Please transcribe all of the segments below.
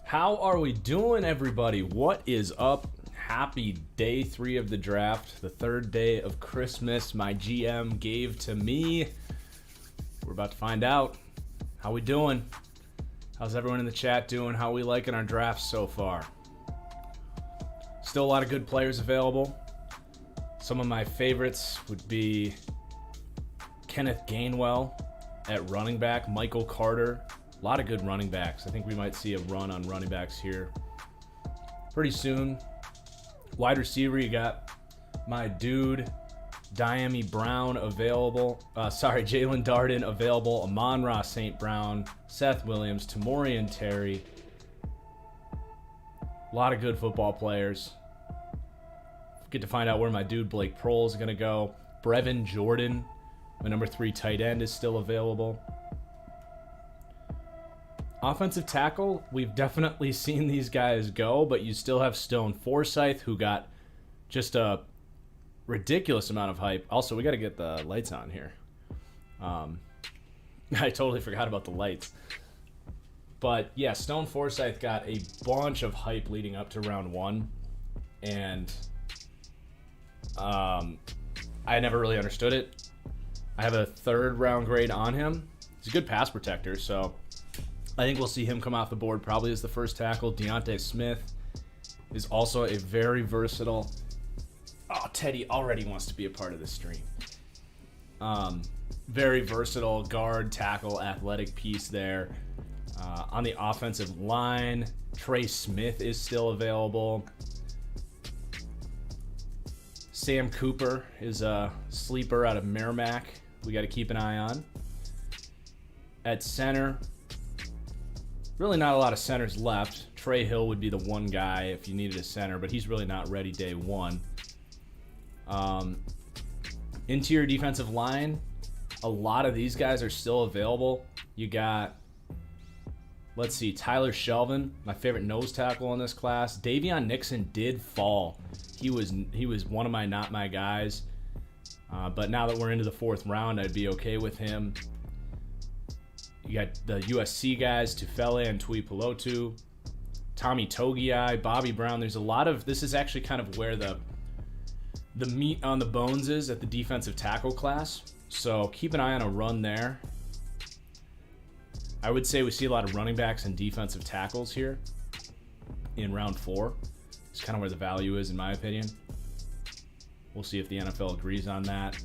How are we doing, everybody? What is up? Happy day 3 of the draft, the third day of Christmas my GM gave to me. We're about to find out. How we doing? How's everyone in the chat doing? How we liking our drafts so far? Still a lot of good players available. Some of my favorites would be Kenneth Gainwell at running back, Michael Carter. A lot of good running backs. I think we might see a run on running backs here pretty soon. Wide receiver, you got my dude, Dyami Brown available. Jalen Darden available. Amon-Ra St. Brown, Seth Williams, Tamorian Terry. A lot of good football players. Get to find out where my dude Blake Prohl is going to go. Brevin Jordan, my number 3 tight end, is still available. Offensive tackle, we've definitely seen these guys go, but you still have Stone Forsythe, who got just a ridiculous amount of hype. Also, we got to get the lights on here. I totally forgot about the lights. But yeah, Stone Forsythe got a bunch of hype leading up to round 1, and I never really understood it. I have a 3rd round grade on him. He's a good pass protector, so I think we'll see him come off the board probably as the first tackle. Deontay Smith is also a very versatile. Oh, Teddy already wants to be a part of the stream. Very versatile guard, tackle, athletic piece there. On the offensive line, Trey Smith is still available. Sam Cooper is a sleeper out of Merrimack. We got to keep an eye on. At center, really not a lot of centers left. Trey Hill would be the one guy if you needed a center, but he's really not ready day 1. Interior defensive line, a lot of these guys are still available. You got, let's see, Tyler Shelvin, my favorite nose tackle in this class. Davion Nixon did fall. He was one of my not my guys. But now that we're into the 4th round, I'd be okay with him. You got the USC guys, Tufele and Tui Pelotu, Tommy Togiai, Bobby Brown. There's a lot of, this is actually kind of where the meat on the bones is at the defensive tackle class. So keep an eye on a run there. I would say we see a lot of running backs and defensive tackles here in round 4. It's kind of where the value is, in my opinion. We'll see if the NFL agrees on that.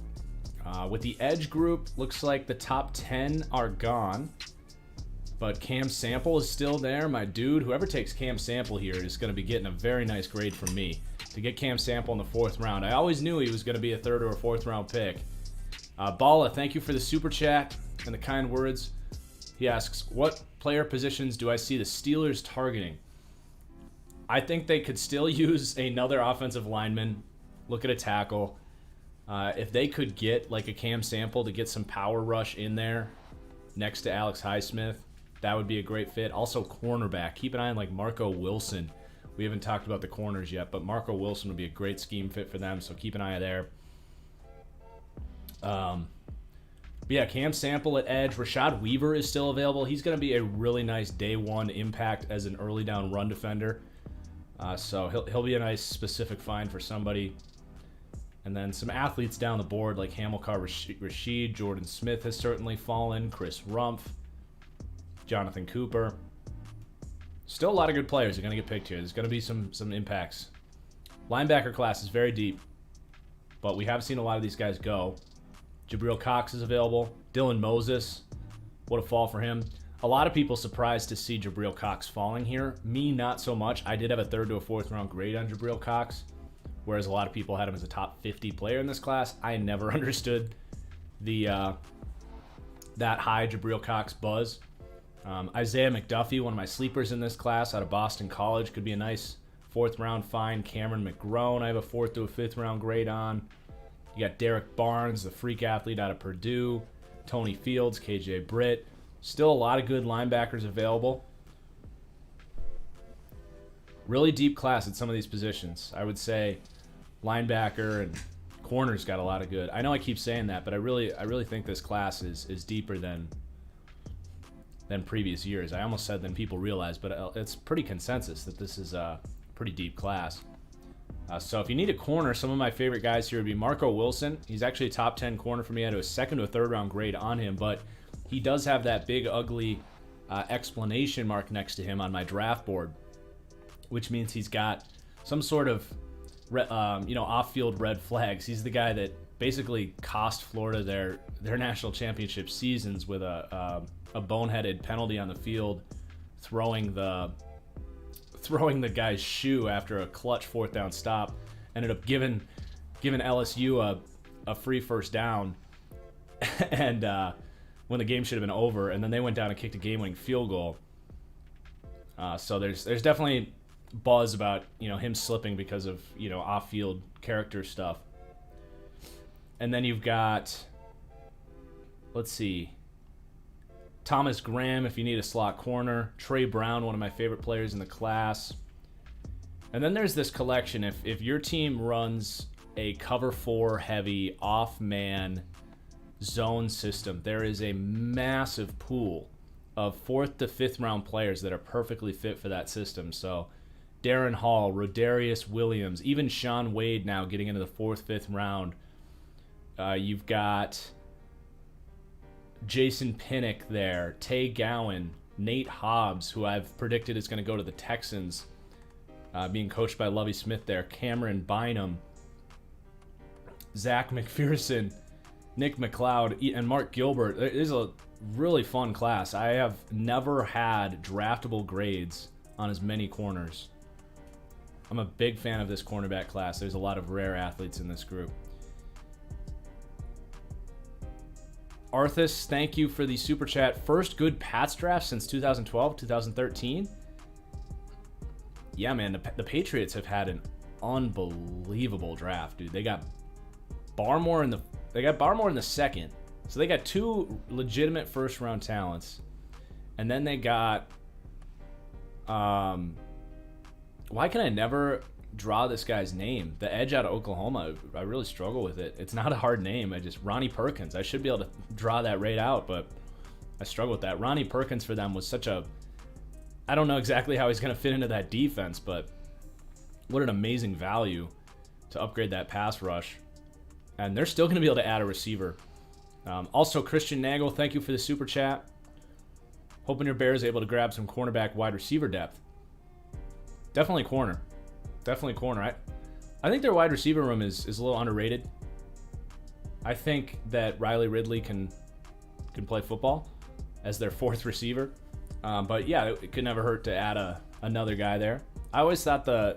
With the edge group, looks like the top 10 are gone, but Cam Sample is still there. My dude, whoever takes Cam Sample here is going to be getting a very nice grade from me. To get Cam Sample in the 4th round, I always knew he was going to be a 3rd or a 4th round pick. Bala, thank you for the super chat and the kind words. He asks, what player positions do I see the Steelers targeting? I think they could still use another offensive lineman, look at a tackle. If they could get like a Cam Sample to get some power rush in there next to Alex Highsmith, that would be a great fit. Also, cornerback. Keep an eye on like Marco Wilson. We haven't talked about the corners yet, but Marco Wilson would be a great scheme fit for them, so keep an eye there. But yeah, Cam Sample at edge. Rashad Weaver is still available. He's going to be a really nice day 1 impact as an early down run defender. So he'll be a nice specific find for somebody. And then some athletes down the board like Hamilcar Rashid, Jordan Smith has certainly fallen, Chris Rumpf, Jonathan Cooper. Still a lot of good players are going to get picked here. There's going to be some impacts. Linebacker class is very deep, but we have seen a lot of these guys go. Jabril Cox is available. Dylan Moses, what a fall for him. A lot of people surprised to see Jabril Cox falling here. Me, not so much. I did have a 3rd to a 4th round grade on Jabril Cox, whereas a lot of people had him as a top 50 player in this class. I never understood the that high Jabril Cox buzz. Isaiah McDuffie, one of my sleepers in this class out of Boston College, could be a nice 4th round find. Cameron McGrone, I have a 4th to a 5th round grade on. You got Derek Barnes, the freak athlete out of Purdue. Tony Fields, KJ Britt. Still a lot of good linebackers available. Really deep class at some of these positions. I would say linebacker and corners got a lot of good. I know I keep saying that, but I really think this class is deeper than than previous years. I almost said than people realize, but it's pretty consensus that this is a pretty deep class. So if you need a corner, some of my favorite guys here would be Marco Wilson. He's actually a top 10 corner for me. I had a second to a third round grade on him, but he does have that big, ugly exclamation mark next to him on my draft board, which means he's got some sort of off-field red flags. He's the guy that basically cost Florida their national championship seasons with a boneheaded penalty on the field, throwing the guy's shoe after a clutch fourth down stop, ended up giving LSU a free first down, and when the game should have been over, and then they went down and kicked a game-winning field goal. So there's definitely buzz about him slipping because of off-field character stuff. And then you've got, let's see, Thomas Graham if you need a slot corner, Trey Brown, one of my favorite players in the class. And then there's this collection. If your team runs a cover 4 heavy off-man zone system, there is a massive pool of 4th to 5th round players that are perfectly fit for that system. So Darren Hall, Rodarius Williams, even Sean Wade now getting into the 4th, 5th round. You've got Jason Pinnock there, Tay Gowan, Nate Hobbs, who I've predicted is going to go to the Texans, being coached by Lovie Smith there, Cameron Bynum, Zach McPherson, Nick McLeod, and Mark Gilbert. It is a really fun class. I have never had draftable grades on as many corners. I'm a big fan of this cornerback class. There's a lot of rare athletes in this group. Arthas, thank you for the super chat. First good Pats draft since 2012, 2013. Yeah, man, the Patriots have had an unbelievable draft, dude. They got Barmore in the second. So they got 2 legitimate first round talents. And then they got why can I never draw this guy's name? The edge out of Oklahoma, I really struggle with it. It's not a hard name. Ronnie Perkins. I should be able to draw that right out, but I struggle with that. Ronnie Perkins for them was I don't know exactly how he's going to fit into that defense, but what an amazing value to upgrade that pass rush. And they're still going to be able to add a receiver. Also, Christian Nagel, thank you for the super chat. Hoping your Bears able to grab some cornerback wide receiver depth. Definitely corner. I think their wide receiver room is a little underrated. I think that Riley Ridley can play football as their 4th receiver. But yeah, it could never hurt to add another guy there. I always thought the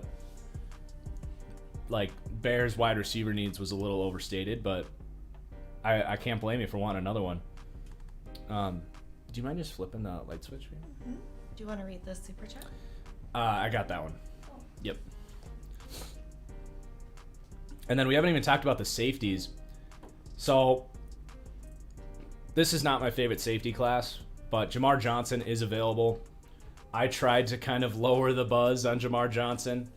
Bears wide receiver needs was a little overstated, but I can't blame you for wanting another one. Do you mind just flipping the light switch for me? Mm-hmm. Do you want to read the super chat? I got that one. Oh. Yep. And then we haven't even talked about the safeties. So this is not my favorite safety class, but Jamar Johnson is available. I tried to kind of lower the buzz on Jamar Johnson.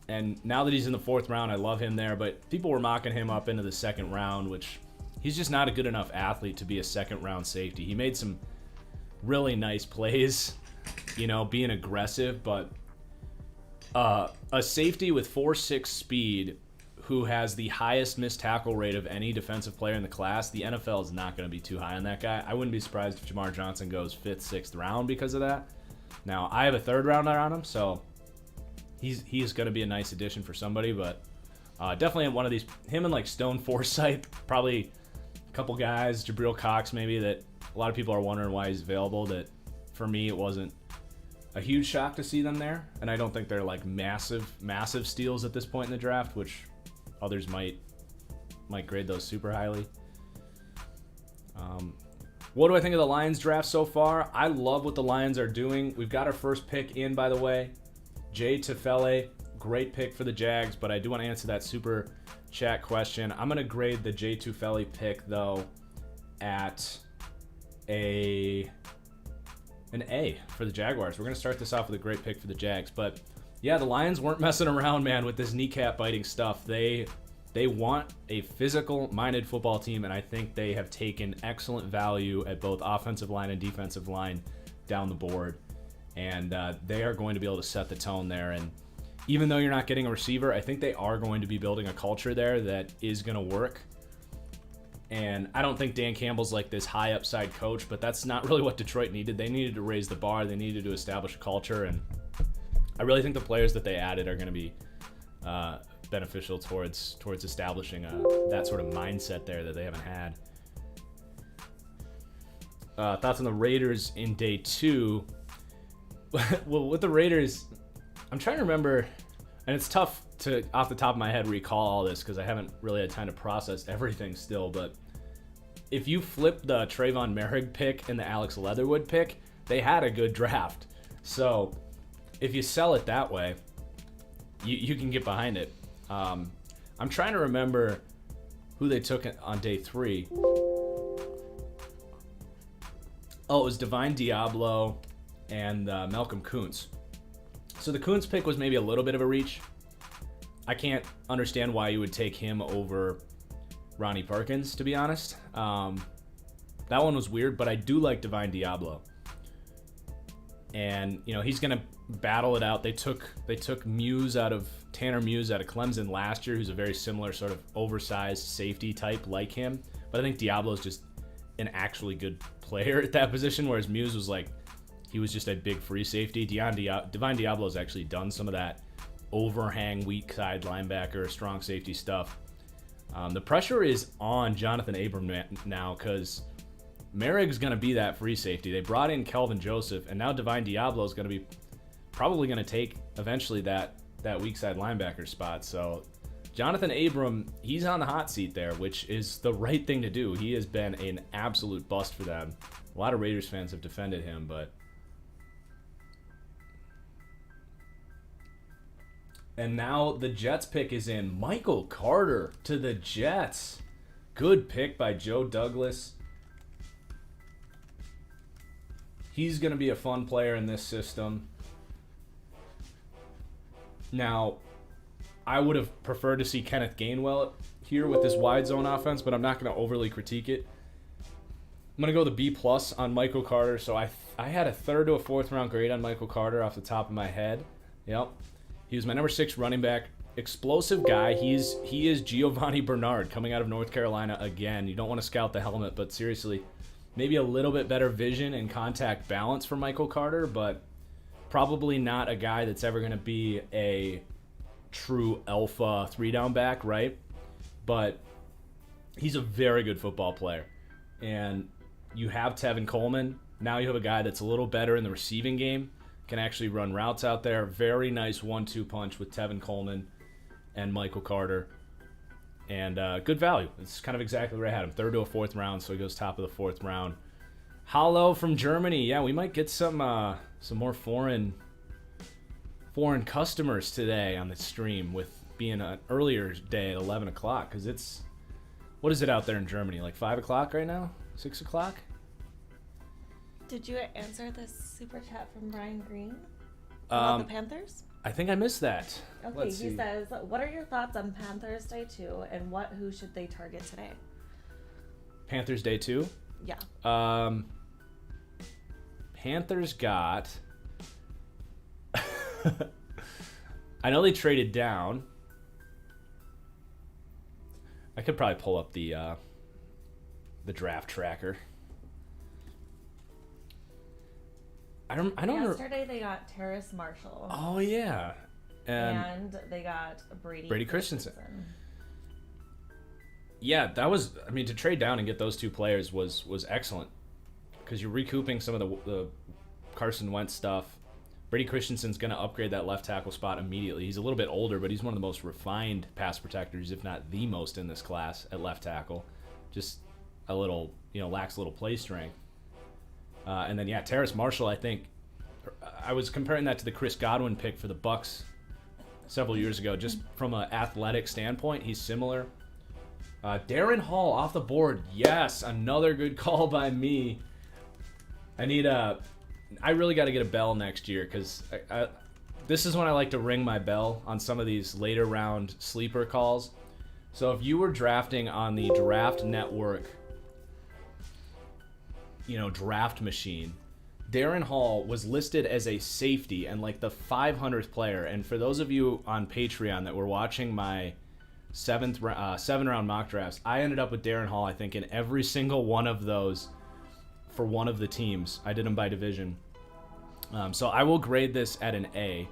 And now that he's in the 4th round, I love him there. But people were mocking him up into the 2nd round, which he's just not a good enough athlete to be a 2nd round safety. He made some really nice plays, being aggressive, but a safety with 4.6 speed who has the highest missed tackle rate of any defensive player in the class, the NFL is not going to be too high on that guy. I wouldn't be surprised if Jamar Johnson goes 5th, 6th round because of that. Now, I have a 3rd rounder on him, so he's going to be a nice addition for somebody, but definitely one of these, him and Stone Forsythe, probably a couple guys, Jabril Cox maybe, that a lot of people are wondering why he's available, that for me it wasn't a huge shock to see them there, and I don't think they're massive steals at this point in the draft, which others might grade those super highly. What do I think of the Lions draft so far? I love what the Lions are doing. We've got our first pick in, by the way. Jay Tufele, great pick for the Jags, but I do want to answer that super chat question. I'm going to grade the Jay Tufele pick, though, at an A for the Jaguars. We're going to start this off with a great pick for the Jags. But, yeah, the Lions weren't messing around, man, with this kneecap biting stuff. They They want a physical-minded football team, and I think they have taken excellent value at both offensive line and defensive line down the board. And they are going to be able to set the tone there. And even though you're not getting a receiver, I think they are going to be building a culture there that is going to work. And I don't think Dan Campbell's like this high upside coach, but that's not really what Detroit needed. They needed to raise the bar. They needed to establish a culture. And I really think the players that they added are going to be beneficial towards establishing that sort of mindset there that they haven't had. Thoughts on the Raiders in day 2? Well, with the Raiders, I'm trying to remember, and it's tough to, off the top of my head, recall all this because I haven't really had time to process everything still, but if you flip the Trayvon Merrick pick and the Alex Leatherwood pick, they had a good draft. So if you sell it that way, you can get behind it. I'm trying to remember who they took on day 3. Oh, it was Divine Diablo and Malcolm Kuntz. So the Kuntz pick was maybe a little bit of a reach. I can't understand why you would take him over Ronnie Perkins, to be honest. That one was weird, but I do like Divine Diablo. And, you know, he's going to battle it out. They took Tanner Muse out of Clemson last year, who's a very similar sort of oversized safety type like him. But I think Diablo's just an actually good player at that position, whereas Muse was like, he was just a big free safety. Divine Diablo's actually done some of that overhang, weak side linebacker, strong safety stuff. The pressure is on Jonathan Abram now because Merrick's going to be that free safety. They brought in Kelvin Joseph, and now Divine Diablo is going to be probably going to take eventually that weak side linebacker spot. So Jonathan Abram, he's on the hot seat there, which is the right thing to do. He has been an absolute bust for them. A lot of Raiders fans have defended him, but... And now the Jets pick is in. Michael Carter to the Jets. Good pick by Joe Douglas. He's going to be a fun player in this system. Now, I would have preferred to see Kenneth Gainwell here with this wide zone offense, but I'm not going to overly critique it. I'm going to go the B+ on Michael Carter. So I had a 3rd to a 4th round grade on Michael Carter off the top of my head. Yep. He was my number 6 running back. Explosive guy. He is Giovanni Bernard coming out of North Carolina again. You don't want to scout the helmet, but seriously, maybe a little bit better vision and contact balance for Michael Carter, but probably not a guy that's ever going to be a true alpha 3-down back, right? But he's a very good football player. And you have Tevin Coleman. Now you have a guy that's a little better in the receiving game, can actually run routes out there. Very nice 1-2 punch with Tevin Coleman and Michael Carter. And good value. It's kind of exactly where I had him. 3rd to a 4th round, so he goes top of the 4th round. Hollow from Germany. Yeah, we might get some more foreign customers today on the stream with being an earlier day at 11 o'clock because it's, what is it out there in Germany, like 5 o'clock right now? 6 o'clock? Did you answer this super chat from Brian Green about the Panthers? I think I missed that. Okay, Let's he see. says, what are your thoughts on Panthers Day 2 and who should they target today? Panthers Day 2? Yeah. Panthers got... I know they traded down. I could probably pull up the draft tracker. I don't Yesterday they got Terrace Marshall. Oh yeah. And they got Brady Christensen. Yeah, that was, I mean, to trade down and get those 2 players was excellent because you're recouping some of the Carson Wentz stuff. Brady Christensen's going to upgrade that left tackle spot immediately. He's a little bit older, but he's one of the most refined pass protectors, if not the most in this class at left tackle. Just a little, lacks a little play strength. And then, yeah, Terrace Marshall, I think, I was comparing that to the Chris Godwin pick for the Bucs several years ago. Just from an athletic standpoint, he's similar. Darren Hall off the board. Yes, another good call by me. I really got to get a bell next year because this is when I like to ring my bell on some of these later round sleeper calls. So if you were drafting on the Draft Network, draft machine, Darren Hall was listed as a safety and like the 500th player. And for those of you on Patreon that were watching my 7-round mock drafts, I ended up with Darren Hall, I think, in every single one of those for one of the teams. I did them by division. So I will grade this at an A.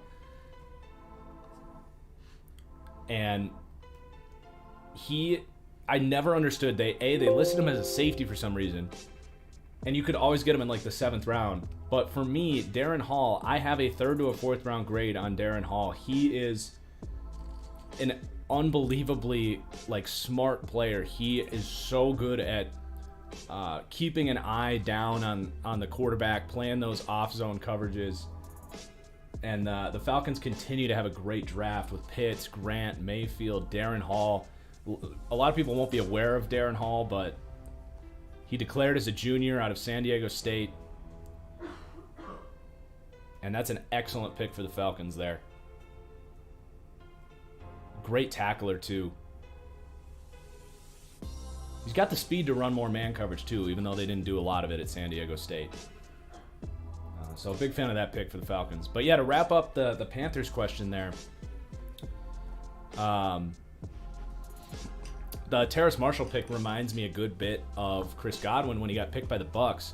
And I never understood. They listed him as a safety for some reason. And you could always get him in like the 7th round. But for me, Darren Hall, I have a 3rd to a 4th round grade on Darren Hall. He is an unbelievably smart player. He is so good at keeping an eye down on the quarterback, playing those off-zone coverages. And the Falcons continue to have a great draft with Pitts, Grant, Mayfield, Darren Hall. A lot of people won't be aware of Darren Hall, but he declared as a junior out of San Diego State. And that's an excellent pick for the Falcons there. Great tackler, too. He's got the speed to run more man coverage, too, even though they didn't do a lot of it at San Diego State. So big fan of that pick for the Falcons. But yeah, to wrap up the Panthers question there, the Terrace Marshall pick reminds me a good bit of Chris Godwin when he got picked by the Bucs.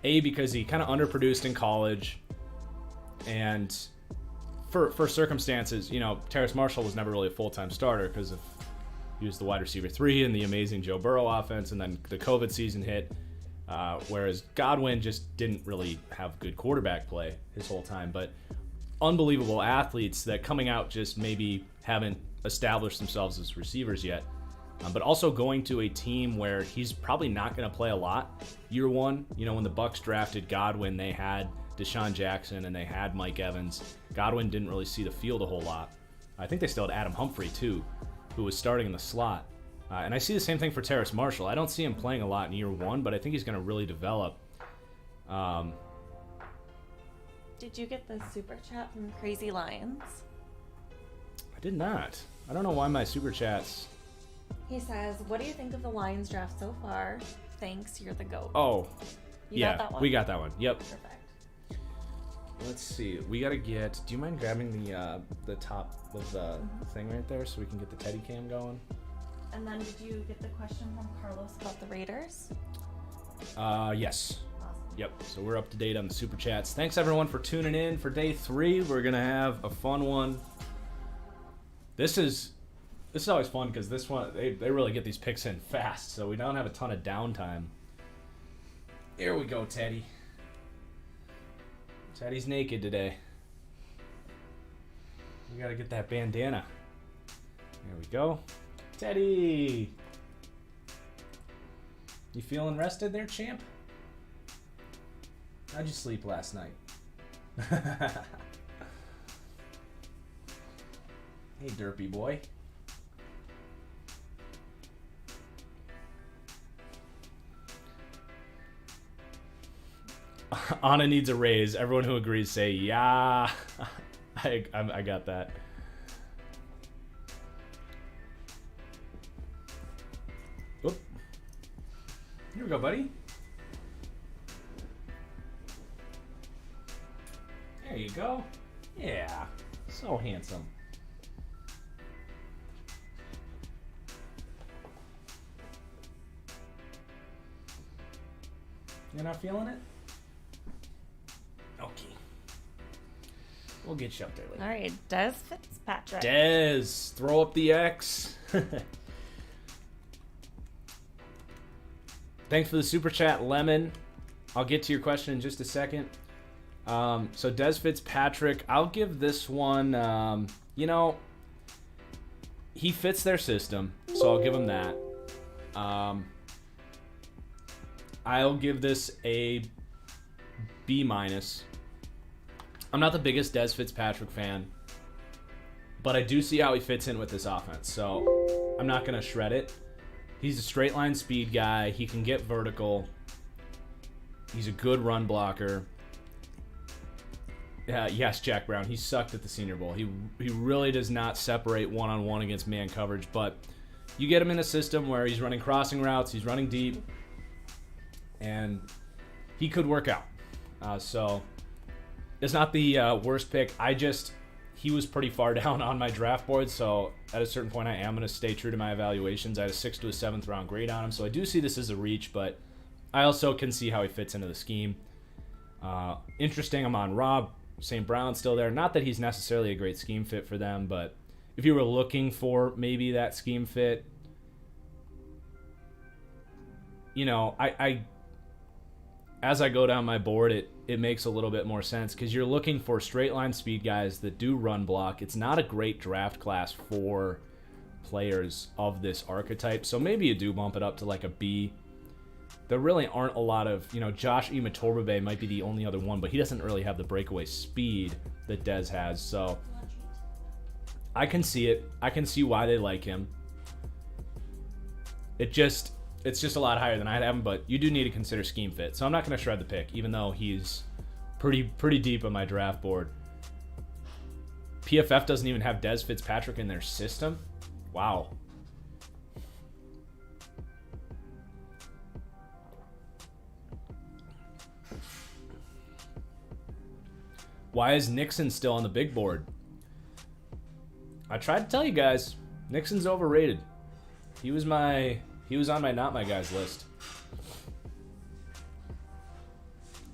A, because he kind of underproduced in college, and for circumstances, Terrace Marshall was never really a full-time starter because he was the wide receiver 3 in the amazing Joe Burrow offense, and then the COVID season hit, whereas Godwin just didn't really have good quarterback play his whole time. But unbelievable athletes that coming out just maybe haven't established themselves as receivers yet. But also going to a team where he's probably not going to play a lot year one. When the Bucs drafted Godwin, they had Deshaun Jackson and they had Mike Evans. Godwin didn't really see the field a whole lot. I think they still had Adam Humphrey, too, who was starting in the slot. And I see the same thing for Terrace Marshall. I don't see him playing a lot in year one, but I think he's going to really develop. Did you get the super chat from Crazy Lions? I did not. I don't know why my super chats... He says, what do you think of the Lions draft so far? Thanks, you're the GOAT. Oh, you got that one? We got that one. Yep. Perfect. Let's see. We got to get... Do you mind grabbing the top of the thing right there so we can get the Teddy cam going? And then did you get the question from Carlos about the Raiders? Yes. Awesome. Yep. So we're up to date on the super chats. Thanks, everyone, for tuning in for day 3. We're going to have a fun one. This is always fun because this one, they really get these picks in fast, so we don't have a ton of downtime. Here we go, Teddy. Teddy's naked today. We gotta get that bandana. There we go. Teddy! You feeling rested there, champ? How'd you sleep last night? Hey, derpy boy. Anna needs a raise. Everyone who agrees say, yeah. I got that. Whoop. Here we go, buddy. There you go. Yeah. So handsome. You're not feeling it? Okay. We'll get you up there later. All right, Dez Fitzpatrick. Dez, throw up the X. Thanks for the super chat, Lemon. I'll get to your question in just a second. So Dez Fitzpatrick, I'll give this one, he fits their system, so I'll give him that. I'll give this a B-. I'm not the biggest Dez Fitzpatrick fan, but I do see how he fits in with this offense, so I'm not going to shred it. He's a straight line speed guy. He can get vertical. He's a good run blocker. Yes, Jack Brown. He sucked at the Senior Bowl. He really does not separate one-on-one against man coverage, but you get him in a system where he's running crossing routes, he's running deep, and he could work out. So it's not the worst pick. He was pretty far down on my draft board, so at a certain point I am going to stay true to my evaluations. I had a 6th to a 7th round grade on him, so I do see this as a reach, but I also can see how he fits into the scheme. Interesting, Amon-Ra St. Brown's still there. Not that he's necessarily a great scheme fit for them, but if you were looking for maybe that scheme fit, I as I go down my board, it makes a little bit more sense because you're looking for straight line speed guys that do run block. It's not a great draft class for players of this archetype, so maybe you do bump it up to like a B. There really aren't a lot of, Josh Imatorbhebhe might be the only other one, but he doesn't really have the breakaway speed that Dez has, so I can see it. I can see why they like him. It's just a lot higher than I'd have him, but you do need to consider scheme fit. So I'm not going to shred the pick, even though he's pretty deep on my draft board. PFF doesn't even have Dez Fitzpatrick in their system. Wow. Why is Nixon still on the big board? I tried to tell you guys, Nixon's overrated. He was on my not my guys list.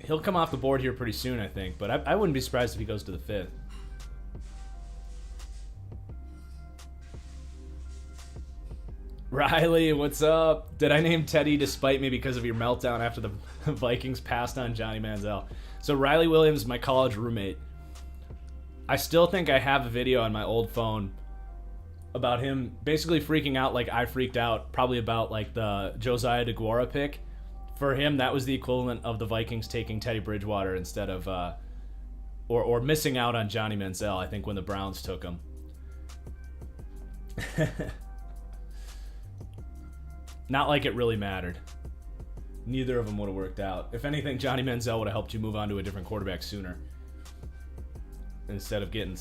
He'll come off the board here pretty soon, I think, but I wouldn't be surprised if he goes to the 5th. Riley, what's up? Did I name Teddy to spite me because of your meltdown after the Vikings passed on Johnny Manziel? So Riley Williams, my college roommate. I still think I have a video on my old phone about him basically freaking out like I freaked out, probably about like the Josiah DeGuara pick. For him, that was the equivalent of the Vikings taking Teddy Bridgewater instead of, or missing out on Johnny Manziel, I think, when the Browns took him. Not like it really mattered. Neither of them would have worked out. If anything, Johnny Manziel would have helped you move on to a different quarterback sooner. Instead of getting...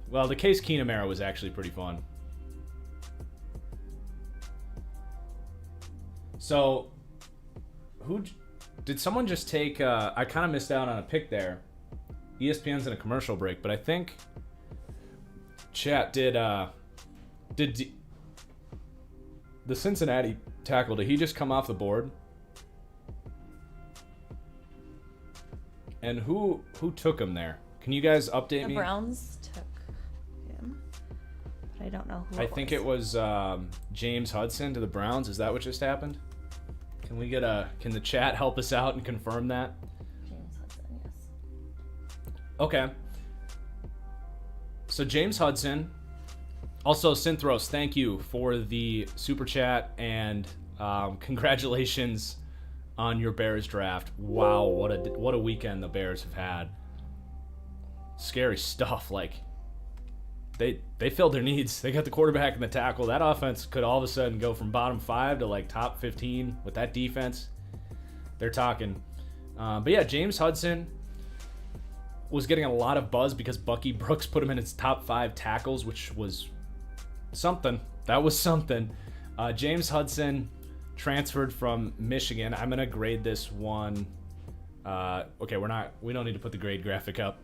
Well, the Case Keenum era was actually pretty fun. So, did someone just take... I kind of missed out on a pick there. ESPN's in a commercial break, but I think... Chat, did the Cincinnati tackle, did he just come off the board? And who took him there? Can you guys update me? The Browns took him, but I don't know who. I think it was James Hudson to the Browns. Is that what just happened? Can we get can the chat help us out and confirm that? James Hudson, yes. Okay. So James Hudson. Also, Synthros, thank you for the super chat and congratulations on your Bears draft. Wow, what a weekend the Bears have had. Scary stuff. Like they filled their needs. They got the quarterback and the tackle. That offense could all of a sudden go from bottom 5 to like top 15 with that defense. They're talking. But yeah, James Hudson was getting a lot of buzz because Bucky Brooks put him in his top 5 tackles, which was something. That was something. James Hudson transferred from Michigan. I'm gonna grade this one. Okay, we don't need to put the grade graphic up.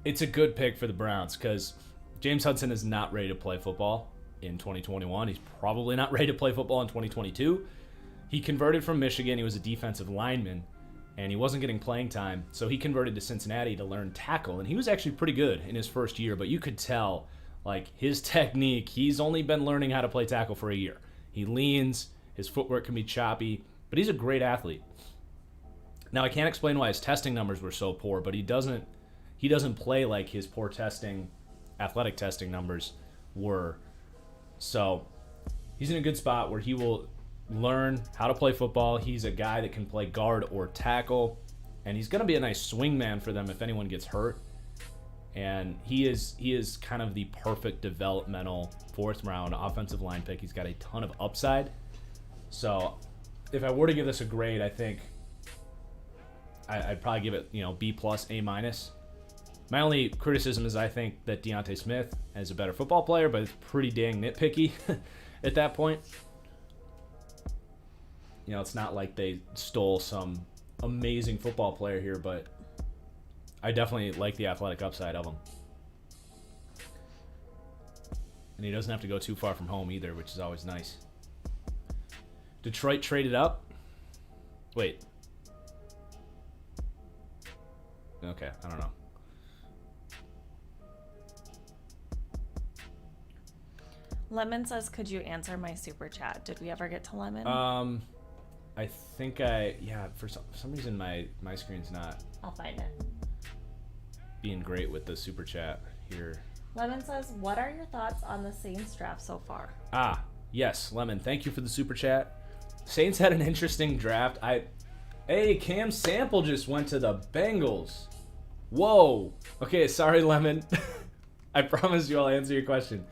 It's a good pick for the Browns because James Hudson is not ready to play football in 2021. He's probably not ready to play football in 2022. He converted from Michigan. He was a defensive lineman, and he wasn't getting playing time, so he converted to Cincinnati to learn tackle, and he was actually pretty good in his first year, but you could tell, like, his technique, he's only been learning how to play tackle for a year. He leans, his footwork can be choppy, but he's a great athlete. Now, I can't explain why his testing numbers were so poor, but he doesn't play like his poor athletic testing numbers were. So, he's in a good spot where he will learn how to play football. He's a guy that can play guard or tackle, and he's going to be a nice swing man for them if anyone gets hurt. And he is kind of the perfect developmental 4th round offensive line pick. He's got a ton of upside. So if I were to give this a grade, I think I'd probably give it, B plus, A minus. My only criticism is I think that Deontay Smith is a better football player, but it's pretty dang nitpicky at that point. You know, it's not like they stole some amazing football player here, but I definitely like the athletic upside of him. And he doesn't have to go too far from home either, which is always nice. Detroit traded up. Wait. Okay, I don't know. Lemon says, could you answer my super chat? Did we ever get to Lemon? I think for some reason my screen's not I'll find it. being great with the super chat here. Lemon says, what are your thoughts on the Saints draft so far? Yes, Lemon, thank you for the super chat. Saints had an interesting draft. Hey, Cam Sample just went to the Bengals. Whoa. Okay, sorry, Lemon. I promise you I'll answer your question.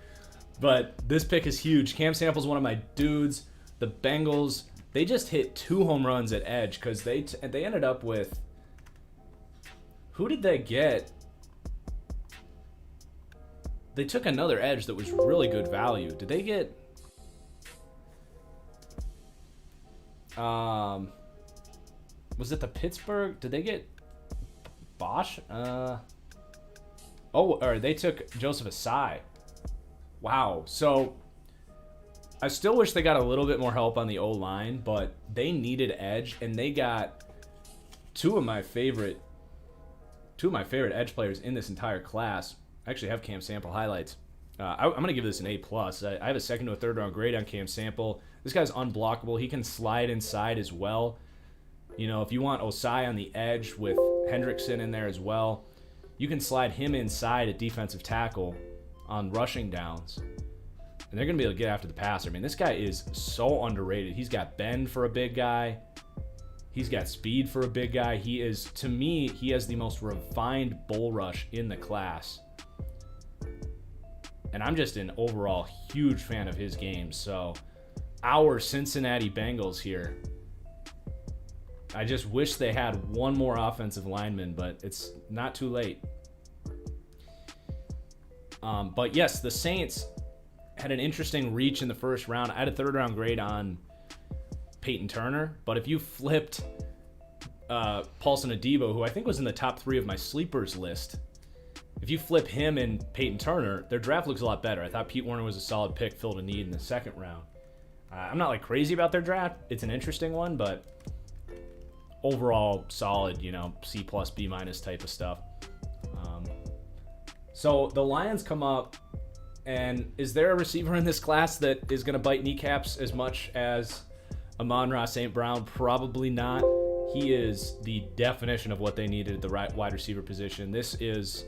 But this pick is huge. Cam Sample's one of my dudes. The Bengals, they just hit 2 home runs at edge because they ended up with... Who did they get? They took another edge that was really good value. Did they get... was it the Pittsburgh? Did they get Bosch? Or they took Joseph Sais. Wow. So I still wish they got a little bit more help on the O-line, but they needed edge, and they got two of my favorite edge players in this entire class. I actually have Cam Sample highlights. I'm going to give this an A+. I have a second to a third round grade on Cam Sample. This guy's unblockable. He can slide inside as well. You know, if you want Osai on the edge with Hendrickson in there as well, you can slide him inside at defensive tackle on rushing downs. And they're going to be able to get after the passer. I mean, this guy is so underrated. He's got bend for a big guy. He's got speed for a big guy. He is, to me, he has the most refined bull rush in the class. And I'm just an overall huge fan of his game. So our Cincinnati Bengals here, I just wish they had one more offensive lineman, but it's not too late. But yes, the Saints had an interesting reach in the first round. I had a third round grade on Peyton Turner, but if you flipped Paulson Adebo, who I think was in the top 3 of my sleepers list, if you flip him and Peyton Turner, their draft looks a lot better. I thought Pete Werner was a solid pick, filled a need in the second round. I'm not like crazy about their draft. It's an interesting one, but overall solid, you know, C+, B- type of stuff. So the Lions come up, and is there a receiver in this class that is going to bite kneecaps as much as Amon-Ra St. Brown? Probably not. He is the definition of what they needed at the right wide receiver position. This is,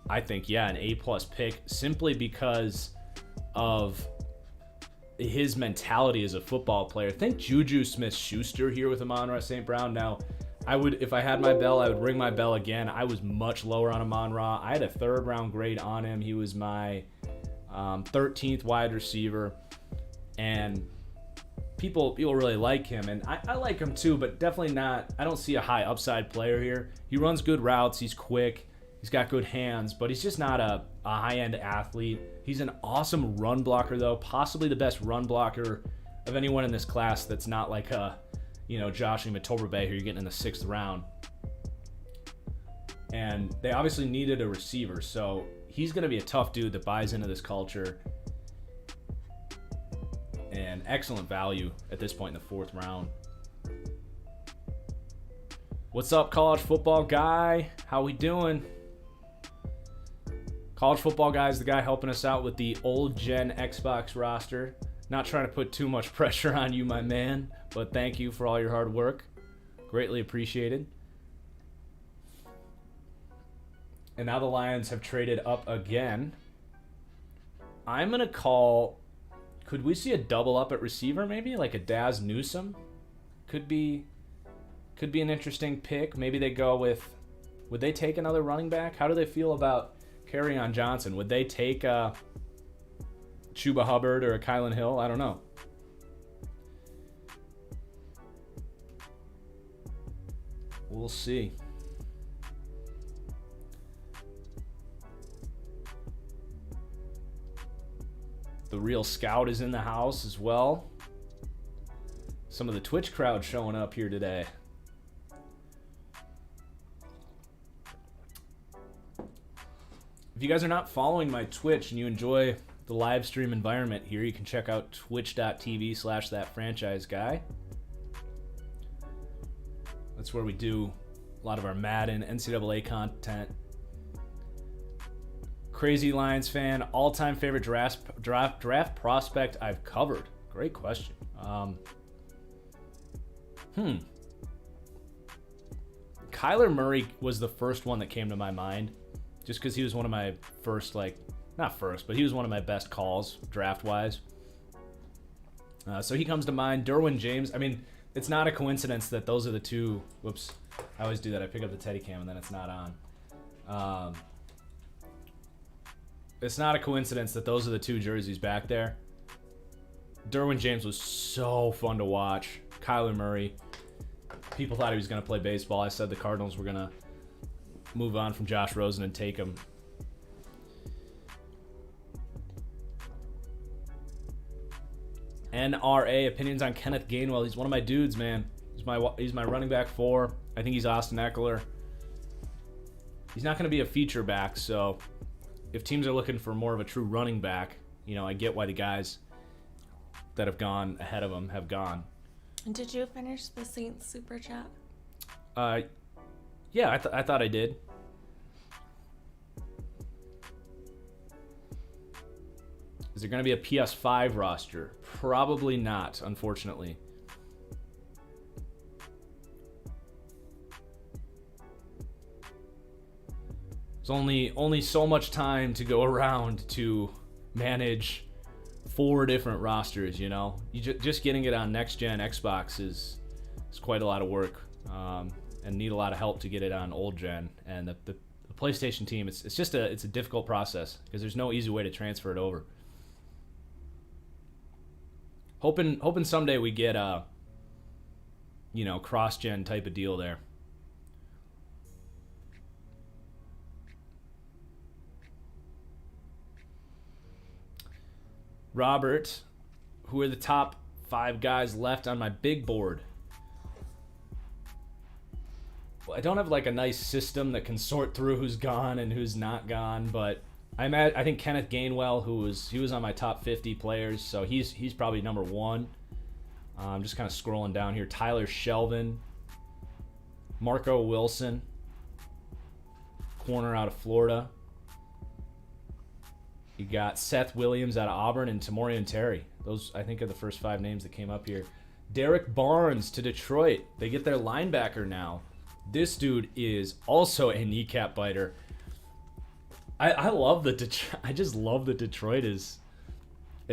I think, an A+ pick simply because of his mentality as a football player. Think Juju Smith-Schuster here with Amon-Ra St. Brown. Now, I would, if I had my bell, I would ring my bell again. I was much lower on Amon-Ra. I had a third round grade on him. He was my 13th wide receiver, and people really like him, and I like him too, but definitely not. I don't see a high upside player here. He runs good routes. He's quick. He's got good hands, but he's just not a high-end athlete. He's an awesome run blocker, though, possibly the best run blocker of anyone in this class that's not like a, Josh Imatorbhebhe who you're getting in the 6th round. And they obviously needed a receiver, so he's going to be a tough dude that buys into this culture. And excellent value at this point in the 4th round. What's up, college football guy? How we doing? College football guy is the guy helping us out with the old gen Xbox roster. Not trying to put too much pressure on you, my man, but thank you for all your hard work. Greatly appreciated. And now the Lions have traded up again. I'm going to call... Could we see a double up at receiver maybe? Like a Daz Newsome? Could be an interesting pick. Maybe they go with... Would they take another running back? How do they feel about Kerryon Johnson? Would they take Chuba Hubbard or a Kylan Hill? I don't know. We'll see. The Real Scout is in the house as well. Some of the Twitch crowd showing up here today. If you guys are not following my Twitch and you enjoy the live stream environment here, you can check out twitch.tv/thatfranchiseguy. That's where we do a lot of our Madden, NCAA content. Crazy Lions fan, all-time favorite draft prospect I've covered. Great question. Kyler Murray was the first one that came to my mind, just because he was one of my first, not first, but he was one of my best calls draft-wise. So he comes to mind. Derwin James, I mean, it's not a coincidence that those are the two. Whoops, I always do that. I pick up the Teddy Cam and then it's not on. It's not a coincidence that those are the two jerseys back there. Derwin James was so fun to watch. Kyler Murray, people thought he was going to play baseball. I said the Cardinals were going to move on from Josh Rosen and take him. NRA, opinions on Kenneth Gainwell. He's one of my dudes, man. He's my running back 4. I think he's Austin Eckler. He's not going to be a feature back, so if teams are looking for more of a true running back, I get why the guys that have gone ahead of him have gone. And did you finish the Saints super chat? Yeah, I thought I did. Is there going to be a PS5 roster? Probably not, unfortunately. There's only so much time to go around to manage 4 different rosters, just getting it on next gen Xbox is quite a lot of work, and need a lot of help to get it on old gen. And the PlayStation team, it's a difficult process because there's no easy way to transfer it over. Hoping someday we get a cross gen type of deal there. Robert, who are the top 5 guys left on my big board? Well, I don't have a nice system that can sort through who's gone and who's not gone, but I think Kenneth Gainwell, he was on my top 50 players, so he's probably number 1. I'm just kind of scrolling down here. Tyler Shelvin, Marco Wilson, corner out of Florida. You got Seth Williams out of Auburn and Tamorrion Terry. Those, I think, are the first 5 names that came up here. Derek Barnes to Detroit. They get their linebacker now. This dude is also a kneecap biter. I just love that Detroit is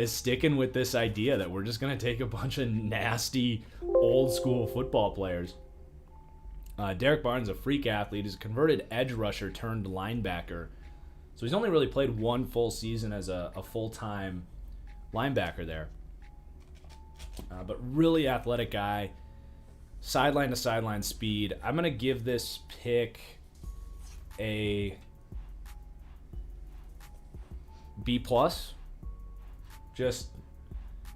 sticking with this idea that we're just going to take a bunch of nasty old school football players. Derek Barnes, a freak athlete, is a converted edge rusher turned linebacker. So he's only really played 1 full season as a full-time linebacker there. But really athletic guy. Sideline to sideline speed. I'm going to give this pick a B+. Just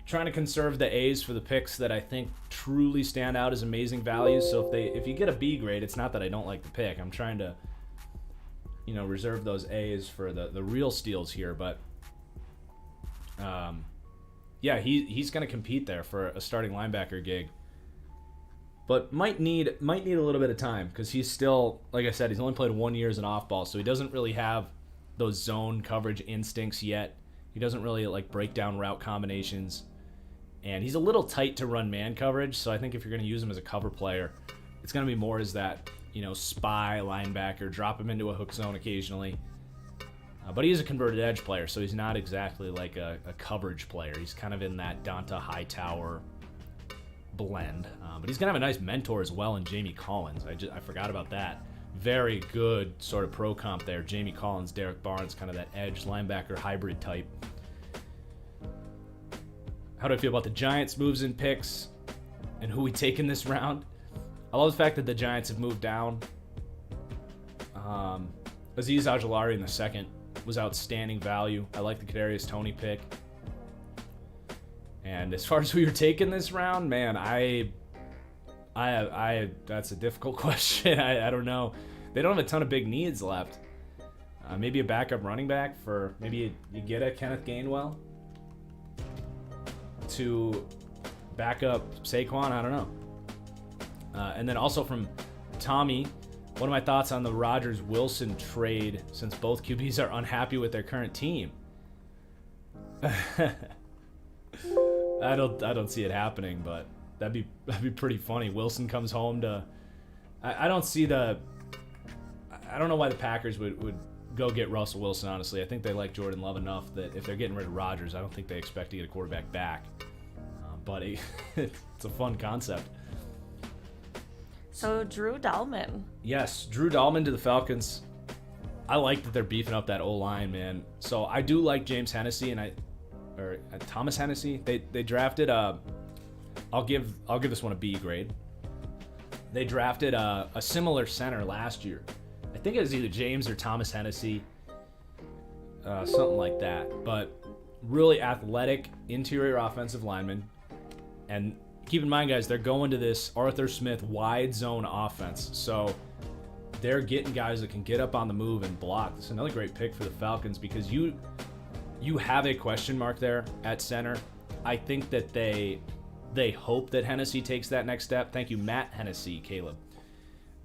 trying to conserve the A's for the picks that I think truly stand out as amazing values. So if you get a B grade, it's not that I don't like the pick. I'm trying to reserve those A's for the real steals here, but yeah, he's going to compete there for a starting linebacker gig, but might need a little bit of time because he's still, like I said, he's only played 1 year as an off-ball, so he doesn't really have those zone coverage instincts yet. He doesn't really break down route combinations, and he's a little tight to run man coverage. So I think if you're going to use him as a cover player, it's going to be more as that spy linebacker, drop him into a hook zone occasionally. But he is a converted edge player, so he's not exactly like a coverage player. He's kind of in that Donta Hightower blend. But he's going to have a nice mentor as well in Jamie Collins. I forgot about that. Very good sort of pro comp there. Jamie Collins, Derek Barnes, kind of that edge linebacker hybrid type. How do I feel about the Giants' moves and picks and who we take in this round? I love the fact that the Giants have moved down. Azeez Ojulari in the second was outstanding value. I like the Kadarius Toney pick. And as far as who you're taking this round, man, I that's a difficult question. I don't know. They don't have a ton of big needs left. Maybe a backup running back for maybe you get a Kenneth Gainwell to back up Saquon. I don't know. And then also from Tommy, what are my thoughts on the Rodgers-Wilson trade since both QBs are unhappy with their current team? I don't see it happening, but that'd be pretty funny. Wilson comes home to. I don't know why the Packers would go get Russell Wilson. Honestly, I think they like Jordan Love enough that if they're getting rid of Rodgers, I don't think they expect to get a quarterback back. But it's a fun concept. So Drew Dahlman. Yes, Drew Dahlman to the Falcons. I like that they're beefing up that O-line, man. So I do like James Hennessy or Thomas Hennessy. They drafted I'll give this one a B grade. They drafted a similar center last year. I think it was either James or Thomas Hennessy, something like that. But really athletic interior offensive lineman. And keep in mind, guys, they're going to this Arthur Smith wide zone offense. So they're getting guys that can get up on the move and block. This is another great pick for the Falcons because you have a question mark there at center. I think that they hope that Hennessy takes that next step. Thank you, Matt Hennessy, Caleb.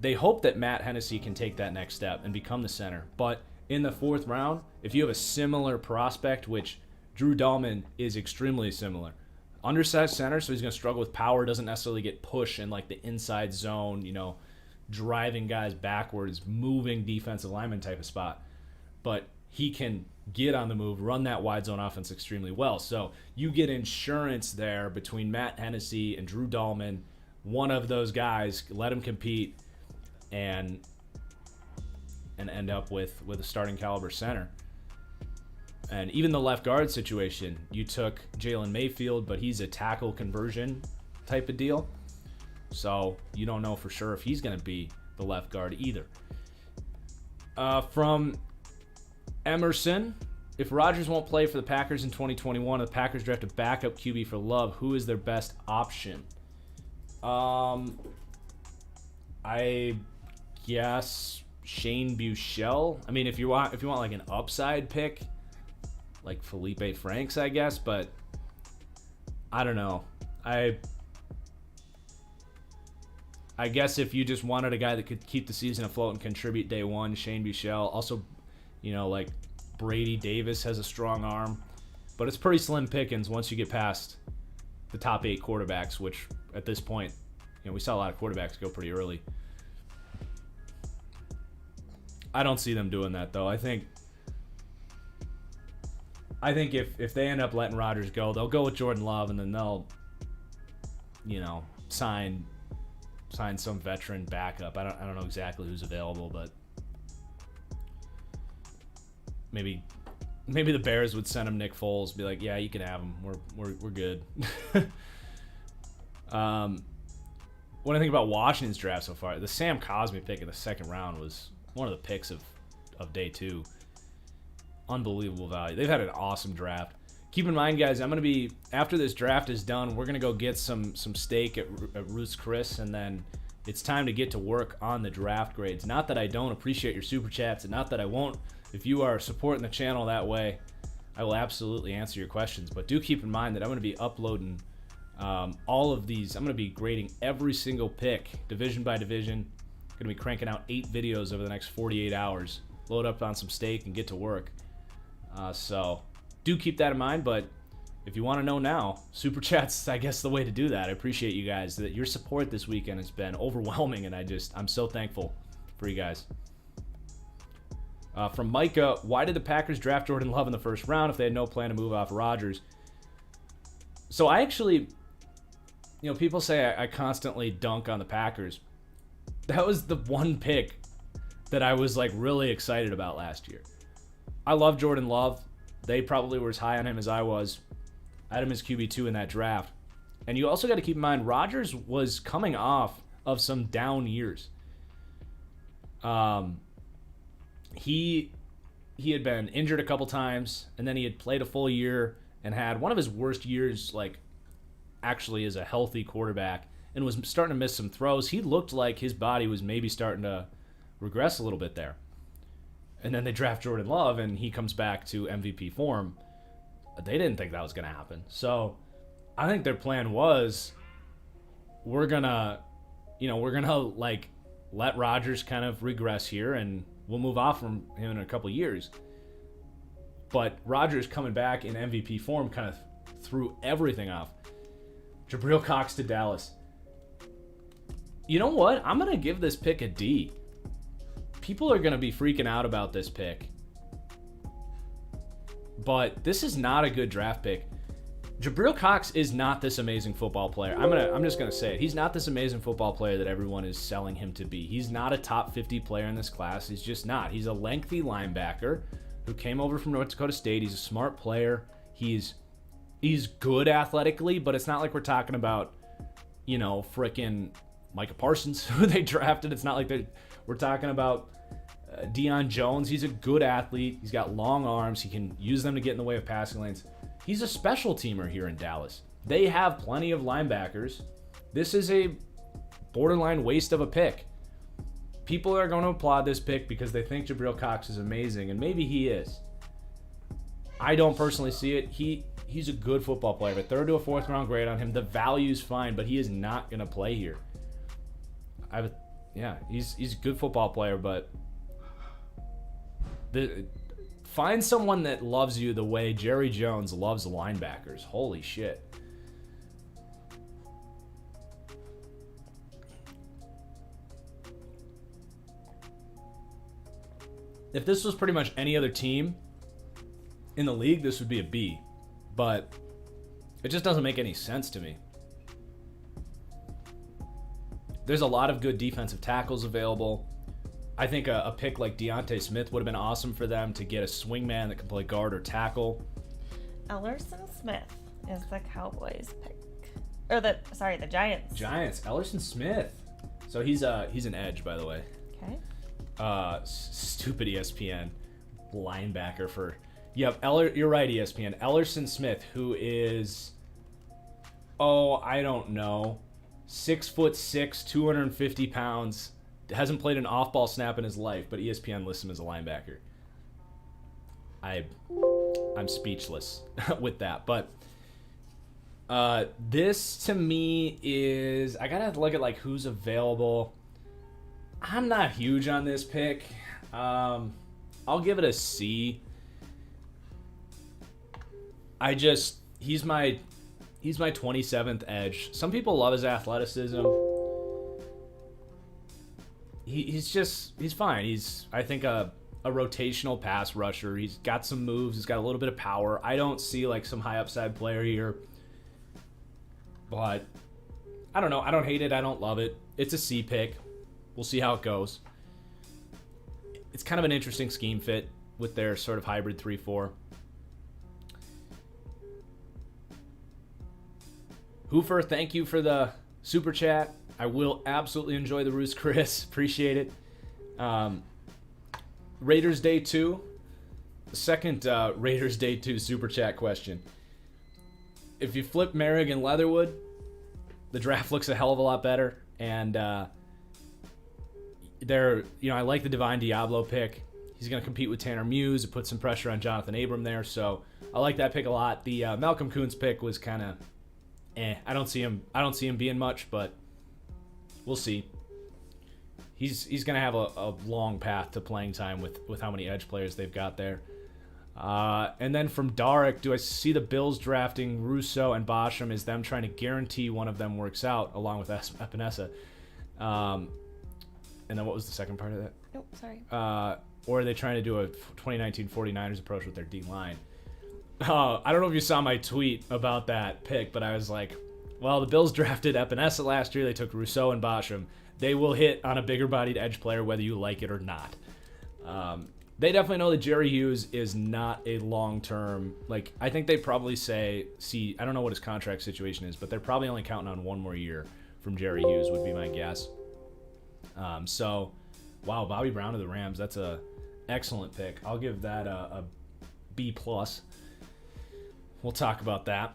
They hope that Matt Hennessy can take that next step and become the center. But in the 4th round, if you have a similar prospect, which Drew Dahlman is extremely similar, undersized center, so he's going to struggle with power, doesn't necessarily get pushed in like the inside zone, driving guys backwards, moving defensive lineman type of spot. But he can get on the move, run that wide zone offense extremely well. So you get insurance there between Matt Hennessy and Drew Dahlman. One of those guys, let him compete and end up with a starting caliber center. And even the left guard situation, you took Jalen Mayfield, but he's a tackle conversion type of deal. So you don't know for sure if he's going to be the left guard either. From Emerson, if Rodgers won't play for the Packers in 2021, the Packers draft a backup QB for Love. Who is their best option? I guess Shane Buechele. I mean, if you want like an upside pick, like Felipe Franks, I guess, but I don't know. I guess if you just wanted a guy that could keep the season afloat and contribute day one, Shane Buechele. Also, like Brady Davis has a strong arm, but it's pretty slim pickings once you get past the top 8 quarterbacks, which at this point, we saw a lot of quarterbacks go pretty early. I don't see them doing that, though. I think if they end up letting Rodgers go, they'll go with Jordan Love, and then they'll, sign some veteran backup. I don't know exactly who's available, but maybe the Bears would send him Nick Foles, be like, yeah, you can have him. We're good. What I think about Washington's draft so far, the Sam Cosmi pick in the 2nd round was one of the picks of day 2. Unbelievable value. They've had an awesome draft. Keep in mind, guys, I'm going to be, after this draft is done, we're going to go get some steak at Ruth's Chris, and then it's time to get to work on the draft grades. Not that I don't appreciate your super chats, and not that I won't. If you are supporting the channel that way, I will absolutely answer your questions. But do keep in mind that I'm going to be uploading all of these. I'm going to be grading every single pick, division by division. Going to be cranking out 8 videos over the next 48 hours. Load up on some steak and get to work. So do keep that in mind, but if you want to know now, Super Chat's, I guess, the way to do that. I appreciate you guys. That your support this weekend has been overwhelming, and I'm so thankful for you guys. From Micah, why did the Packers draft Jordan Love in the 1st round if they had no plan to move off Rodgers? So I actually, people say I constantly dunk on the Packers. That was the one pick that I was really excited about last year. I love Jordan Love. They probably were as high on him as I was. I had him as QB2 in that draft. And you also got to keep in mind, Rodgers was coming off of some down years. He had been injured a couple times, and then he had played a full year and had one of his worst years, actually is a healthy quarterback and was starting to miss some throws, he looked like his body was maybe starting to regress a little bit there. And then they draft Jordan Love, and he comes back to MVP form. They didn't think that was going to happen. So I think their plan was, we're gonna like let Rodgers kind of regress here, and we'll move off from him in a couple of years. But Rodgers coming back in MVP form kind of threw everything off. Jabril Cox to Dallas. You know what? I'm going to give this pick a D. People are going to be freaking out about this pick. But this is not a good draft pick. Jabril Cox is not this amazing football player. I'm just going to say it. He's not this amazing football player that everyone is selling him to be. He's not a top 50 player in this class. He's just not. He's a lengthy linebacker who came over from North Dakota State. He's a smart player. He's good athletically, but it's not like we're talking about, frickin' Micah Parsons, who they drafted. It's not like we're talking about Deion Jones. He's a good athlete. He's got long arms. He can use them to get in the way of passing lanes. He's a special teamer here in Dallas. They have plenty of linebackers. This is a borderline waste of a pick. People are going to applaud this pick because they think Jabril Cox is amazing, and maybe he is. I don't personally see it. He's a good football player, but third to a fourth round grade on him. The value's fine, but he is not going to play here. He's a good football player, but find someone that loves you the way Jerry Jones loves linebackers. Holy shit. If this was pretty much any other team in the league, this would be a B. But it just doesn't make any sense to me. There's a lot of good defensive tackles available. I think a pick like Deontay Smith would have been awesome for them to get a swingman that can play guard or tackle. Ellerson Smith is the Cowboys pick. Or the Giants. Giants. Ellerson Smith. So he's an edge, by the way. Okay. Stupid ESPN linebacker for... Yep, you're right, ESPN. Ellerson Smith, who is... I don't know. 6'6", 250 pounds. Hasn't played an off-ball snap in his life, but ESPN lists him as a linebacker. I'm speechless with that. But this, to me, is... I gotta look at like who's available. I'm not huge on this pick. I'll give it a C. He's my 27th edge. Some people love his athleticism. He's fine. He's, I think, a rotational pass rusher. He's got some moves. He's got a little bit of power. I don't see like some high upside player here. But I don't know. I don't hate it. I don't love it. It's a C pick. We'll see how it goes. It's kind of an interesting scheme fit with their sort of hybrid 3-4. Hoofer, thank you for the super chat. I will absolutely enjoy the Roost Chris. Appreciate it. Raiders Day 2. The second Raiders Day 2 super chat question. If you flip Merrick and Leatherwood, the draft looks a hell of a lot better. And I like the Divine Diablo pick. He's going to compete with Tanner Muse. It puts some pressure on Jonathan Abram there. So I like that pick a lot. The Malcolm Kuntz pick was kind of I don't see him being much, but we'll see. He's going to have a long path to playing time with how many edge players they've got there. And then from Darek, do I see the Bills drafting Russo and Basham? Is them trying to guarantee one of them works out along with Epinesa? And then what was the second part of that? Oh, sorry. Or are they trying to do a 2019 49ers approach with their D-line? I don't know if you saw my tweet about that pick, but I was like, well, the Bills drafted Epinesa last year. They took Rousseau and Basham. They will hit on a bigger-bodied edge player whether you like it or not. They definitely know that Jerry Hughes is not a long-term... I think they probably say... I don't know what his contract situation is, but they're probably only counting on one more year from Jerry Hughes would be my guess. Wow, Bobby Brown to the Rams. That's a excellent pick. I'll give that a B+. We'll talk about that.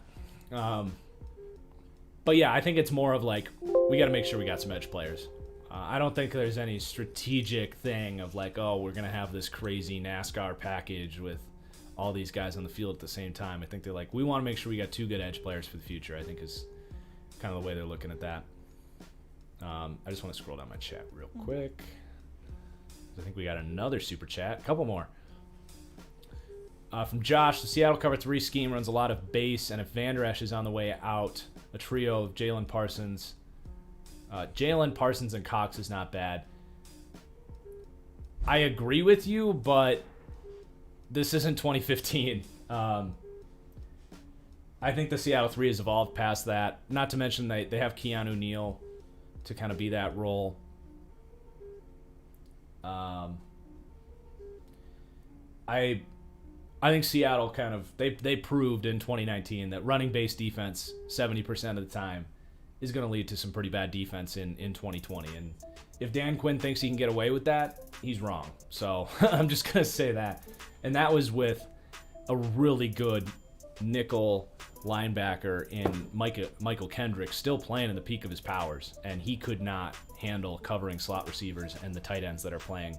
But yeah, I think it's more of like, we got to make sure we got some edge players. I don't think there's any strategic thing of like, oh, we're going to have this crazy NASCAR package with all these guys on the field at the same time. I think they're like, we want to make sure we got 2 good edge players for the future, I think is kind of the way they're looking at that. I just want to scroll down my chat real quick. I think we got another super chat. A couple more. From Josh, the Seattle cover 3 scheme runs a lot of base, and if Van Der Esch is on the way out, a trio of Jalen Parsons and Cox is not bad. I agree with you, but this isn't 2015. I think the Seattle 3 has evolved past that. Not to mention they have Keanu Neal to kind of be that role. I think Seattle kind of they proved in 2019 that running base defense 70% of the time is going to lead to some pretty bad defense in 2020. And if Dan Quinn thinks he can get away with that, he's wrong. So I'm just going to say that. And that was with a really good nickel linebacker in Michael Kendrick still playing in the peak of his powers. And he could not handle covering slot receivers and the tight ends that are playing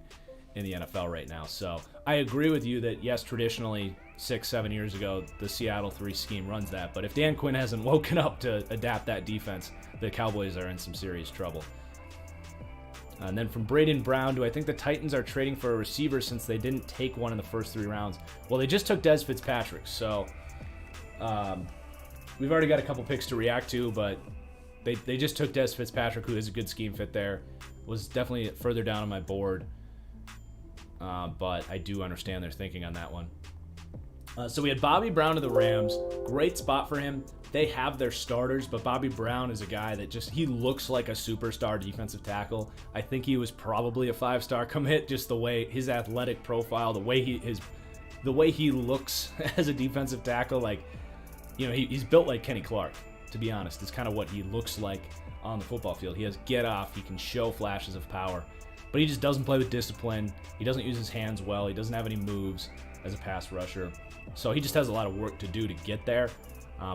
in the NFL right now. So I agree with you that, yes, traditionally 6-7 years ago, the Seattle 3 scheme runs that. But if Dan Quinn hasn't woken up to adapt that defense, the Cowboys are in some serious trouble. And then from Braden Brown, do I think the Titans are trading for a receiver since they didn't take one in the first 3 rounds? Well, they just took Dez Fitzpatrick. So we've already got a couple picks to react to, but they just took Dez Fitzpatrick, who is a good scheme fit there. Was definitely further down on my board. But I do understand their thinking on that one. So we had Bobby Brown to the Rams. Great spot for him. They have their starters, but Bobby Brown is a guy that he looks like a superstar defensive tackle. I think he was probably a 5-star commit, just the way his athletic profile, the way he looks as a defensive tackle. Like, you know, he's built like Kenny Clark, to be honest. It's kind of what he looks like on the football field. He has get off. He can show flashes of power. But he just doesn't play with discipline. He doesn't use his hands well. He doesn't have any moves as a pass rusher. So he just has a lot of work to do to get there.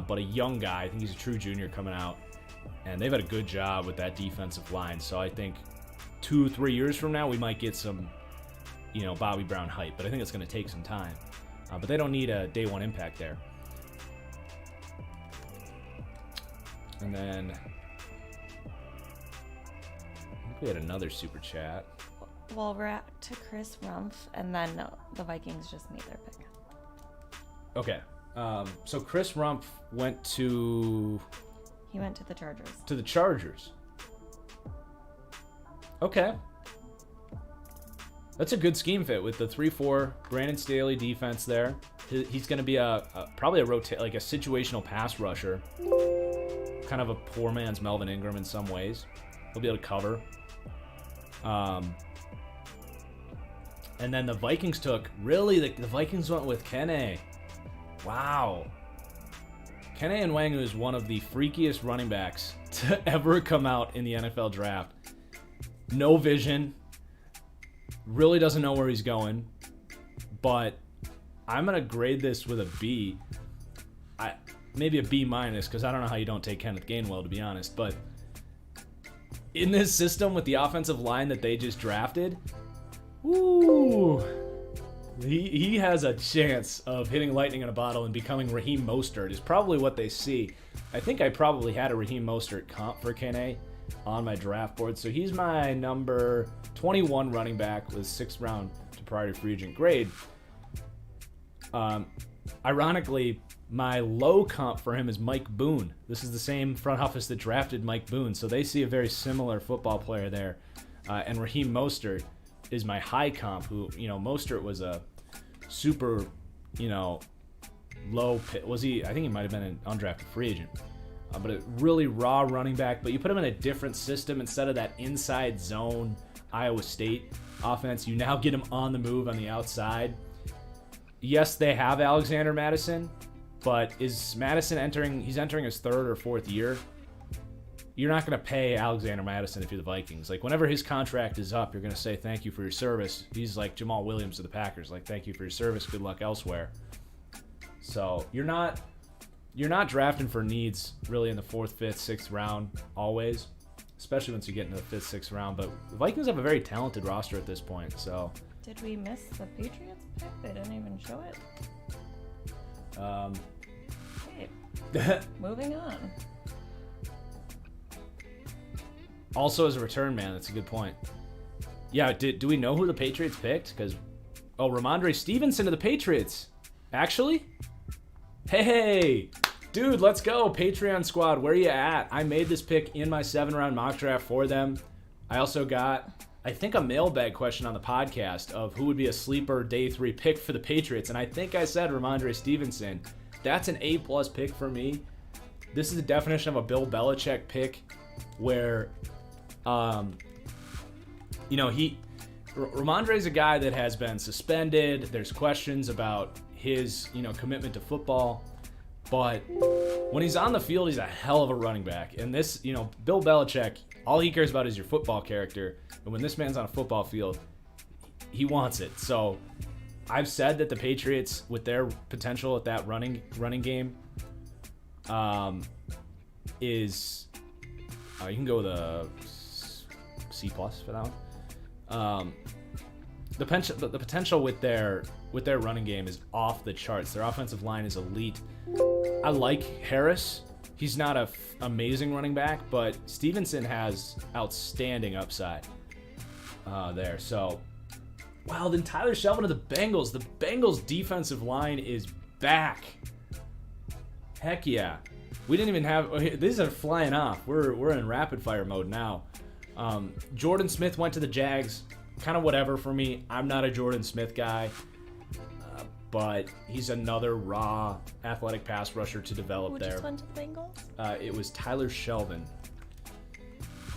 But a young guy, I think he's a true junior coming out. And they've had a good job with that defensive line. So I think 2-3 years from now, we might get some, you know, Bobby Brown hype. But I think it's going to take some time. But they don't need a day one impact there. And then we had another super chat. Well, we're at to Chris Rumpf, and then the Vikings just made their pick. Okay. So Chris Rumpf went to... He went to the Chargers. To the Chargers. Okay. That's a good scheme fit with the 3-4 Brandon Staley defense there. He's going to be probably a situational pass rusher. Kind of a poor man's Melvin Ingram in some ways. He'll be able to cover. And then the Vikings took, the Vikings went with Kene. Wow. Kene Nwangwu is one of the freakiest running backs to ever come out in the NFL draft. No vision. Really doesn't know where he's going. But I'm going to grade this with a B. Maybe a B minus, because I don't know how you don't take Kenneth Gainwell, to be honest. But in this system with the offensive line that they just drafted, ooh, he has a chance of hitting lightning in a bottle and becoming Raheem Mostert is probably what they see. I think I probably had a Raheem Mostert comp for Kene on my draft board. So he's my number 21 running back with 6th round to priority free agent grade. Ironically, my low comp for him is Mike Boone. This is the same front office that drafted Mike Boone, so they see a very similar football player there. And Raheem Mostert is my high comp, who, you know, Mostert was a super, you know, low pit. I think he might have been an undrafted free agent. But a really raw running back, but you put him in a different system. Instead of that inside zone Iowa State offense, you now get him on the move on the outside. Yes, they have Alexander Madison, but is Madison entering his 3rd or 4th year? You're not going to pay Alexander Madison if you're the Vikings. Like, whenever his contract is up, you're going to say thank you for your service. He's like Jamal Williams of the Packers. Like, thank you for your service. Good luck elsewhere. So you're not you're not drafting for needs really in the 4th, 5th, 6th round always, especially once you get into the 5th, 6th round. But the Vikings have a very talented roster at this point. So did we miss the Patriots pick? They didn't even show it. Okay. Moving on. Also, as a return man, that's a good point. Yeah, do we know who the Patriots picked? Because, Ramondre Stevenson to the Patriots. Actually? Hey, dude, let's go. Patreon squad, where you at? I made this pick in my 7-round mock draft for them. I also got, I think, a mailbag question on the podcast of who would be a sleeper day 3 pick for the Patriots. And I think I said Ramondre Stevenson. That's an A+ pick for me. This is the definition of a Bill Belichick pick where, Ramondre is a guy that has been suspended. There's questions about his, commitment to football. But when he's on the field, he's a hell of a running back. And this, Bill Belichick, all he cares about is your football character. And when this man's on a football field, he wants it. So I've said that the Patriots, with their potential at that running game, is you can go with a C+ for that one. The potential with their running game is off the charts. Their offensive line is elite. I like Harris. He's not an amazing running back, but Stevenson has outstanding upside there. So, wow, then Tyler Shelvin of the Bengals. The Bengals defensive line is back. Heck yeah. We didn't even have... These are flying off. We're in rapid fire mode now. Jordan Smith went to the Jags. Kind of whatever for me. I'm not a Jordan Smith guy. But he's another raw athletic pass rusher to develop there. Who just went to the Bengals? It was Tyler Shelvin,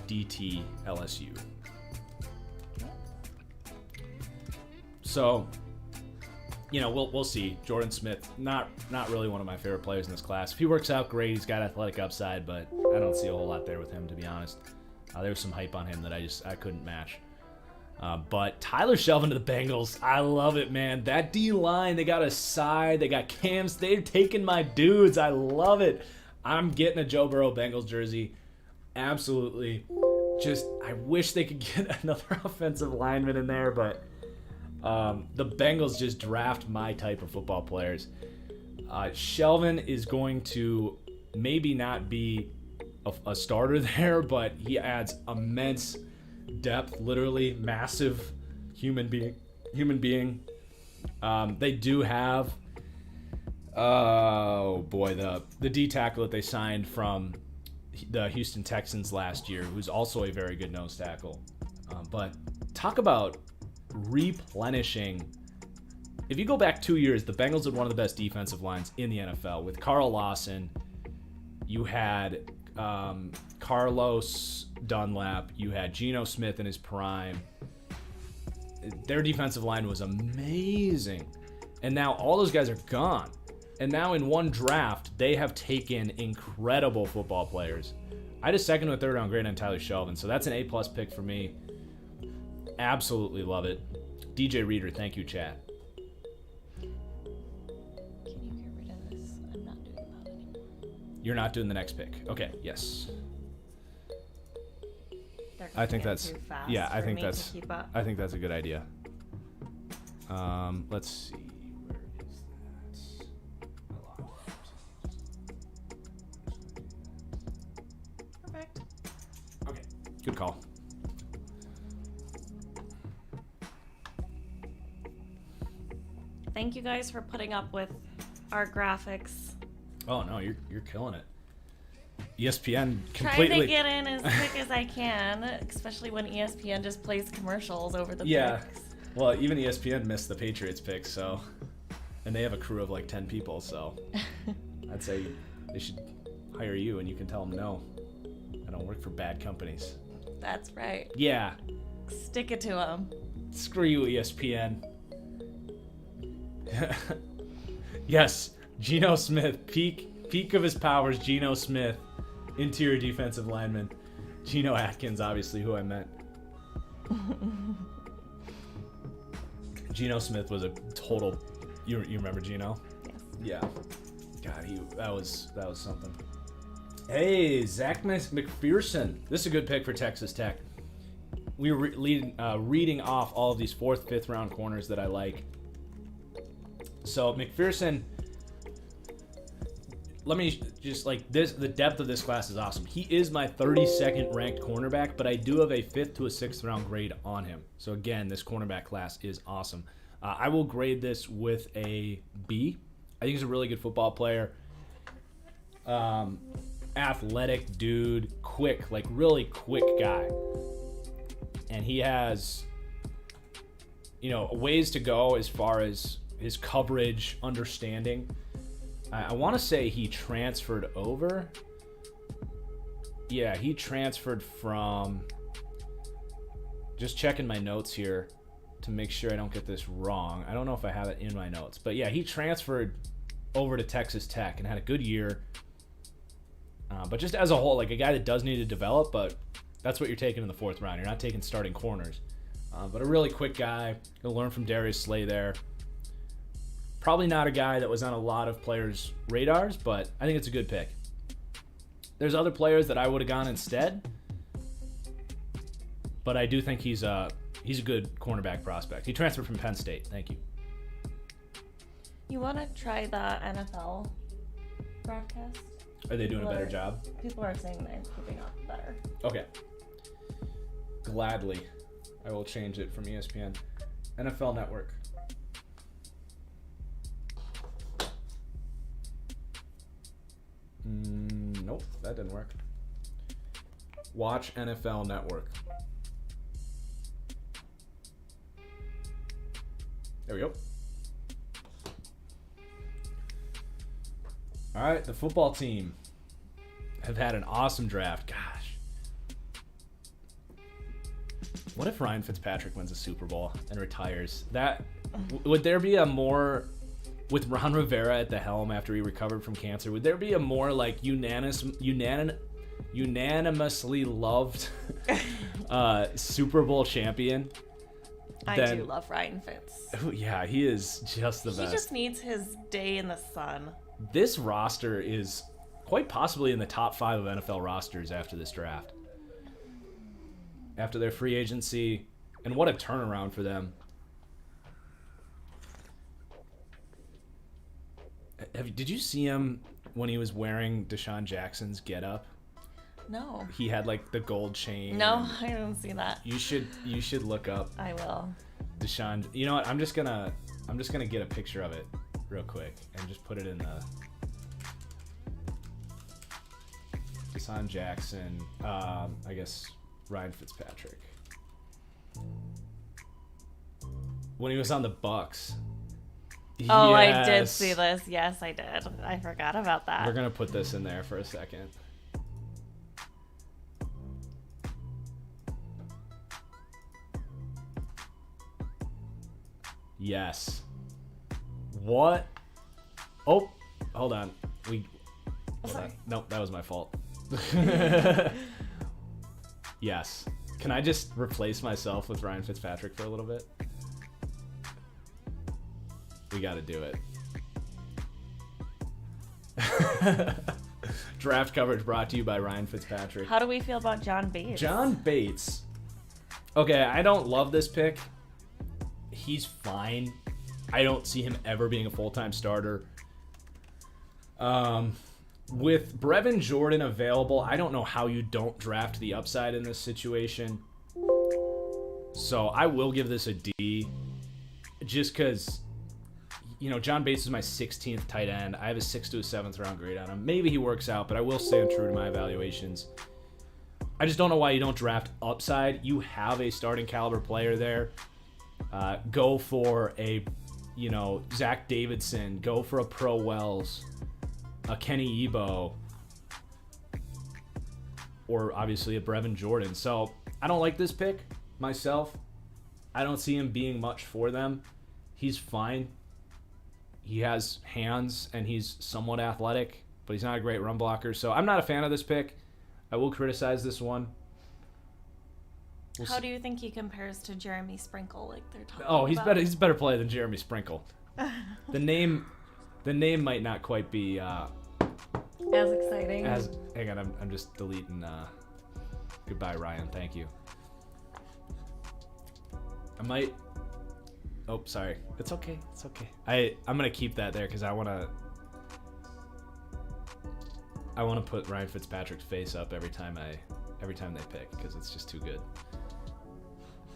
DT LSU. So, we'll see. Jordan Smith, not really one of my favorite players in this class. If he works out, great. He's got athletic upside, but I don't see a whole lot there with him, to be honest. There was some hype on him that I couldn't match. But Tyler Shelvin to the Bengals, I love it, man. That D-line, they got a side, they got Camps, they're taking my dudes. I love it. I'm getting a Joe Burrow Bengals jersey. Absolutely. Just, I wish they could get another offensive lineman in there, but the Bengals just draft my type of football players. Shelvin is going to maybe not be a starter there, but he adds immense depth, literally massive human being. They do have the D tackle that they signed from the Houston Texans last year, who's also a very good nose tackle. But talk about replenishing. If you go back 2 years, the Bengals had one of the best defensive lines in the NFL. With Carl Lawson, you had Carlos Dunlap, you had Geno Smith in his prime. Their defensive line was amazing. And now all those guys are gone. And now in one draft, they have taken incredible football players. I had a 2nd or 3rd round grade on Tyler Shelvin, so that's an A+ pick for me. Absolutely love it. DJ Reader, thank you, chat. Can you get rid of this? I'm not doing that anymore. You're not doing the next pick. Okay, yes. I think that's yeah. I think that's a good idea. Let's see. Where is that? Perfect. Okay, good call. Thank you guys for putting up with our graphics. Oh no, you're killing it. ESPN completely... Trying to get in as quick as I can, especially when ESPN just plays commercials over the picks. Well, even ESPN missed the Patriots pick, so... And they have a crew of like 10 people, so... I'd say they should hire you and you can tell them no. I don't work for bad companies. That's right. Yeah. Stick it to them. Screw you, ESPN. Yes, Geno Smith, peak of his powers, Geno Smith. Interior defensive lineman. Geno Atkins, obviously, who I meant. Geno Smith was a total... You remember Geno? Yes. Yeah. God, that was something. Hey, Zach McPherson. This is a good pick for Texas Tech. We were reading off all of these 4th, 5th round corners that I like. So McPherson, let me just the depth of this class is awesome. He is my 32nd ranked cornerback, but I do have a 5th to a 6th round grade on him. So again, this cornerback class is awesome. I will grade this with a B. I think he's a really good football player. Athletic dude, quick, really quick guy. And he has, ways to go as far as his coverage, understanding. I want to say he transferred over. Yeah, he transferred from, just checking my notes here to make sure I don't get this wrong. I don't know if I have it in my notes. But yeah, he transferred over to Texas Tech and had a good year. But just as a whole, a guy that does need to develop, but that's what you're taking in the 4th round. You're not taking starting corners. But a really quick guy. You'll learn from Darius Slay there. Probably not a guy that was on a lot of players' radars, but I think it's a good pick. There's other players that I would have gone instead, but I do think he's a good cornerback prospect. He transferred from Penn State. Thank you. You want to try the NFL broadcast? Are they doing a better job? People are saying they're keeping up better. Okay. Gladly. I will change it from ESPN. NFL Network. Nope, that didn't work. Watch NFL Network. There we go. All right, the football team have had an awesome draft. Gosh. What if Ryan Fitzpatrick wins a Super Bowl and retires? Would there be a more, with Ron Rivera at the helm after he recovered from cancer, would there be a more unanimously loved Super Bowl champion? I do love Ryan Fitz. Yeah, he is just the best. He just needs his day in the sun. This roster is quite possibly in the top 5 of NFL rosters after this draft. After their free agency, and what a turnaround for them. Did you see him when he was wearing Deshaun Jackson's getup? No. He had the gold chain. No, I didn't see that. You should look up. I will. Deshaun. You know what? I'm just gonna get a picture of it real quick and just put it in the Deshaun Jackson. I guess Ryan Fitzpatrick. When he was on the Bucks. Oh, Yes. I did see this. Yes, I did. I forgot about that. We're gonna put this in there for a second. Yes. What? Oh, hold on. Sorry. Nope, that was my fault. Yes. Can I just replace myself with Ryan Fitzpatrick for a little bit? We got to do it. Draft coverage brought to you by Ryan Fitzpatrick. How do we feel about John Bates? John Bates. Okay, I don't love this pick. He's fine. I don't see him ever being a full-time starter. With Brevin Jordan available, I don't know how you don't draft the upside in this situation. So I will give this a D. Just because, John Bates is my 16th tight end. I have a 6th to a 7th round grade on him. Maybe he works out, but I will stand true to my evaluations. I just don't know why you don't draft upside. You have a starting caliber player there. Go for a, Zach Davidson. Go for a Pro Wells, a Kenny Ebo, or obviously a Brevin Jordan. So I don't like this pick myself. I don't see him being much for them. He's fine. He has hands and he's somewhat athletic, but he's not a great run blocker. So I'm not a fan of this pick. I will criticize this one. How do you think he compares to Jeremy Sprinkle, like they're talking Oh, he's about? better. He's a better player than Jeremy Sprinkle. The name the name might not quite be as exciting. Hang on, I'm just deleting. Goodbye, Ryan. Thank you. I might. Oh, sorry. It's okay. It's okay. I'm gonna keep that there because I wanna put Ryan Fitzpatrick's face up every time they pick because it's just too good.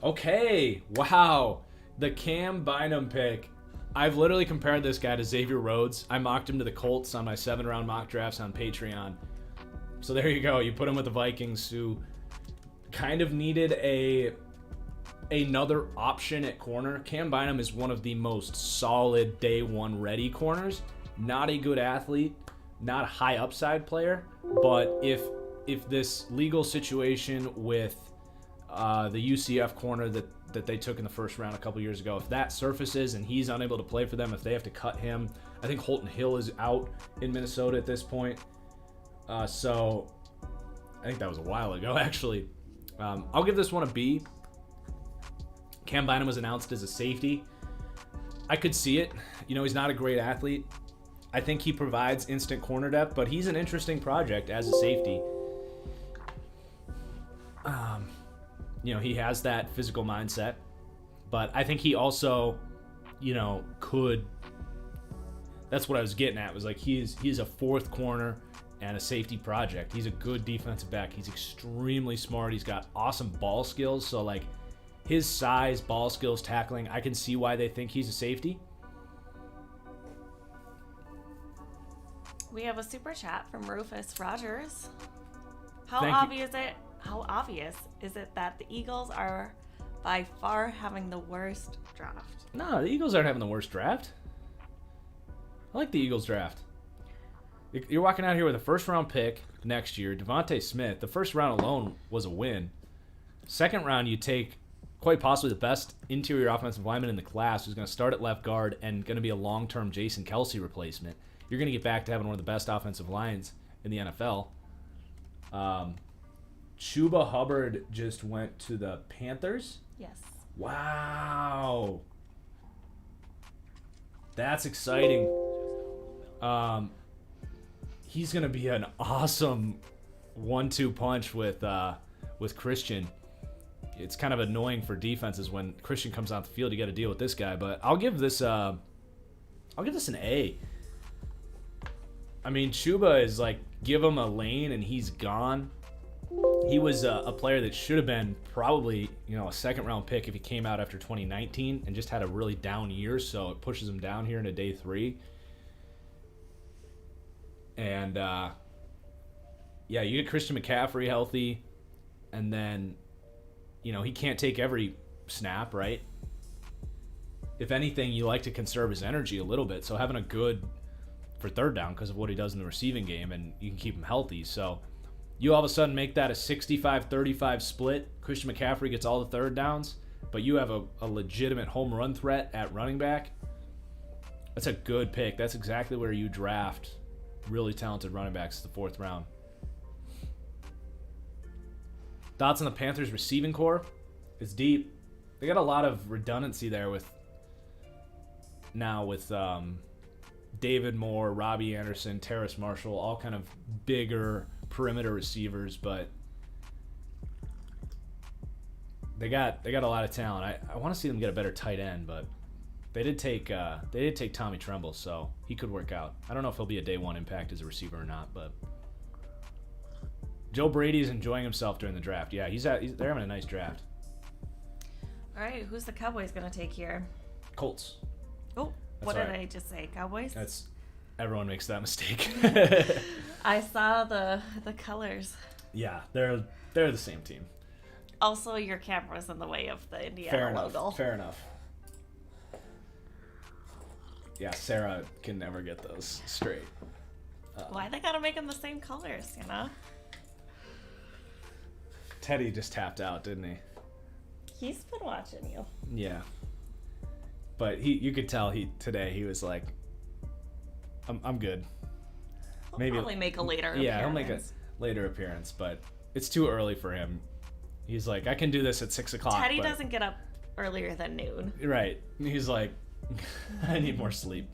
Okay. Wow. The Cam Bynum pick. I've literally compared this guy to Xavier Rhodes. I mocked him to the Colts on my 7-round mock drafts on Patreon. So there you go. You put him with the Vikings, who kind of needed another option at corner. Cam Bynum is one of the most solid day one ready corners. Not a good athlete, not a high upside player, but if this legal situation with the UCF corner that they took in the first round a couple years ago, if that surfaces and he's unable to play for them, if they have to cut him, I think Holton Hill is out in Minnesota at this point. So I think that was a while ago, actually. I'll give this one a B. Cam Bynum was announced as a safety. I could see it. He's not a great athlete. I think he provides instant corner depth, but he's an interesting project as a safety. He has that physical mindset, but I think he also, could. That's what I was getting at. Was like he's a fourth corner and a safety project. He's a good defensive back. He's extremely smart. He's got awesome ball skills. So like his size, ball skills, tackling, I can see why they think he's a safety. We have a super chat from Rufus Rogers. How obvious is it that the Eagles are by far having the worst draft? No, the Eagles aren't having the worst draft. I like the Eagles draft. You're walking out here with a first-round pick next year, Devontae Smith. The first round alone was a win. Second round, you take quite possibly the best interior offensive lineman in the class, who's going to start at left guard and going to be a long-term Jason Kelce replacement. You're going to get back to having one of the best offensive lines in the NFL. Chuba Hubbard just went to the Panthers? Yes. Wow. That's exciting. He's going to be an awesome 1-2 punch with Christian. It's kind of annoying for defenses when Christian comes off the field. You got to deal with this guy, but I'll give this an A. I mean, Chuba is like, give him a lane and he's gone. He was a player that should have been probably, a second-round pick if he came out after 2019 and just had a really down year, so it pushes him down here into day 3. And, you get Christian McCaffrey healthy, and then, he can't take every snap, right? If anything, you like to conserve his energy a little bit, so having a good for third down because of what he does in the receiving game, and you can keep him healthy, so you all of a sudden make that a 65-35 split. Christian McCaffrey gets all the third downs, but you have a legitimate home run threat at running back. That's a good pick. That's exactly where you draft really talented running backs in the 4th round. Thoughts on the Panthers receiving core? It's deep. They got a lot of redundancy there with David Moore, Robbie Anderson, Terrace Marshall, all kind of bigger perimeter receivers, but they got a lot of talent. I want to see them get a better tight end, but they did take Tommy Tremble, so he could work out. I don't know if he'll be a day 1 impact as a receiver or not, but Joe Brady's enjoying himself during the draft. Yeah, they're having a nice draft. All right, who's the Cowboys going to take here? Colts. Oh, what did I just say? Cowboys? Everyone makes that mistake. I saw the colors. Yeah, they're the same team. Also, your camera's in the way of the Indiana logo. Fair enough. Yeah, Sarah can never get those straight. Why they gotta make them the same colors, Teddy just tapped out, didn't he? He's been watching you. Yeah. But you could tell today he was like, I'm good. He'll probably make a later appearance. Yeah, he'll make a later appearance, but it's too early for him. He's like, I can do this at 6 o'clock. Teddy doesn't get up earlier than noon. Right. He's like, I need more sleep.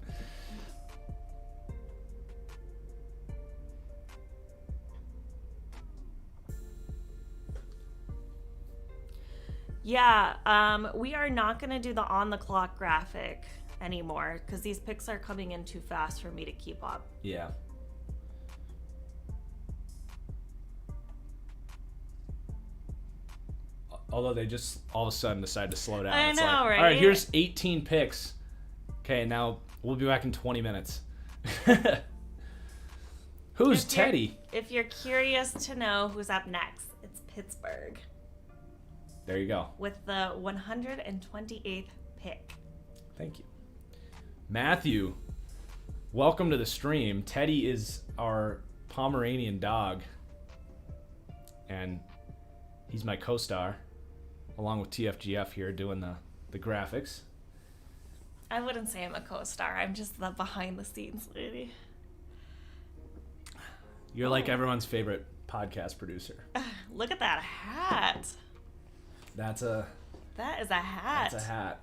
Yeah, we are not going to do the on-the-clock graphic anymore because these picks are coming in too fast for me to keep up. Yeah. Although they just all of a sudden decide to slow down. I know, right? All right, here's 18 picks. Okay, now we'll be back in 20 minutes. Who's Teddy? If you're curious to know who's up next, it's Pittsburgh. There you go. With the 128th pick. Thank you. Matthew, welcome to the stream. Teddy is our Pomeranian dog. And he's my co-star, along with TFGF here doing the graphics. I wouldn't say I'm a co-star. I'm just the behind-the-scenes lady. You're like everyone's favorite podcast producer. Look at that hat. That is a hat. That's a hat.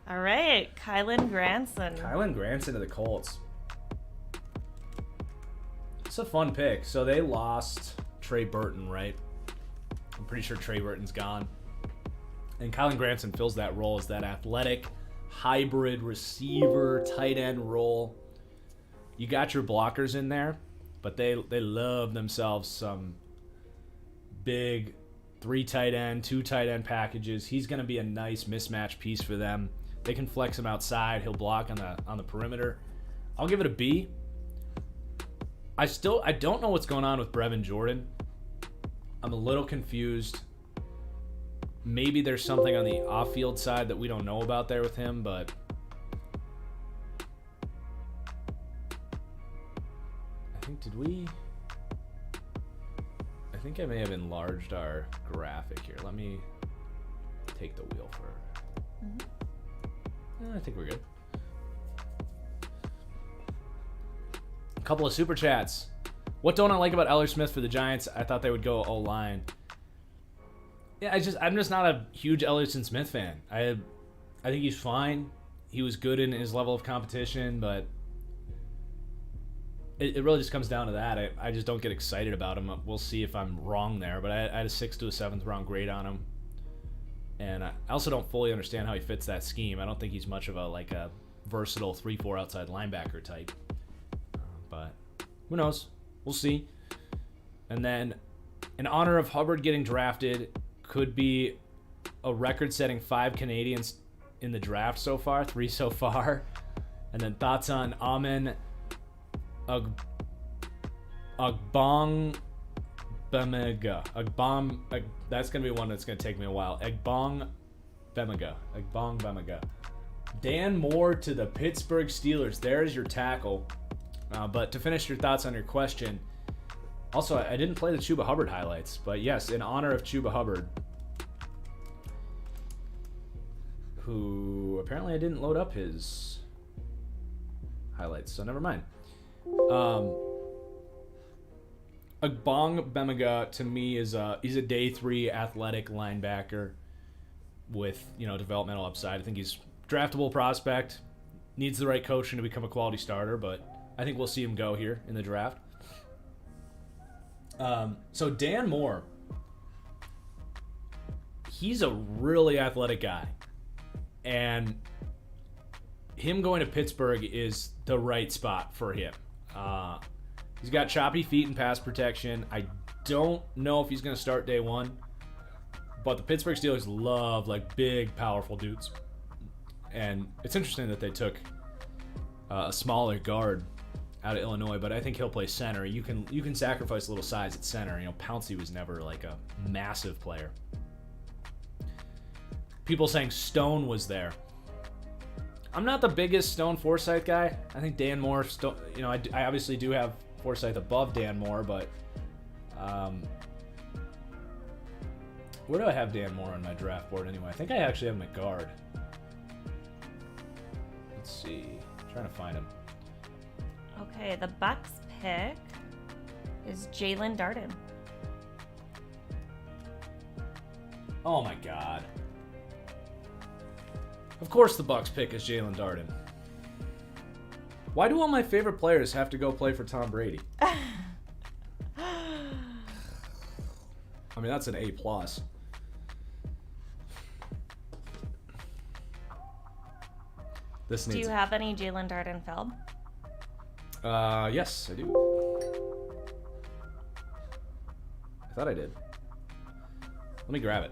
All right, Kylan Granson. Kylan Granson to the Colts. It's a fun pick. So they lost Trey Burton, right? I'm pretty sure Trey Burton's gone. And Kylan Granson fills that role as that athletic hybrid receiver tight end role. You got your blockers in there, but they love themselves some big 3 tight end, 2 tight end packages. He's going to be a nice mismatch piece for them. They can flex him outside. He'll block on the perimeter. I'll give it a B. I don't know what's going on with Brevin Jordan. I'm a little confused. Maybe there's something on the off-field side that we don't know about there with him, but I think I may have enlarged our graphic here. Let me take the wheel for. I think we're good. A couple of super chats. What don't I like about Eller Smith for the Giants? I thought they would go O-line. Yeah, I'm just not a huge Ellerson Smith fan. I think he's fine. He was good in his level of competition, but it really just comes down to that. I just don't get excited about him. We'll see if I'm wrong there, but I had a 6th to a 7th round grade on him. And I also don't fully understand how he fits that scheme. I don't think he's much of a versatile 3-4 outside linebacker type. But who knows? We'll see. And then in honor of Hubbard getting drafted, could be a record-setting 5 Canadians in the draft so far, 3 so far. And then thoughts on Amen Agbong Bemega. That's going to be one that's going to take me a while. Agbong Bemega. Dan Moore to the Pittsburgh Steelers. There's your tackle. But to finish your thoughts on your question, also, I didn't play the Chuba Hubbard highlights, but yes, in honor of Chuba Hubbard, who apparently I didn't load up his highlights, so never mind. Agbong Bemega to me he's a day 3 athletic linebacker with developmental upside. I think he's draftable prospect, needs the right coaching to become a quality starter, but I think we'll see him go here in the draft. So Dan Moore, he's a really athletic guy, and him going to Pittsburgh is the right spot for him. He's got choppy feet and pass protection. I don't know if he's going to start day 1, but the Pittsburgh Steelers love big, powerful dudes, and it's interesting that they took a smaller guard out of Illinois, but I think he'll play center. You can sacrifice a little size at center. Pouncey was never a massive player. People saying Stone was there. I'm not the biggest Stone Forsythe guy. I think Dan Moore, I obviously do have Forsythe above Dan Moore, but where do I have Dan Moore on my draft board anyway? I think I actually have him at guard. Let's see. I'm trying to find him. Okay, the Bucks pick is Jalen Darden. Oh my God. Of course the Bucks pick is Jalen Darden. Why do all my favorite players have to go play for Tom Brady? I mean, that's an A+. This needs. Do you have any Jalen Darden film? Yes, I do. I thought I did. Let me grab it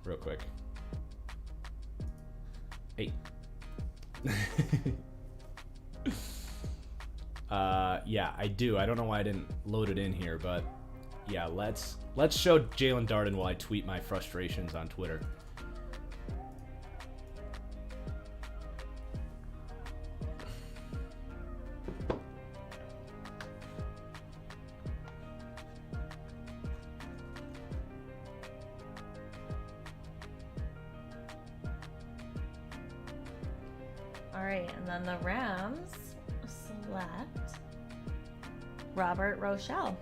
real quick. Hey. Yeah, I do. I don't know why I didn't load it in here, but yeah, let's show Jalen Darden while I tweet my frustrations on Twitter. All right, and then the Rams select Robert Rochelle.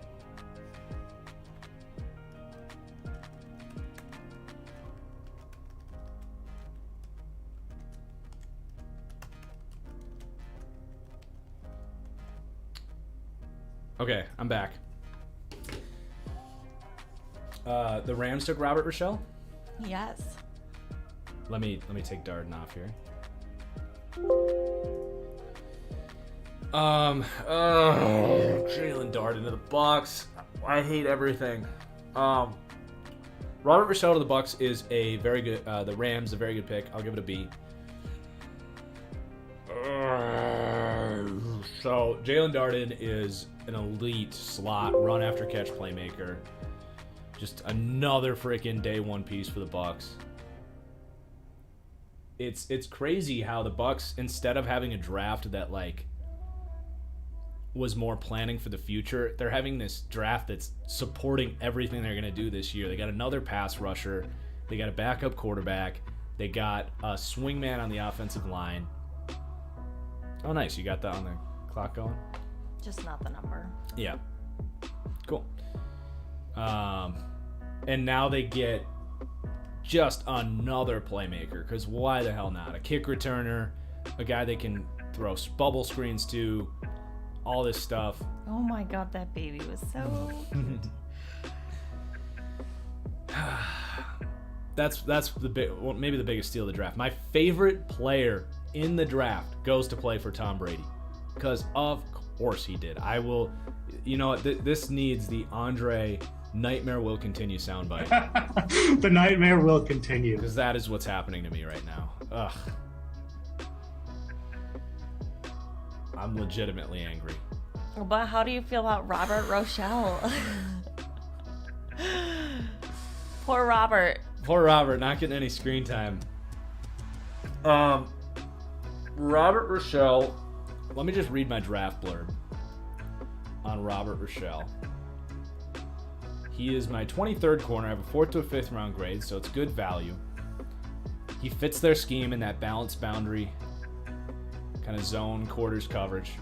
Okay, I'm back. The Rams took Robert Rochelle? Yes. Let me take Darden off here. Jalen Darden to the Bucks. I hate everything. Robert Rochelle to the Bucks is a very good. The Rams a very good pick. I'll give it a B. So Jalen Darden is an elite slot run after catch playmaker. Just another freaking day one piece for the Bucks. It's crazy how the Bucks, instead of having a draft that like was more planning for the future, they're having this draft that's supporting everything they're gonna do this year. They got another pass rusher, they got a backup quarterback, they got a swingman on the offensive line. Oh, nice, you got that on the clock going? Just not the number. Yeah. Cool. And now they get just another playmaker, because why the hell not? A kick returner, a guy they can throw bubble screens to, all this stuff. Oh my god, that baby was so cute. That's the big, well, maybe the biggest steal of the draft. My favorite player in the draft goes to play for Tom Brady, because of course he did. I will, you know what? This needs the Andre Nightmare Will Continue soundbite. The nightmare will continue. Because that is what's happening to me right now. Ugh. I'm legitimately angry. But how do you feel about Robert Rochelle? Poor Robert. Poor Robert, not getting any screen time. Robert Rochelle. Let me just read my draft blurb on Robert Rochelle. He is my 23rd corner. I have a 4th to a 5th round grade, so it's good value. He fits their scheme in that balanced boundary, kind of zone quarters coverage.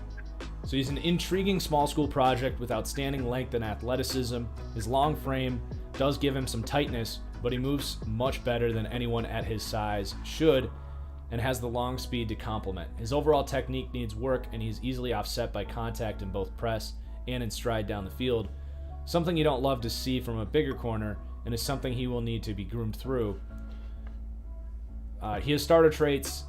So he's an intriguing small school project with outstanding length and athleticism. His long frame does give him some tightness, but he moves much better than anyone at his size should, and has the long speed to complement. His overall technique needs work, and he's easily offset by contact in both press and in stride down the field. Something you don't love to see from a bigger corner, and is something he will need to be groomed through. He has starter traits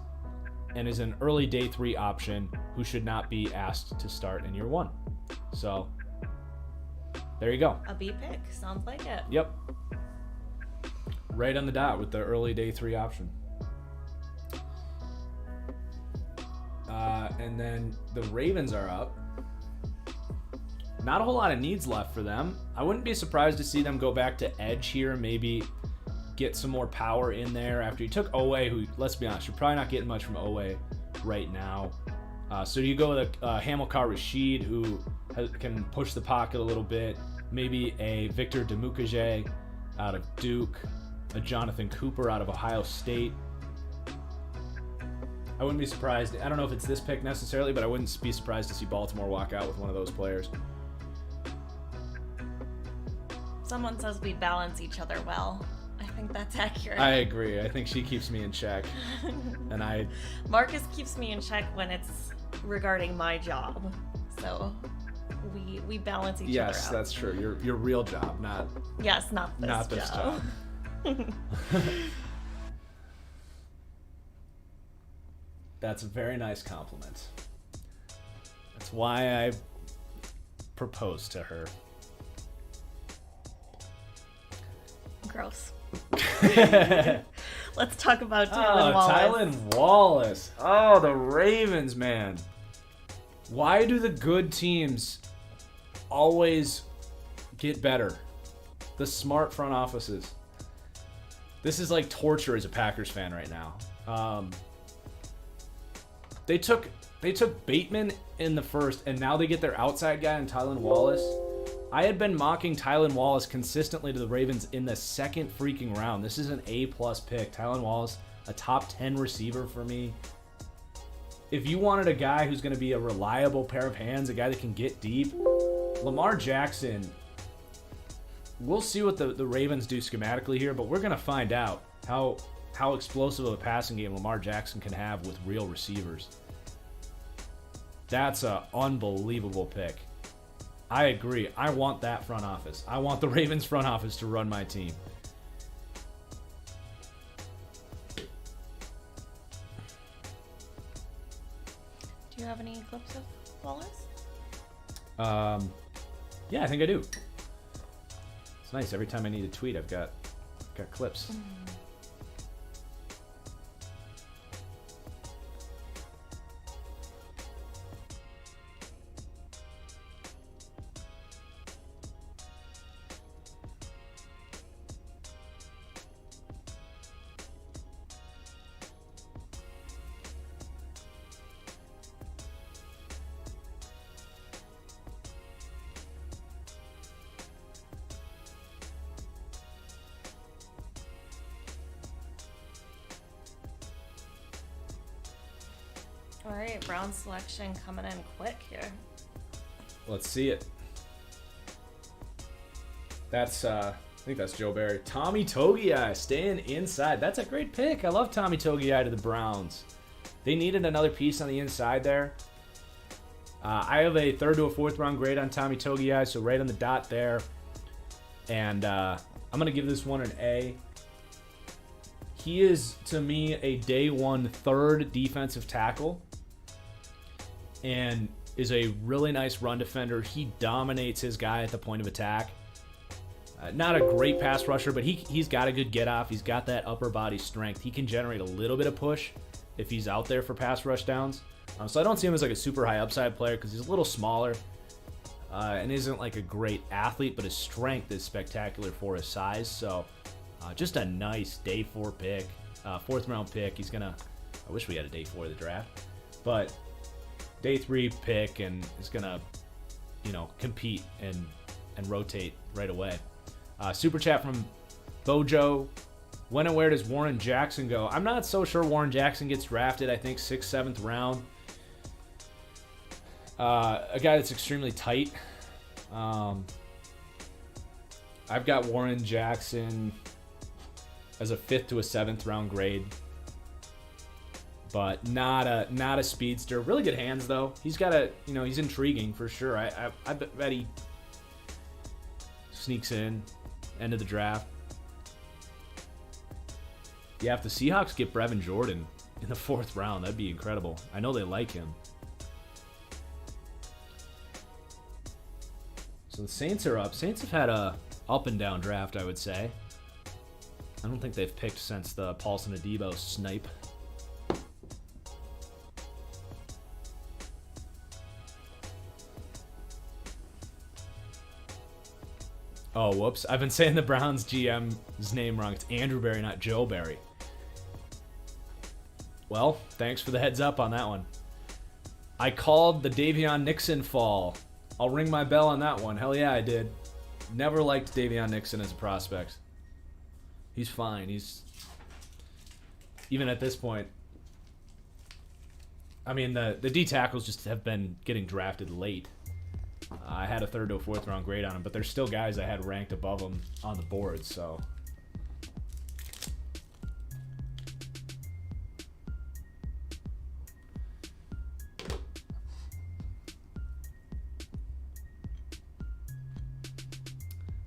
and is an early day 3 option who should not be asked to start in year 1. So, there you go. A B pick. Sounds like it. Yep. Right on the dot with the early day 3 option. And then the Ravens are up. Not a whole lot of needs left for them. I wouldn't be surprised to see them go back to edge here, maybe get some more power in there after you took Owe, who, let's be honest, you're probably not getting much from Owe right now. So you go with a Hamilcar Rashid, who can push the pocket a little bit, maybe a Victor Demukage out of Duke, a Jonathan Cooper out of Ohio State. I wouldn't be surprised. I don't know if it's this pick necessarily, but I wouldn't be surprised to see Baltimore walk out with one of those players. Someone says we balance each other well. I think that's accurate. I agree. I think she keeps me in check. And Marcus keeps me in check when it's regarding my job. So we balance each other out. Yes, that's true. Your real job, not Yes, not this job. That's a very nice compliment. That's why I proposed to her. Gross. Let's talk about Tylan Wallace. Tylan Wallace. Oh, the Ravens, man. Why do the good teams always get better? The smart front offices. This is like torture as a Packers fan right now. They took Bateman in the first, and now they get their outside guy in Tylan Wallace. I had been mocking Tylan Wallace consistently to the Ravens in the second freaking round. This is an A-plus pick. Tylan Wallace, a top 10 receiver for me. If you wanted a guy who's going to be a reliable pair of hands, a guy that can get deep, Lamar Jackson, we'll see what the Ravens do schematically here, but we're going to find out how explosive of a passing game Lamar Jackson can have with real receivers. That's an unbelievable pick. I agree. I want that front office. I want the Ravens front office to run my team. Do you have any clips of Wallace? Yeah, I think I do. It's nice. Every time I need a tweet, I've got clips. All right, Brown selection coming in quick here. Let's see it. That's I think that's Joe Barry. Tommy Togiai staying inside. That's a great pick. I love Tommy Togiai to the Browns. They needed another piece on the inside there. I have a 3rd to a 4th round grade on Tommy Togiai, so right on the dot there. And I'm going to give this one an A. He is, to me, a day 1 3rd defensive tackle and is a really nice run defender. He dominates his guy at the point of attack. Not a great pass rusher, but he's got a good get-off. He's got that upper body strength. He can generate a little bit of push if he's out there for pass rush downs. So I don't see him as like a super high upside player because he's a little smaller and isn't like a great athlete, but his strength is spectacular for his size. So just a nice day 4 pick, 4th round pick. He's gonna, I wish we had a day 4 of the draft, but day 3 pick, and is gonna, compete and rotate right away. Super chat from Bojo. When and where does Warren Jackson go? I'm not so sure Warren Jackson gets drafted. I think 6th, 7th round. A guy that's extremely tight. I've got Warren Jackson as a 5th to a 7th round grade, but not a speedster. Really good hands though. He's got he's intriguing for sure. I bet he sneaks in end of the draft. Yeah, if the Seahawks get Brevin Jordan in the 4th round, that'd be incredible. I know they like him. So the Saints are up. Saints have had a up and down draft, I would say. I don't think they've picked since the Paulson Adebo snipe. Oh, whoops. I've been saying the Browns GM's name wrong. It's Andrew Berry, not Joe Barry. Well, thanks for the heads up on that one. I called the Davion Nixon fall. I'll ring my bell on that one. Hell yeah, I did. Never liked Davion Nixon as a prospect. He's fine. He's... Even at this point... I mean, the D tackles just have been getting drafted late. I had a 3rd to a 4th round grade on him, but there's still guys I had ranked above him on the board, so...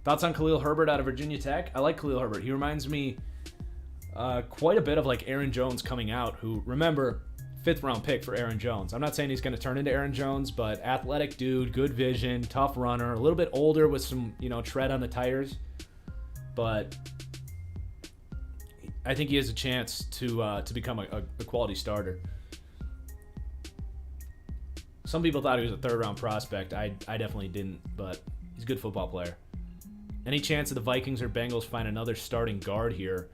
Thoughts on Khalil Herbert out of Virginia Tech? I like Khalil Herbert. He reminds me quite a bit of like Aaron Jones coming out, who, remember, 5th-round pick for Aaron Jones. I'm not saying he's going to turn into Aaron Jones, but athletic dude, good vision, tough runner, a little bit older with some, tread on the tires. But I think he has a chance to become a quality starter. Some people thought he was a 3rd-round prospect. I definitely didn't, but he's a good football player. Any chance that the Vikings or Bengals find another starting guard here?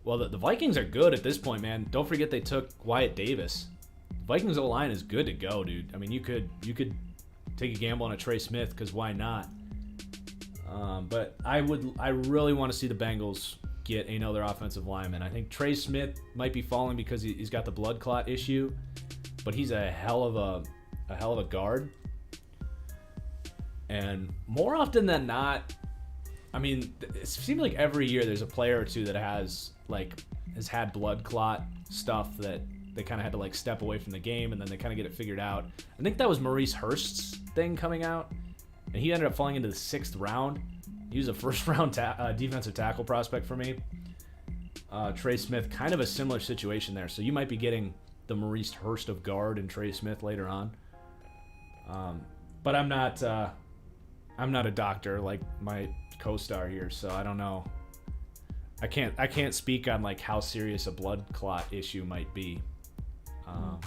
Well, the Vikings are good at this point, man. Don't forget they took Wyatt Davis. Vikings O-line is good to go, dude. I mean, you could take a gamble on a Trey Smith, because why not? But I really want to see the Bengals get another offensive lineman. I think Trey Smith might be falling because he's got the blood clot issue, but he's a hell of a guard. And more often than not, I mean, it seems like every year there's a player or two that has had blood clot stuff that they kind of had to step away from the game, and then they kind of get it figured out. I think that was Maurice Hurst's thing coming out, and he ended up falling into the 6th round. He was a 1st-round defensive tackle prospect for me. Trey Smith, kind of a similar situation there. So you might be getting the Maurice Hurst of guard and Trey Smith later on. But I'm not a doctor like my co-star here, so I don't know. I can't speak on how serious a blood clot issue might be.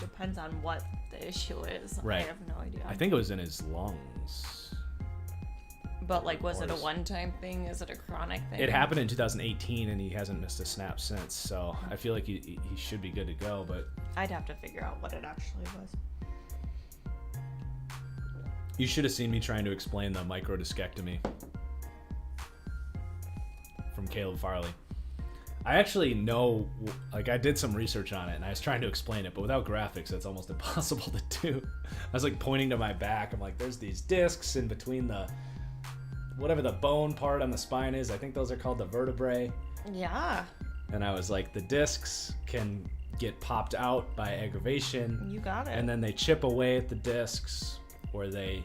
Depends on what the issue is. Right. I have no idea. I think it was in his lungs. But was it a one-time thing? Is it a chronic thing? It happened in 2018, and he hasn't missed a snap since. So I feel like he should be good to go. But I'd have to figure out what it actually was. You should have seen me trying to explain the microdiscectomy from Caleb Farley. I actually know, I did some research on it, and I was trying to explain it, but without graphics, that's almost impossible to do. I was pointing to my back. I'm there's these discs in between whatever the bone part on the spine is. I think those are called the vertebrae. Yeah. And I was the discs can get popped out by aggravation. You got it. And then they chip away at the discs, or they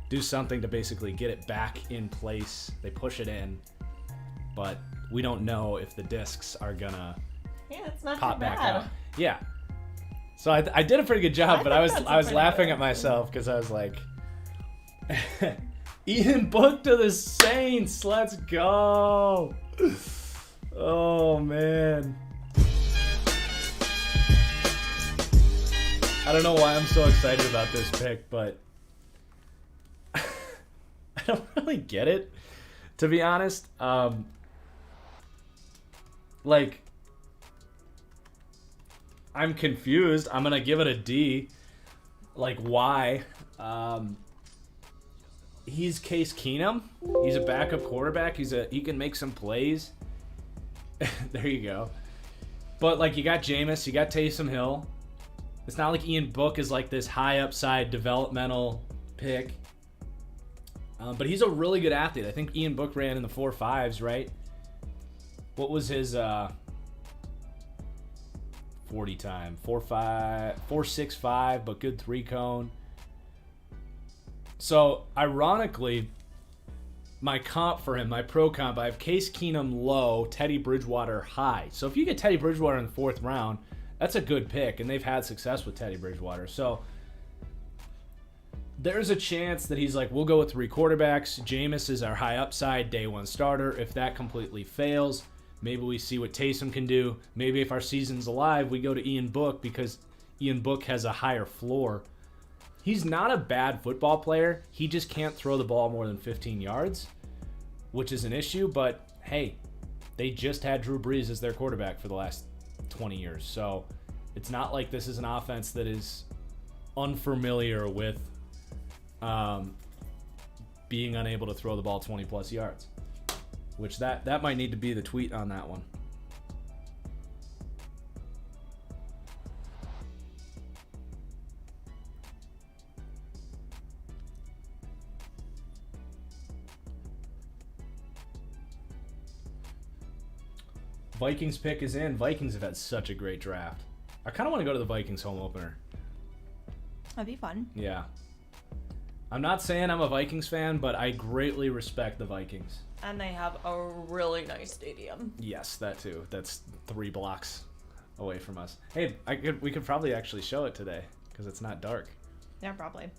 do something to basically get it back in place. They push it in, but we don't know if the discs are gonna it's not pop too back bad. out. Yeah. So I did a pretty good job, but I was laughing good. at myself because I was Ian Book to the Saints. Let's go. Oh man. I don't know why I'm so excited about this pick, but I don't really get it, to be honest. I'm confused. I'm gonna give it a D. Why? He's Case Keenum. He's a backup quarterback. He can make some plays. There you go. But you got Jameis, you got Taysom Hill. It's not like Ian Book is this high upside developmental pick. But he's a really good athlete. I think Ian Book ran in the 4.5s, right? What was his 40 time? 4.65, but good 3-cone. So, ironically, my comp for him, my pro comp, I have Case Keenum low, Teddy Bridgewater high. So if you get Teddy Bridgewater in the 4th round, that's a good pick, and they've had success with Teddy Bridgewater. So there's a chance that he's we'll go with 3 quarterbacks. Jameis is our high upside day 1 starter. If that completely fails, maybe we see what Taysom can do. Maybe if our season's alive, we go to Ian Book because Ian Book has a higher floor. He's not a bad football player. He just can't throw the ball more than 15 yards, which is an issue. But, hey, they just had Drew Brees as their quarterback for the last 20 years. So it's not like this is an offense that is unfamiliar with being unable to throw the ball 20-plus yards, which that might need to be the tweet on that one. Vikings pick is in. Vikings have had such a great draft. I kind of want to go to the Vikings home opener. That'd be fun. Yeah. I'm not saying I'm a Vikings fan, but I greatly respect the Vikings. And they have a really nice stadium. Yes, that too. That's 3 blocks away from us. Hey, we could probably actually show it today because it's not dark. Yeah, probably.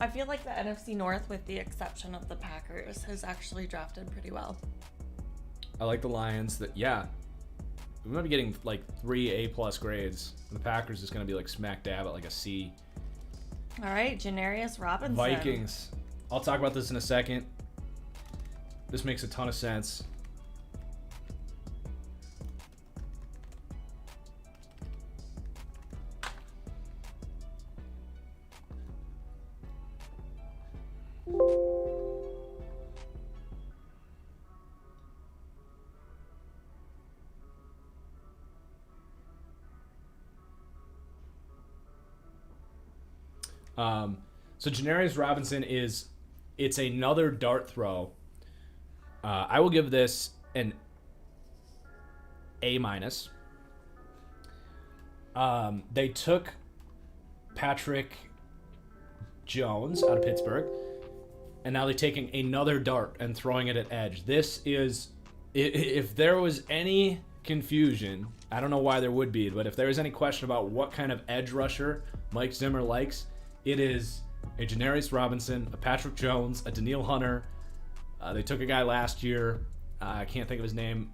I feel like the NFC North, with the exception of the Packers, has actually drafted pretty well. I like the Lions. We might be getting like 3 A+ grades. And the Packers is going to be like smack dab at like a C. All right, Janarius Robinson. Vikings. I'll talk about this in a second. This makes a ton of sense. So Janarius Robinson it's another dart throw. I will give this an A-. They took Patrick Jones out of Pittsburgh, and now they're taking another dart and throwing it at edge. This is, if there was any confusion, I don't know why there would be, but if there was any question about what kind of edge rusher Mike Zimmer likes, it is a Janarius Robinson, a Patrick Jones, a Danielle Hunter. They took a guy last year. I can't think of his name.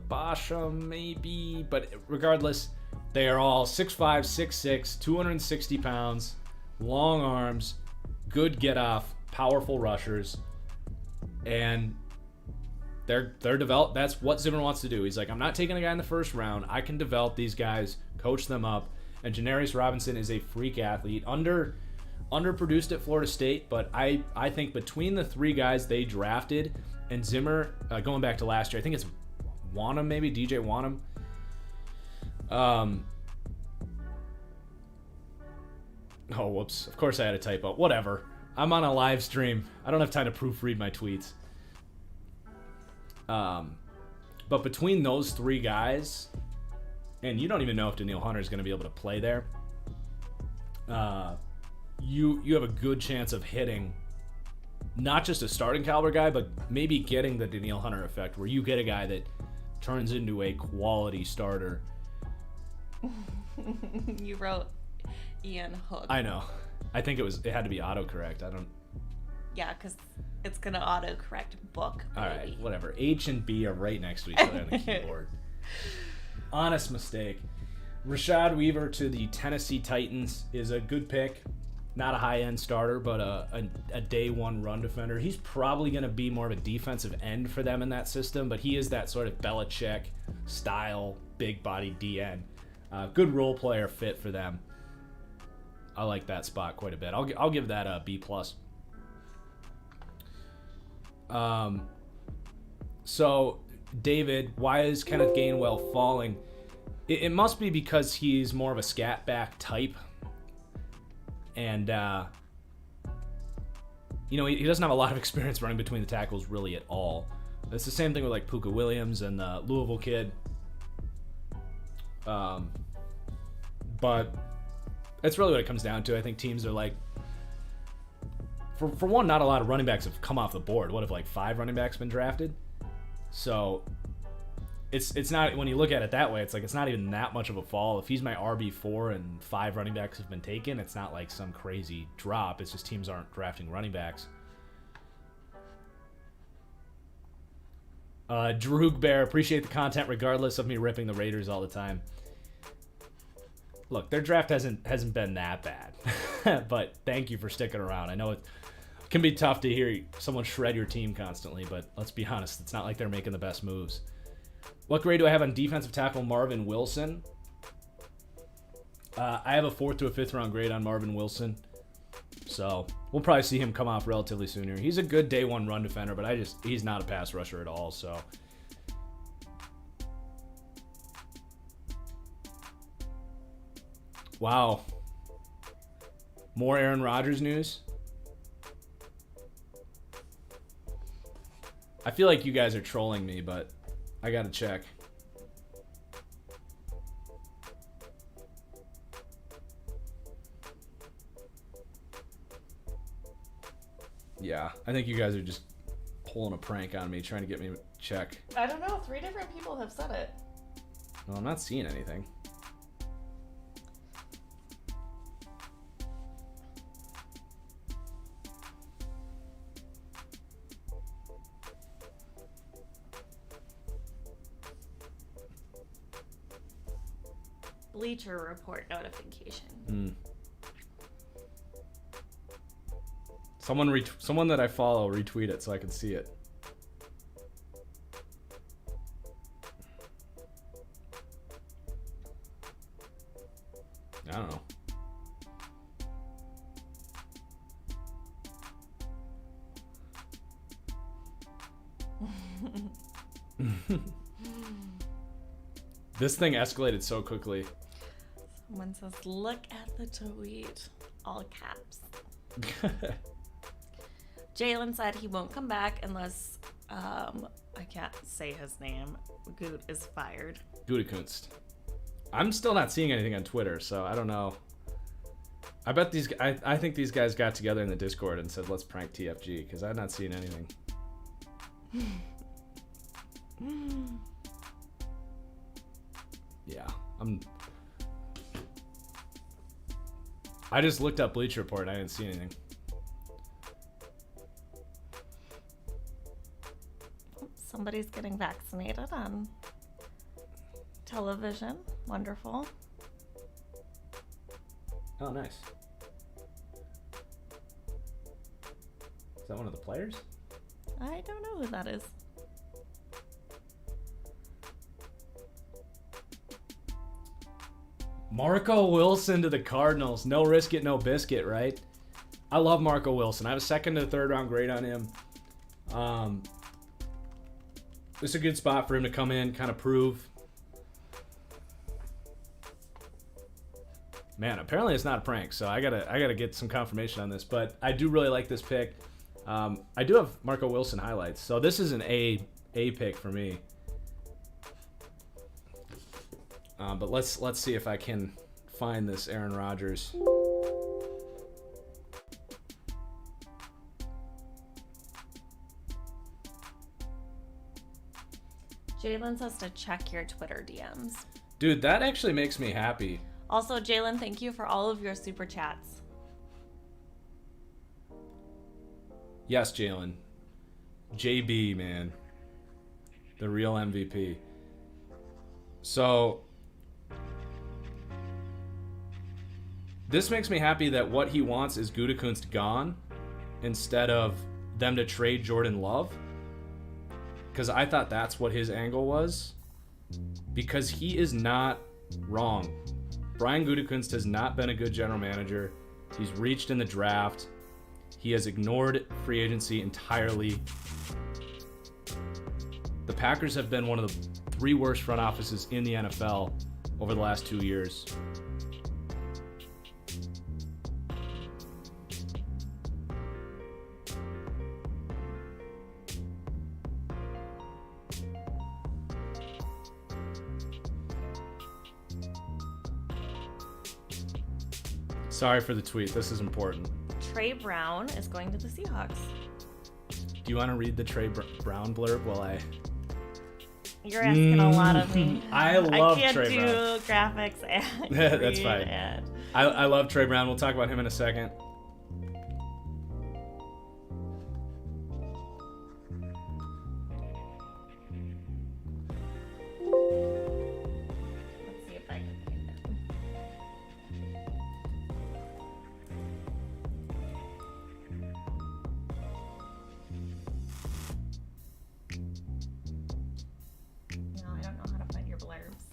Basha, maybe. But regardless, they are all 6'5", 6'6", 260 pounds, long arms, good get-off, powerful rushers. And they're developed. That's what Zimmer wants to do. He's like, I'm not taking a guy in the first round. I can develop these guys, coach them up. And Janarius Robinson is a freak athlete. Underproduced at Florida State, but I think between the 3 guys they drafted and Zimmer, going back to last year, I think it's Wanham, maybe DJ Wanham. Oh, whoops. Of course I had a typo. Whatever. I'm on a live stream. I don't have time to proofread my tweets. But between those 3 guys, and you don't even know if Danielle Hunter is going to be able to play there, you have a good chance of hitting not just a starting caliber guy, but maybe getting the Danielle Hunter effect, where you get a guy that turns into a quality starter. You wrote Ian Hook. I know. I think it had to be autocorrect. Yeah, because it's going to autocorrect book. All right, whatever. H and B are right next to each other on the keyboard. Honest mistake. Rashad Weaver to the Tennessee Titans is a good pick. Not a high-end starter, but a day one run defender. He's probably going to be more of a defensive end for them in that system, but he is that sort of Belichick style, big-body DN. Good role player fit for them. I like that spot quite a bit. I'll give that a B+. So, David, why is Kenneth Gainwell falling? It must be because he's more of a scat back type. And, he doesn't have a lot of experience running between the tackles really at all. It's the same thing with, like, Puka Williams and the Louisville kid. But that's really what it comes down to. I think teams are like, for one, not a lot of running backs have come off the board. What if, like, 5 running backs been drafted? So it's not, when you look at it that way, it's like it's not even that much of a fall. If he's my RB4 and 5 running backs have been taken, it's not like some crazy drop. It's just teams aren't drafting running backs. Droog Bear, appreciate the content regardless of me ripping the Raiders all the time. Look, their draft hasn't been that bad, but thank you for sticking around. I know it can be tough to hear someone shred your team constantly, but let's be honest, it's not like they're making the best moves. What grade do I have on defensive tackle Marvin Wilson? I have a 4th to a 5th round grade on Marvin Wilson, so we'll probably see him come off relatively sooner. He's a good day one run defender, but he's not a pass rusher at all, so. Wow. More Aaron Rodgers news? I feel like you guys are trolling me, but I gotta check. Yeah, I think you guys are just pulling a prank on me, trying to get me to check. I don't know. 3 different people have said it. Well, I'm not seeing anything. Bleacher Report notification. Someone that I follow retweet it so I can see it. I don't know. This thing escalated so quickly. Someone says, look at the tweet. All caps. Jalen said he won't come back unless, I can't say his name, Goot is fired. Gutekunst. I'm still not seeing anything on Twitter, so I don't know. I bet I think these guys got together in the Discord and said, let's prank TFG, because I'm not seeing anything. Yeah, I just looked up Bleacher Report and I didn't see anything. Somebody's getting vaccinated on television. Wonderful. Oh, nice. Is that one of the players? I don't know who that is. Marco Wilson to the Cardinals. No risk it, no biscuit, right? I love Marco Wilson. I have a 2nd to 3rd round grade on him. This is a good spot for him to come in, kind of prove. Man, apparently it's not a prank, so I gotta get some confirmation on this. But I do really like this pick. I do have Marco Wilson highlights, so this is an A pick for me. But let's see if I can find this Aaron Rodgers. Jalen says to check your Twitter DMs. Dude, that actually makes me happy. Also, Jalen, thank you for all of your super chats. Yes, Jalen. JB, man. The real MVP. So, this makes me happy that what he wants is Gutekunst gone instead of them to trade Jordan Love. Because I thought that's what his angle was. Because he is not wrong. Brian Gutekunst has not been a good general manager. He's reached in the draft. He has ignored free agency entirely. The Packers have been one of the 3 worst front offices in the NFL over the last 2 years. Sorry for the tweet. This is important. Trey Brown is going to the Seahawks. Do you want to read the Trey Brown blurb while I... You're asking a lot of me. I love Trey Brown. I can't do graphics and That's fine. And... I love Trey Brown. We'll talk about him in a second. Let's see if I can find him. No, I don't know how to find your blurbs.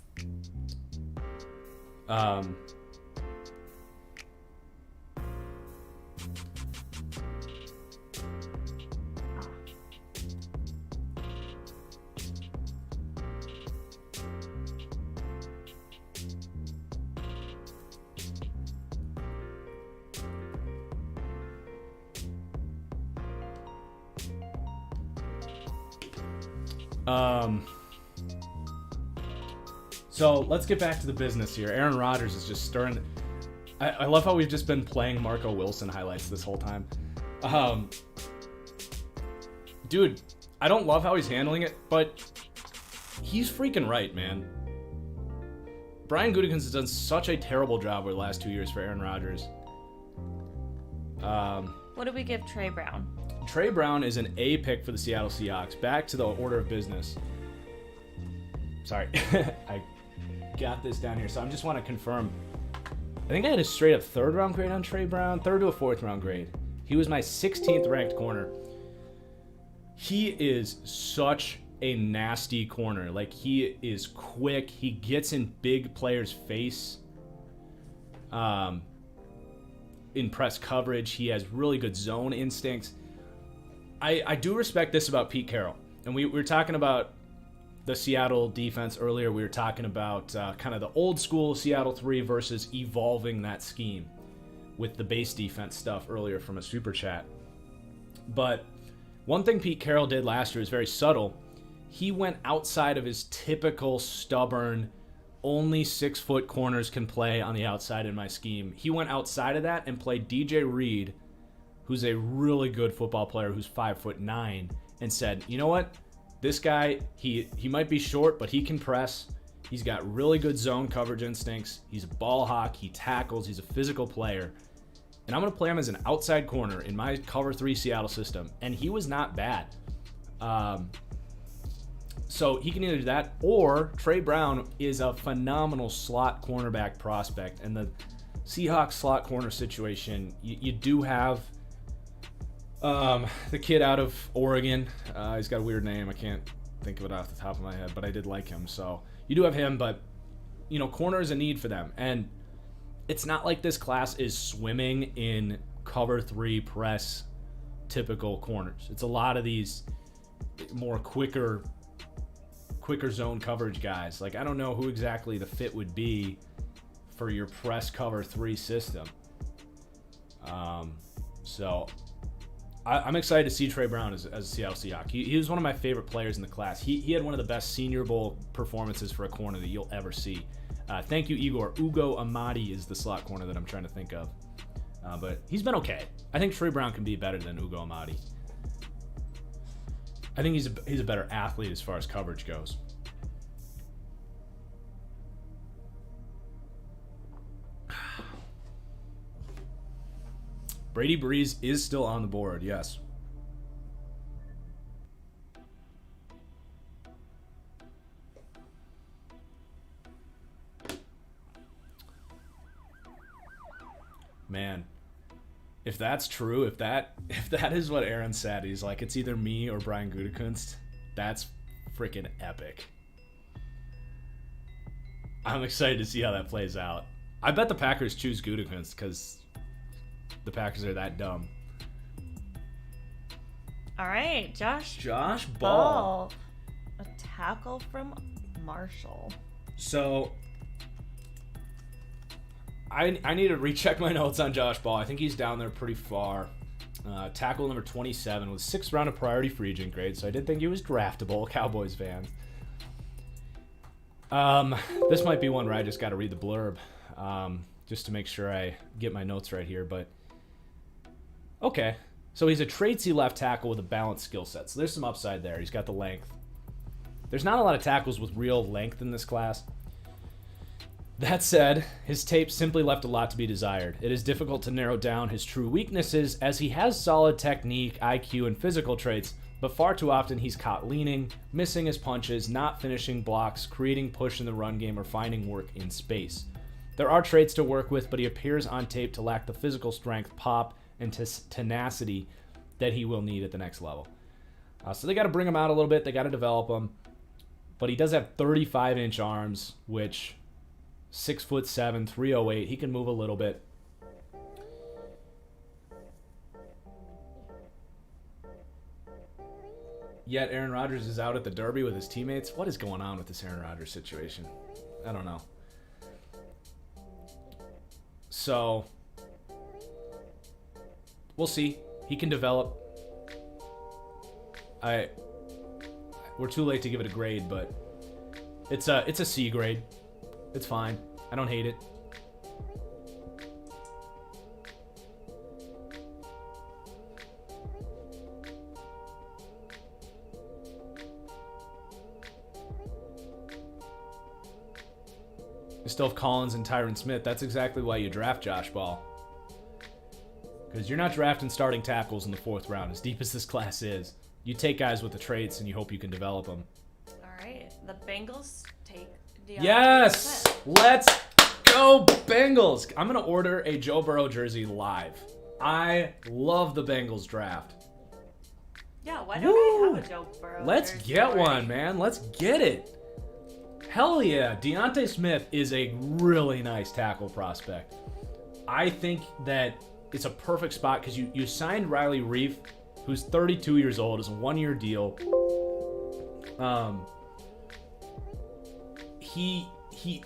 So let's get back to the business here. Aaron Rodgers is just stirring. I love how we've just been playing Marco Wilson highlights this whole time. Dude, I don't love how he's handling it, but he's freaking right, man. Brian Gutekunst has done such a terrible job over the last 2 years for Aaron Rodgers. What do we give Trey Brown? Trey Brown is an A pick for the Seattle Seahawks. Back to the order of business. Sorry, I got this down here, so I just want to confirm. I think I had a straight up 3rd round grade on Trey Brown, 3rd to a 4th round grade. He was my 16th ranked corner. He is such a nasty corner. Like, he is quick. He gets in big players' face. In press coverage, he has really good zone instincts. I do respect this about Pete Carroll. And we were talking about the Seattle defense earlier. We were talking about kind of the old school Seattle 3 versus evolving that scheme with the base defense stuff earlier from a super chat. But one thing Pete Carroll did last year is very subtle. He went outside of his typical stubborn, only 6-foot corners can play on the outside in my scheme. He went outside of that and played DJ Reed, who's a really good football player who's 5'9", and said, you know what? This guy, he might be short, but he can press. He's got really good zone coverage instincts. He's a ball hawk. He tackles. He's a physical player. And I'm going to play him as an outside corner in my cover 3 Seattle system. And he was not bad. So he can either do that, or Trey Brown is a phenomenal slot cornerback prospect. And the Seahawks slot corner situation, you do have the kid out of Oregon. He's got a weird name. I can't think of it off the top of my head, but I did like him. So you do have him, but, you know, corner is a need for them. And it's not like this class is swimming in cover 3 press typical corners. It's a lot of these more quicker zone coverage guys. Like, I don't know who exactly the fit would be for your press cover 3 system. So I'm excited to see Trey Brown as a Seattle Seahawk. He was one of my favorite players in the class. He had one of the best Senior Bowl performances for a corner that you'll ever see. Thank you, Igor. Ugo Amadi is the slot corner that I'm trying to think of. But he's been okay. I think Trey Brown can be better than Ugo Amadi. I think he's a better athlete as far as coverage goes. Brady Breeze is still on the board, yes. Man, if that's true, if that is what Aaron said, he's like, it's either me or Brian Gutekunst, that's freaking epic. I'm excited to see how that plays out. I bet the Packers choose Gutekunst because the Packers are that dumb. All right, Josh Ball. A tackle from Marshall. So I need to recheck my notes on Josh Ball. I think he's down there pretty far. Tackle number 27 was 6th round of priority free agent grade, so I did think he was draftable, Cowboys fan. This might be one where I just got to read the blurb just to make sure I get my notes right here. But okay, so he's a tradesy left tackle with a balanced skill set. So there's some upside there. He's got the length. There's not a lot of tackles with real length in this class. That said, his tape simply left a lot to be desired. It is difficult to narrow down his true weaknesses as he has solid technique, IQ, and physical traits, but far too often he's caught leaning, missing his punches, not finishing blocks, creating push in the run game, or finding work in space. There are traits to work with, but he appears on tape to lack the physical strength, pop, and tenacity that he will need at the next level. So they got to bring him out a little bit. They got to develop him. But he does have 35-inch arms, which 6'7", 308. He can move a little bit. Yet Aaron Rodgers is out at the Derby with his teammates. What is going on with this Aaron Rodgers situation? I don't know. So we'll see. He can develop. We're too late to give it a grade, but it's a C grade. It's fine. I don't hate it. still have Collins and Tyron Smith. That's exactly why you draft Josh Ball. Because you're not drafting starting tackles in the 4th round, as deep as this class is. You take guys with the traits and you hope you can develop them. All right. The Bengals take Deontay Yes! Smith. Let's go Bengals! I'm going to order a Joe Burrow jersey live. I love the Bengals draft. Yeah, why don't I have a Joe Burrow Let's jersey get already? one, man. Let's get it. Hell yeah. Deontay Smith is a really nice tackle prospect. I think that it's a perfect spot because you signed Riley Reif, who's 32 years old. It's a 1-year deal. He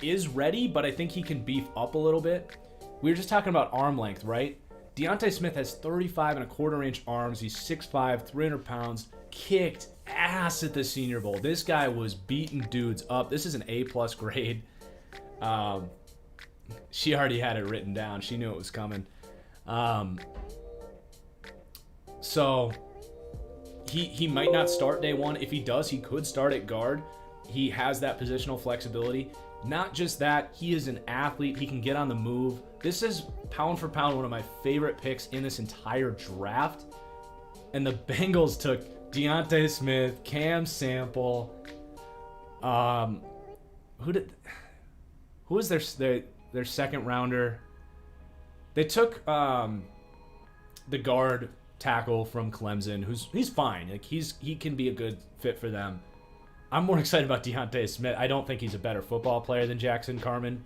is ready, but I think he can beef up a little bit. We were just talking about arm length, right? Deontay Smith has 35.25-inch arms. He's 6'5", 300 pounds. Kicked ass at the Senior Bowl. This guy was beating dudes up. This is an A+ grade. She already had it written down. She knew it was coming. So he might not start day one. If he does, he could start at guard. He has that positional flexibility. Not just that, he is an athlete. He can get on the move. This is pound for pound one of my favorite picks in this entire draft. And the Bengals took Deontay Smith, Cam Sample. Who was their second rounder? They took the guard tackle from Clemson, he's fine. Like he can be a good fit for them. I'm more excited about Deontay Smith. I don't think he's a better football player than Jackson Carman.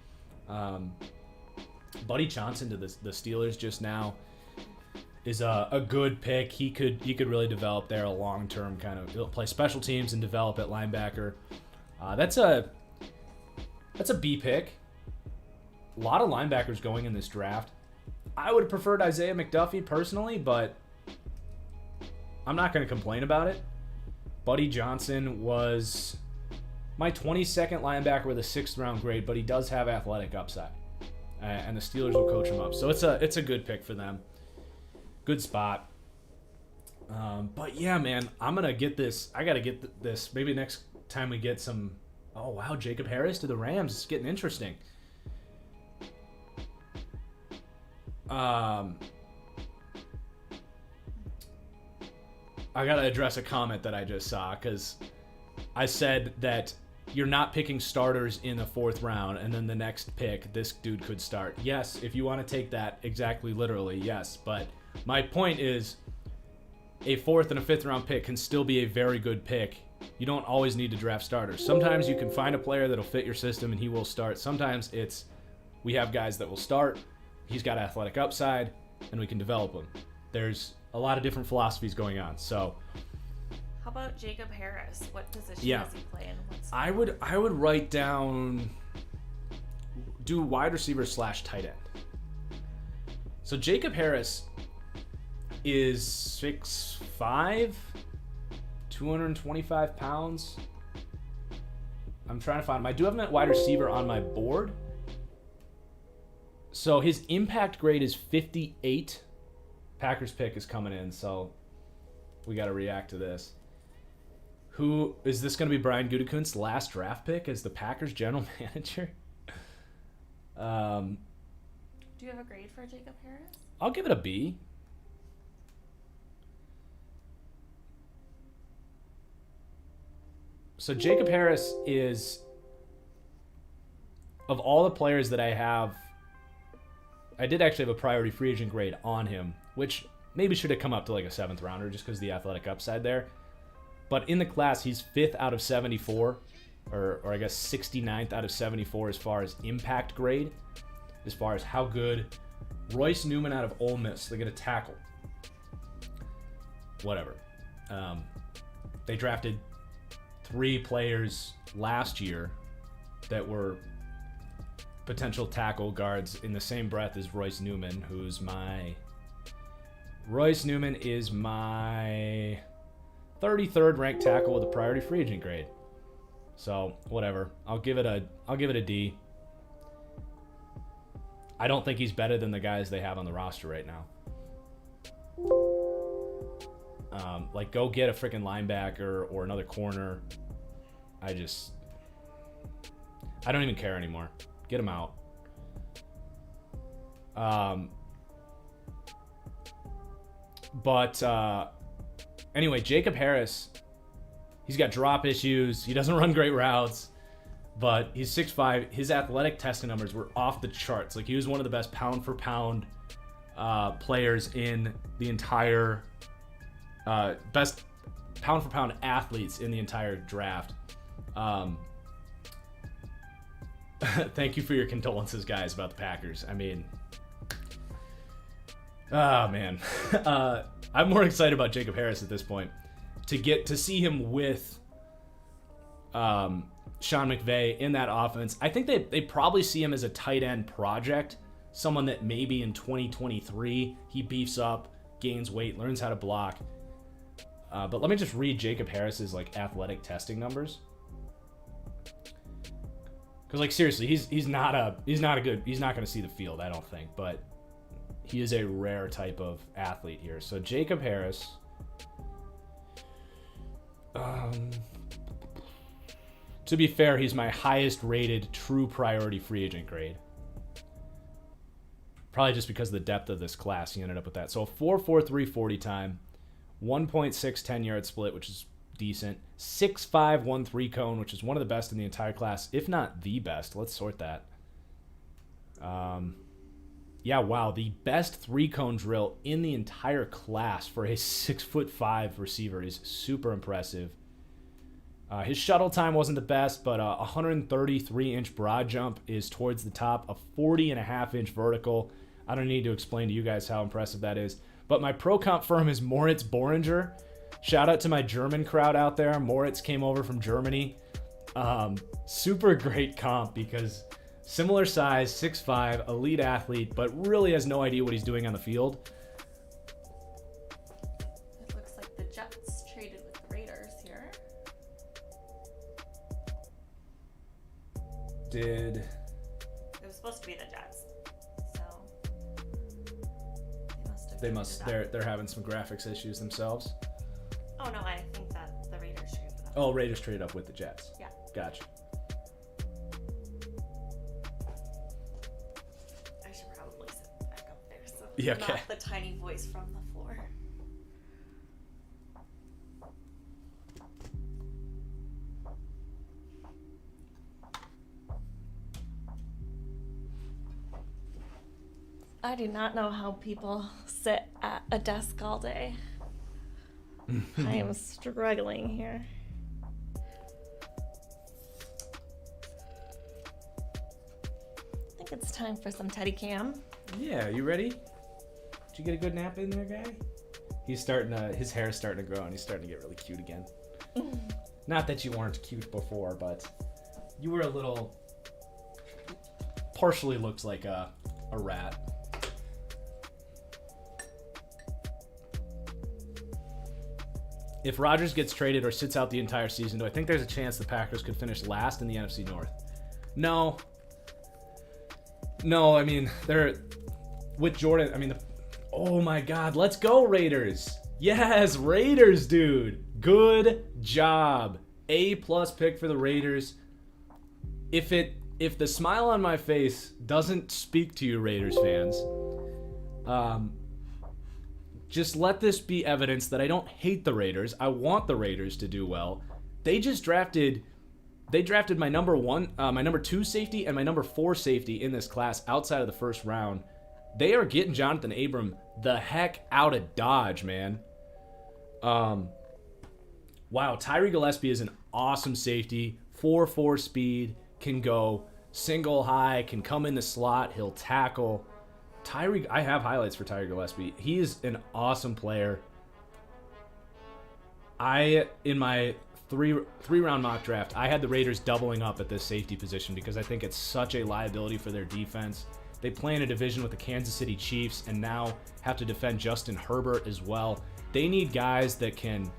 Buddy Johnson to the Steelers just now is a good pick. He could really develop there a long-term kind of. He'll play special teams and develop at linebacker. That's a B pick. A lot of linebackers going in this draft. I would have preferred Isaiah McDuffie personally, but I'm not going to complain about it. Buddy Johnson was my 22nd linebacker with a 6th round grade, but he does have athletic upside, and the Steelers will coach him up. So it's a good pick for them. Good spot. But yeah, man, I'm gonna get this. I gotta get this. Maybe next time we get some. Oh wow, Jacob Harris to the Rams. It's getting interesting. I gotta address a comment that I just saw because I said that you're not picking starters in the 4th round, and then the next pick, this dude could start. Yes, if you want to take that exactly literally, yes. But my point is, a 4th and a 5th round pick can still be a very good pick. You don't always need to draft starters. Sometimes you can find a player that'll fit your system and he will start. Sometimes it's we have guys that will start. He's got athletic upside, and we can develop him. There's a lot of different philosophies going on. So, how about Jacob Harris? What position does he play in? I would write down, do wide receiver / tight end. So Jacob Harris is 6'5", 225 pounds. I'm trying to find him. I do have him at wide receiver on my board. So his impact grade is 58. Packers pick is coming in, so we got to react to this. Who is this going to be? Brian Gutekunst's last draft pick as the Packers general manager? Do you have a grade for Jacob Harris? I'll give it a B. So Jacob Harris is, of all the players that I have, I did actually have a priority free agent grade on him, which maybe should have come up to like a 7th rounder just because of the athletic upside there. But in the class, he's 5th out of 74, or I guess 69th out of 74 as far as impact grade, as far as how good. Royce Newman out of Ole Miss, they get a tackle. Whatever. They drafted 3 players last year that were potential tackle guards in the same breath as Royce Newman, Royce Newman is my 33rd ranked tackle with a priority free agent grade. So whatever, I'll give it a D. I don't think he's better than the guys they have on the roster right now. Like, go get a freaking linebacker or another corner. I don't even care anymore. Get him out. Anyway, Jacob Harris, he's got drop issues. He doesn't run great routes, but he's 6'5". His athletic testing numbers were off the charts. Like, he was one of the best pound for pound players in the entire best pound for pound athletes in the entire draft. Thank you for your condolences, guys, about the Packers. I mean, oh man. I'm more excited about Jacob Harris at this point to see him with Sean McVay in that offense. I think they probably see him as a tight end project, someone that maybe in 2023 he beefs up, gains weight, learns how to block. But let me just read Jacob Harris's like athletic testing numbers. Because, like, seriously, he's not going to see the field, I don't think, but he is a rare type of athlete here. So Jacob Harris, to be fair, he's my highest rated true priority free agent grade. Probably just because of the depth of this class, he ended up with that. So a 4.43 40 time, 1.6 10-yard split, which is decent. 6'5", 1.3 cone, which is one of the best in the entire class, if not the best. Let's sort that. Yeah, wow, the best 3-cone drill in the entire class for a 6'5" receiver is super impressive. His shuttle time wasn't the best, but a 133-inch broad jump is towards the top, a 40.5-inch vertical. I don't need to explain to you guys how impressive that is. But my pro comp firm is Moritz Boringer. Shout out to my German crowd out there. Moritz came over from Germany. Super great comp because similar size, 6'5", elite athlete, but really has no idea what he's doing on the field. It looks like the Jets traded with the Raiders here. It was supposed to be the Jets, so they're having some graphics issues themselves. Oh no, I think that the Raiders traded up. Oh, Raiders traded up with the Jets. Yeah. Gotcha. I should probably sit back up there so yeah, okay. not the tiny voice from the floor. I do not know how people sit at a desk all day. I am struggling here. I think it's time for some Teddy Cam. Yeah, you ready? Did you get a good nap in there, guy? He's starting to, his hair's starting to grow and he's starting to get really cute again. Not that you weren't cute before, but you were a little, partially looked like a rat. If Rodgers gets traded or sits out the entire season, do I think there's a chance the Packers could finish last in the NFC North? No. No, I mean, they're with Jordan. I mean, oh my God, let's go Raiders. Yes, Raiders, dude. Good job. A+ pick for the Raiders. If the smile on my face doesn't speak to you, Raiders fans, just let this be evidence that I don't hate the Raiders. I want the Raiders to do well. They drafted my number 2 safety and my number 4 safety in this class outside of the first round. They are getting Jonathan Abram the heck out of Dodge, man. Wow, Tyree Gillespie is an awesome safety. 4.4 speed, can go single high, can come in the slot, he'll tackle. I have highlights for Tyree Gillespie. He is an awesome player. In my three-round mock draft, I had the Raiders doubling up at this safety position because I think it's such a liability for their defense. They play in a division with the Kansas City Chiefs and now have to defend Justin Herbert as well. They need guys that can,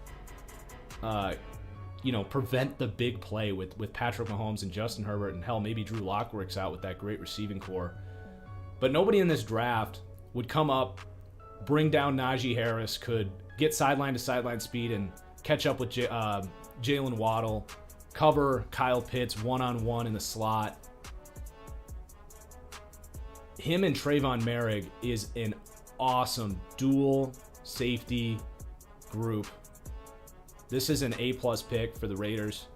prevent the big play with Patrick Mahomes and Justin Herbert, and hell, maybe Drew Lock works out with that great receiving core. But nobody in this draft would come up, bring down Najee Harris, could get sideline to sideline speed and catch up with Jalen Waddle, cover Kyle Pitts one-on-one in the slot. him and Trayvon Merrick is an awesome dual safety group. This is an A-plus pick for the Raiders.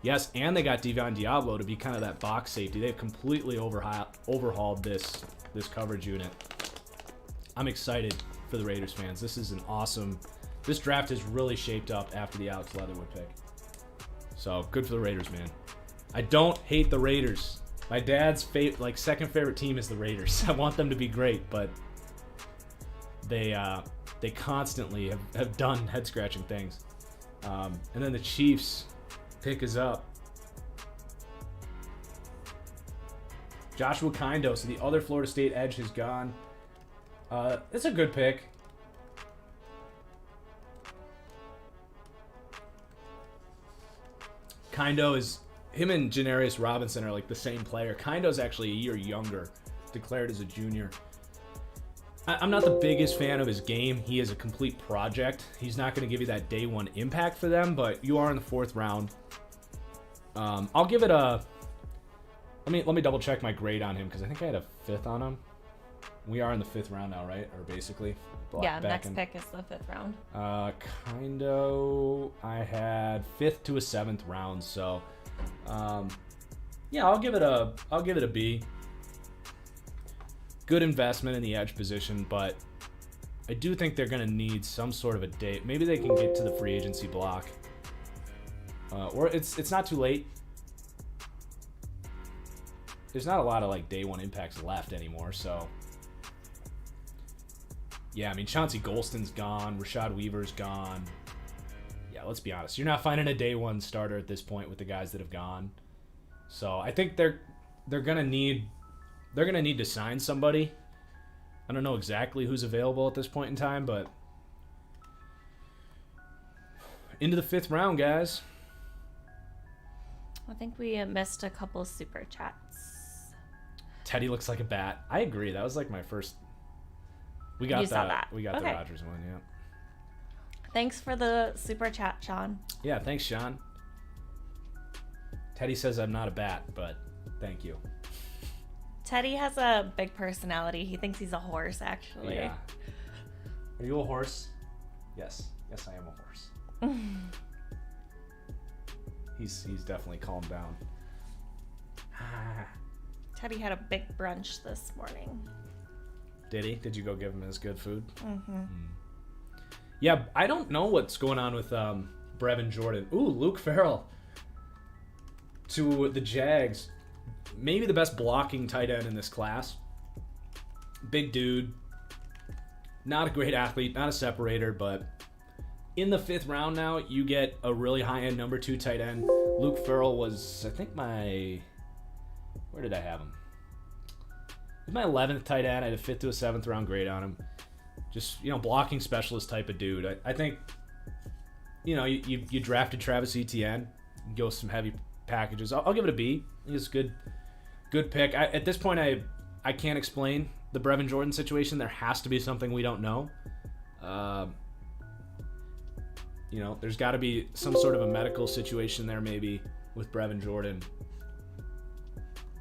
Yes, and they got Devon Diablo to be kind of that box safety. They've completely overhauled this coverage unit. I'm excited for the Raiders fans. This is an awesome... This draft is really shaped up after the Alex Leatherwood pick. So, good for the Raiders, man. I don't hate the Raiders. My dad's second favorite team is the Raiders. I want them to be great, but they constantly have done head-scratching things. And then the Chiefs pick is up. Joshua Kindo, so the other Florida State edge has gone. It's a good pick. Kindo is... Him and Janarius Robinson are like the same player. Kindo's actually a year younger, declared as a junior. I'm not the biggest fan of his game. He is a complete project. He's not going to give you that day one impact for them, but you are in the 4th round. I'll give it a... Let me double check my grade on him because I think I had a 5th on him. We are in the 5th round now, right? Or basically. Yeah, next pick is the 5th round. Kindo, I had 5th to a 7th round, so yeah, I'll give it a B. Good investment in the edge position, but I do think they're going to need some sort of a date. Maybe they can get to the free agency block. Or it's not too late. There's not a lot of like day one impacts left anymore, so yeah, I mean Chauncey Golston's gone, Rashad Weaver's gone. Yeah, let's be honest. You're not finding a day one starter at this point with the guys that have gone. So I think they're gonna need to sign somebody. I don't know exactly who's available at this point in time, but into the 5th round, guys. I think we missed a couple super chats. Teddy looks like a bat. I agree. That was like my first. We got that. We got the Rodgers one. Yeah. Thanks for the super chat, Sean. Yeah, thanks, Sean. Teddy says I'm not a bat, but thank you. Teddy has a big personality. He thinks he's a horse, actually. Yeah. Are you a horse? Yes. Yes, I am a horse. He's definitely calmed down. Teddy had a big brunch this morning. Did he? Did you go give him his good food? Mm-hmm. Yeah, I don't know what's going on with Brevin Jordan. Ooh, Luke Farrell to the Jags. Maybe the best blocking tight end in this class. Big dude. Not a great athlete, not a separator, but in the 5th round now, you get a really high-end number 2 tight end. Luke Farrell was, I think, where did I have him? He's my 11th tight end. I had a 5th to a 7th round grade on him. Just, blocking specialist type of dude. I think, you drafted Travis Etienne. You go with some heavy packages. I'll give it a B. I think it's a good pick. At this point, I can't explain the Brevin Jordan situation. There has to be something we don't know. There's got to be some sort of a medical situation there maybe with Brevin Jordan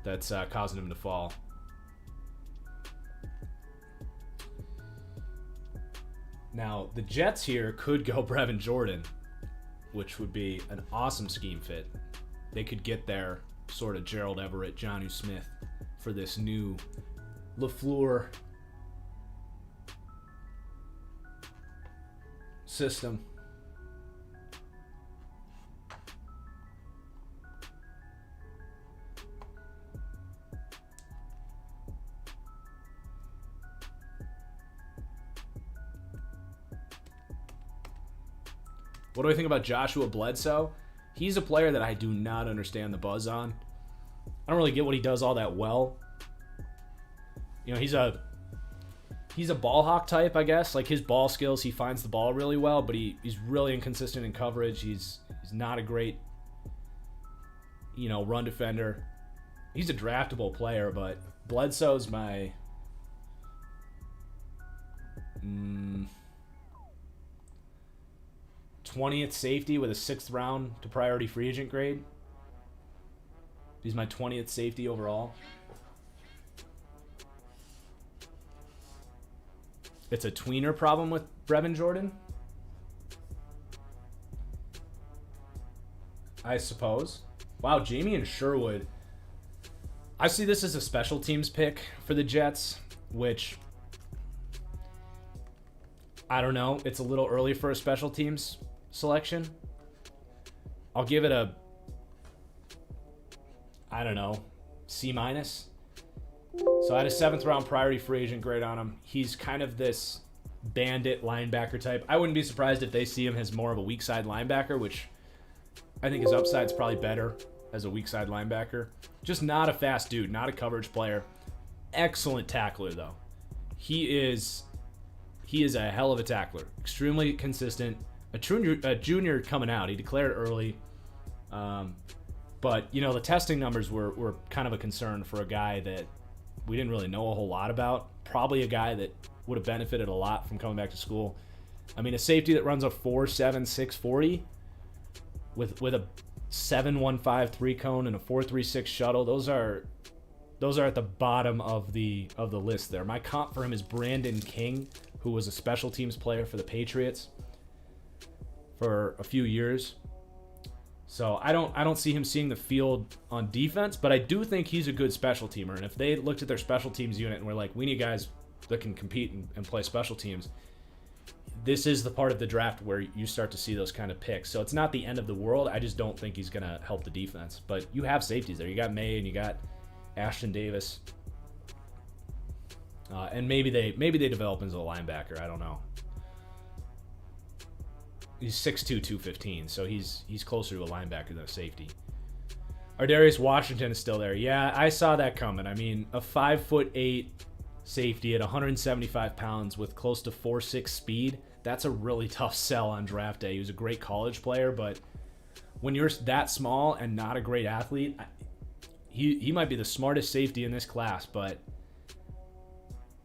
that's causing him to fall. Now, the Jets here could go Brevin Jordan, which would be an awesome scheme fit. They could get their sort of Gerald Everett, Jonnu Smith for this new LaFleur system. What do I think about Joshua Bledsoe? He's a player that I do not understand the buzz on. I don't really get what he does all that well. He's a ball hawk type, I guess. Like his ball skills, he finds the ball really well, but he's really inconsistent in coverage. He's not a great, run defender. He's a draftable player, but Bledsoe's my 20th safety with a 6th round to priority free agent grade. He's my 20th safety overall. it's a tweener problem with Brevin Jordan, I suppose. Wow, Jamie and Sherwood. I see this as a special teams pick for the Jets, which, I don't know. It's a little early for a special teams selection. I'll give it a, I don't know, C-. So I had a 7th round priority free agent grade on him. He's kind of this bandit linebacker type. I wouldn't be surprised if they see him as more of a weak side linebacker, which I think his upside's probably better as a weak side linebacker. Just not a fast dude, not a coverage player. Excellent tackler, though. He is a hell of a tackler. Extremely consistent. A junior coming out. He declared early. But, you know, the testing numbers were kind of a concern for a guy that we didn't really know a whole lot about. Probably a guy that would have benefited a lot from coming back to school. I mean, a safety that runs a 4.7 640 with a 7.15 3-cone and a 4.36 shuttle. Those are at the bottom of the list there. My comp for him is Brandon King, who was a special teams player for the Patriots for a few years. So I don't see him seeing the field on defense, but I do think he's a good special teamer. And if they looked at their special teams unit and were like, we need guys that can compete and play special teams, this is the part of the draft where you start to see those kind of picks. So it's not the end of the world. I just don't think he's going to help the defense. But you have safeties there. You got May and you got Ashton Davis. And maybe they develop into a linebacker. I don't know. He's 6'2", 215, so he's closer to a linebacker than a safety. Ardarius Washington is still there. Yeah, I saw that coming. I mean, a 5'8" safety at 175 pounds with close to 4.6 speed, that's a really tough sell on draft day. He was a great college player, but when you're that small and not a great athlete, he might be the smartest safety in this class, but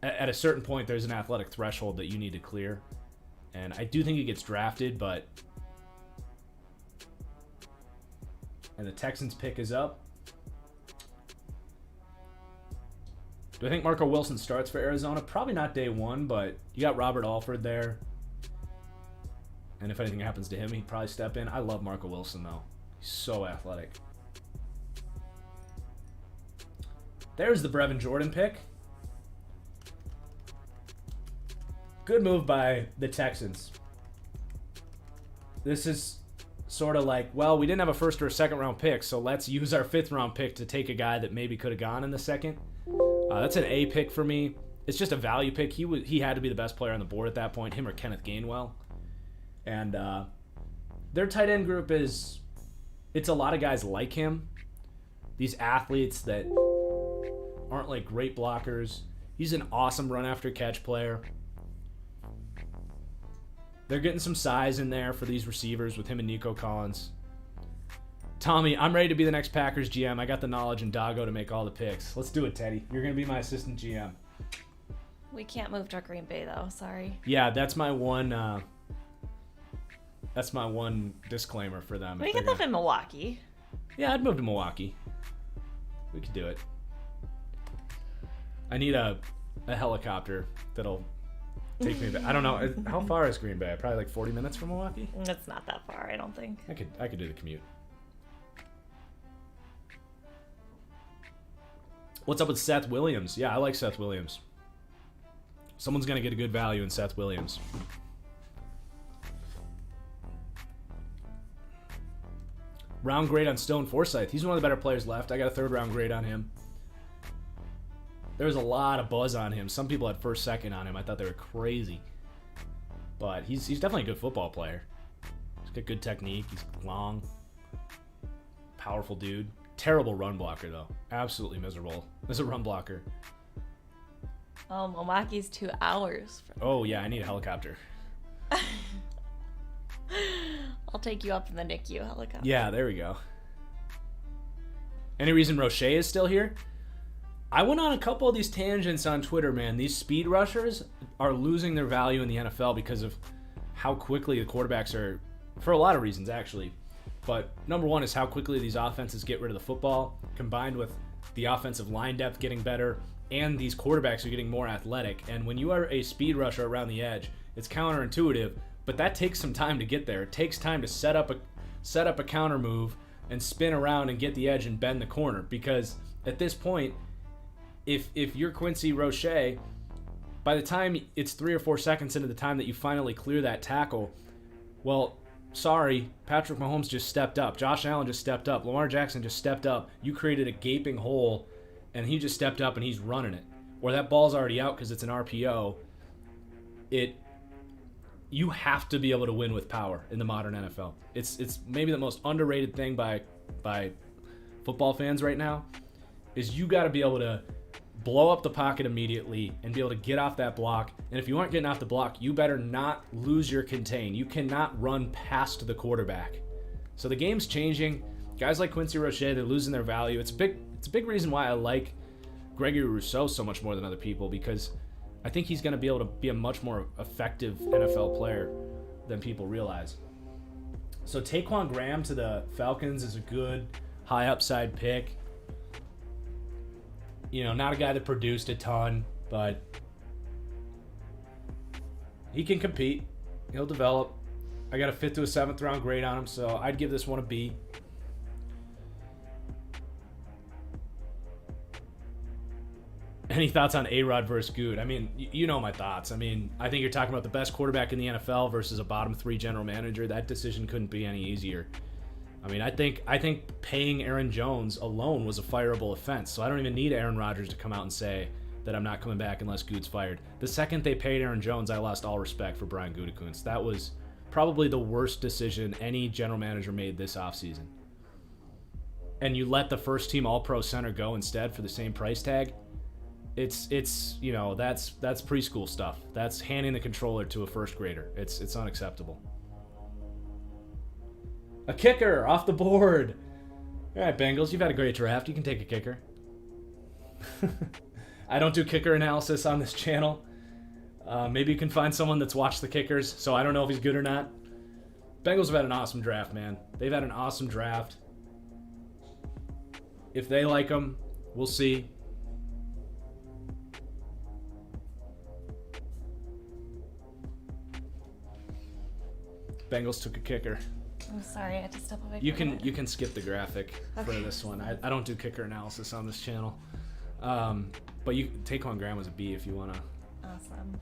at a certain point, there's an athletic threshold that you need to clear. And I do think he gets drafted, but... And the Texans pick is up. Do I think Marco Wilson starts for Arizona? Probably not day one, but you got Robert Alford there. And if anything happens to him, he'd probably step in. I love Marco Wilson, though. He's so athletic. There's the Brevin Jordan pick. Good move by the Texans. This is sort of like, well, we didn't have a 1st or a 2nd round pick, so let's use our 5th round pick to take a guy that maybe could have gone in the 2nd. That's an A pick for me. It's just a value pick. He had to be the best player on the board at that point, him or Kenneth Gainwell. And their tight end group it's a lot of guys like him. These athletes that aren't like great blockers. He's an awesome run after catch player. They're getting some size in there for these receivers with him and Nico Collins. Tommy, I'm ready to be the next Packers GM. I got the knowledge and Doggo to make all the picks. Let's do it, Teddy. You're going to be my assistant GM. We can't move to Green Bay, though. Sorry. Yeah, that's my one disclaimer for them. We can live in Milwaukee. Yeah, I'd move to Milwaukee. We could do it. I need a helicopter that'll take me back. I don't know. How far is Green Bay? Probably like 40 minutes from Milwaukee? It's not that far, I don't think. I could do the commute. What's up with Seth Williams? Yeah, I like Seth Williams. Someone's going to get a good value in Seth Williams. Round grade on Stone Forsythe. He's one of the better players left. I got a 3rd round grade on him. There was a lot of buzz on him. Some people had 1st, 2nd on him. I thought they were crazy. But he's definitely a good football player. He's got good technique. He's long. Powerful dude. Terrible run blocker, though. Absolutely miserable as a run blocker. Oh, Milwaukee's 2 hours. Oh, yeah. I need a helicopter. I'll take you up in the NICU helicopter. Yeah, there we go. Any reason Roche is still here? I went on a couple of these tangents on Twitter, man. These speed rushers are losing their value in the NFL because of how quickly the quarterbacks are, for a lot of reasons, actually. But number one is how quickly these offenses get rid of the football, combined with the offensive line depth getting better, and these quarterbacks are getting more athletic. And when you are a speed rusher around the edge, it's counterintuitive, but that takes some time to get there. It takes time to set up a counter move and spin around and get the edge and bend the corner. Because at this point, if you're Quincy Roche, by the time it's 3 or 4 seconds into the time that you finally clear that tackle, well, sorry, Patrick Mahomes just stepped up. Josh Allen just stepped up. Lamar Jackson just stepped up. You created a gaping hole, and he just stepped up and he's running it. Or that ball's already out because it's an RPO. You have to be able to win with power in the modern NFL. It's maybe the most underrated thing by football fans right now, is you got to be able to blow up the pocket immediately and be able to get off that block. And if you aren't getting off the block, you better not lose your contain. You cannot run past the quarterback. So the game's changing. Guys like Quincy Roche, they're losing their value. It's a big reason why I like Gregory Rousseau so much more than other people, because I think he's going to be able to be a much more effective NFL player than people realize. So Taquan Graham to the Falcons is a good high upside pick. Not a guy that produced a ton, but he can compete. He'll develop. I got a 5th to a 7th round grade on him, so I'd give this one a B. Any thoughts on A-Rod versus Good? I mean, you know my thoughts. I mean, I think you're talking about the best quarterback in the NFL versus a bottom 3 general manager. That decision couldn't be any easier. I mean, I think paying Aaron Jones alone was a fireable offense, so I don't even need Aaron Rodgers to come out and say that I'm not coming back unless Good's fired. The second they paid Aaron Jones, I lost all respect for Brian Gutekunst. That was probably the worst decision any general manager made this offseason. And you let the first team All-Pro center go instead for the same price tag? It's that's preschool stuff. That's handing the controller to a first grader. It's unacceptable. A kicker off the board. All right, Bengals, you've had a great draft. You can take a kicker. I don't do kicker analysis on this channel. Maybe you can find someone that's watched the kickers, so I don't know if he's good or not. Bengals have had an awesome draft, man. They've had an awesome draft. If they like them, we'll see. Bengals took a kicker. I'm sorry, I had to step away. You can skip the graphic for this one. I don't do kicker analysis on this channel. But Taquan Graham was a B if you wanna. Awesome.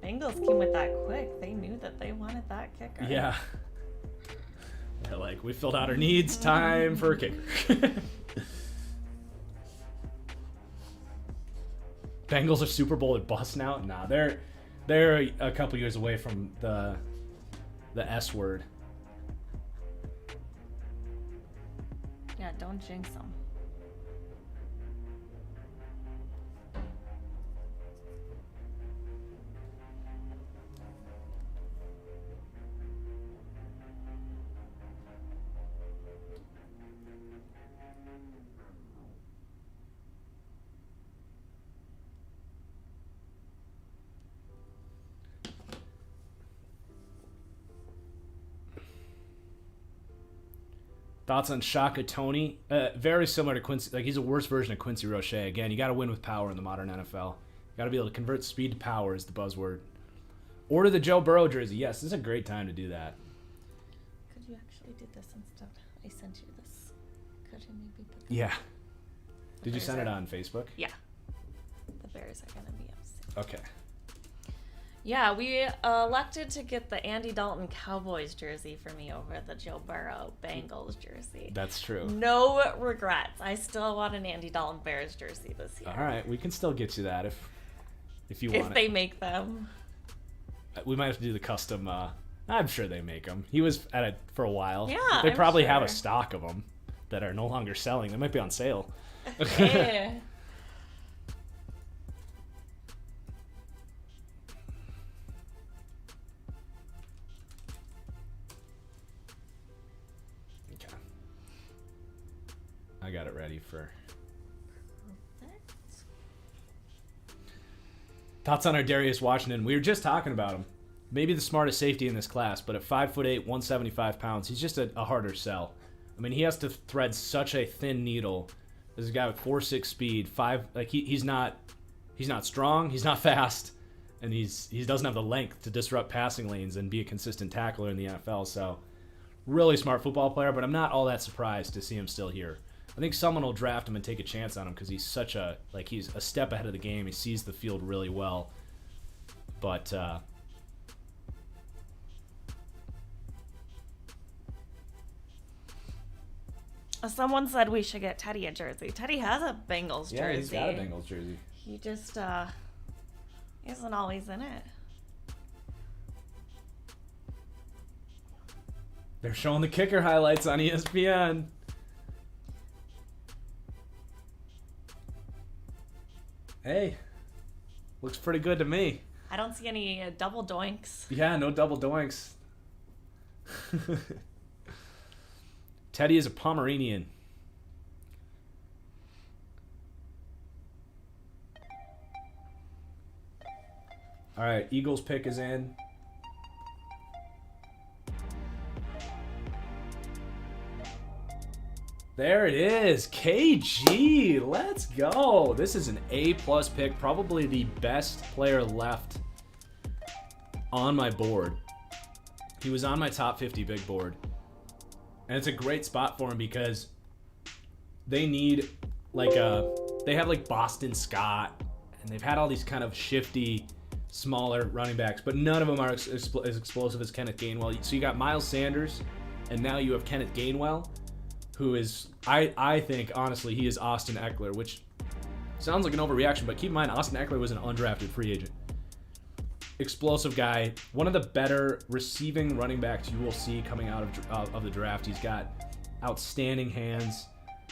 Bengals came with that quick. They knew that they wanted that kicker. Yeah. They're like, we filled out our needs. Time for a kicker. Bengals are Super Bowl or bust now? Nah, they're a couple years away from the S word. Yeah, don't jinx them. Thoughts on Shaka Toney? Very similar to Quincy. Like, he's a worse version of Quincy Roche. Again, you got to win with power in the modern NFL. You got to be able to convert speed to power is the buzzword. Order the Joe Burrow jersey. Yes, this is a great time to do that. Could you actually do this instead? I sent you this. Could you maybe put that? Yeah. Did you send it on Facebook? Yeah. The Bears are going to be upset. Okay. Yeah, we elected to get the Andy Dalton Cowboys jersey for me over the Joe Burrow Bengals jersey. That's true. No regrets. I still want an Andy Dalton Bears jersey this year. All right, we can still get you that if you want it. If they make them. We might have to do the custom. I'm sure they make them. He was at it for a while. Yeah, They probably have a sure. stock of them that are no longer selling. They might be on sale. Yeah. I got it ready for. Perfect. Thoughts on our Darius Washington? We were just talking about him. Maybe the smartest safety in this class, but at 5'8", 175 pounds, he's just a harder sell. I mean, he has to thread such a thin needle. This is a guy with 4.6 speed, he's not strong, he's not fast, and he doesn't have the length to disrupt passing lanes and be a consistent tackler in the NFL. So, really smart football player, but I'm not all that surprised to see him still here. I think someone will draft him and take a chance on him because he's he's a step ahead of the game. He sees the field really well. But someone said we should get Teddy a jersey. Teddy has a Bengals jersey. Yeah, he's got a Bengals jersey. He just isn't always in it. They're showing the kicker highlights on ESPN. Hey, looks pretty good to me. I don't see any double doinks. Yeah, no double doinks. Teddy is a Pomeranian. All right, Eagles pick is in. There it is, KG. Let's go. This is an A+ pick, probably the best player left on my board. He was on my top 50 big board. And it's a great spot for him because they need they have like Boston Scott, and they've had all these kind of shifty, smaller running backs, but none of them are as explosive as Kenneth Gainwell. So you got Miles Sanders, and now you have Kenneth Gainwell, who is, I think, honestly, he is Austin Eckler, which sounds like an overreaction, but keep in mind, Austin Eckler was an undrafted free agent. Explosive guy, one of the better receiving running backs you will see coming out of the draft. He's got outstanding hands.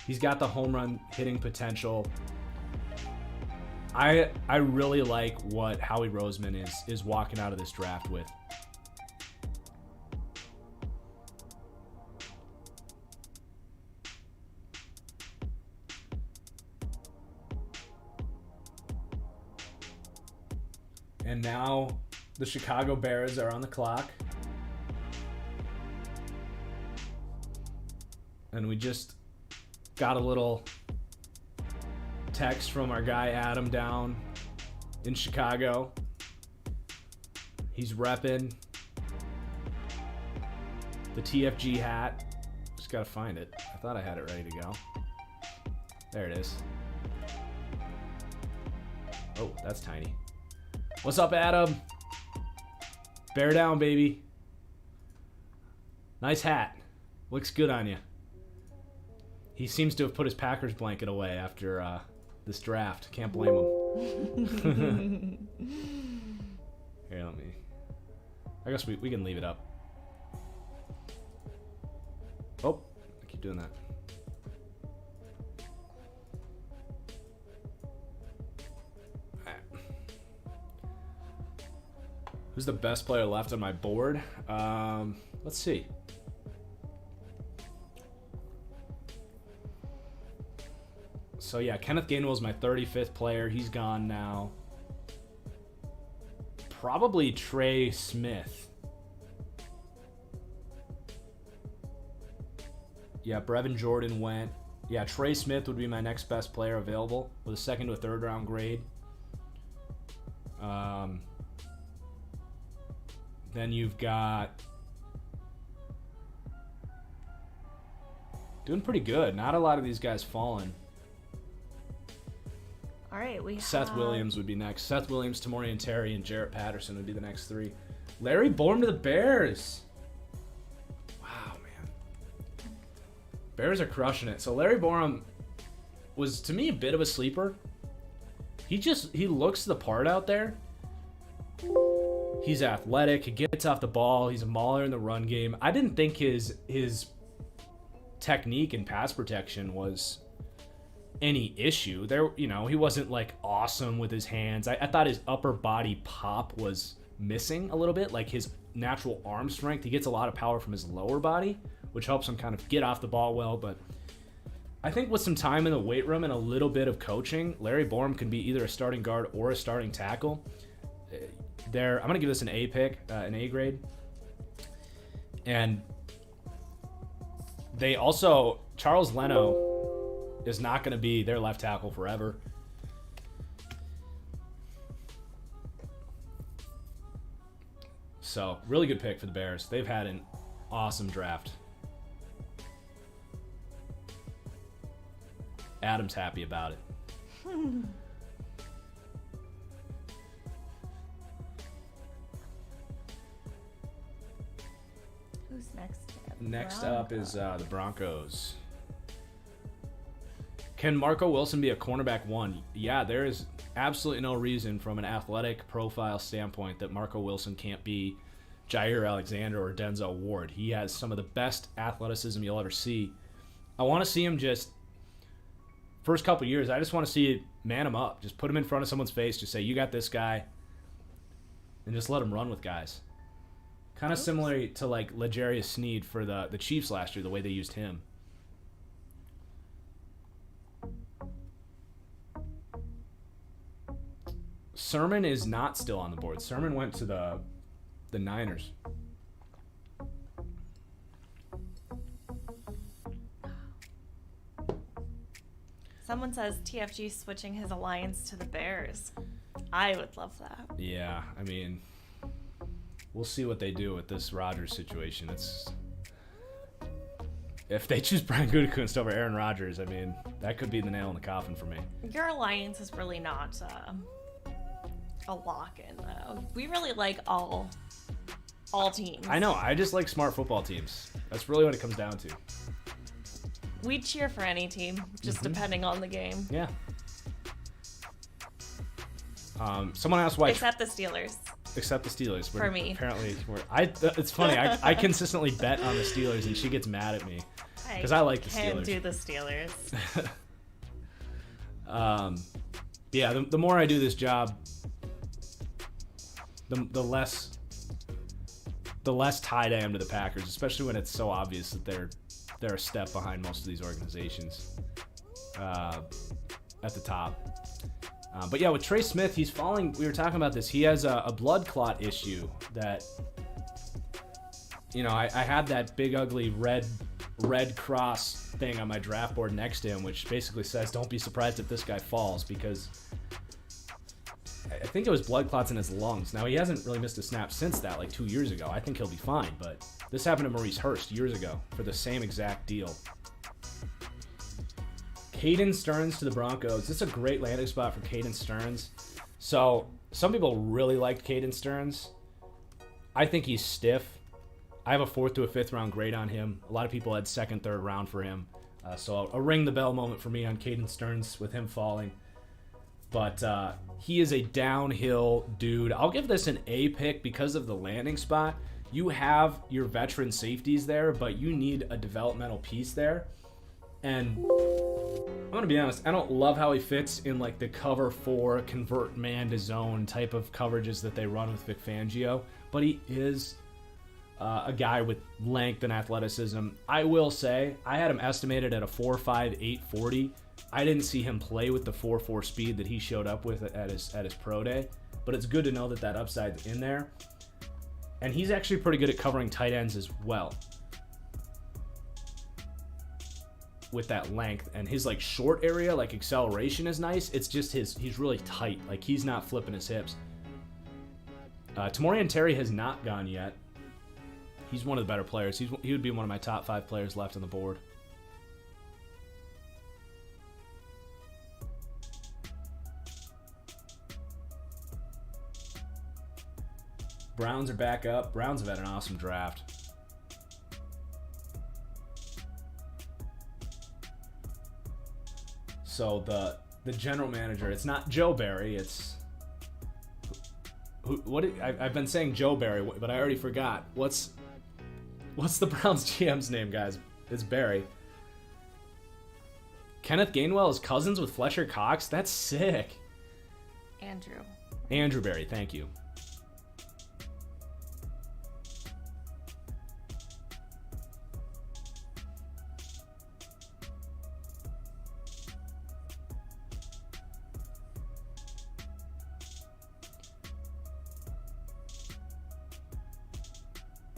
He's got the home run hitting potential. I really like what Howie Roseman is walking out of this draft with. And now the Chicago Bears are on the clock. And we just got a little text from our guy Adam down in Chicago. He's repping the TFG hat. Just gotta find it. I thought I had it ready to go. There it is. Oh, that's tiny. What's up, Adam? Bear down, baby. Nice hat. Looks good on you. He seems to have put his Packers blanket away after this draft. Can't blame him. Here, let me... I guess we can leave it up. Oh, I keep doing that. Who's the best player left on my board? Let's see. So yeah, Kenneth Gainwell is my 35th player. He's gone now. Probably Trey Smith. Yeah, Brevin Jordan went. Yeah, Trey Smith would be my next best player available with a second to a third round grade. Then you've got... Doing pretty good. Not a lot of these guys falling. All right, we Seth Williams would be next. Seth Williams, Tamorrion Terry, and Jarrett Patterson would be the next three. Larry Borom to the Bears. Wow, man. Bears are crushing it. So Larry Borom was, to me, a bit of a sleeper. He looks the part out there. He's athletic. He gets off the ball. He's a mauler in the run game. I didn't think his technique and pass protection was any issue. There, he wasn't like awesome with his hands. I thought his upper body pop was missing a little bit, like his natural arm strength. He gets a lot of power from his lower body, which helps him kind of get off the ball well. But I think with some time in the weight room and a little bit of coaching, Larry Borom can be either a starting guard or a starting tackle. I'm going to give this an A pick, an A grade. And They also, Charles Leno is not going to be their left tackle forever. So, really good pick for the Bears. They've had an awesome draft. Adam's happy about it. Who's next? Next up is the Broncos. Can Marco Wilson be a cornerback 1? Yeah, there is absolutely no reason from an athletic profile standpoint that Marco Wilson can't be Jair Alexander or Denzel Ward. He has some of the best athleticism you'll ever see. I want to see him just, first couple years, I just want to see it man him up. Just put him in front of someone's face. Just say, you got this guy. And just let him run with guys. Kind of similar to like L'Jarius Sneed for the Chiefs last year, the way they used him. Sermon is not still on the board. Sermon went to the Niners. Someone says TFG switching his alliance to the Bears. I would love that. Yeah, I mean, we'll see what they do with this Rodgers situation. If they choose Brian Gutekunst over Aaron Rodgers, I mean, that could be the nail in the coffin for me. Your alliance is really not a lock-in, though. We really like all teams. I know. I just like smart football teams. That's really what it comes down to. We cheer for any team, just depending on the game. Yeah. Someone asked why. Except the Steelers. Except the Steelers. For me. Apparently, it's funny. I consistently bet on the Steelers, and she gets mad at me because I like the Steelers. Can't do the Steelers. Yeah. The more I do this job, the less tied I am to the Packers, especially when it's so obvious that they're a step behind most of these organizations at the top. But yeah, with Trey Smith, he's falling. We were talking about this. He has a blood clot issue that, I had that big ugly red cross thing on my draft board next to him, which basically says, don't be surprised if this guy falls, because I think it was blood clots in his lungs. Now, he hasn't really missed a snap since that, like 2 years ago. I think he'll be fine, but this happened to Maurice Hurst years ago for the same exact deal. Caden Stearns to the Broncos. This is a great landing spot for Caden Stearns. So, some people really liked Caden Stearns. I think he's stiff. I have a 4th to a 5th round grade on him. A lot of people had 2nd, 3rd round for him. So, a ring the bell moment for me on Caden Stearns with him falling. But he is a downhill dude. I'll give this an A pick because of the landing spot. You have your veteran safeties there, but you need a developmental piece there. And I'm going to be honest, I don't love how he fits in like the cover 4, convert man to zone type of coverages that they run with Vic Fangio. But he is a guy with length and athleticism. I will say, I had him estimated at a 4.5, 840. I didn't see him play with the 4.4 speed that he showed up with at his pro day. But it's good to know that upside's in there. And he's actually pretty good at covering tight ends as well, with that length. And his like short area, like acceleration is nice. It's just he's really tight. Like he's not flipping his hips. Tamorrion Terry has not gone yet. He's one of the better players. He would be one of my top 5 players left on the board. Browns are back up. Browns have had an awesome draft. So the general manager, it's not Joe Barry, it's I've been saying Joe Barry, but I already forgot. What's the Browns GM's name, guys? It's Barry. Kenneth Gainwell is cousins with Fletcher Cox? That's sick. Andrew Barry, thank you.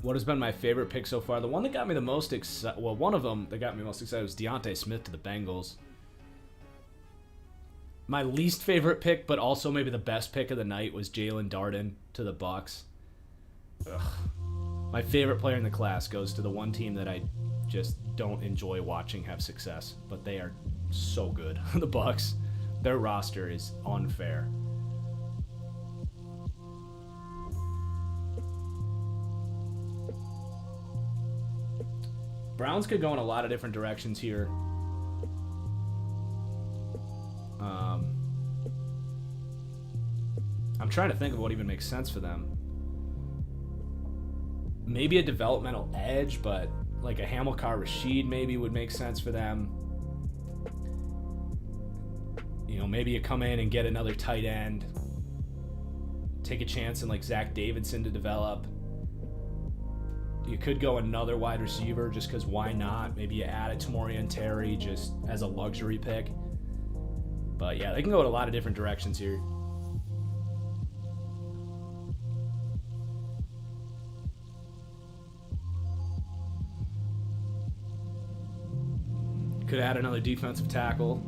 what has been my favorite pick so far? The one that got me the most excited, well, one of them that got me most excited was Deontay Smith to the Bengals. My least favorite pick, but also maybe the best pick of the night, was Jalen Darden to the Bucs. Ugh. My favorite player in the class goes to the one team that I just don't enjoy watching have success, but they are so good. The Bucs, their roster is unfair. Browns could go in a lot of different directions here. I'm trying to think of what even makes sense for them. Maybe a developmental edge, but like a Hamilcar Rashed maybe would make sense for them. You know, maybe you come in and get another tight end. Take a chance in like Zach Davidson to develop. You could go another wide receiver just because why not? Maybe you add a Tamorrion Terry just as a luxury pick. But yeah, they can go in a lot of different directions here. Could add another defensive tackle.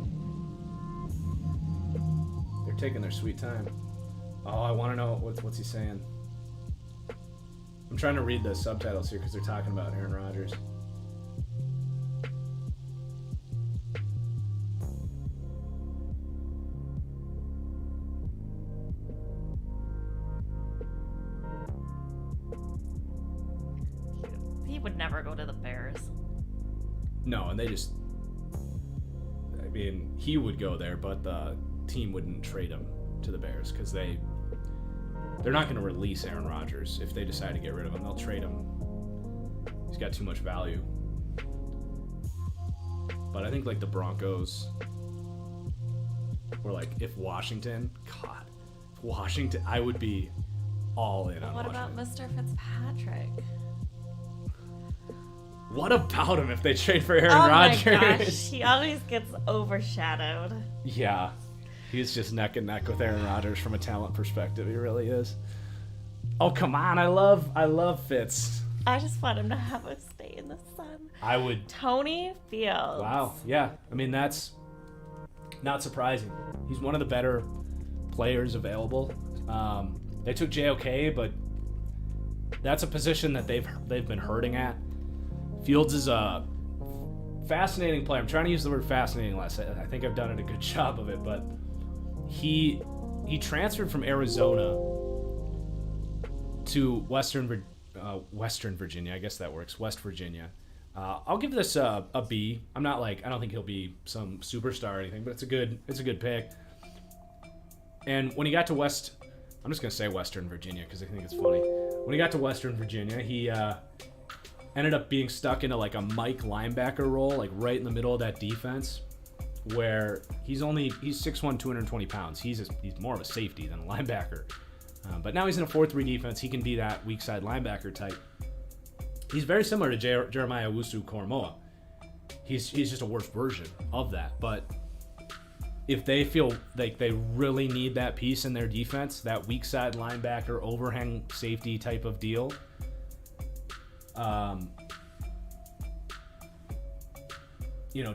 They're taking their sweet time. Oh, I want to know what's he saying. I'm trying to read the subtitles here because they're talking about Aaron Rodgers. He would never go to the Bears. No, and they just... I mean, he would go there, but the team wouldn't trade him to the Bears because they're not going to release Aaron Rodgers. If they decide to get rid of him, they'll trade him. He's got too much value. But I think like the Broncos, or like if Washington, I would be all in on What Washington. about Mr. Fitzpatrick? What about him if they trade for Aaron Oh Rodgers? my gosh, he always gets overshadowed. Yeah. He's just neck and neck with Aaron Rodgers from a talent perspective. He really is. Oh, come on. I love Fitz. I just want him to have a stay in the sun. I would. Tony Fields. Wow. Yeah. I mean, that's not surprising. He's one of the better players available. They took JOK, but that's a position that they've been hurting at. Fields is a fascinating player. I'm trying to use the word fascinating less. I think I've done a good job of it, but he transferred from Arizona to Western Virginia. I guess that works. West Virginia. I'll give this a B. I don't think he'll be some superstar or anything, but it's a good pick. And when he got to I'm just gonna say Western Virginia because I think it's funny. When he got to Western Virginia, he ended up being stuck into like a Mike linebacker role, like right in the middle of that defense, where he's 6'1", 220 pounds. He's more of a safety than a linebacker. But now he's in a 4-3 defense. He can be that weak side linebacker type. He's very similar to Jeremiah Owusu-Koramoah. He's just a worse version of that. But if they feel like they really need that piece in their defense, that weak side linebacker overhang safety type of deal,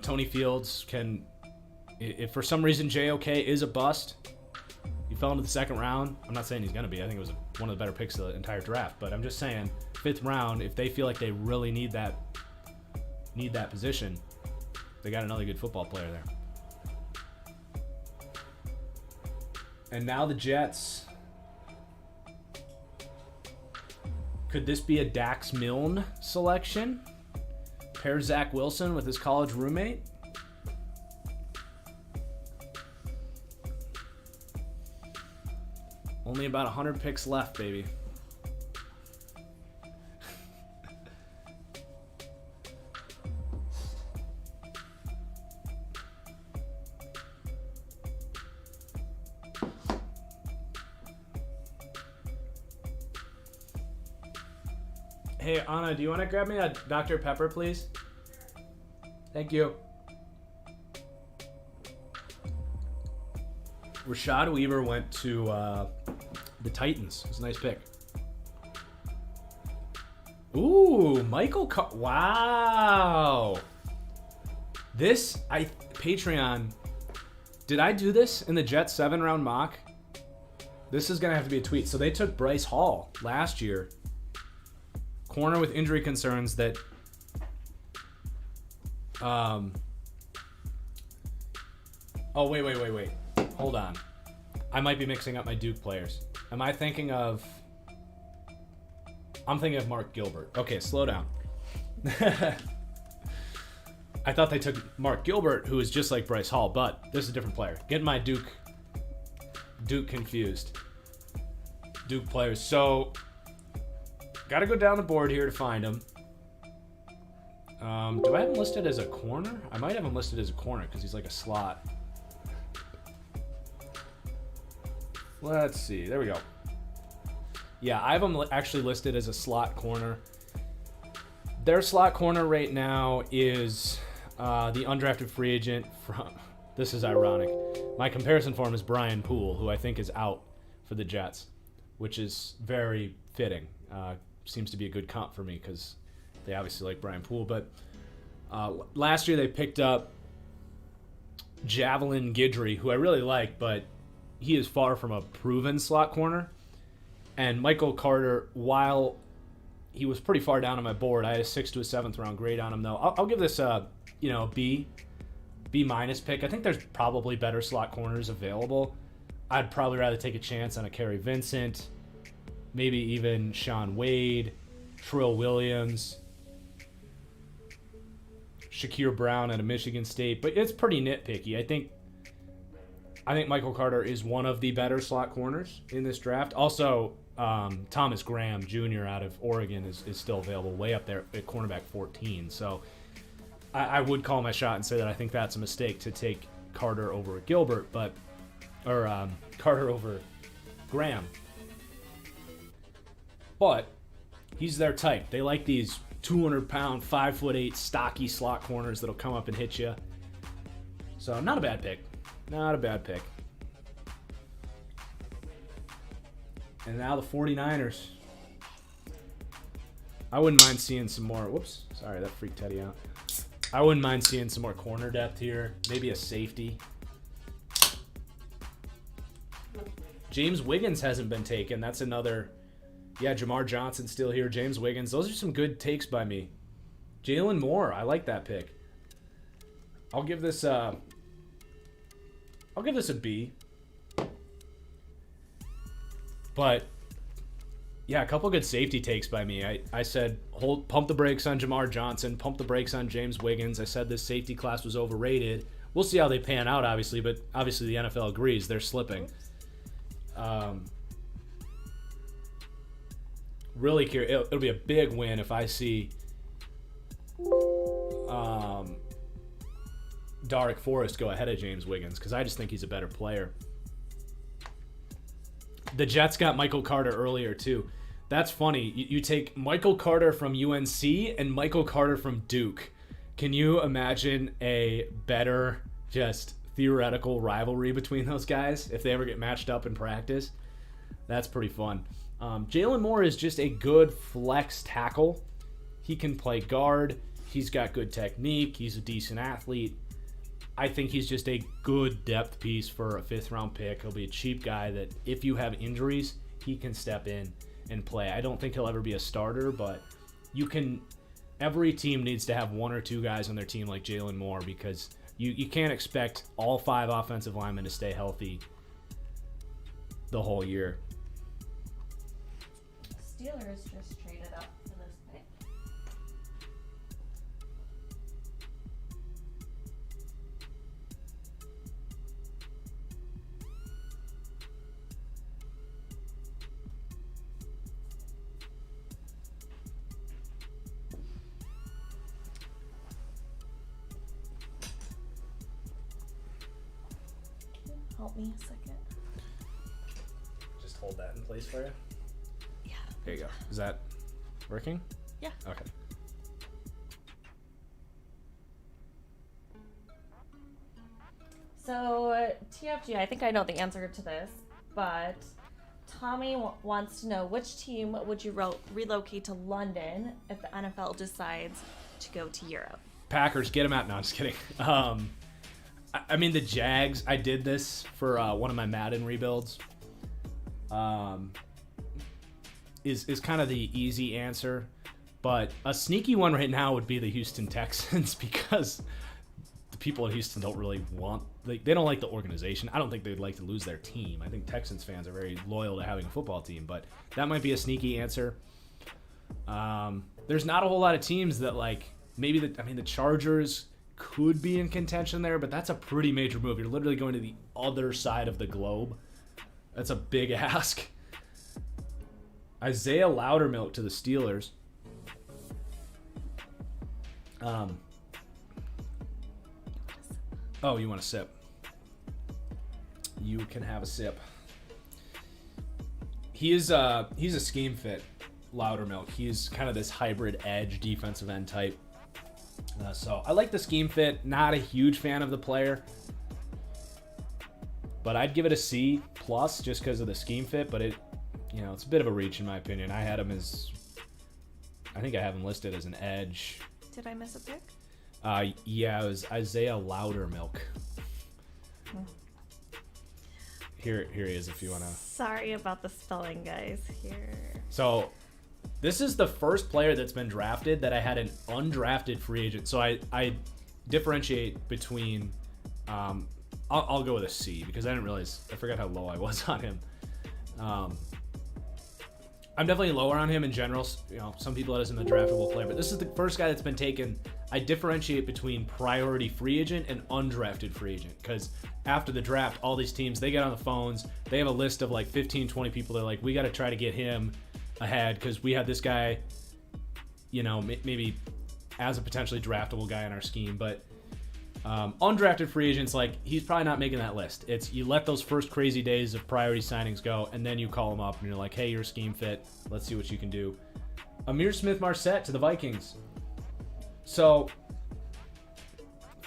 Tony Fields can, if for some reason JOK is a bust, he fell into the second round. I'm not saying he's going to be. I think it was one of the better picks of the entire draft, but I'm just saying 5th round, if they feel like they really need that position, they got another good football player there. And now the Jets. Could this be a Dax Milne selection? Pair Zach Wilson with his college roommate? Only about 100 picks left, baby. Hey, Anna, do you want to grab me a Dr. Pepper, please? Thank you. Rashad Weaver went to the Titans. It was a nice pick. Ooh, wow. Patreon. Did I do this in the Jets 7-round mock? This is going to have to be a tweet. So they took Bryce Hall last year. Corner with injury concerns that... Oh, wait. Hold on. I might be mixing up my Duke players. Am I thinking of... I'm thinking of Mark Gilbert. Okay, slow down. I thought they took Mark Gilbert, who is just like Bryce Hall, but this is a different player. Getting my Duke confused. Duke players. So, got to go down the board here to find him. Do I have him listed as a corner? I might have him listed as a corner because he's like a slot. Let's see. There we go. Yeah, I have him actually listed as a slot corner. Their slot corner right now is the undrafted free agent from... This is ironic. My comparison for him is Brian Poole, who I think is out for the Jets, which is very fitting. Seems to be a good comp for me because they obviously like Brian Poole. But last year they picked up Javelin Guidry, who I really like, but he is far from a proven slot corner. And Michael Carter, while he was pretty far down on my board, I had a 6th to a 7th round grade on him, though. I'll give this a B minus pick. I think there's probably better slot corners available. I'd probably rather take a chance on a Kerry Vincent, maybe even Sean Wade, Trill Williams, Shakir Brown out of Michigan State. But it's pretty nitpicky. I think Michael Carter is one of the better slot corners in this draft. Also, Thomas Graham Jr. out of Oregon is still available, way up there at cornerback 14. So I would call my shot and say that I think that's a mistake to take Carter over Gilbert, or Carter over Graham. But he's their type. They like these 200-pound, 5'8", stocky slot corners that'll come up and hit you. So not a bad pick. Not a bad pick. And now the 49ers. I wouldn't mind seeing some more. Whoops. Sorry, that freaked Teddy out. I wouldn't mind seeing some more corner depth here. Maybe a safety. James Wiggins hasn't been taken. That's another. Yeah, Jamar Johnson's still here. James Wiggins. Those are some good takes by me. Jalen Moore. I like that pick. I'll give this a B. But, yeah, a couple good safety takes by me. I said, pump the brakes on Jamar Johnson, pump the brakes on James Wiggins. I said this safety class was overrated. We'll see how they pan out, obviously, but obviously the NFL agrees. They're slipping. Really curious. It'll be a big win if I see Darrick Forrest go ahead of James Wiggins, because I just think he's a better player. The Jets got Michael Carter earlier, too. That's funny. You take Michael Carter from UNC and Michael Carter from Duke. Can you imagine a better, just theoretical rivalry between those guys if they ever get matched up in practice? That's pretty fun. Jalen Moore is just a good flex tackle. He can play guard. He's got good technique. He's a decent athlete. I think he's just a good depth piece for a 5th-round pick. He'll be a cheap guy that if you have injuries, he can step in and play. I don't think he'll ever be a starter, but every team needs to have 1 or 2 guys on their team like Jalen Moore, because you can't expect all 5 offensive linemen to stay healthy the whole year. Steelers just traded up for this pick. Help me a second. Just hold that in place for you. Yeah. There you go. Is that working? Yeah. Okay. So, TFG, I think I know the answer to this, but Tommy wants to know, which team would you relocate to London if the NFL decides to go to Europe? Packers, get them out. No, I'm just kidding. I mean, the Jags, I did this for one of my Madden rebuilds. Is kind of the easy answer. But a sneaky one right now would be the Houston Texans because the people in Houston don't really they don't like the organization. I don't think they'd like to lose their team. I think Texans fans are very loyal to having a football team, but that might be a sneaky answer. There's not a whole lot of teams that the Chargers could be in contention there, but that's a pretty major move. You're literally going to the other side of the globe. That's a big ask. Isaiah Loudermilk to the Steelers. Oh, you want a sip? You can have a sip. He's a scheme fit, Loudermilk. He's kind of this hybrid edge defensive end type. So I like the scheme fit. Not a huge fan of the player, but I'd give it a C plus just because of the scheme fit. But it's a bit of a reach in my opinion. I have him listed as an edge. Did I miss a pick? Yeah, it was Isaiah Loudermilk. Here he is if you want to. Sorry about the spelling, guys. Here. So, this is the first player that's been drafted that I had an undrafted free agent. So I differentiate between. I'll go with a C because I forgot how low I was on him. I'm definitely lower on him in general. Some people had us in the draftable player, but this is the first guy that's been taken. I differentiate between priority free agent and undrafted free agent because after the draft, all these teams, they get on the phones. They have a list of 15, 20 people. They're like, we got to try to get him ahead because we have this guy, maybe as a potentially draftable guy in our scheme. But undrafted free agents, he's probably not making that list. It's you let those first crazy days of priority signings go, and then you call him up and you're like, hey, you're a scheme fit. Let's see what you can do. Ihmir Smith-Marsette to the Vikings. So,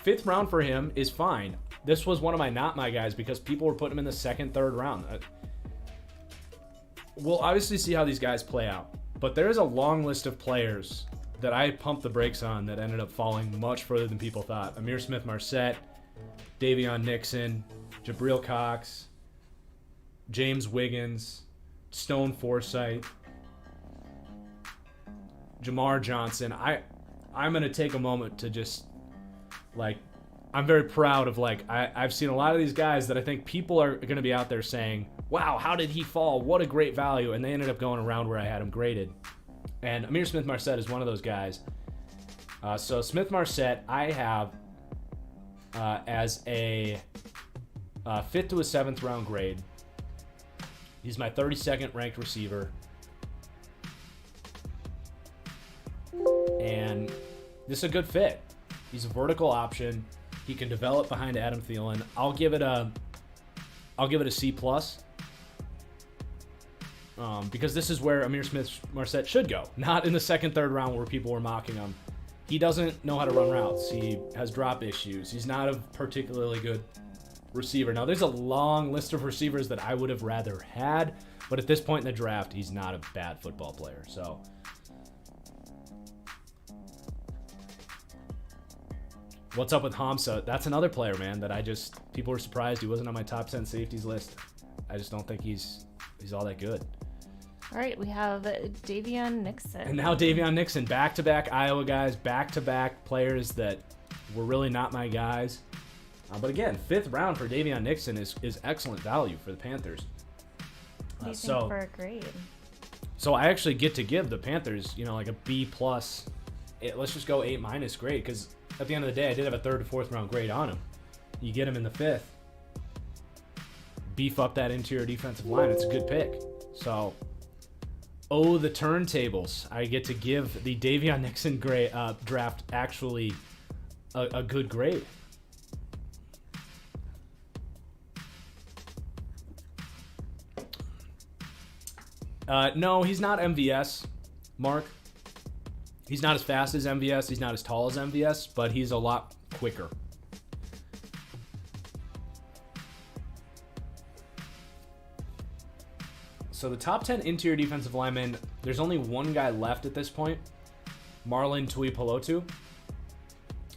5th round for him is fine. This was one of my not my guys because people were putting him in the 2nd, 3rd round. We'll obviously see how these guys play out. But there is a long list of players that I pumped the brakes on that ended up falling much further than people thought. Ihmir Smith-Marsette, Davion Nixon, Jabril Cox, James Wiggins, Stone Forsythe, Jamar Johnson. I'm going to take a moment to just, I'm very proud of, I've seen a lot of these guys that I think people are going to be out there saying, wow, how did he fall? What a great value. And they ended up going around where I had him graded. And Ihmir Smith-Marsette is one of those guys. So Smith-Marsette, I have as a 5th to a 7th round grade. He's my 32nd ranked receiver. And this is a good fit. He's a vertical option. He can develop behind Adam Thielen. I'll give it a C plus. Because this is where Ihmir Smith-Marsette should go. Not in the 2nd, 3rd round where people were mocking him. He doesn't know how to run routes. He has drop issues. He's not a particularly good receiver. Now, there's a long list of receivers that I would have rather had, but at this point in the draft, he's not a bad football player. So, what's up with Hamza? That's another player, man, that people were surprised he wasn't on my top 10 safeties list. I just don't think he's all that good. All right, we have Davion Nixon. And now Davion Nixon, back-to-back Iowa guys, back-to-back players that were really not my guys. But again, 5th round for Davion Nixon is excellent value for the Panthers. What do you think for a grade? So I actually get to give the Panthers, a B plus. Let's just go 8- grade because at the end of the day, I did have a 3rd to 4th round grade on him. You get him in the 5th. Beef up that interior defensive line. It's a good pick. So, the turntables. I get to give the Davion Nixon draft actually a good grade. No, he's not MVS, Mark. He's not as fast as MVS. He's not as tall as MVS, but he's a lot quicker. So the top 10 interior defensive linemen, there's only one guy left at this point, Marlon Tuipulotu.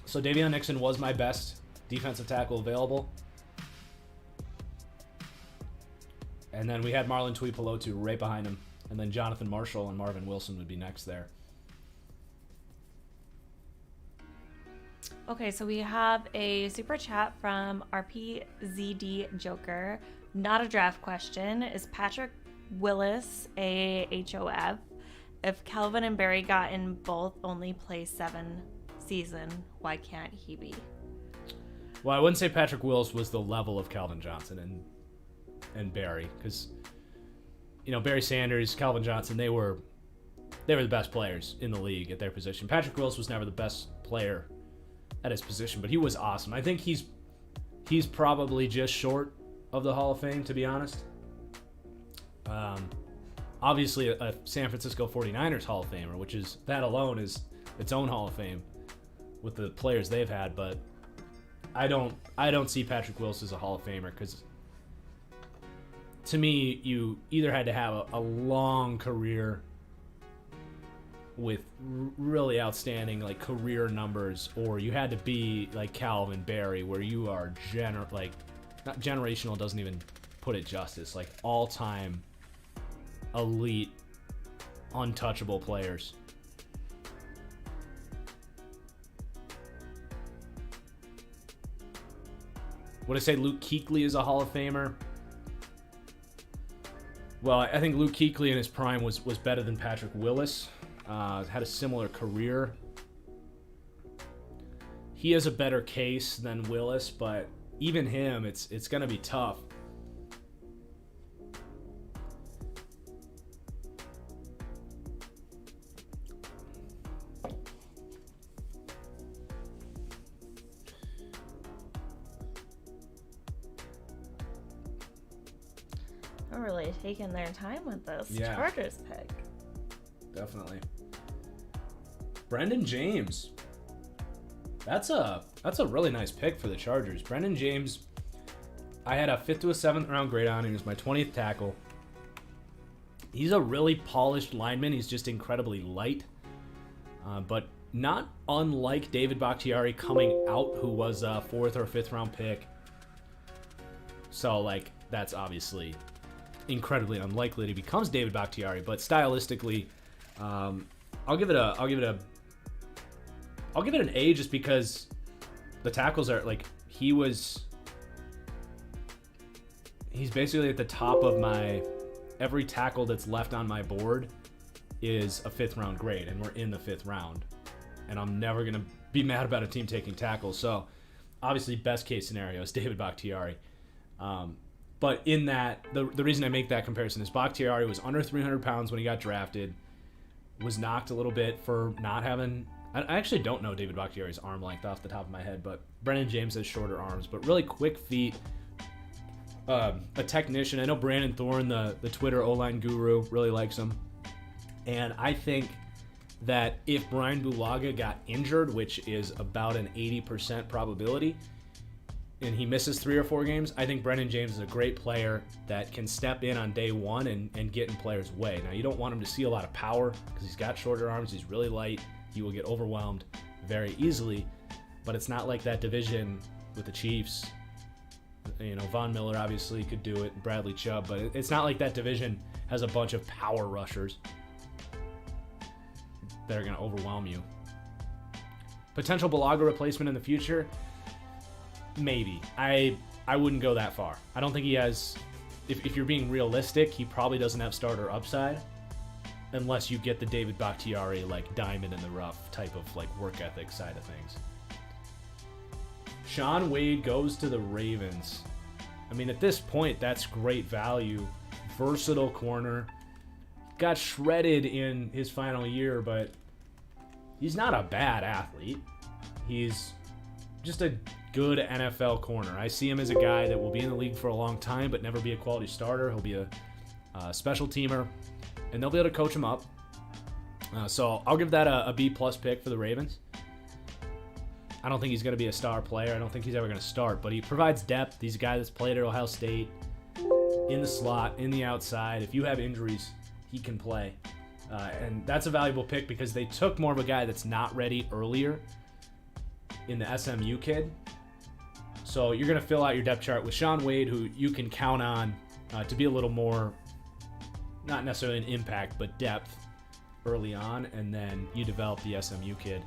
So Davion Nixon was my best defensive tackle available. And then we had Marlon Tuipulotu right behind him. And then Jonathan Marshall and Marvin Wilson would be next there. Okay, so we have a super chat from RPZD Joker. Not a draft question. Is Patrick Willis a HOF? If Calvin and Barry got in both only play 7 season, why can't he be? Well, I wouldn't say Patrick Willis was the level of Calvin Johnson and Barry, because Barry Sanders, Calvin Johnson, they were the best players in the league at their position. Patrick Willis was never the best player at his position, but he was awesome. I think he's probably just short of the Hall of Fame, to be honest. Obviously a San Francisco 49ers Hall of Famer, which is, that alone is its own Hall of Fame with the players they've had, but I don't see Patrick Willis as a Hall of Famer, because to me, you either had to have a long career with really outstanding like career numbers, or you had to be like Calvin Barry, where you are not generational, doesn't even put it justice, like all-time elite, untouchable players. Would I say Luke Kuechly is a Hall of Famer? Well, I think Luke Kuechly in his prime was better than Patrick Willis. Had a similar career. He has a better case than Willis, but even him, it's going to be tough. They're really taking their time with this Chargers pick. Definitely. Brendan James. That's a really nice pick for the Chargers. Brendan James, I had a 5th to a 7th round grade on. He was my 20th tackle. He's a really polished lineman. He's just incredibly light. But not unlike David Bakhtiari coming out, who was a 4th or 5th round pick. So, that's obviously incredibly unlikely that he becomes David Bakhtiari. But stylistically, I'll give it an A, just because the tackles are he's basically at the top of every tackle that's left on my board is a 5th round grade, and we're in the 5th round, and I'm never going to be mad about a team taking tackles. So obviously best case scenario is David Bakhtiari. But in that, the reason I make that comparison is Bakhtiari was under 300 pounds when he got drafted, was knocked a little bit for not having... I actually don't know David Bakhtiari's arm length off the top of my head, but Brendan James has shorter arms, but really quick feet. A technician. I know Brandon Thorne, the Twitter O-line guru, really likes him. And I think that if Brian Bulaga got injured, which is about an 80% probability, and he misses 3 or 4 games, I think Brendan James is a great player that can step in on day one and get in players' way. Now, you don't want him to see a lot of power because he's got shorter arms. He's really light. He will get overwhelmed very easily, but it's not like that division with the Chiefs. Von Miller obviously could do it, Bradley Chubb, but it's not like that division has a bunch of power rushers that are going to overwhelm you. Potential Bulaga replacement in the future? Maybe. I wouldn't go that far. I don't think he has... If you're being realistic, he probably doesn't have starter upside, unless you get the David Bakhtiari, diamond in the rough type of, work ethic side of things. Shaun Wade goes to the Ravens. I mean, at this point, that's great value. Versatile corner. Got shredded in his final year, but he's not a bad athlete. He's just a good NFL corner. I see him as a guy that will be in the league for a long time, but never be a quality starter. He'll be a special teamer, and they'll be able to coach him up. So I'll give that a B+ pick for the Ravens. I don't think he's going to be a star player. I don't think he's ever going to start, but he provides depth. He's a guy that's played at Ohio State. in the slot, in the outside. If you have injuries, he can play. And that's a valuable pick because they took more of a guy that's not ready earlier in the SMU kid. So you're going to fill out your depth chart with Shaun Wade, who you can count on to be a little more, not necessarily an impact, but depth early on, and then you develop the SMU kid.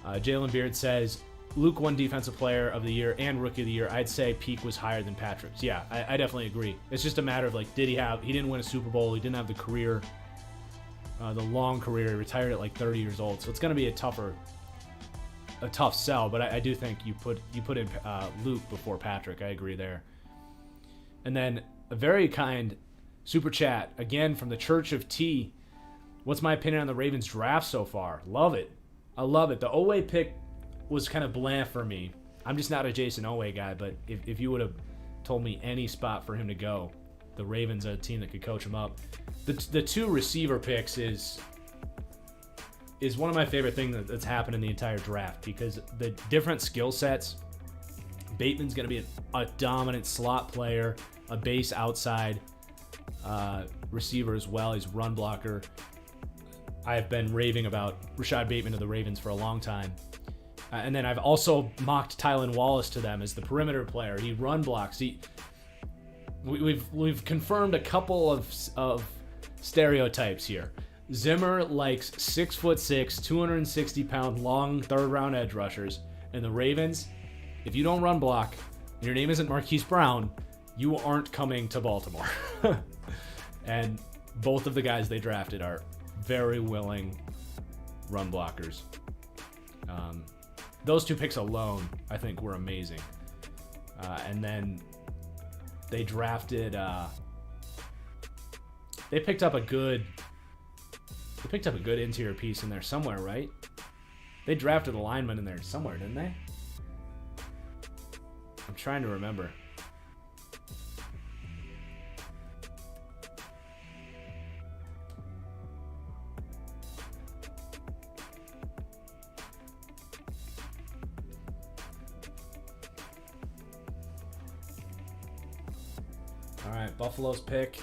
Jalen Beard says, Luke won Defensive Player of the Year and Rookie of the Year. I'd say peak was higher than Patrick's. Yeah, I definitely agree. It's just a matter of, like, he didn't win a Super Bowl. He didn't have the career, the long career. He retired at like 30 years old. So it's going to be a tough sell, but I do think you put in Luke before Patrick. I agree there. And then a very kind super chat, again from the Church of T. What's my opinion on the Ravens draft so far? Love it. I love it. The Oweh pick was kind of bland for me. I'm just not a Jason Oweh guy, but if you would have told me any spot for him to go, the Ravens are a team that could coach him up. The two receiver picks is one of my favorite things that's happened in the entire draft because the different skill sets. Bateman's going to be a dominant slot player, a base outside receiver as well. He's a run blocker. I've been raving about Rashad Bateman to the Ravens for a long time. And then I've also mocked Tylan Wallace to them as the perimeter player. He run blocks. We've confirmed a couple of stereotypes here. Zimmer likes 6'6", 260-pound long third-round edge rushers, and the Ravens, if you don't run block, and your name isn't Marquise Brown, you aren't coming to Baltimore. And both of the guys they drafted are very willing run blockers. Those two picks alone, I think, were amazing. And then they drafted. They picked up a good interior piece in there somewhere, right? They drafted a lineman in there somewhere, didn't they? I'm trying to remember. All right, Buffalo's pick.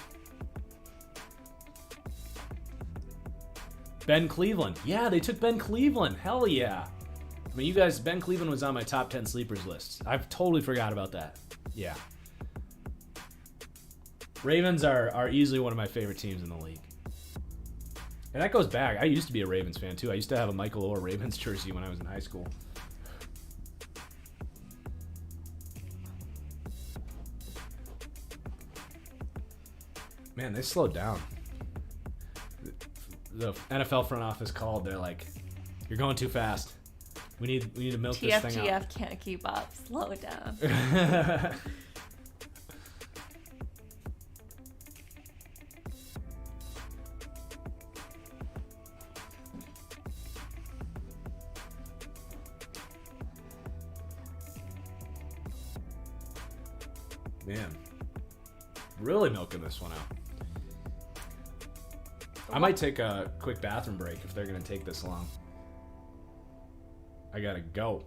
Ben Cleveland. Yeah, they took Ben Cleveland. Hell yeah. I mean, you guys, Ben Cleveland was on my top 10 sleepers list. I've totally forgot about that. Yeah. Ravens are easily one of my favorite teams in the league. And that goes back. I used to be a Ravens fan, too. I used to have a Michael Orr Ravens jersey when I was in high school. Man, they slowed down. The NFL front office called. They're like, "You're going too fast. We need to milk this thing out." TFGF can't keep up. Slow it down. Man, really milking this one out. I might take a quick bathroom break if they're going to take this long. I gotta go.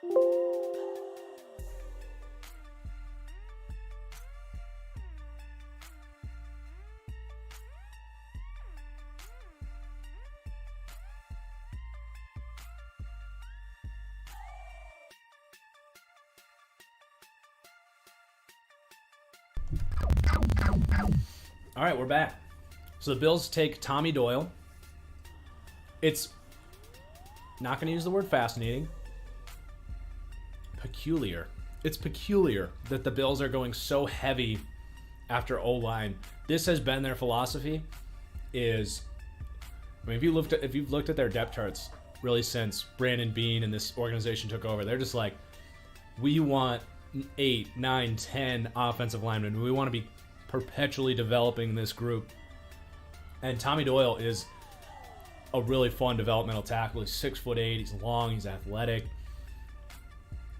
All right, we're back. So the Bills take Tommy Doyle. It's not going to use the word fascinating. Peculiar. It's peculiar that the Bills are going so heavy after O-line. This has been their philosophy. If you've looked at their depth charts really since Brandon Beane and this organization took over, they're just like, we want 8, 9, 10 offensive linemen. We want to be perpetually developing this group. And Tommy Doyle is a really fun developmental tackle. He's 6'8", he's long, he's athletic.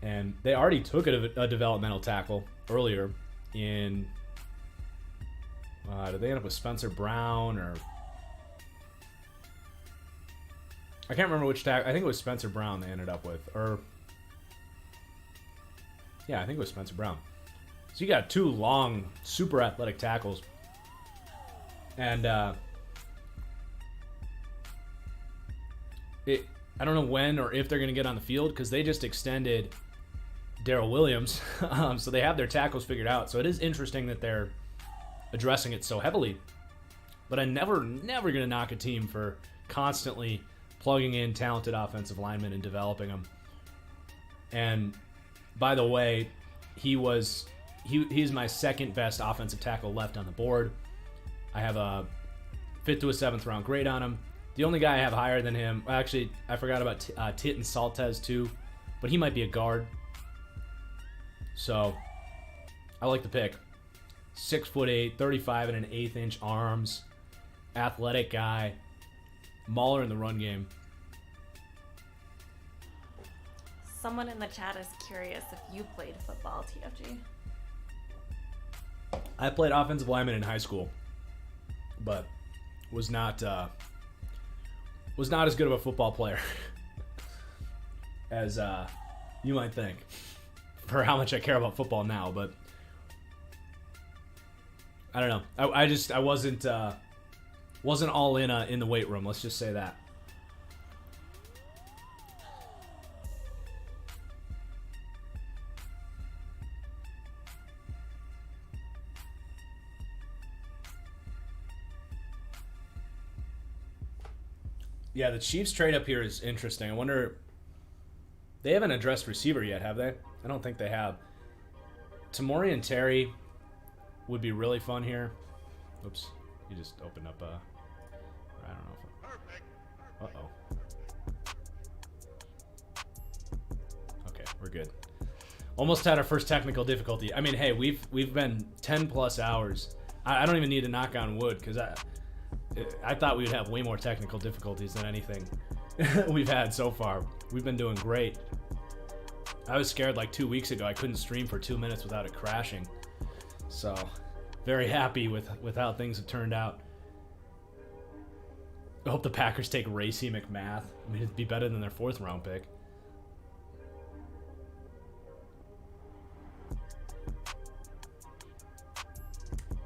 And they already took a developmental tackle earlier in... did they end up with Spencer Brown or... I can't remember which tackle. I think it was Spencer Brown they ended up with. Yeah, I think it was Spencer Brown. So you got 2 long, super athletic tackles. And I don't know when or if they're going to get on the field because they just extended Darrell Williams. So they have their tackles figured out. So it is interesting that they're addressing it so heavily. But I'm never going to knock a team for constantly plugging in talented offensive linemen and developing them. And by the way, he's my second best offensive tackle left on the board. I have a 5th to a 7th round grade on him. The only guy I have higher than him, actually, I forgot about Tit and Saltez too, but he might be a guard. So, I like the pick. 6'8", 35 and an 1/8 inch arms, athletic guy, mauler in the run game. Someone in the chat is curious if you played football, TFG. I played offensive lineman in high school, but was not as good of a football player as you might think, for how much I care about football now. But I don't know. I wasn't all in the weight room. Let's just say that. Yeah, the Chiefs trade up here is interesting. I wonder, they haven't addressed receiver yet, have they? I don't think they have. Tamori and Terry would be really fun here. Oops, you just opened up I don't know if... Uh-oh. Okay, we're good. Almost had our first technical difficulty. I mean, hey, we've been 10 plus hours. I don't even need to knock on wood because I thought we would have way more technical difficulties than anything we've had so far. We've been doing great. I was scared like 2 weeks ago. I couldn't stream for 2 minutes without it crashing. So, very happy with how things have turned out. I hope the Packers take Racey McMath. I mean, it'd be better than their 4th round pick.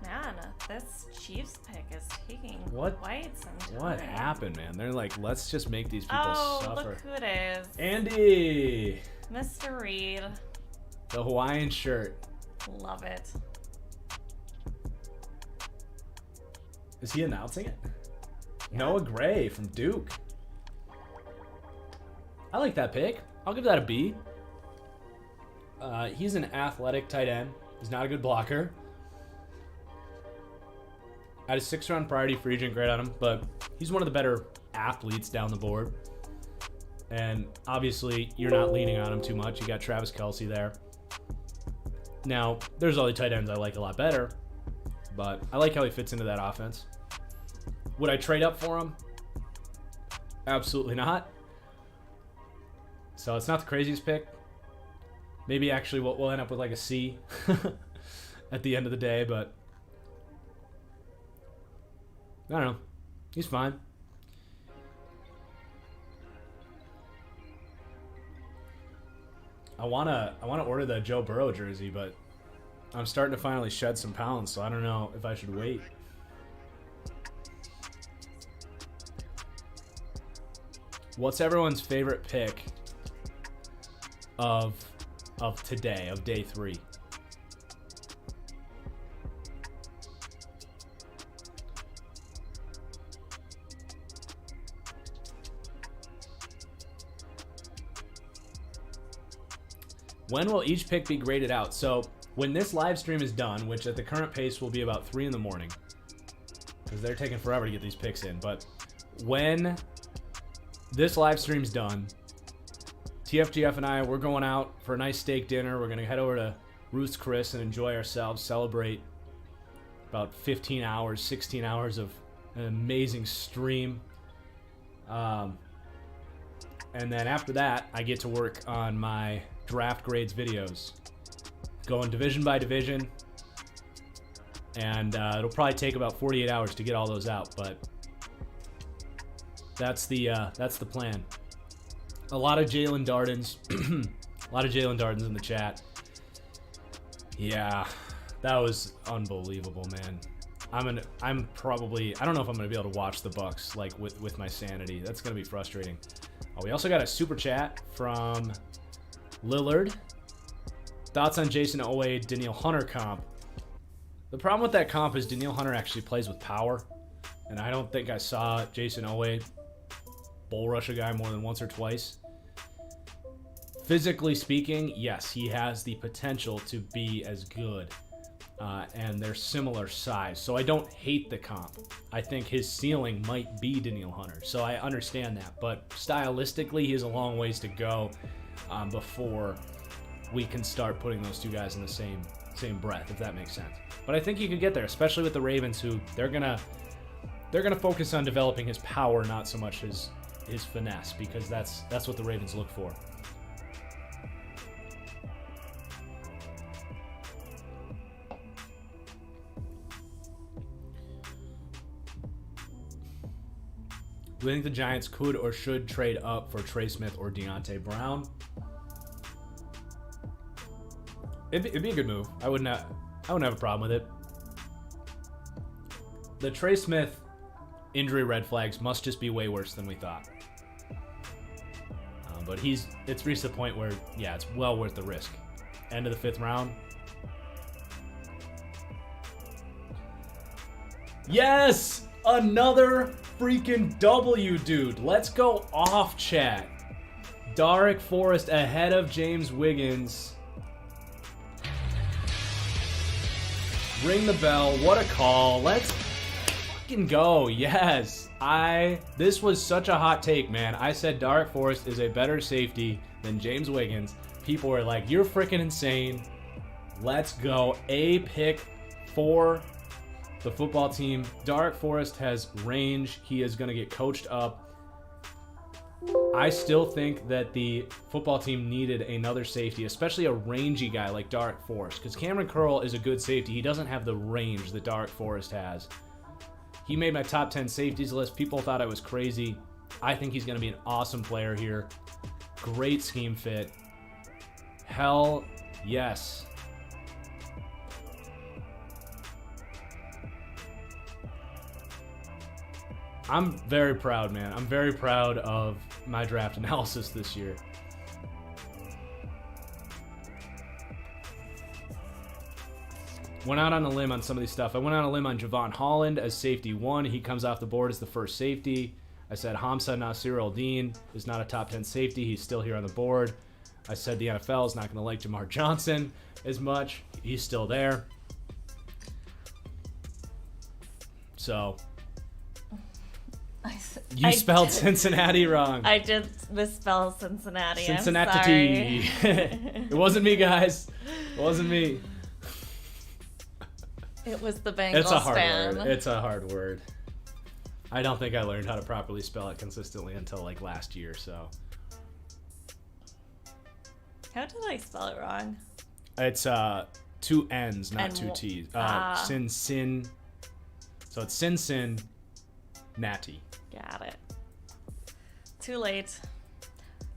Man, this Chiefs pick is taking quite some time. What happened, man? They're like, let's just make these people suffer. Oh, look who it is. Andy! Mr. Reed. The Hawaiian shirt. Love it. Is he announcing it? Yeah. Noah Gray from Duke. I like that pick. I'll give that a B. He's an athletic tight end. He's not a good blocker. I had a 6th round priority free agent grade on him, but he's one of the better athletes down the board. And obviously, you're not leaning on him too much. You got Travis Kelce there. Now, there's other tight ends I like a lot better, but I like how he fits into that offense. Would I trade up for him? Absolutely not. So it's not the craziest pick. Maybe actually we'll end up with like a C at the end of the day, but I don't know. He's fine. I wanna order the Joe Burrow jersey, but I'm starting to finally shed some pounds, so I don't know if I should wait. What's everyone's favorite pick of today, of day 3? When will each pick be graded out? So when this live stream is done, which at the current pace will be about 3 in the morning, because they're taking forever to get these picks in, but when this live stream's done, TFGF and I, we're going out for a nice steak dinner. We're going to head over to Ruth's Chris and enjoy ourselves, celebrate about 15 hours, 16 hours of an amazing stream. And then after that, I get to work on my draft grades videos, going division by division, and it'll probably take about 48 hours to get all those out, but that's the plan. A lot of Jalen Dardens, a lot of Jalen Dardens in the chat. Yeah, that was unbelievable, man. I'm probably, I don't know if I'm gonna be able to watch the Bucks like with my sanity. That's gonna be frustrating. Oh, we also got a super chat from Lillard. Thoughts on Jason Oweh, Danielle Hunter comp? The problem with that comp is Danielle Hunter actually plays with power, and I don't think I saw Jason Oweh bull rush a guy more than once or twice. Physically speaking, yes, he has the potential to be as good, and they're similar size, so I don't hate the comp. I think his ceiling might be Danielle Hunter, so I understand that, but stylistically, he has a long ways to go before we can start putting those two guys in the same breath, if that makes sense. But I think he could get there, especially with the Ravens, who they're gonna focus on developing his power, not so much his finesse, because that's what the Ravens look for. Do you think the Giants could or should trade up for Trey Smith or Deontay Brown? It'd be a good move. I wouldn't have a problem with it. The Trey Smith injury red flags must just be way worse than we thought. But it's reached the point where, yeah, it's well worth the risk. End of the 5th round. Yes! Another freaking W, dude. Let's go off, chat. Darek Forrest ahead of James Wiggins. Ring the bell. What a call. Let's fucking go. Yes. This was such a hot take, man. I said Darek Forrest is a better safety than James Wiggins. People were like, you're freaking insane. Let's go. A pick for the football team. Darek Forrest has range. He is going to get coached up. I still think that the football team needed another safety, especially a rangy guy like Darek Forrest, because Cameron Curl is a good safety. He doesn't have the range that Darek Forrest has. He made my top 10 safeties list. People thought I was crazy. I think he's going to be an awesome player here. Great scheme fit. Hell yes. I'm very proud, man. I'm very proud of my draft analysis this year. Went out on a limb on some of these stuff. I went on a limb on Javon Holland as safety 1. He comes off the board as the first safety. I said Hamza Nasir El-Din is not a top 10 safety. He's still here on the board. I said the NFL is not going to like Jamar Johnson as much. He's still there. So you spelled Cincinnati wrong. I did misspell Cincinnati. Cincinnati. It wasn't me, guys. It wasn't me. It was the Bengals It's a hard fan. word. It's a hard word. I don't think I learned how to properly spell it consistently until like last year, so. How did I spell it wrong? It's 2 N's, not And 2 T's. Sin. So it's Sin Natty. Got it. Too late.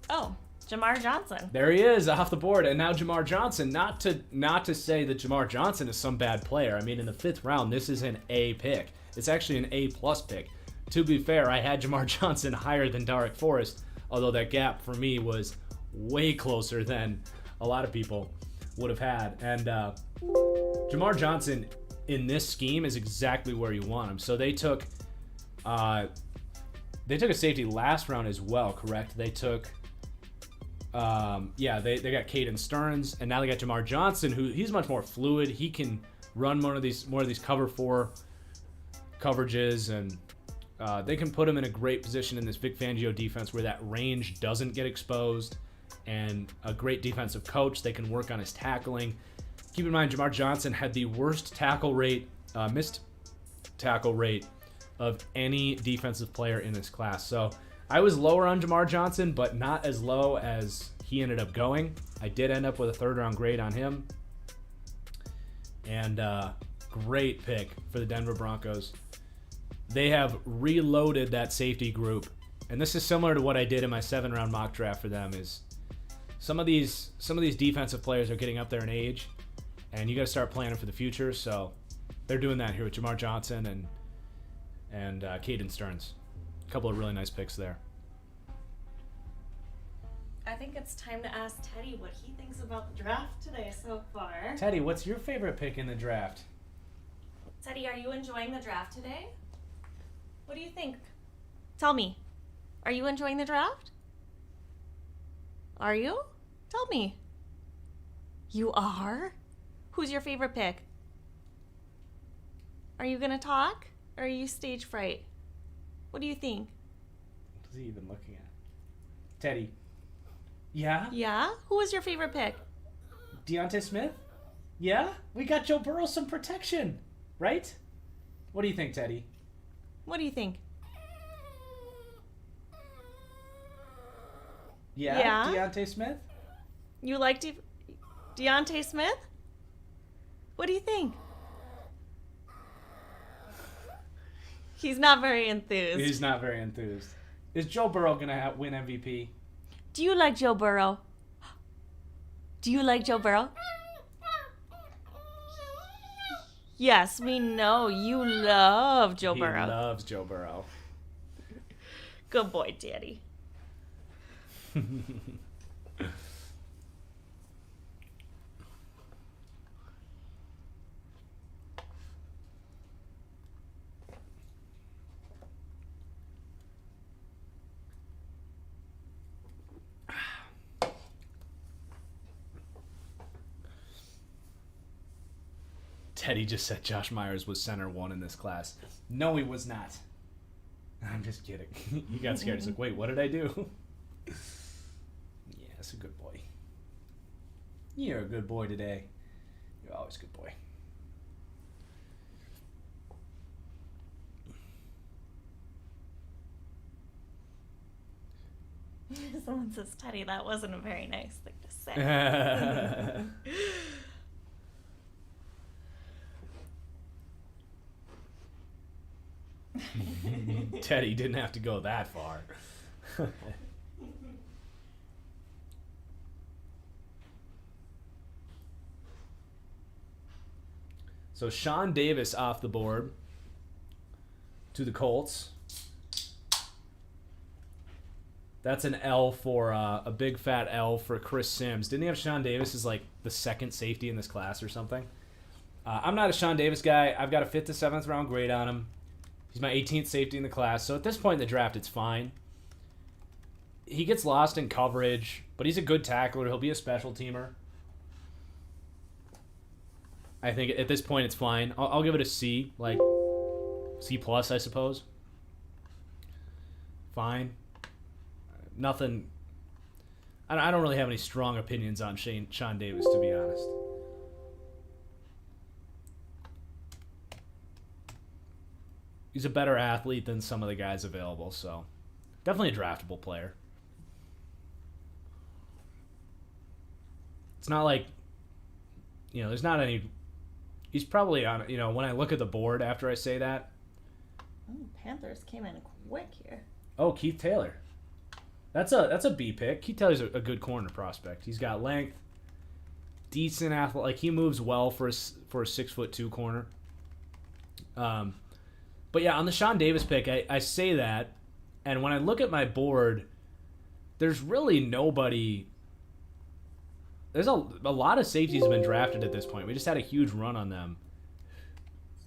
Oh, Jamar Johnson. There he is off the board. And now Jamar Johnson, not to say that Jamar Johnson is some bad player. I mean, in the 5th round, this is an A pick. It's actually an A+ pick. To be fair, I had Jamar Johnson higher than Darrick Forrest, although that gap for me was way closer than a lot of people would have had. And Jamar Johnson in this scheme is exactly where you want him. So they took a safety last round as well, correct? They took they got Caden Stearns, and now they got Jamar Johnson, who he's much more fluid. He can run more of these cover 4 coverages, and they can put him in a great position in this Vic Fangio defense where that range doesn't get exposed, and a great defensive coach. They can work on his tackling. Keep in mind, Jamar Johnson had the worst tackle rate, missed tackle rate of any defensive player in this class. So I was lower on Jamar Johnson, but not as low as he ended up going. I did end up with a 3rd round grade on him. And great pick for the Denver Broncos. They have reloaded that safety group. And this is similar to what I did in my 7th round mock draft for them. Is some of these defensive players are getting up there in age, and you got to start planning for the future. So they're doing that here with Jamar Johnson and Caden Stearns. A couple of really nice picks there. I think it's time to ask Teddy what he thinks about the draft today so far. Teddy, what's your favorite pick in the draft? Teddy, are you enjoying the draft today? What do you think? Tell me. Are you enjoying the draft? Are you? Tell me. You are? Who's your favorite pick? Are you going to talk? Or are you stage fright? What do you think? What is he even looking at? Teddy. Yeah? Yeah? Who was your favorite pick? Deontay Smith? Yeah? We got Joe Burrow some protection, right? What do you think, Teddy? What do you think? Yeah? Deontay Smith? You like Deontay Smith? What do you think? He's not very enthused. He's not very enthused. Is Joe Burrow going to win MVP? Do you like Joe Burrow? Do you like Joe Burrow? Yes, we know you love Joe Burrow. He loves Joe Burrow. Good boy, Daddy. Teddy just said Josh Myers was center 1 in this class. No, he was not. I'm just kidding. He got scared. He's like, wait, what did I do? Yeah, that's a good boy. You're a good boy today. You're always a good boy. Someone says, Teddy, that wasn't a very nice thing to say. Teddy didn't have to go that far. So Sean Davis off the board to the Colts. That's an L for a big fat L for Chris Sims. Didn't he have Sean Davis as like the 2nd safety in this class or something? I'm not a Sean Davis guy. I've got a 5th to 7th round grade on him. He's my 18th safety in the class. So at this point in the draft, it's fine. He gets lost in coverage, but he's a good tackler. He'll be a special teamer. I think at this point it's fine. I'll give it a C, like C+, I suppose. Fine. Nothing. I don't really have any strong opinions on Sean Davis, to be honest. He's a better athlete than some of the guys available, so definitely a draftable player. It's not like, there's not any. He's probably on, when I look at the board after I say that. Oh, Panthers came in quick here. Oh, Keith Taylor. That's a B pick. Keyz Taylor's a good corner prospect. He's got length, decent athlete. Like he moves well for a 6'2" corner. But yeah, on the Sean Davis pick, I say that, and when I look at my board, there's really nobody. There's a lot of safeties have been drafted at this point. We just had a huge run on them.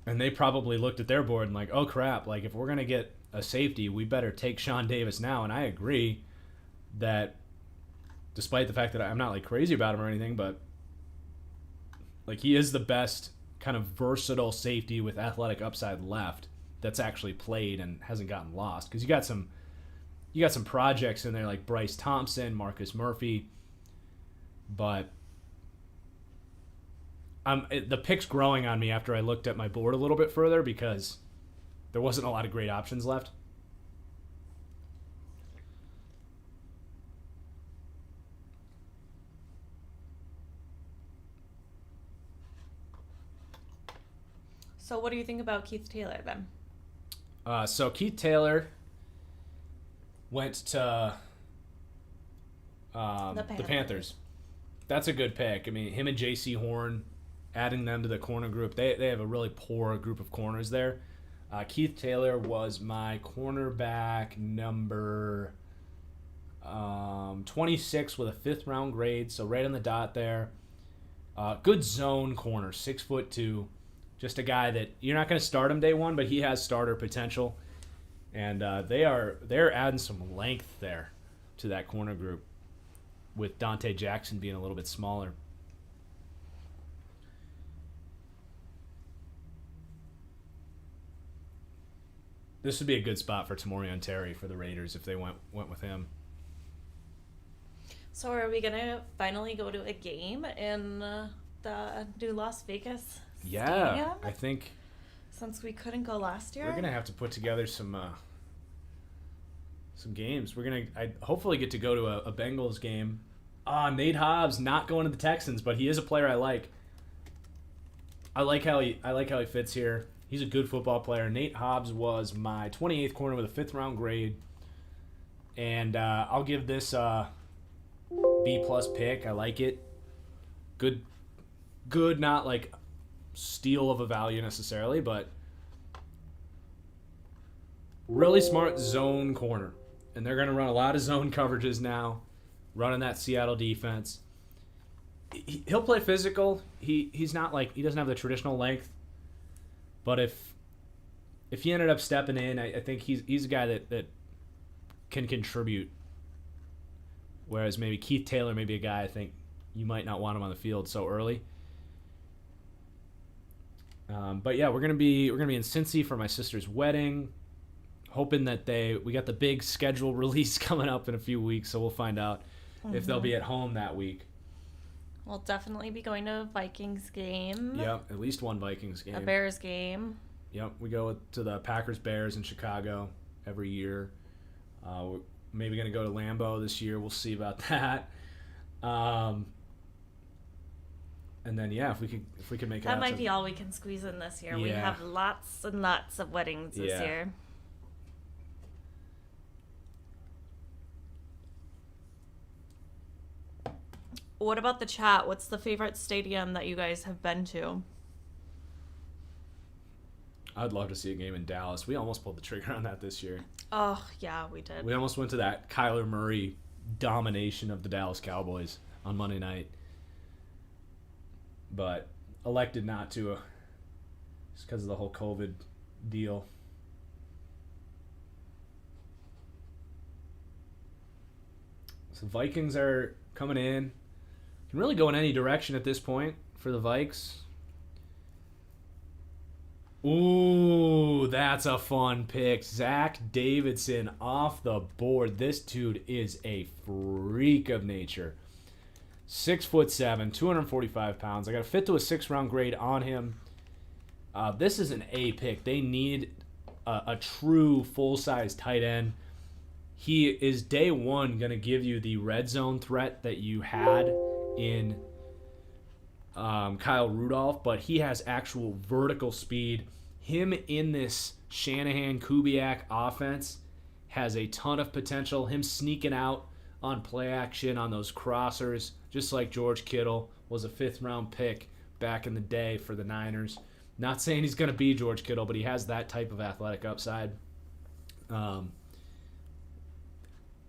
And they probably looked at their board and like, oh crap, like if we're going to get a safety, we better take Sean Davis now. And I agree that despite the fact that I'm not like crazy about him or anything, but like he is the best kind of versatile safety with athletic upside left that's actually played and hasn't gotten lost. Because you got some projects in there like Bryce Thompson, Marcus Murphy, but the pick's growing on me after I looked at my board a little bit further because there wasn't a lot of great options left. So what do you think about Keyz Taylor then? So Keyz Taylor went to the Panthers. That's a good pick. I mean, him and J.C. Horn, adding them to the corner group, they have a really poor group of corners there. Keyz Taylor was my cornerback number 26 with a 5th round grade, so right on the dot there. Good zone corner, 6'2". Just a guy that you're not going to start him day one, but he has starter potential. And they're adding some length there to that corner group, with Dante Jackson being a little bit smaller. This would be a good spot for Tamorrion Terry for the Raiders if they went with him. So are we going to finally go to a game in the new Las Vegas stadium? I think since we couldn't go last year, we're going to have to put together some games. We're going to hopefully get to go to a Bengals game. Nate Hobbs not going to the Texans, but he is a player I like. I like how he fits here. He's a good football player. Nate Hobbs was my 28th corner with a 5th round grade, and I'll give this B+ pick. I like it. Good, not like steal of a value necessarily, but really smart zone corner, and they're going to run a lot of zone coverages now, running that Seattle defense. He'll play physical. He's not like, he doesn't have the traditional length. But if he ended up stepping in, I think he's a guy that can contribute. Whereas maybe Keyz Taylor may be a guy I think you might not want him on the field so early. But yeah, we're gonna be in Cincy for my sister's wedding. Hoping that we got the big schedule release coming up in a few weeks, so we'll find out if they'll be at home that week. We'll definitely be going to a Vikings game. Yep, at least one Vikings game. A Bears game. Yep, we go to the Packers-Bears in Chicago every year. We're maybe going to go to Lambeau this year. We'll see about that. And then, yeah, if we could make it that might be all we can squeeze in this year. Yeah. We have lots and lots of weddings this year. What about the chat? What's the favorite stadium that you guys have been to? I'd love to see a game in Dallas. We almost pulled the trigger on that this year. Oh, yeah, we did. We almost went to that Kyler Murray domination of the Dallas Cowboys on Monday night. But elected not to just because of the whole COVID deal. So Vikings are coming in. Can really go in any direction at this point for the Vikes. Ooh, that's a fun pick. Zach Davidson off the board. This dude is a freak of nature. 6'7", 245 pounds. I got to fit to a 6th-round grade on him. This is an A pick. They need a true full-size tight end. He is day one going to give you the red zone threat that you had in Kyle Rudolph, but he has actual vertical speed. Him in this Shanahan-Kubiak offense has a ton of potential. Him sneaking out on play action on those crossers, just like George Kittle was a 5th-round pick back in the day for the Niners. Not saying he's going to be George Kittle, but he has that type of athletic upside.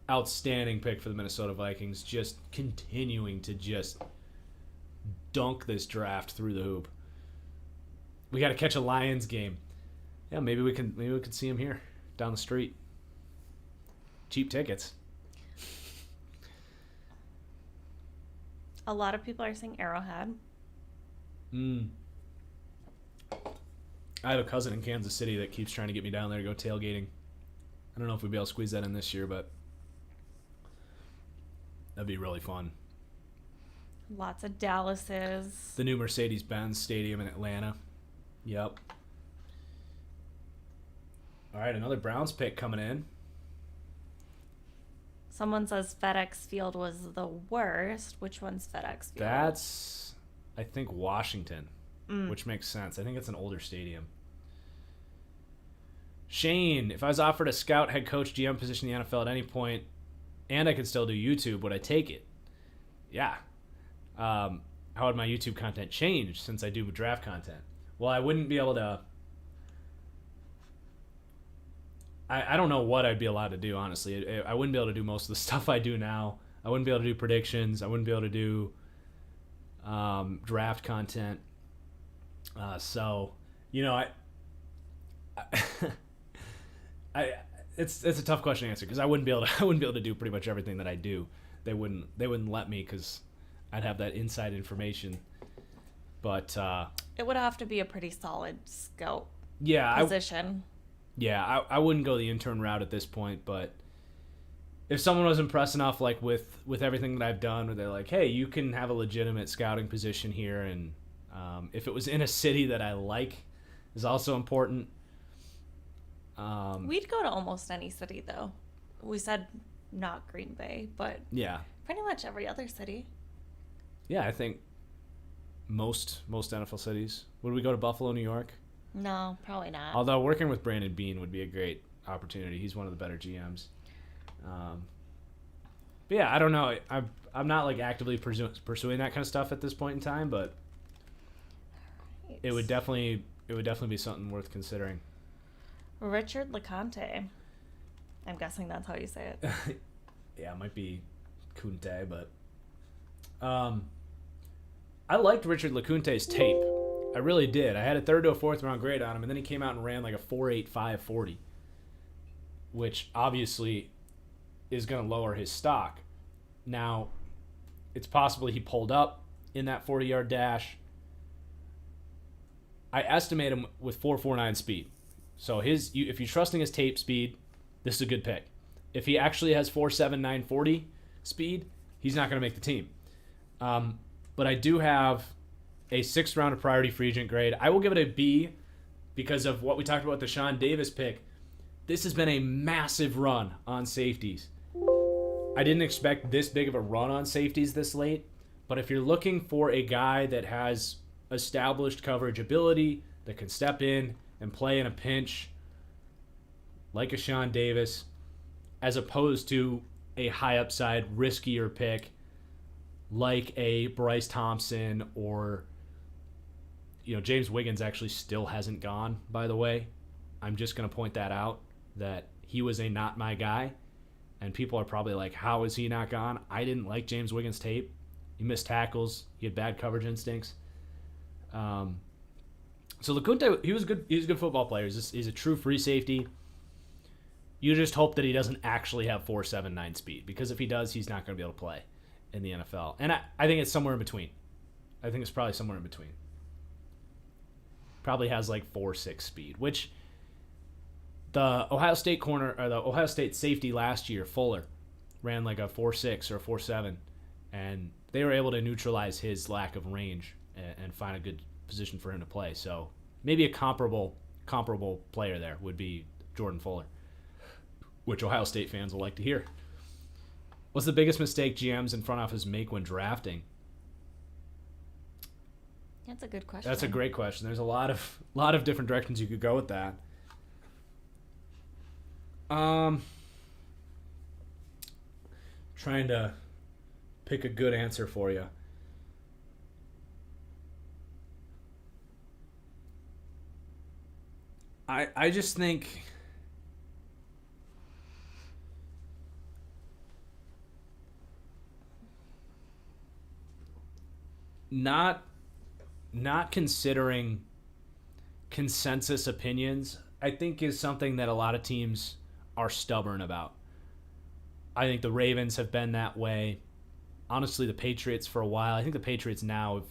Outstanding pick for the Minnesota Vikings, just continuing to just dunk this draft through the hoop. We got to catch a Lions game. Yeah, maybe we can see him here down the street. Cheap tickets. A lot of people are saying Arrowhead. I have a cousin in Kansas City that keeps trying to get me down there to go tailgating. I don't know if we'll be able to squeeze that in this year, but that'd be really fun. Lots of Dallases. The new Mercedes-Benz Stadium in Atlanta. Yep. All right, another Browns pick coming in. Someone says FedEx Field was the worst. Which one's FedEx Field? That's, I think, Washington, which makes sense. I think it's an older stadium. Shane, if I was offered a scout, head coach, GM position in the NFL at any point, and I could still do YouTube, would I take it? Yeah. How would my YouTube content change since I do draft content? Well, I wouldn't be able to... I don't know what I'd be allowed to do, honestly. I wouldn't be able to do most of the stuff I do now. I wouldn't be able to do predictions. I wouldn't be able to do draft content. So, you know, it's a tough question to answer because I wouldn't be able to do pretty much everything that I do. They wouldn't let me because I'd have that inside information. But it would have to be a pretty solid scout yeah, position. I wouldn't go the intern route at this point, but if someone was impressed enough, like with everything that I've done, where they're like, hey, you can have a legitimate scouting position here, and if it was in a city that I like, is also important. We'd go to almost any city, though. We said not Green Bay, but yeah, pretty much every other city. Yeah, I think most NFL cities. Would we go to Buffalo, New York? No, probably not. Although working with Brandon Beane would be a great opportunity. He's one of the better GMs. But yeah, I don't know. I'm not like actively pursuing that kind of stuff at this point in time, but right. it would definitely be something worth considering. Richard LeConte. I'm guessing that's how you say it. Yeah, it might be Kunte, but I liked Richard LeCounte's tape. I really did. I had a 3rd to a 4th round grade on him, and then he came out and ran like a 4.85 40, which obviously is going to lower his stock. Now, it's possible he pulled up in that 40-yard dash. I estimate him with 4.49 speed. So if you're trusting his tape speed, this is a good pick. If he actually has 4.79 40 speed, he's not going to make the team. But I do have a 6th round of priority free agent grade. I will give it a B because of what we talked about with the Sean Davis pick. This has been a massive run on safeties. I didn't expect this big of a run on safeties this late, but if you're looking for a guy that has established coverage ability, that can step in and play in a pinch like a Sean Davis, as opposed to a high upside, riskier pick like a Bryce Thompson or, James Wiggins actually still hasn't gone, by the way. I'm just going to point that out, that he was a not my guy. And people are probably like, how is he not gone? I didn't like James Wiggins' tape. He missed tackles. He had bad coverage instincts. So LeCounte, he was good. He's a good football player. He's a true free safety. You just hope that he doesn't actually have 4.79 speed, because if he does, he's not going to be able to play in the NFL. And I think it's somewhere in between. I think it's probably somewhere in between. Probably has like 4.6 speed, which the Ohio State safety last year, Fuller, ran like a 4.6 or a 4.7, and they were able to neutralize his lack of range and find a good position for him to play. So maybe a comparable player there would be Jordan Fuller, which Ohio State fans will like to hear. What's the biggest mistake GMs and front office make when drafting? That's a good question. That's a great question. There's a lot of different directions you could go with that. Trying to pick a good answer for you. I just think not considering consensus opinions, I think is something that a lot of teams are stubborn about. I think the Ravens have been that way. Honestly, the Patriots for a while. I think the Patriots now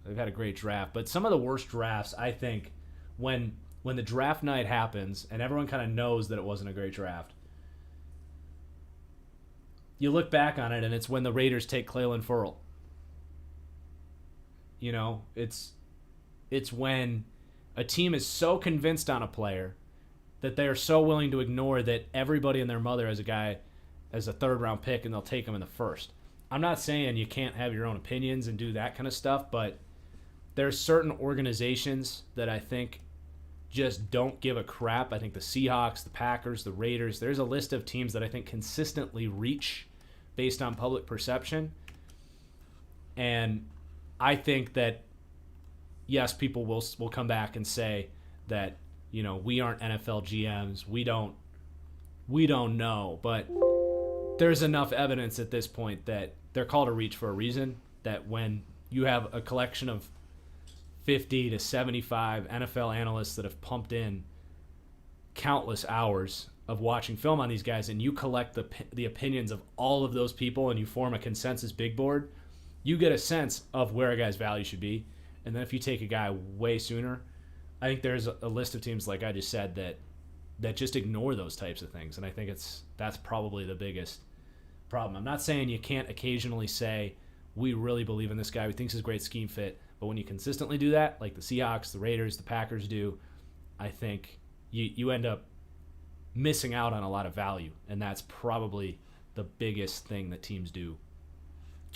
they've had a great draft, but some of the worst drafts, I think, when the draft night happens and everyone kind of knows that it wasn't a great draft, you look back on it and it's when the Raiders take Clelin Ferrell. You know, it's when a team is so convinced on a player that they are so willing to ignore that everybody and their mother has a guy as a third-round pick and they'll take him in the first. I'm not saying you can't have your own opinions and do that kind of stuff, but there are certain organizations that I think just don't give a crap. I think the Seahawks, the Packers, the Raiders, there's a list of teams that I think consistently reach based on public perception. And I think that, yes, people will come back and say that, you know, we aren't NFL GMs. We don't know. But there's enough evidence at this point that they're called a reach for a reason, that when you have a collection of 50 to 75 NFL analysts that have pumped in countless hours of watching film on these guys, and you collect the opinions of all of those people and you form a consensus big board, you get a sense of where a guy's value should be. And then if you take a guy way sooner, I think there's a list of teams, like I just said, that just ignore those types of things. And I think that's probably the biggest problem. I'm not saying you can't occasionally say, we really believe in this guy, we think he's a great scheme fit. But when you consistently do that, like the Seahawks, the Raiders, the Packers do, I think you end up missing out on a lot of value. And that's probably the biggest thing that teams do.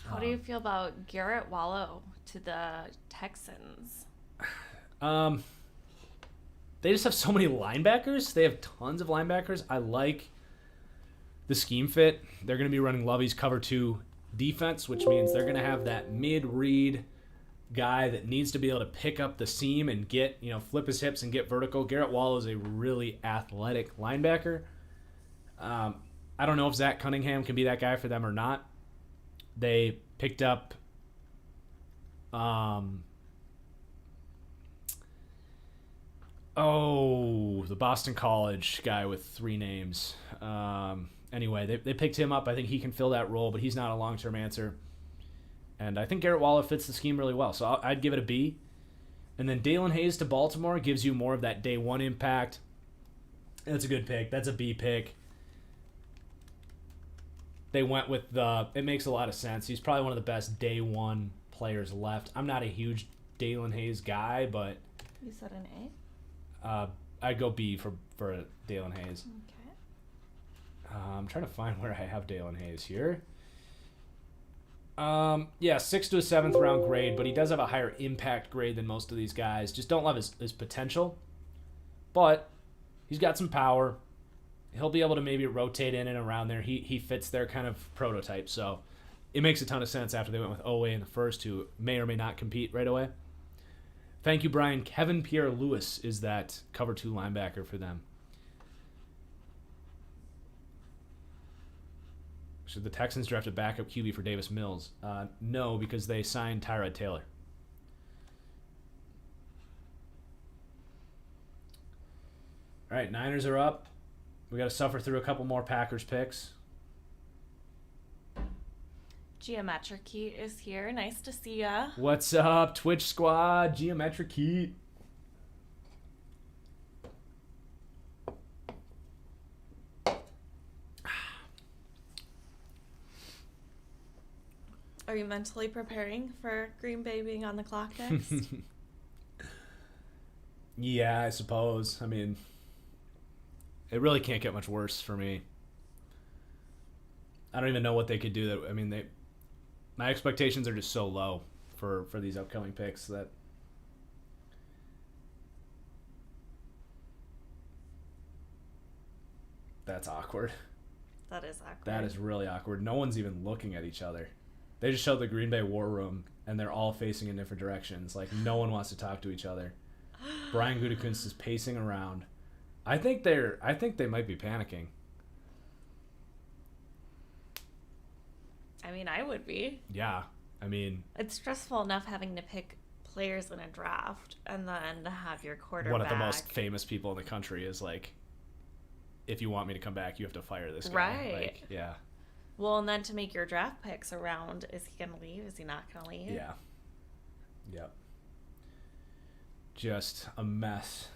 How do you feel about Garrett Wallow to the Texans? They just have so many linebackers. They have tons of linebackers. I like the scheme fit. They're going to be running Lovey's cover 2 defense, which means they're going to have that mid-read guy that needs to be able to pick up the seam and get, flip his hips and get vertical. Garrett Wallow is a really athletic linebacker. I don't know if Zach Cunningham can be that guy for them or not. They picked up the Boston College guy with 3 names. Anyway, they picked him up. I think he can fill that role, but he's not a long-term answer. And I think Garrett Wallow fits the scheme really well. So I'd give it a B. And then Dalen Hayes to Baltimore gives you more of that day one impact. That's a good pick. That's a B pick. They went with it makes a lot of sense. He's probably one of the best day one players left. I'm not a huge Dalen Hayes guy, but... You said an A? I'd go B for Dalen Hayes. Okay. I'm trying to find where I have Dalen Hayes here. 6th to a 7th round grade, but he does have a higher impact grade than most of these guys. Just don't love his potential. But he's got some power. He'll be able to maybe rotate in and around there. He fits their kind of prototype. So it makes a ton of sense after they went with Owe in the first, who may or may not compete right away. Thank you, Brian. Kevin Pierre-Louis is that cover 2 linebacker for them. Should the Texans draft a backup QB for Davis Mills? No, because they signed Tyrod Taylor. All right, Niners are up. We got to suffer through a couple more Packers picks. Geometric Heat is here. Nice to see ya. What's up, Twitch Squad? Geometric Heat. Are you mentally preparing for Green Bay being on the clock next? Yeah, I suppose. I mean, it really can't get much worse for me. I don't even know what they could do. My expectations are just so low for these upcoming picks that that's awkward. That is awkward. That is really awkward. No one's even looking at each other. They just showed the Green Bay War Room, and they're all facing in different directions. Like, no one wants to talk to each other. Brian Gutekunst is pacing around. I think they might be panicking. I mean, I would be. Yeah. I mean, it's stressful enough having to pick players in a draft and then to have your quarterback. One of the most famous people in the country is like, if you want me to come back, you have to fire this guy. Right. Like, yeah. Well, and then to make your draft picks around, is he going to leave? Is he not going to leave? Yeah. Yep. Just a mess.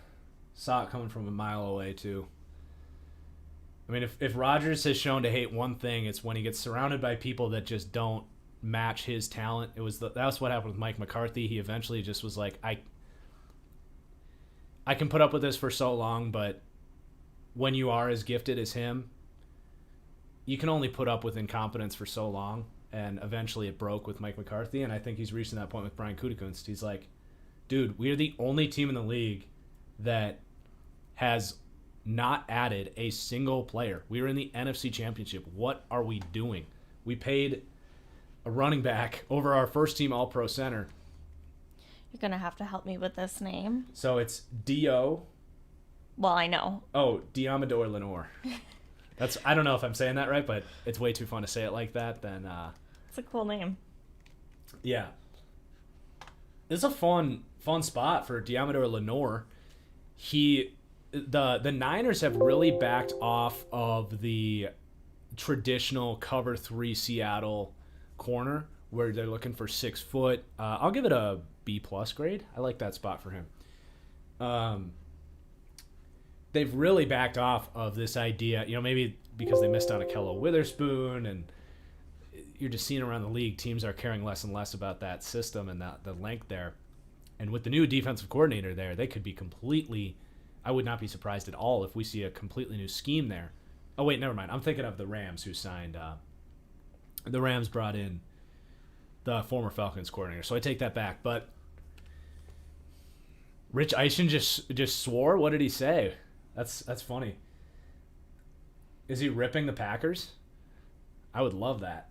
Saw it coming from a mile away, too. I mean, if Rodgers has shown to hate one thing, it's when he gets surrounded by people that just don't match his talent. That was what happened with Mike McCarthy. He eventually just was like, I can put up with this for so long, but when you are as gifted as him, you can only put up with incompetence for so long. And eventually it broke with Mike McCarthy, and I think he's reaching that point with Brian Gutekunst. He's like, dude, we are the only team in the league that has not added a single player. We are in the NFC Championship. What are we doing? We paid a running back over our first team All-Pro center. You're going to have to help me with this name. So it's D.O. Well, I know. Oh, Diamador Lenore. I don't know if I'm saying that right, but it's way too fun to say it like that. Then it's a cool name. Yeah. This is a fun spot for Diamador Lenore. The Niners have really backed off of the traditional cover 3 Seattle corner where they're looking for 6 foot. I'll give it a B+ grade. I like that spot for him. They've really backed off of this idea, maybe because they missed on Akello Witherspoon, and you're just seeing around the league, teams are caring less and less about that system and the length there. And with the new defensive coordinator there, they could be completely, I would not be surprised at all if we see a completely new scheme there. Oh, wait, never mind. I'm thinking of the Rams who signed, the Rams brought in the former Falcons coordinator, so I take that back. But Rich Eisen just swore? What did he say? That's funny. Is he ripping the Packers? I would love that.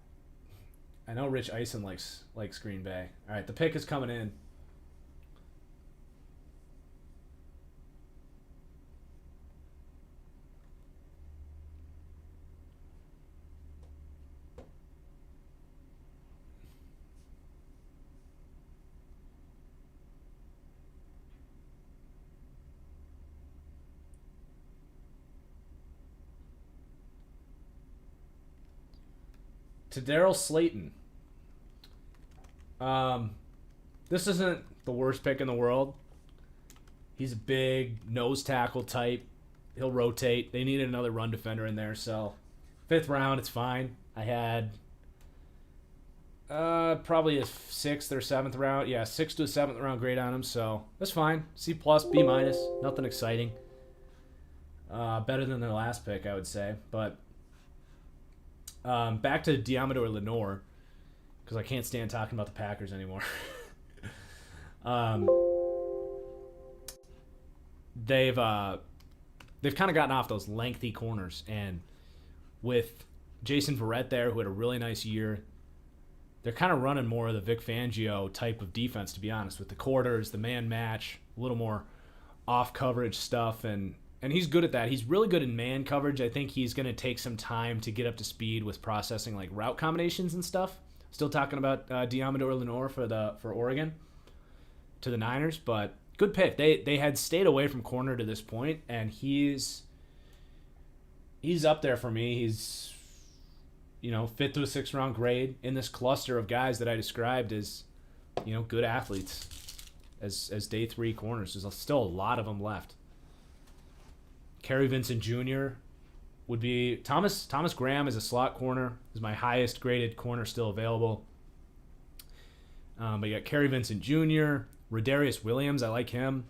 I know Rich Eisen likes Green Bay. All right, the pick is coming in. To Daryl Slayton. This isn't the worst pick in the world. He's a big nose tackle type. He'll rotate. They needed another run defender in there, so 5th round, it's fine. I had probably a 6th or 7th round. Yeah, 6th to a 7th round grade on him, so that's fine. C+, B-, nothing exciting. Better than their last pick, I would say, but back to Diamador Lenore, because I can't stand talking about the Packers anymore. They've kind of gotten off those lengthy corners, and with Jason Verrett there, who had a really nice year, they're kind of running more of the Vic Fangio type of defense, to be honest, with the quarters, the man match, a little more off coverage stuff, and he's good at that. He's really good in man coverage. I think he's going to take some time to get up to speed with processing like route combinations and stuff. Still talking about Diamador Lenore for Oregon to the Niners, but good pick. They had stayed away from corner to this point, and he's up there for me. He's 5th to a 6th round grade in this cluster of guys that I described as good athletes as day 3 corners. There's still a lot of them left. Kerry Vincent Jr. would be Thomas Graham is a slot corner, is my highest graded corner still available. But you got Kerry Vincent Jr., Rodarius Williams, I like him.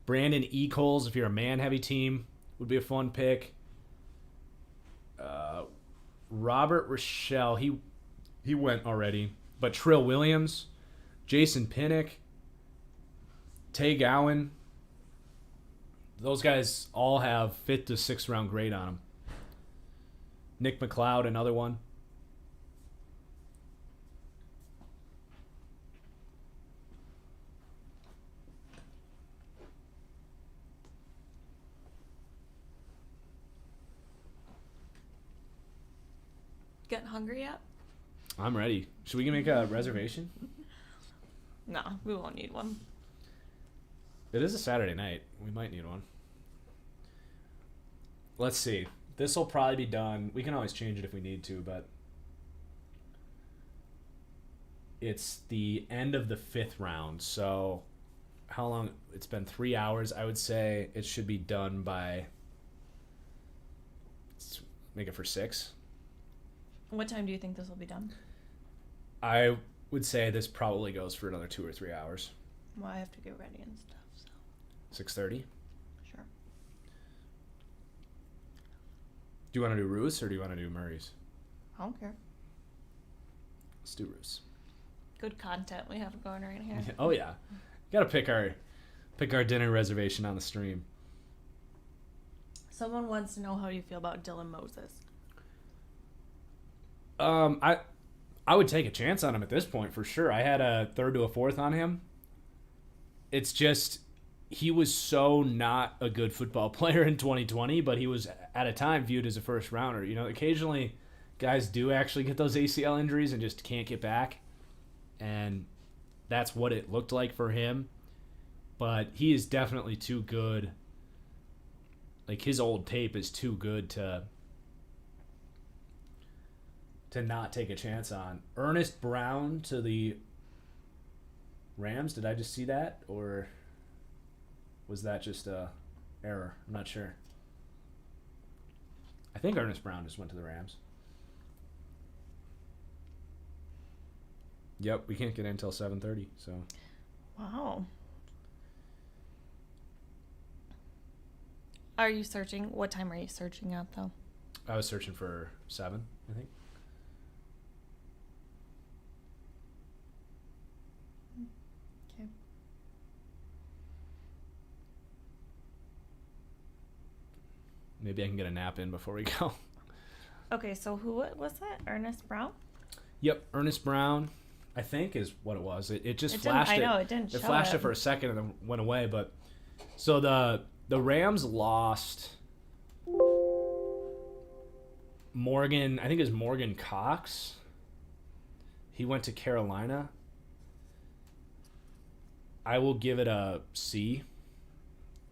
Brandon Echols, if you're a man-heavy team, would be a fun pick. Robert Rochelle, he went already. But Trill Williams, Jason Pinnock, Tay Gowan, those guys all have 5th to 6th round grade on them. Nick McLeod, another one. Getting hungry yet? I'm ready. Should we make a reservation? No, we won't need one. It is a Saturday night. We might need one. Let's see. This will probably be done. We can always change it if we need to, but it's the end of the 5th round. So how long? It's been 3 hours. I would say it should be done by, let's make it for 6. What time do you think this will be done? I would say this probably goes for another 2 or 3 hours. Well, I have to get ready and stuff, so. 6:30? Sure. Do you want to do Roos or do you want to do Murray's? I don't care. Let's do Roos. Good content we have going right here. Oh yeah. Got to pick our dinner reservation on the stream. Someone wants to know how you feel about Dylan Moses. I would take a chance on him at this point for sure. I had a 3rd to a 4th on him. It's just he was so not a good football player in 2020, but he was at a time viewed as a first rounder. You know, occasionally guys do actually get those ACL injuries and just can't get back. And that's what it looked like for him. But he is definitely too good. Like, his old tape is too good to not take a chance on. Ernest Brown to the Rams. Did I just see that? Or was that just a error? I'm not sure. I think Ernest Brown just went to the Rams. Yep, we can't get in until 7:30, so. Wow. Are you searching? What time are you searching at, though? I was searching for 7, I think. Okay. Maybe I can get a nap in before we go. Okay, so who was that? Ernest Brown? Yep, Ernest Brown, I think, is what it was. It just flashed it. I know, it didn't show it. Flashed it for a second and then went away. But so the Rams lost Morgan, I think it was Morgan Cox. He went to Carolina. I will give it a C.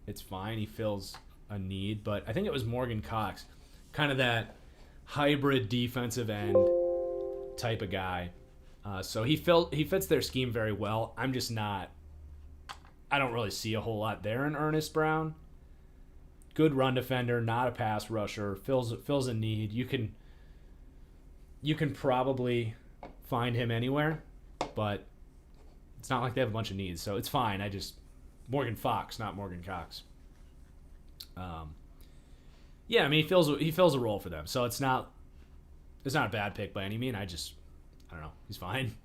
It's fine. He fills a need, but I think it was Morgan Cox, kind of that hybrid defensive end type of guy. So he fits their scheme very well. I'm just not. I don't really see a whole lot there in Ernest Brown. Good run defender, not a pass rusher. Fills a need. You can probably find him anywhere, but it's not like they have a bunch of needs, so it's fine. Morgan Fox, not Morgan Cox. Yeah, I mean he fills a role for them, so it's not a bad pick by any means. I don't know. He's fine.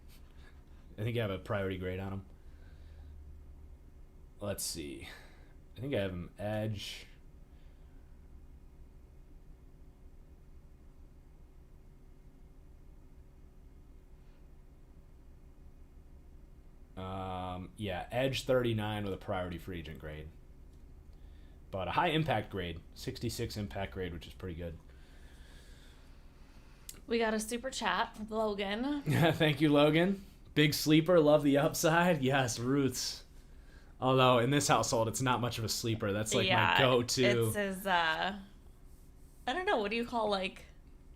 I think I have a priority grade on him. Let's see. I think I have him edge. Yeah, edge 39 with a priority free agent grade. But a high impact grade, 66 impact grade, which is pretty good. We got a super chat with Logan. Thank you, Logan. Big sleeper, love the upside. Yes, Roots. Although in this household, it's not much of a sleeper. That's like my go-to. It says, I don't know, what do you call like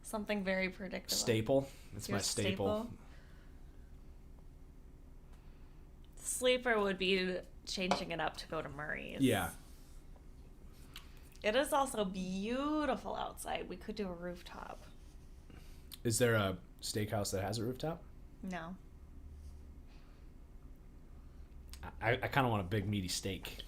something very predictable? Staple. It's my staple. Sleeper would be changing it up to go to Murray's. Yeah. It is also beautiful outside. We could do a rooftop. Is there a steakhouse that has a rooftop? No. I kind of want a big meaty steak.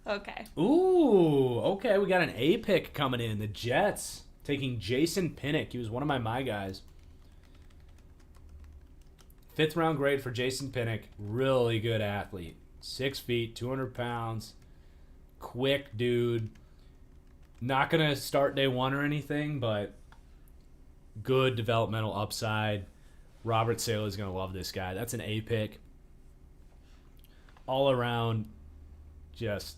Okay. Ooh, okay. We got an A pick coming in. The Jets taking Jason Pinnock. He was one of my guys. 5th round grade for Jason Pinnock. Really good athlete. 6 feet, 200 pounds. Quick dude. Not going to start day one or anything, but good developmental upside. Robert Saleh is going to love this guy. That's an A pick. All around, just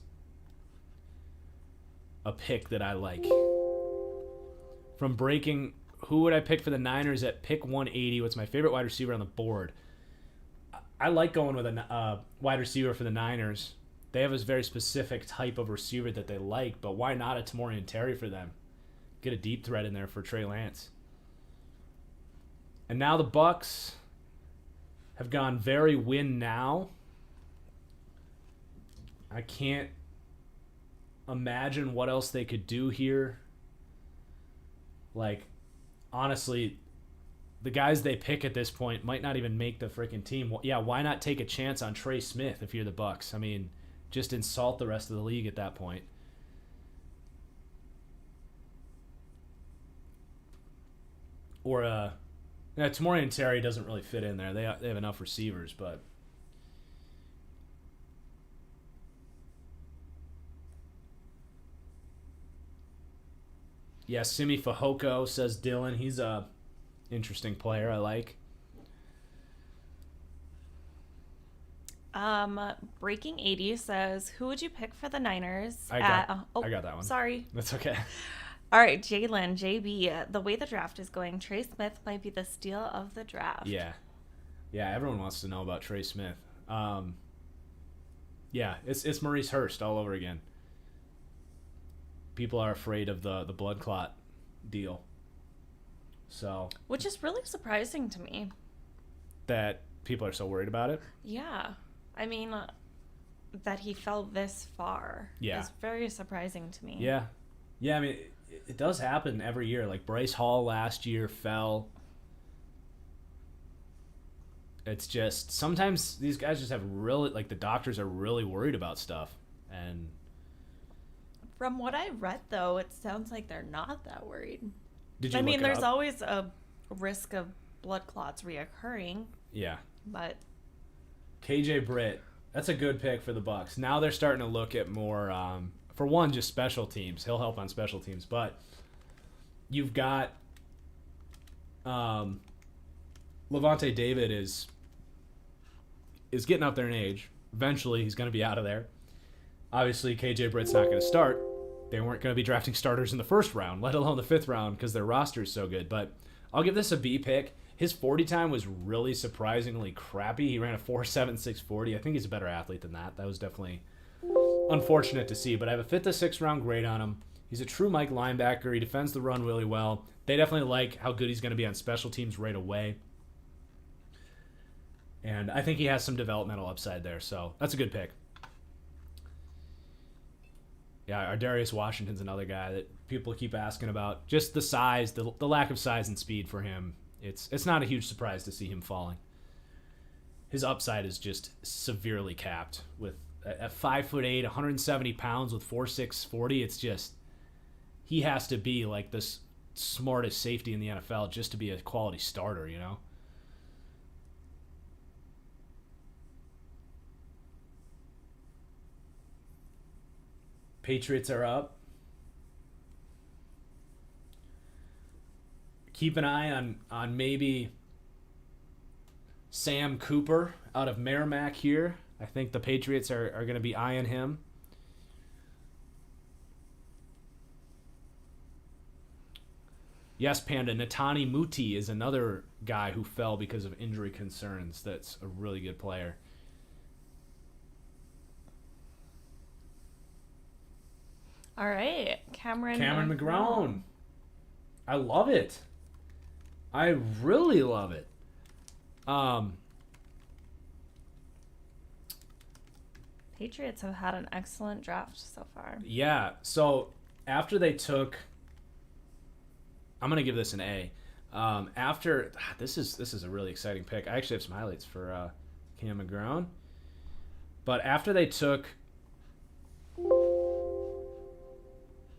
a pick that I like. From breaking, who would I pick for the Niners at pick 180? What's my favorite wide receiver on the board? I like going with a wide receiver for the Niners. They have a very specific type of receiver that they like, but why not a Tamorrion Terry for them? Get a deep threat in there for Trey Lance. And now the Bucs have gone very win now. I can't imagine what else they could do here. Like, honestly, the guys they pick at this point might not even make the freaking team. Yeah, why not take a chance on Trey Smith if you're the Bucs? I mean, just insult the rest of the league at that point. Or Tamorrion Terry doesn't really fit in there. They have enough receivers, but yeah, Simi Fehoko, says Dylan. He's a interesting player I like. Breaking 80 says, who would you pick for the Niners? I got that one. Sorry. That's okay. All right, Jalen, JB, the way the draft is going, Trey Smith might be the steal of the draft. Yeah, everyone wants to know about Trey Smith. Yeah, it's Maurice Hurst all over again. People are afraid of the blood clot deal. So, which is really surprising to me. That people are so worried about it? Yeah. I mean, that he fell this far is very surprising to me. Yeah. Yeah, I mean, it does happen every year. Like Bryce Hall last year fell. It's just, sometimes these guys just have really, like, the doctors are really worried about stuff. And from what I read, though, it sounds like they're not that worried. Did you I mean, look it there's up? always a risk of blood clots reoccurring. Yeah. But KJ Britt, that's a good pick for the Bucs. Now they're starting to look at more, for one, just special teams. He'll help on special teams. But you've got Levante David is getting up there in age. Eventually, he's going to be out of there. Obviously, KJ Britt's not going to start. They weren't going to be drafting starters in the first round, let alone the fifth round, because their roster is so good. But I'll give this a B pick. His 40 time was really surprisingly crappy. He ran a 4.76 40. I think he's a better athlete than that. That was definitely unfortunate to see. But I have a 5th to 6th round grade on him. He's a true Mike linebacker. He defends the run really well. They definitely like how good he's going to be on special teams right away. And I think he has some developmental upside there. So that's a good pick. Yeah, Ardarius Washington's another guy that people keep asking about. Just the size, the lack of size and speed for him. It's not a huge surprise to see him falling. His upside is just severely capped with at 5'8", 170 pounds with 4.6 40. It's just, he has to be like this smartest safety in the NFL just to be a quality starter, you know? Patriots are up. Keep an eye on maybe Sam Cooper out of Merrimack here. I think the Patriots are going to be eyeing him. Yes, Panda. Natani Muti is another guy who fell because of injury concerns. That's a really good player. all right, Cameron McGrone. I love it. I really love it. Patriots have had an excellent draft so far. Yeah. So after they took, I'm gonna give this an A. This is a really exciting pick. I actually have some highlights for Cam McGrone. But after they took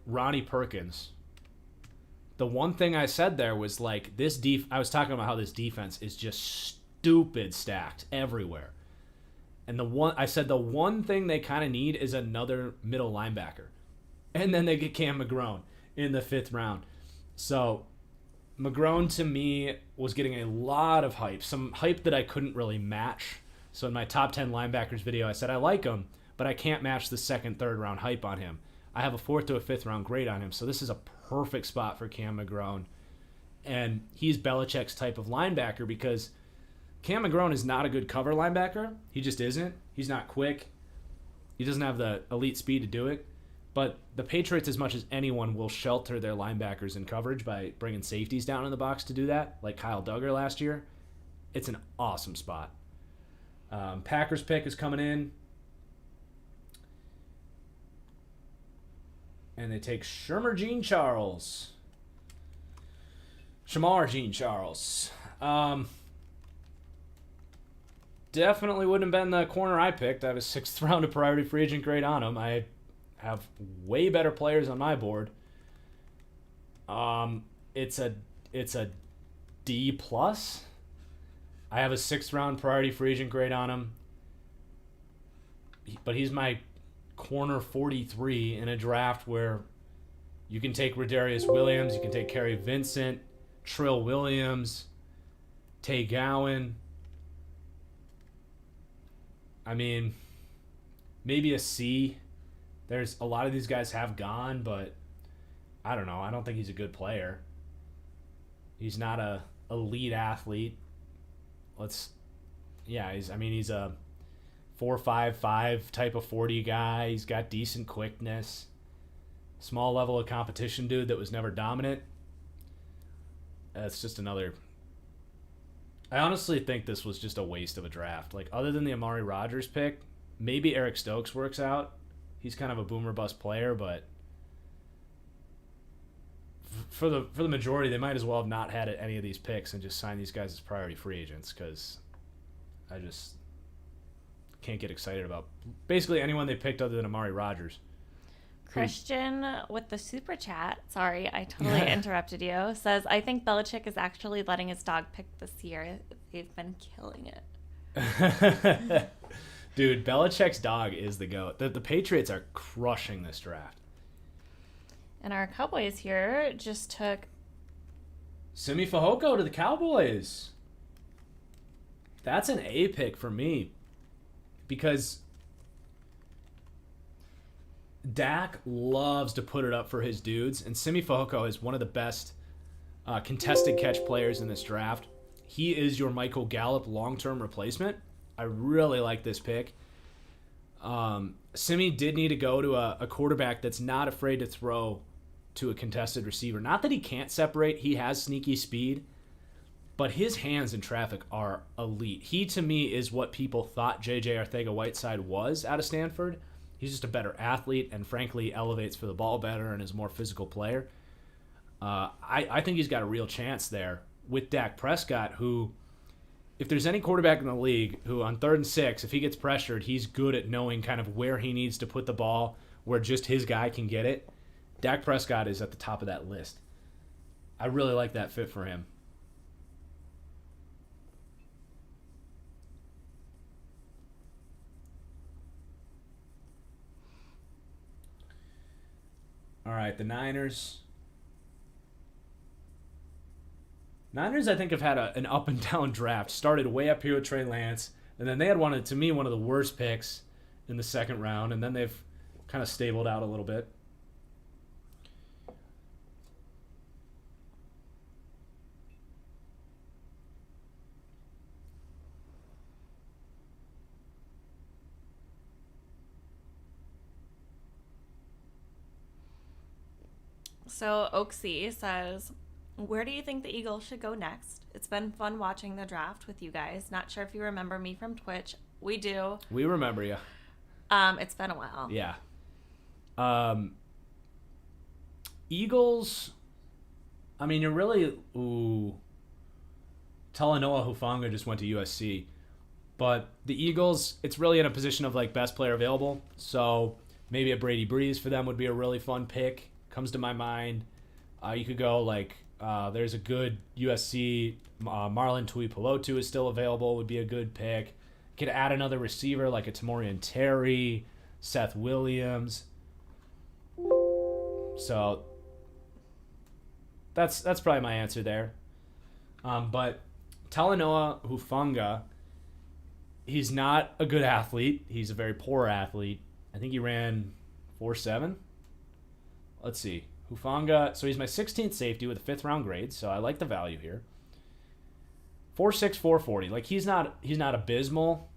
Ronnie Perkins, the one thing I said there was like I was talking about how this defense is just stupid stacked everywhere. And the one thing they kind of need is another middle linebacker. And then they get Cam McGrone in the 5th round. So McGrone, to me, was getting a lot of hype. Some hype that I couldn't really match. So in my top 10 linebackers video, I said I like him, but I can't match the 2nd, 3rd round hype on him. I have a 4th to a 5th round grade on him. So this is a perfect spot for Cam McGrone. And he's Belichick's type of linebacker because Cam McGrone is not a good cover linebacker. He just isn't. He's not quick. He doesn't have the elite speed to do it. But the Patriots, as much as anyone, will shelter their linebackers in coverage by bringing safeties down in the box to do that, like Kyle Duggar last year. It's an awesome spot. Packers pick is coming in. And they take Shamar Jean Charles. Definitely wouldn't have been the corner I picked. I have a 6th round of priority free agent grade on him. I have way better players on my board. It's a D plus. I have a 6th round priority free agent grade on him, but he's my corner 43 in a draft where you can take Rodarius Williams, you can take Kerry Vincent, Trill Williams, Tay Gowan. I mean, maybe a C. There's a lot of these guys have gone, but I don't know. I don't think he's a good player. He's not a elite athlete. He's a 4.55 type of 40 guy. He's got decent quickness. Small level of competition dude that was never dominant. It's just another. I honestly think this was just a waste of a draft. Like, other than the Amari Rodgers pick, maybe Eric Stokes works out. He's kind of a boomer bust player, but for the majority, they might as well have not had any of these picks and just signed these guys as priority free agents, because I just can't get excited about basically anyone they picked other than Amari Rodgers. Christian with the super chat, sorry, I totally interrupted you, says, I think Belichick is actually letting his dog pick this year. They've been killing it. Dude, Belichick's dog is the GOAT. The Patriots are crushing this draft. And our Cowboys here just took Simi Fehoko to the Cowboys. That's an A pick for me, because Dak loves to put it up for his dudes, and Simi Fehoko is one of the best contested catch players in this draft. He is your Michael Gallup long-term replacement. I really like this pick. Simi did need to go to a quarterback that's not afraid to throw to a contested receiver. Not that he can't separate. He has sneaky speed, but his hands in traffic are elite. He, to me, is what people thought J.J. Arcega-Whiteside was out of Stanford. He's just a better athlete and, frankly, elevates for the ball better and is a more physical player. I think he's got a real chance there with Dak Prescott, who, if there's any quarterback in the league who on 3rd and 6, if he gets pressured, he's good at knowing kind of where he needs to put the ball, where just his guy can get it. Dak Prescott is at the top of that list. I really like that fit for him. All right, the Niners. Niners, I think, have had an up and down draft. Started way up here with Trey Lance, and then they had one of the worst picks in the 2nd round, and then they've kind of stabled out a little bit. So Oaksy says, where do you think the Eagles should go next? It's been fun watching the draft with you guys. Not sure if you remember me from Twitch. We do. We remember you. It's been a while. Yeah. Eagles, I mean, you're really... Talanoa Hufanga just went to USC. But the Eagles, it's really in a position of, like, best player available. So maybe a Brady Breeze for them would be a really fun pick. Comes to my mind. You could go, like, there's a good USC. Marlon Tuipulotu is still available. Would be a good pick. Could add another receiver like a Tamorian Terry, Seth Williams. So that's probably my answer there. But Talanoa Hufanga, he's not a good athlete. He's a very poor athlete. I think he ran 4.7. Let's see. Hufanga, so he's my 16th safety with a 5th round grade, so I like the value here. 4.6, 4.40. Like, he's not abysmal.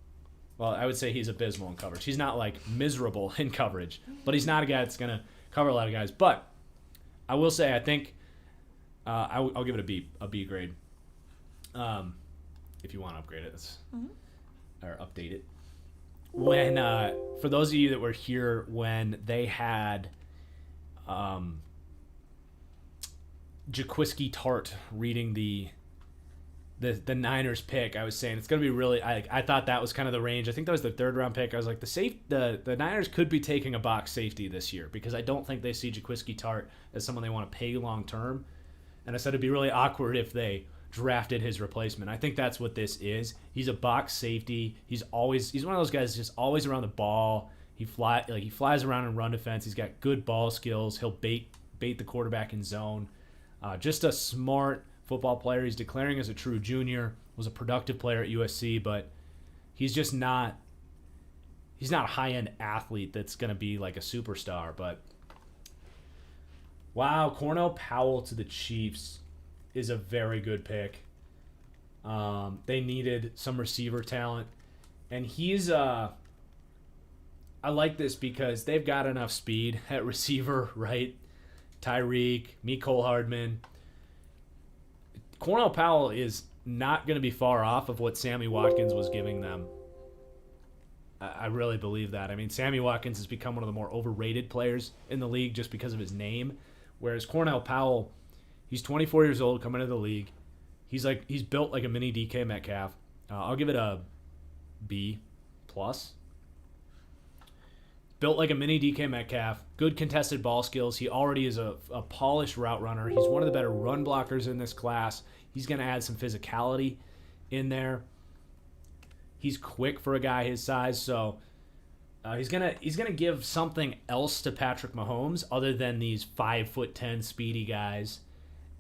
Well, I would say he's abysmal in coverage. He's not, like, miserable in coverage. But he's not a guy that's going to cover a lot of guys. But I will say I think I'll give it a B grade. If you want to upgrade it. Or update it. When for those of you that were here when they had Jaquiski Tart reading the Niners pick, I was saying it's going to be really. I thought that was kind of the range. I think that was the 3rd round pick. I was like, the Niners could be taking a box safety this year because I don't think they see Jaquiski Tart as someone they want to pay long term. And I said it'd be really awkward if they drafted his replacement. I think that's what this is. He's a box safety. He's one of those guys just always around the ball. He flies around in run defense. He's got good ball skills. He'll bait the quarterback in zone. Just a smart football player. He's declaring as a true junior. Was a productive player at USC, but he's just not. He's not a high-end athlete that's going to be like a superstar. But wow, Cornell Powell to the Chiefs is a very good pick. They needed some receiver talent, and he's. I like this because they've got enough speed at receiver, right? Tyreek, Mecole Hardman. Cornell Powell is not going to be far off of what Sammy Watkins was giving them. I really believe that. I mean, Sammy Watkins has become one of the more overrated players in the league just because of his name, whereas Cornell Powell, he's 24 years old coming into the league. He's built like a mini DK Metcalf. I'll give it a B plus. Built like a mini DK Metcalf. Good contested ball skills. He already is a polished route runner. He's one of the better run blockers in this class. He's going to add some physicality in there. He's quick for a guy his size, so he's gonna give something else to Patrick Mahomes other than these 5'10" speedy guys.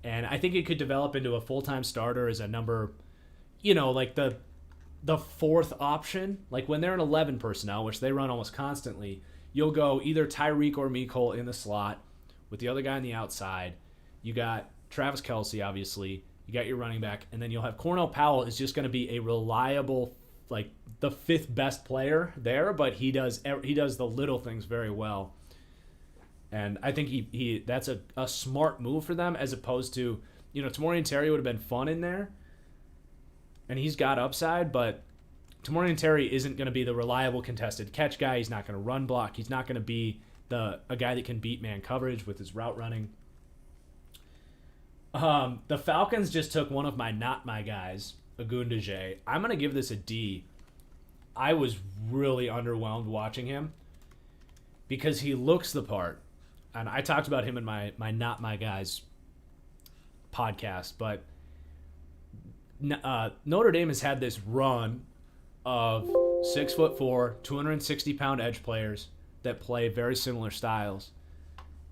And I think it could develop into a full-time starter as a number, like the 4th option. Like when they're an 11 personnel, which they run almost constantly, you'll go either Tyreek or Mecole in the slot with the other guy on the outside. You got Travis Kelce, obviously. You got your running back, and then you'll have Cornell Powell is just going to be a reliable, like the 5th best player there, but he does the little things very well. And I think he that's a smart move for them as opposed to, Tamorrion Terry would have been fun in there. And he's got upside, but Tamorrion Terry isn't going to be the reliable contested catch guy. He's not going to run block. He's not going to be a guy that can beat man coverage with his route running. The Falcons just took one of my not my guys, Ogundeji. I'm going to give this a D. I was really underwhelmed watching him because he looks the part. And I talked about him in my Not My Guys podcast, but Notre Dame has had this run of 6'4", 260-pound edge players that play very similar styles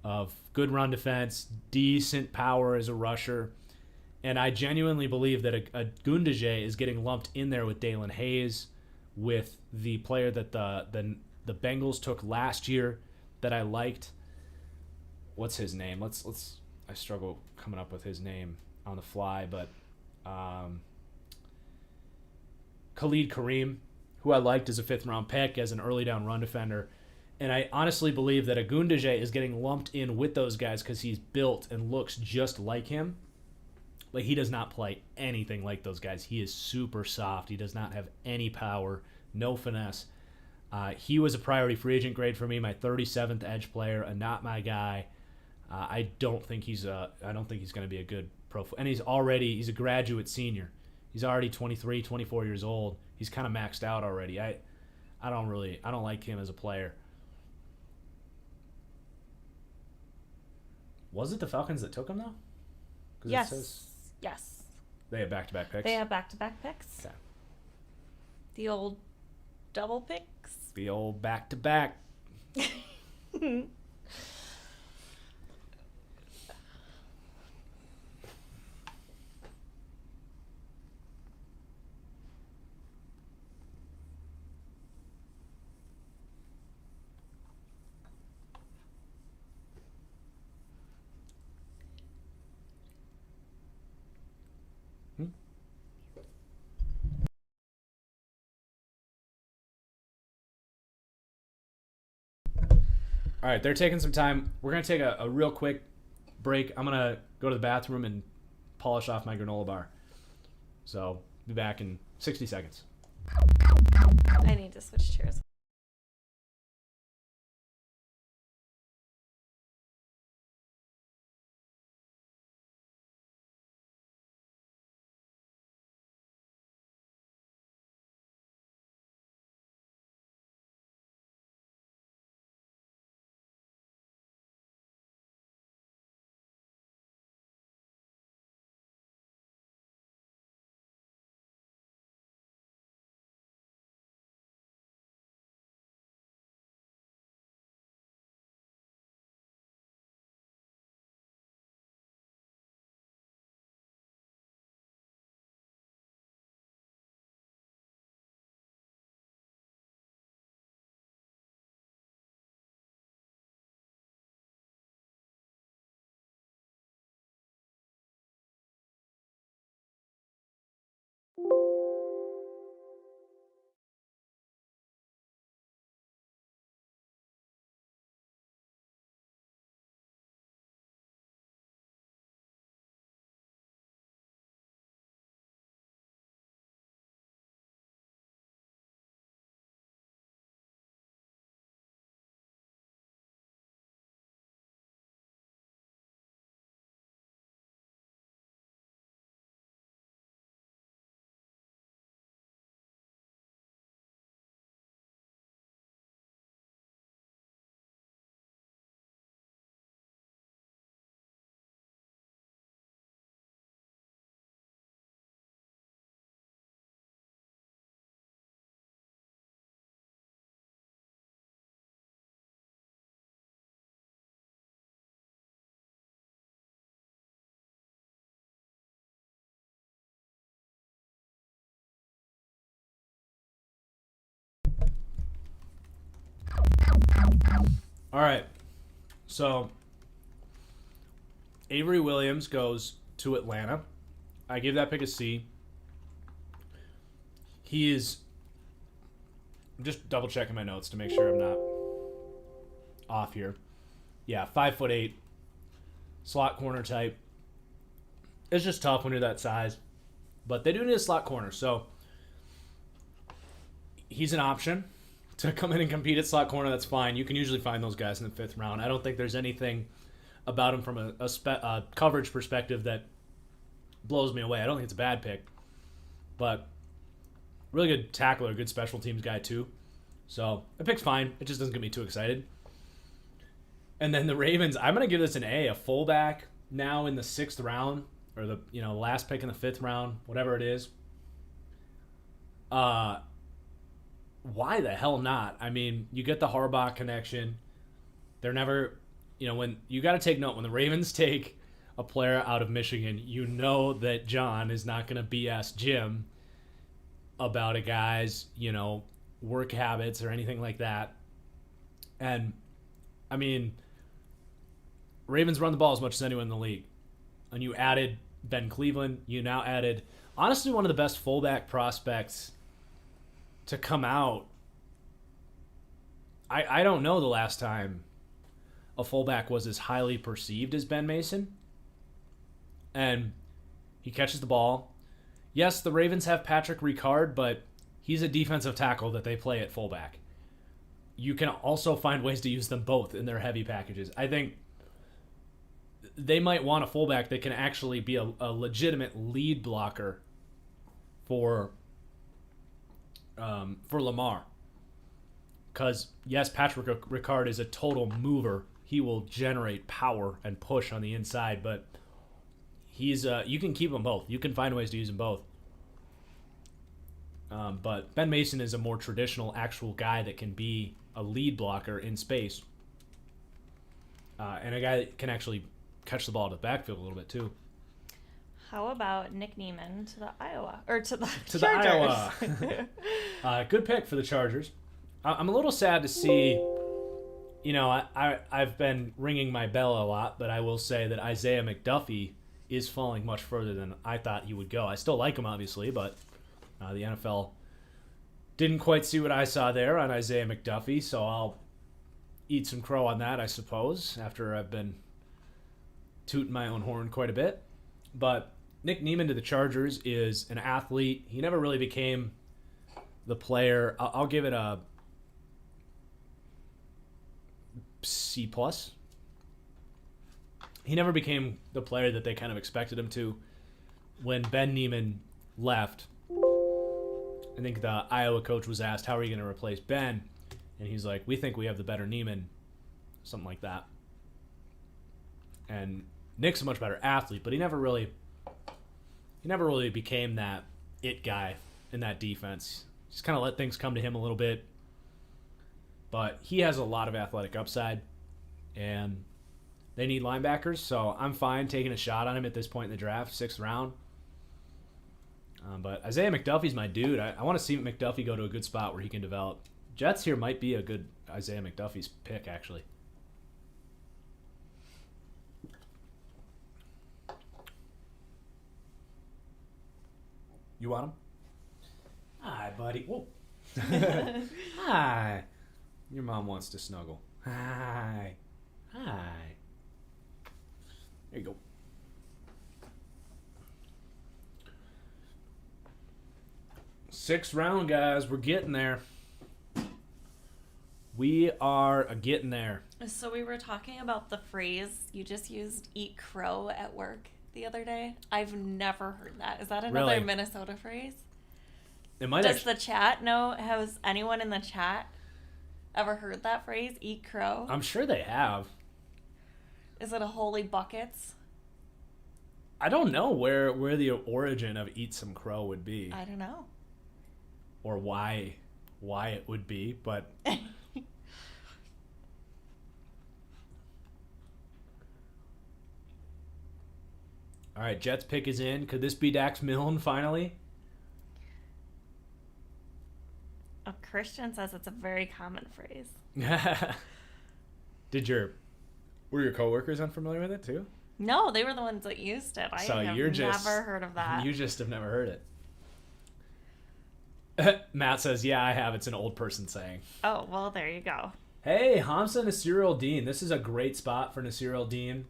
of good run defense, decent power as a rusher. And I genuinely believe that a Ogundeji is getting lumped in there with Dalen Hayes, with the player that the Bengals took last year that I liked. What's his name? I struggle coming up with his name on the fly, but Khalid Kareem, who I liked as a 5th round pick, as an early down run defender. And I honestly believe that Ogundeji is getting lumped in with those guys because he's built and looks just like him. Like, he does not play anything like those guys. He is super soft. He does not have any power, no finesse. He was a priority free agent grade for me, my 37th edge player, a not my guy. I don't think he's going to be a good pro. And he's a graduate senior. He's already 23, 24 years old. He's kind of maxed out already. I don't like him as a player. Was it the Falcons that took him though? Yes. Yes. They have back-to-back picks. They have back-to-back picks. Okay. The old double picks. The old back-to-back. All right, they're taking some time. We're going to take a real quick break. I'm going to go to the bathroom and polish off my granola bar. So, be back in 60 seconds. I need to switch chairs. All right. So, Avery Williams goes to Atlanta. I give that pick a C. He is... I'm just double checking my notes to make sure I'm not off here. Yeah, 5'8", slot corner type. It's just tough when you're that size. But they do need a slot corner, so he's an option to come in and compete at slot corner. That's fine. You can usually find those guys in the 5th round. I don't think there's anything about him from a coverage perspective that blows me away. I don't think it's a bad pick. But really good tackler, good special teams guy too. So the pick's fine. It just doesn't get me too excited. And then the Ravens, I'm going to give this an A, a fullback now in the 6th round, or the last pick in the 5th round, whatever it is. Why the hell not? I mean, you get the Harbaugh connection. They're never, when you got to take note, when the Ravens take a player out of Michigan, you know that John is not going to BS Jim about a guy's, work habits or anything like that. And, I mean, Ravens run the ball as much as anyone in the league. And you added Ben Cleveland. You now added, honestly, one of the best fullback prospects to come out. I don't know the last time a fullback was as highly perceived as Ben Mason. And he catches the ball. Yes, the Ravens have Patrick Ricard, but he's a defensive tackle that they play at fullback. You can also find ways to use them both in their heavy packages. I think they might want a fullback that can actually be a legitimate lead blocker for Lamar. Because, yes, Patrick Ricard is a total mover. He will generate power and push on the inside, but he's you can keep them both. You can find ways to use them both. But Ben Mason is a more traditional actual guy that can be a lead blocker in space. And a guy that can actually catch the ball to the backfield a little bit too. How about Nick Niemann to the Iowa or to the to Chargers? the Iowa? Good pick for the Chargers. I'm a little sad to see. I've been ringing my bell a lot, but I will say that Isaiah McDuffie is falling much further than I thought he would go. I still like him, obviously, but the NFL didn't quite see what I saw there on Isaiah McDuffie, so I'll eat some crow on that, I suppose, after I've been tooting my own horn quite a bit. But Nick Niemann to the Chargers is an athlete. He never really became the player. I'll give it a C+. He never became the player that they kind of expected him to. When Ben Niemann left, I think the Iowa coach was asked, how are you going to replace Ben? And he's like, we think we have the better Niemann. Something like that. And Nick's a much better athlete, but he never really became that it guy in that defense. Just kind of let things come to him a little bit. But he has a lot of athletic upside, and they need linebackers, so I'm fine taking a shot on him at this point in the draft, 6th round. But Isaiah McDuffie's my dude. I want to see McDuffie go to a good spot where he can develop. Jets here might be a good Isaiah McDuffie's pick, actually. You want him? Hi, buddy. Whoa. Hi. Your mom wants to snuggle. Hi. Hi. There you go. Sixth round, guys. We're getting there. We are getting there. So we were talking about the phrase you just used, eat crow, at work the other day. I've never heard that. Is that another Really? Minnesota phrase? It might Does the chat know? Has anyone in the chat ever heard that phrase, eat crow? I'm sure they have. Is it a holy buckets? I don't know where the origin of eat some crow would be. I don't know. Or why it would be, but all right, Jets pick is in. Could this be Dax Milne finally? A Christian says it's a very common phrase. Were your coworkers unfamiliar with it too? No, they were the ones that used it. I have never heard of that. You just have never heard it. Matt says, yeah, I have. It's an old person saying. Oh, well, there you go. Hey, Hamza Nasir El-Din. This is a great spot for Nasir El-Din.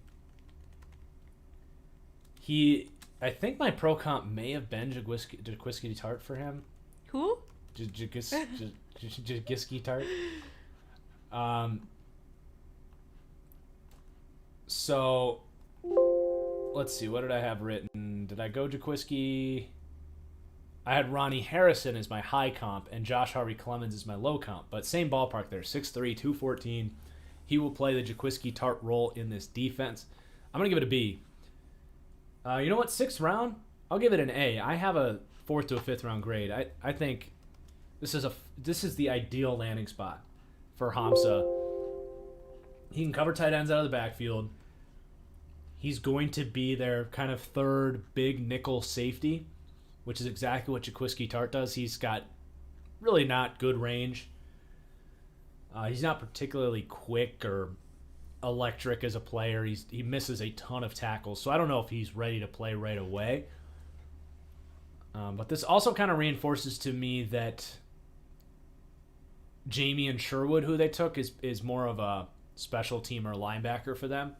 I think my pro comp may have been Jaquiski Tart for him. Who? Jaquiski Tart. So, let's see. What did I have written? Did I go Jaquiski? I had Ronnie Harrison as my high comp and Josh Harvey Clemens as my low comp. But same ballpark there. 6'3", 214. He will play the Jaquiski Tart role in this defense. I'm going to give it a B. You know what? 6th round, I'll give it an A. I have a 4th to a 5th round grade. I think this is the ideal landing spot for Hamza. He can cover tight ends out of the backfield. He's going to be their kind of third big nickel safety, which is exactly what Jaquiski Tart does. He's got really not good range. He's not particularly quick or electric as a player. He misses a ton of tackles, so I don't know if he's ready to play right away. But this also kind of reinforces to me that Jamie and Sherwood, who they took, is more of a special teamer linebacker for them.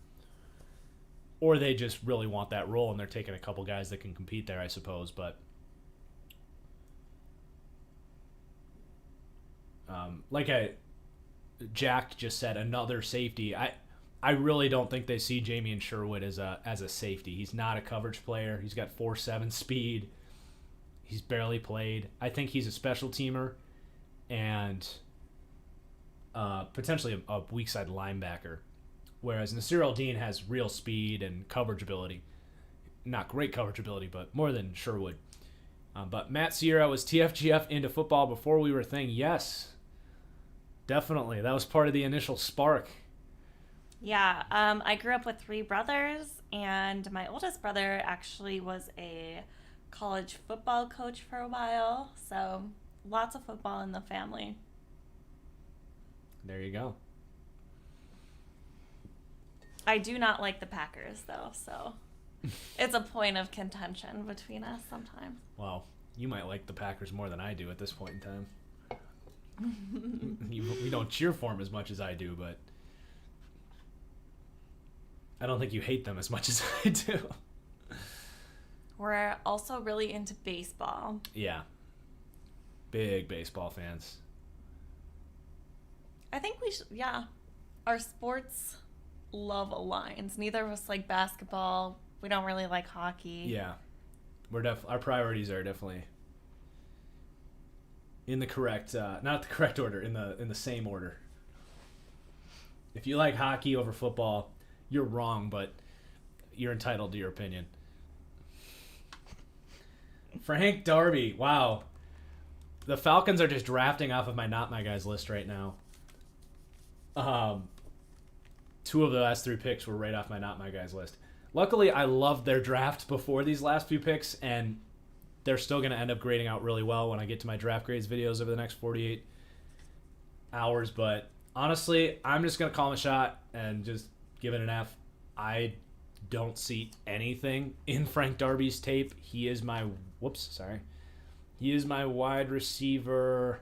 Or they just really want that role, and they're taking a couple guys that can compete there, I suppose. But like Jack just said, another safety. I really don't think they see Jamie and Sherwood as a safety. He's not a coverage player. He's got 4.7 speed. He's barely played. I think he's a special teamer and potentially a weak side linebacker. Whereas Nasir El-Din has real speed and coverage ability. Not great coverage ability, but more than Sherwood. But Matt Sierra was TFGF into football before we were a thing. Yes, definitely. That was part of the initial spark. Yeah, I grew up with 3 brothers, and my oldest brother actually was a college football coach for a while. So lots of football in the family. There you go. I do not like the Packers, though, so it's a point of contention between us sometimes. Well, you might like the Packers more than I do at this point in time. We don't cheer for them as much as I do, but I don't think you hate them as much as I do. We're also really into baseball. Yeah. Big baseball fans. I think we should, yeah. Our sports love aligns. Neither of us like basketball. We don't really like hockey. Yeah. Our priorities are definitely in the correct, not the correct order, in the same order. If you like hockey over football, you're wrong, but you're entitled to your opinion. Frank Darby, wow. The Falcons are just drafting off of my not my guys list right now. 2 of the last 3 picks were right off my not my guys list. Luckily, I loved their draft before these last few picks, and they're still going to end up grading out really well when I get to my draft grades videos over the next 48 hours. But honestly, I'm just going to call him a shot and just give it an F. I don't see anything in Frank Darby's tape. He is my wide receiver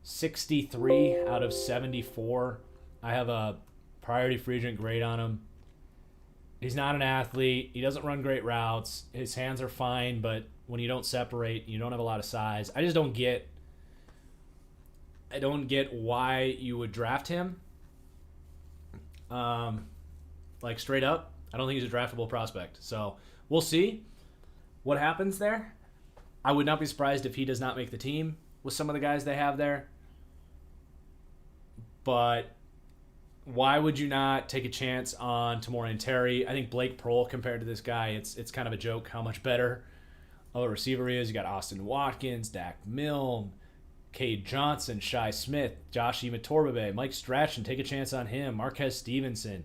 63 out of 74. I have a priority free agent grade on him. He's not an athlete. He doesn't run great routes. His hands are fine, but when you don't separate, you don't have a lot of size. I don't get why you would draft him. Like straight up, I don't think he's a draftable prospect. So we'll see what happens there. I would not be surprised if he does not make the team with some of the guys they have there. But why would you not take a chance on Tamori and Terry? I think Blake Prohl compared to this guy, it's kind of a joke how much better of a receiver he is. You got Austin Watkins, Dak Milne, Cade Johnson, Shai Smith, Josh Imatorbebe, Mike Strachan, take a chance on him, Marquez Stevenson,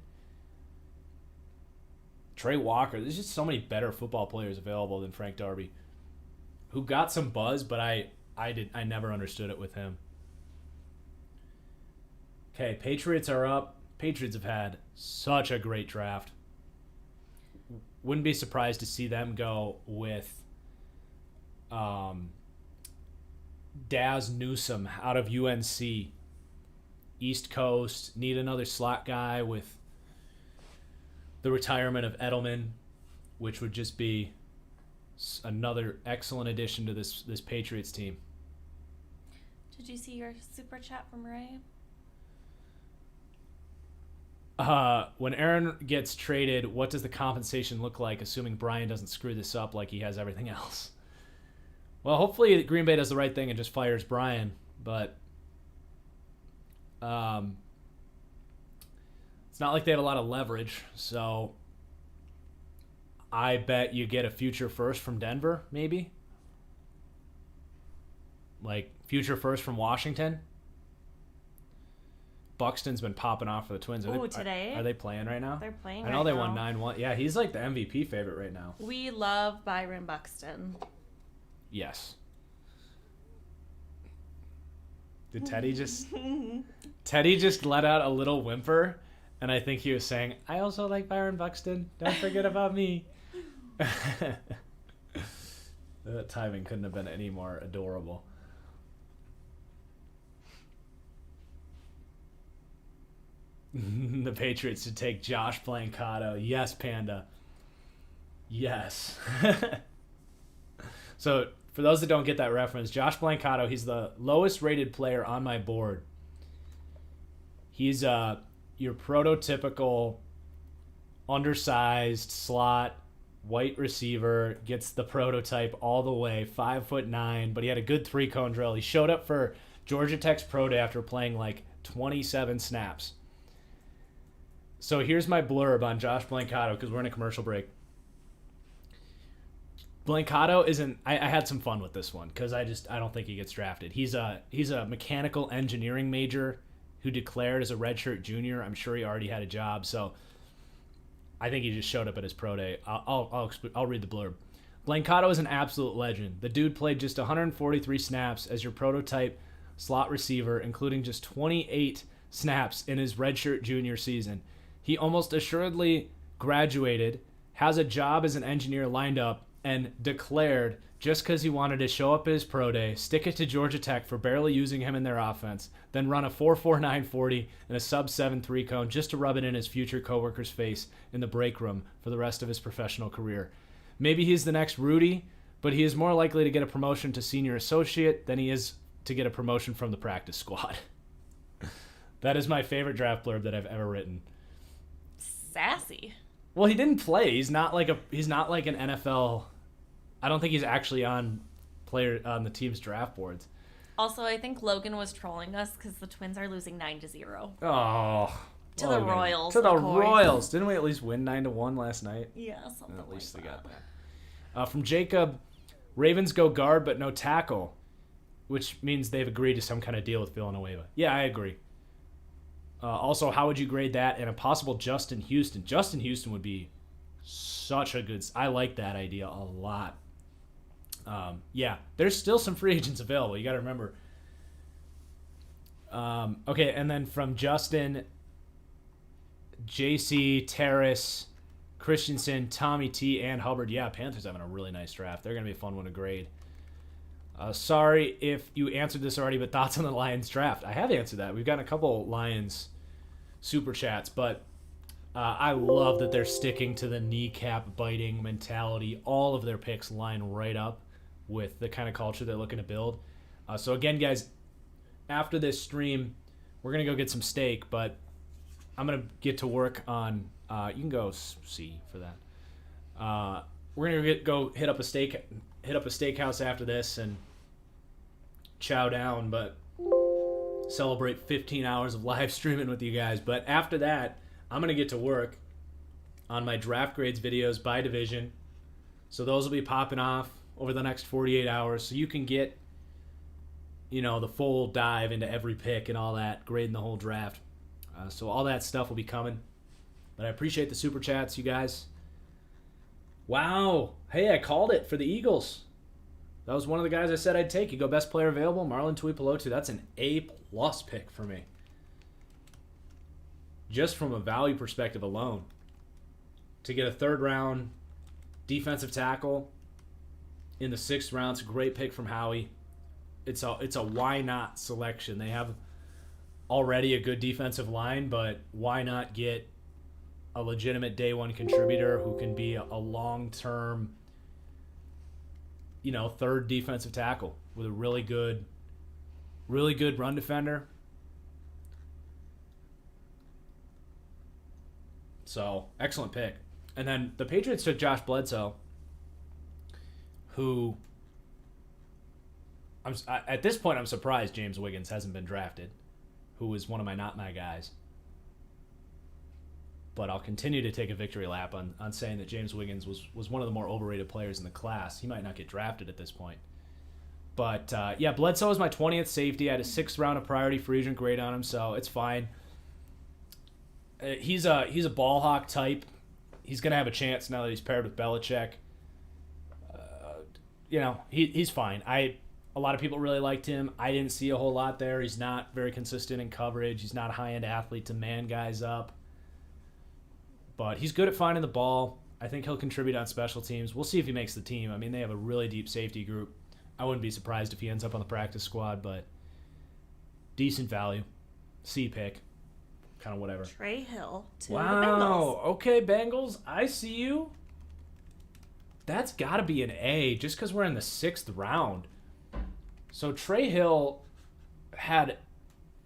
Trey Walker. There's just so many better football players available than Frank Darby, who got some buzz, but I never understood it with him. Okay, Patriots are up. Patriots have had such a great draft. Wouldn't be surprised to see them go with Daz Newsome out of UNC. East Coast. Need another slot guy with the retirement of Edelman, which would just be another excellent addition to this Patriots team. Did you see your super chat from Ray? When Aaron gets traded, what does the compensation look like, assuming Brian doesn't screw this up like he has everything else? Well, hopefully Green Bay does the right thing and just fires Brian, but it's not like they have a lot of leverage, so I bet you get a future first from Denver, maybe. Like, future first from Washington. Buxton's been popping off for the Twins. Today? Are they playing right now? They're playing I know they won 9-1. Yeah, he's like the MVP favorite right now. We love Byron Buxton. Yes. Did Teddy just... Teddy just let out a little whimper, and I think he was saying, I also like Byron Buxton. Don't forget about me. That timing couldn't have been any more adorable. The Patriots should take Josh Blancato. Yes, Panda. Yes. So, for those that don't get that reference, Josh Blancato, he's the lowest rated player on my board. He's your prototypical undersized slot white receiver, gets the prototype all the way, 5'9", but he had a good 3-cone drill. He showed up for Georgia Tech's pro day after playing like 27 snaps. So here's my blurb on Josh Blancato, because we're in a commercial break. Blancato isn't... I had some fun with this one, because I don't think he gets drafted. He's a mechanical engineering major who declared as a redshirt junior. I'm sure he already had a job, so I think he just showed up at his pro day. I'll read the blurb. Blancato is an absolute legend. The dude played just 143 snaps as your prototype slot receiver, including just 28 snaps in his redshirt junior season. He almost assuredly graduated, has a job as an engineer lined up and declared just because he wanted to show up at his pro day, stick it to Georgia Tech for barely using him in their offense, then run a 4.49 40 and a sub-7 3-cone just to rub it in his future coworker's face in the break room for the rest of his professional career. Maybe he's the next Rudy, but he is more likely to get a promotion to senior associate than he is to get a promotion from the practice squad. That is my favorite draft blurb that I've ever written. Sassy. Well, he didn't play. He's not like an NFL. I don't think he's actually on the team's draft boards. Also, I think Logan was trolling us because the Twins are losing 9-0. Oh. To the Royals. To the Royals. Didn't we at least win 9-1 last night? Yeah, something At least like they that. got that. From Jacob, Ravens go guard but no tackle, which means they've agreed to some kind of deal with Villanueva. Yeah, I agree. Also, how would you grade that and a possible Justin Houston? Justin Houston would be such a good... I like that idea a lot. Yeah, there's still some free agents available. You got to remember. Okay, and then from Justin, JC, Terrace, Christensen, Tommy T, and Hubbard. Yeah, Panthers having a really nice draft. They're going to be a fun one to grade. Sorry if you answered this already, but thoughts on the Lions draft? I have answered that. We've gotten a couple Lions super chats, but I love that they're sticking to the kneecap biting mentality. All of their picks line right up with the kind of culture they're looking to build. So again, guys, after this stream, we're going to go get some steak, but I'm going to get to work on, you can go see for that. We're going to go hit up a steakhouse after this and chow down, but celebrate 15 hours of live streaming with you guys. But after that, I'm going to get to work on my draft grades videos by division. So those will be popping off over the next 48 hours. So you can get, the full dive into every pick and all that, grading the whole draft. So all that stuff will be coming. But I appreciate the super chats, you guys. Wow. Hey, I called it for the Eagles. That was one of the guys I said I'd take. You go best player available, Marlon Tuipulotu. That's an A-plus pick for me. Just from a value perspective alone. To get a third-round defensive tackle in the 6th round, it's a great pick from Howie. It's a why not selection. They have already a good defensive line, but why not get a legitimate day one contributor who can be a long-term, third defensive tackle with a really good run defender. So, excellent pick. And then the Patriots took Josh Bledsoe, who at this point I'm surprised James Wiggins hasn't been drafted, who is one of my not my guys. But I'll continue to take a victory lap on saying that James Wiggins was one of the more overrated players in the class. He might not get drafted at this point. But, Bledsoe is my 20th safety. I had a 6th round of priority free agent grade on him, so it's fine. He's a ball hawk type. He's going to have a chance now that he's paired with Belichick. He's fine. A lot of people really liked him. I didn't see a whole lot there. He's not very consistent in coverage. He's not a high-end athlete to man guys up. But he's good at finding the ball. I think he'll contribute on special teams. We'll see if he makes the team. I mean, they have a really deep safety group. I wouldn't be surprised if he ends up on the practice squad, but decent value. C pick. Kind of whatever. Trey Hill to the Bengals. Okay, Bengals. I see you. That's got to be an A just because we're in the 6th round. So Trey Hill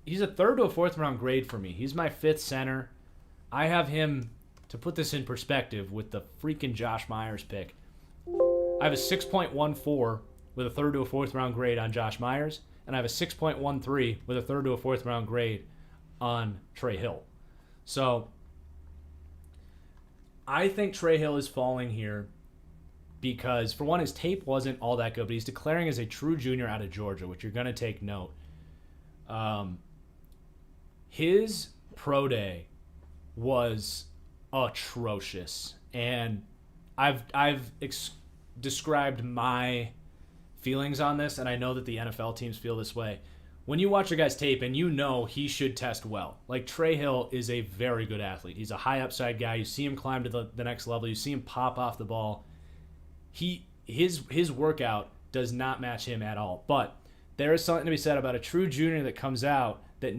he's a 3rd to a 4th round grade for me. He's my 5th center. I have him, to put this in perspective, with the freaking Josh Myers pick. I have a 6.14 with a 3rd to a 4th round grade on Josh Myers, and I have a 6.13 with a 3rd to a 4th round grade on Trey Hill. So I think Trey Hill is falling here because, for one, his tape wasn't all that good, but he's declaring as a true junior out of Georgia, which you're going to take note. His pro day was atrocious, and I've described my feelings on this, and I know that the NFL teams feel this way. When you watch a guy's tape and he should test well. Like, Trey Hill is a very good athlete. He's a high upside guy. You see him climb to the next level. You see him pop off the ball. He his workout does not match him at all. But there is something to be said about a true junior that comes out that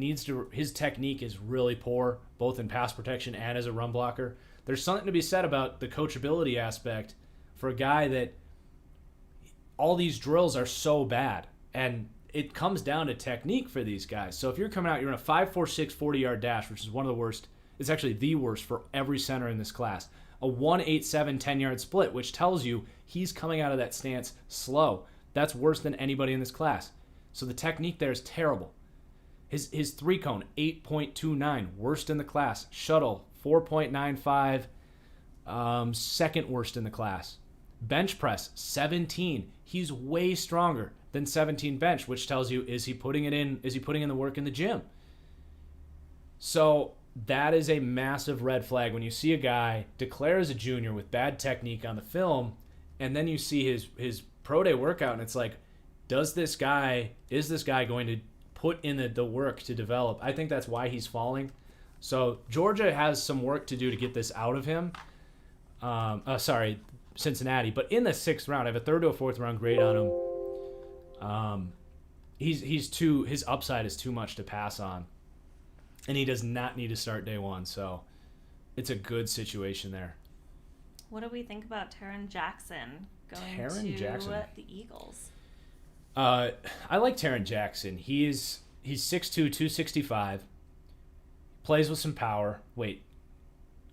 his technique is really poor, both in pass protection and as a run blocker. There's something to be said about the coachability aspect for a guy that all these drills are so bad. And it comes down to technique for these guys. So if you're coming out, you're in a 5.46 40-yard dash, which is one of the worst. It's actually the worst for every center in this class. A 1.87 10-yard split, which tells you he's coming out of that stance slow. That's worse than anybody in this class. So the technique there is terrible. His three-cone, 8.29, worst in the class. Shuttle, 4.95, second worst in the class. Bench press, 17. He's way stronger than 17 bench, which tells you, is he putting it in? Is he putting in the work in the gym? So that is a massive red flag when you see a guy declare as a junior with bad technique on the film, and then you see his pro day workout, and it's like, is this guy going to put in the work to develop? I think that's why he's falling. So Georgia has some work to do to get this out of him. Cincinnati. But in the 6th round, I have a 3rd to a 4th round grade on him. His upside is too much to pass on, and he does not need to start day one. So it's a good situation there. What do we think about Taron Jackson going to the Eagles? I like Taron Jackson. He's 6'2", 265. Plays with some power. Wait,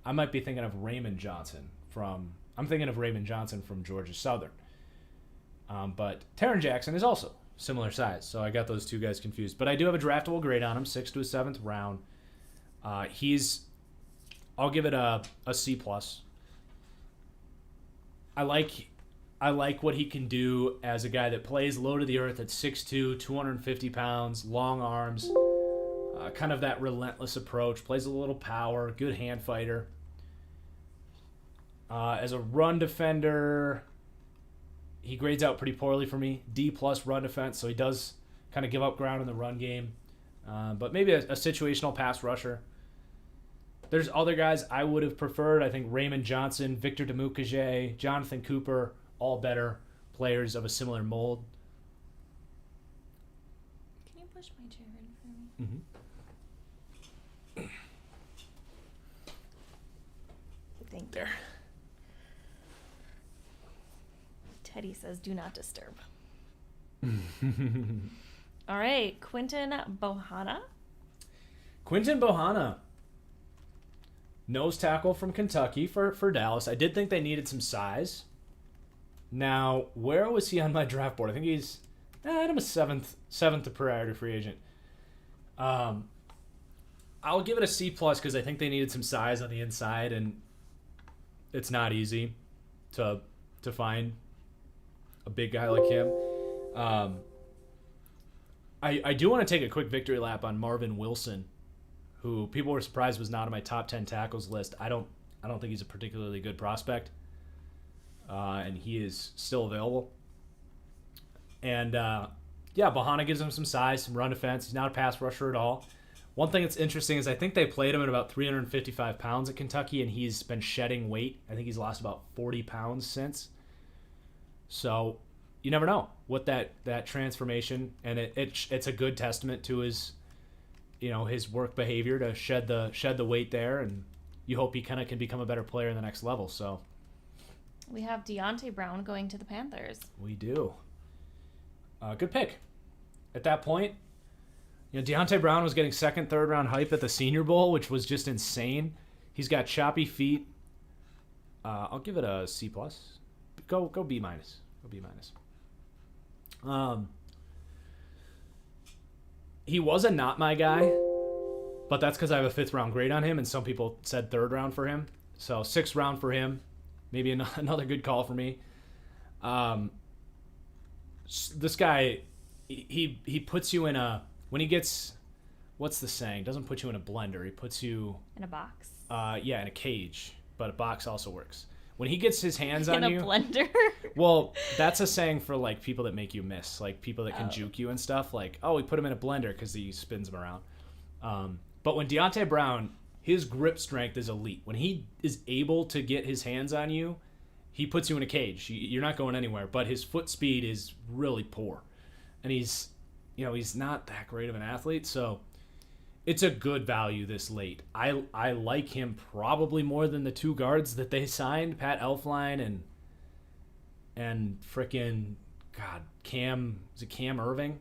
I might be thinking of Raymond Johnson from Georgia Southern. But Taron Jackson is also similar size, so I got those two guys confused. But I do have a draftable grade on him, 6th to a 7th round. I'll give it a C+. I like what he can do as a guy that plays low to the earth at 6'2", 250 pounds, long arms, kind of that relentless approach, plays a little power, good hand fighter. As a run defender, he grades out pretty poorly for me. D+ run defense, so he does kind of give up ground in the run game. But maybe a situational pass rusher. There's other guys I would have preferred. I think Raymond Johnson, Victor Demukage, Jonathan Cooper, all better players of a similar mold. Can you push my chair in for me? Mm-hmm. Thank you. There. Teddy says, do not disturb. All right, Quinton Bohanna. Nose tackle from Kentucky for Dallas. I did think they needed some size. Now, where was he on my draft board? I think he's I'm a seventh priority free agent. I'll give it a C+ because I think they needed some size on the inside, and it's not easy to find a big guy like him. I do want to take a quick victory lap on Marvin Wilson, who people were surprised was not on my top 10 tackles list. I don't think he's a particularly good prospect, and he is still available. And Bohanna gives him some size, some run defense. He's not a pass rusher at all. One thing that's interesting is I think they played him at about 355 pounds at Kentucky, and he's been shedding weight. I think he's lost about 40 pounds since. So you never know what that transformation, and it's a good testament to his work behavior to shed the weight there, and you hope he kind of can become a better player in the next level. So we have Deontay Brown going to the Panthers. We do. Good pick. At that point, Deontay Brown was getting 2nd, 3rd round hype at the Senior Bowl, which was just insane. He's got choppy feet. I'll give it a C+. Go B-. Go B-. He was a not my guy, but that's because I have a 5th round grade on him, and some people said 3rd round for him. So 6th round for him. Maybe another good call for me. This guy, he puts you in when he gets, what's the saying? Doesn't put you in a blender. He puts you in a box. In a cage, but a box also works. When he gets his hands on you. In a blender? Well, that's a saying for like people that make you miss, like people that can juke you and stuff. Like, we put him in a blender because he spins them around. But when Deontay Brown, his grip strength is elite. When he is able to get his hands on you, he puts you in a cage. You're not going anywhere. But his foot speed is really poor, and he's not that great of an athlete. So it's a good value this late. I like him probably more than the two guards that they signed, Pat Elflein and frickin' Cam Irving.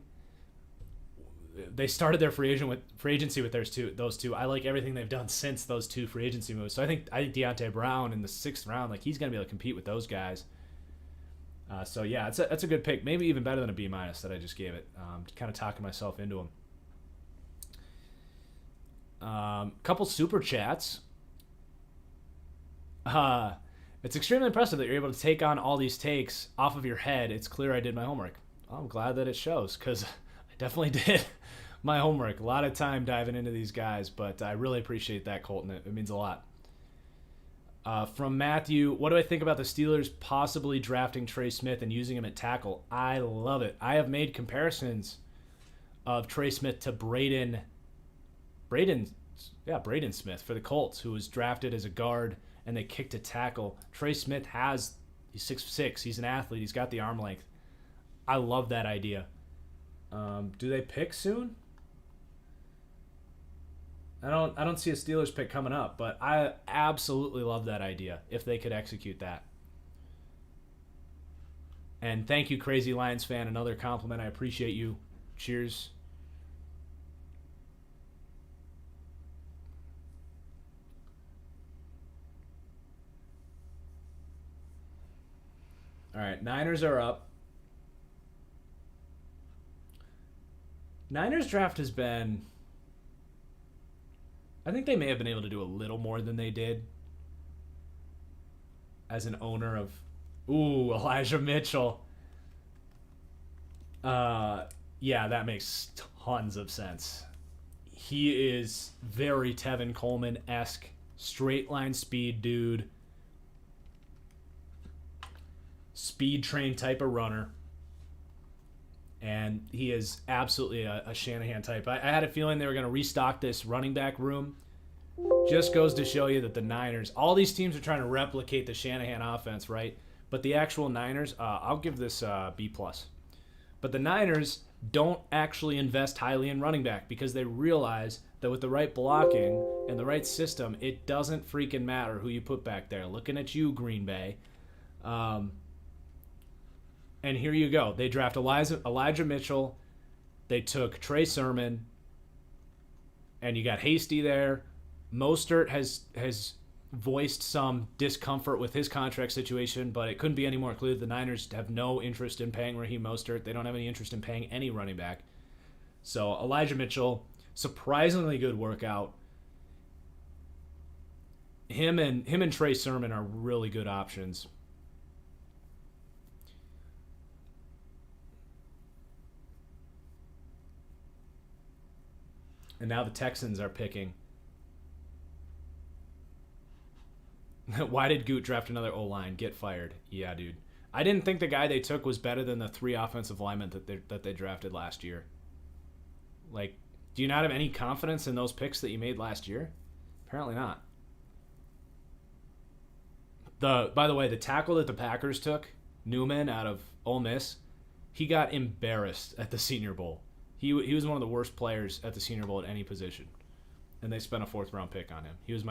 They started their free agency with those two. I like everything they've done since those two free agency moves. So I think Deontay Brown in the 6th round, like he's gonna be able to compete with those guys. So yeah, that's a good pick. Maybe even better than a B- that I just gave it. Kind of talking myself into him. Couple super chats. It's extremely impressive that you're able to take on all these takes off of your head. It's clear I did my homework. Well, I'm glad that it shows because I definitely did my homework. A lot of time diving into these guys, but I really appreciate that, Colton. It means a lot. From Matthew, what do I think about the Steelers possibly drafting Trey Smith and using him at tackle? I love it. I have made comparisons of Trey Smith to Braden Smith for the Colts, who was drafted as a guard and they kicked a tackle. Trey Smith he's 6'6", he's an athlete, he's got the arm length. I love that idea. Do they pick soon? I don't see a Steelers pick coming up, but I absolutely love that idea if they could execute that. And thank you, Crazy Lions fan. Another compliment. I appreciate you. Cheers. All right, Niners are up. Niners draft has been... I think they may have been able to do a little more than they did as an owner of... Ooh, Elijah Mitchell. Yeah, that makes tons of sense. He is very Tevin Coleman-esque, straight line speed dude. Speed train type of runner. And he is absolutely a Shanahan type. I had a feeling they were going to restock this running back room. Just goes to show you that the Niners, all these teams are trying to replicate the Shanahan offense, right? But the actual Niners, I'll give this B+. But the Niners don't actually invest highly in running back because they realize that with the right blocking and the right system, it doesn't freaking matter who you put back there. Looking at you, Green Bay. And here you go. They draft Elijah Mitchell. They took Trey Sermon. And you got Hasty there. Mostert has voiced some discomfort with his contract situation, but it couldn't be any more clear. The Niners have no interest in paying Raheem Mostert. They don't have any interest in paying any running back. So Elijah Mitchell, surprisingly good workout. Him and Trey Sermon are really good options. And now the Texans are picking. Why did Goot draft another O-line? Get fired. Yeah, dude. I didn't think the guy they took was better than the 3 offensive linemen that they drafted last year. Like, do you not have any confidence in those picks that you made last year? Apparently not. By the way, the tackle that the Packers took, Newman out of Ole Miss, he got embarrassed at the Senior Bowl. He was one of the worst players at the Senior Bowl at any position, and they spent a 4th round pick on him. He was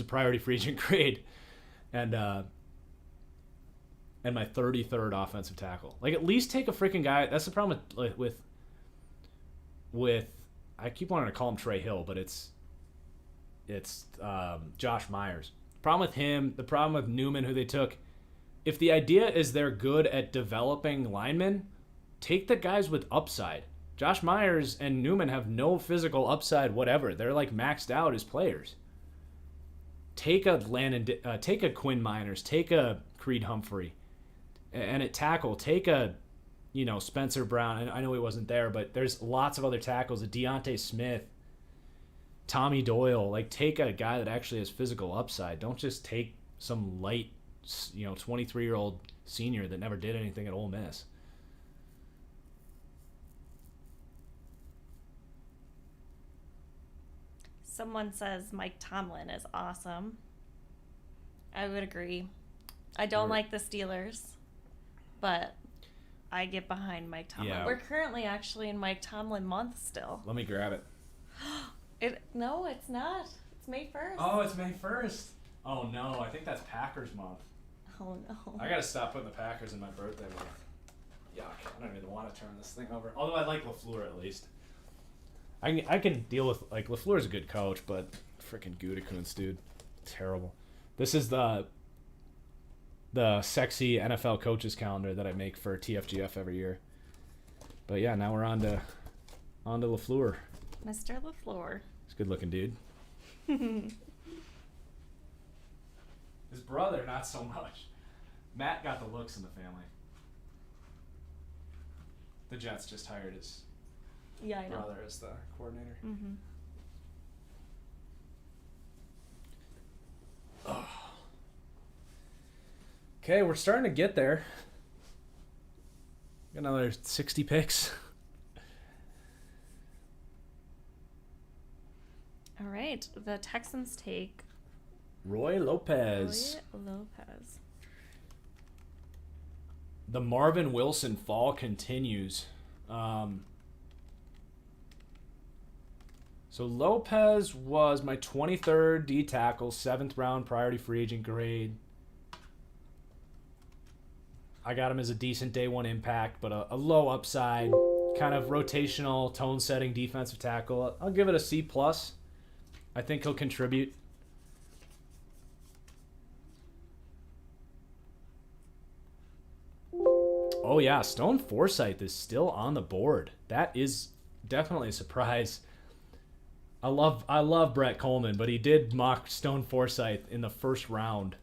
a priority free agent grade, and my 33rd offensive tackle. Like, at least take a freaking guy. That's the problem with I keep wanting to call him Trey Hill, but it's Josh Myers. The problem with him, the problem with Newman, who they took. If the idea is they're good at developing linemen, take the guys with upside. Josh Myers and Newman have no physical upside whatever. They're like maxed out as players. Take a Quinn Miners, take a Creed Humphrey, and at tackle, take a Spencer Brown. And I know he wasn't there, but there's lots of other tackles. A Deontay Smith, Tommy Doyle. Like, take a guy that actually has physical upside. Don't just take some light, 23-year-old senior that never did anything at Ole Miss. Someone says Mike Tomlin is awesome. I would agree. I don't like the Steelers, but I get behind Mike Tomlin. Yeah. We're currently actually in Mike Tomlin month still. Let me grab it. No, it's not. It's May 1st. Oh, it's May 1st. Oh, no. I think that's Packers month. Oh, no. I got to stop putting the Packers in my birthday month. Yuck. I don't even want to turn this thing over. Although I like LaFleur at least. I can deal with, like, LaFleur's a good coach, but freaking Gutekunst, dude. Terrible. This is the sexy NFL coaches calendar that I make for TFGF every year. But yeah, now we're on to LaFleur. Mr. LaFleur. He's a good looking dude. His brother, not so much. Matt got the looks in the family. The Jets just hired his brother as the coordinator. Mm-hmm. Oh. Okay, we're starting to get there. Got another 60 picks. All right. The Texans take Roy Lopez. Lopez. The Marvin Wilson fall continues. So Lopez was my 23rd D tackle, 7th round priority free agent grade. I got him as a decent day one impact, but a low upside, kind of rotational, tone setting defensive tackle. I'll give it a C+. I think he'll contribute. Oh yeah, Stone Forsythe is still on the board. That is definitely a surprise. I love Brett Coleman, but he did mock Stone Forsythe in the first round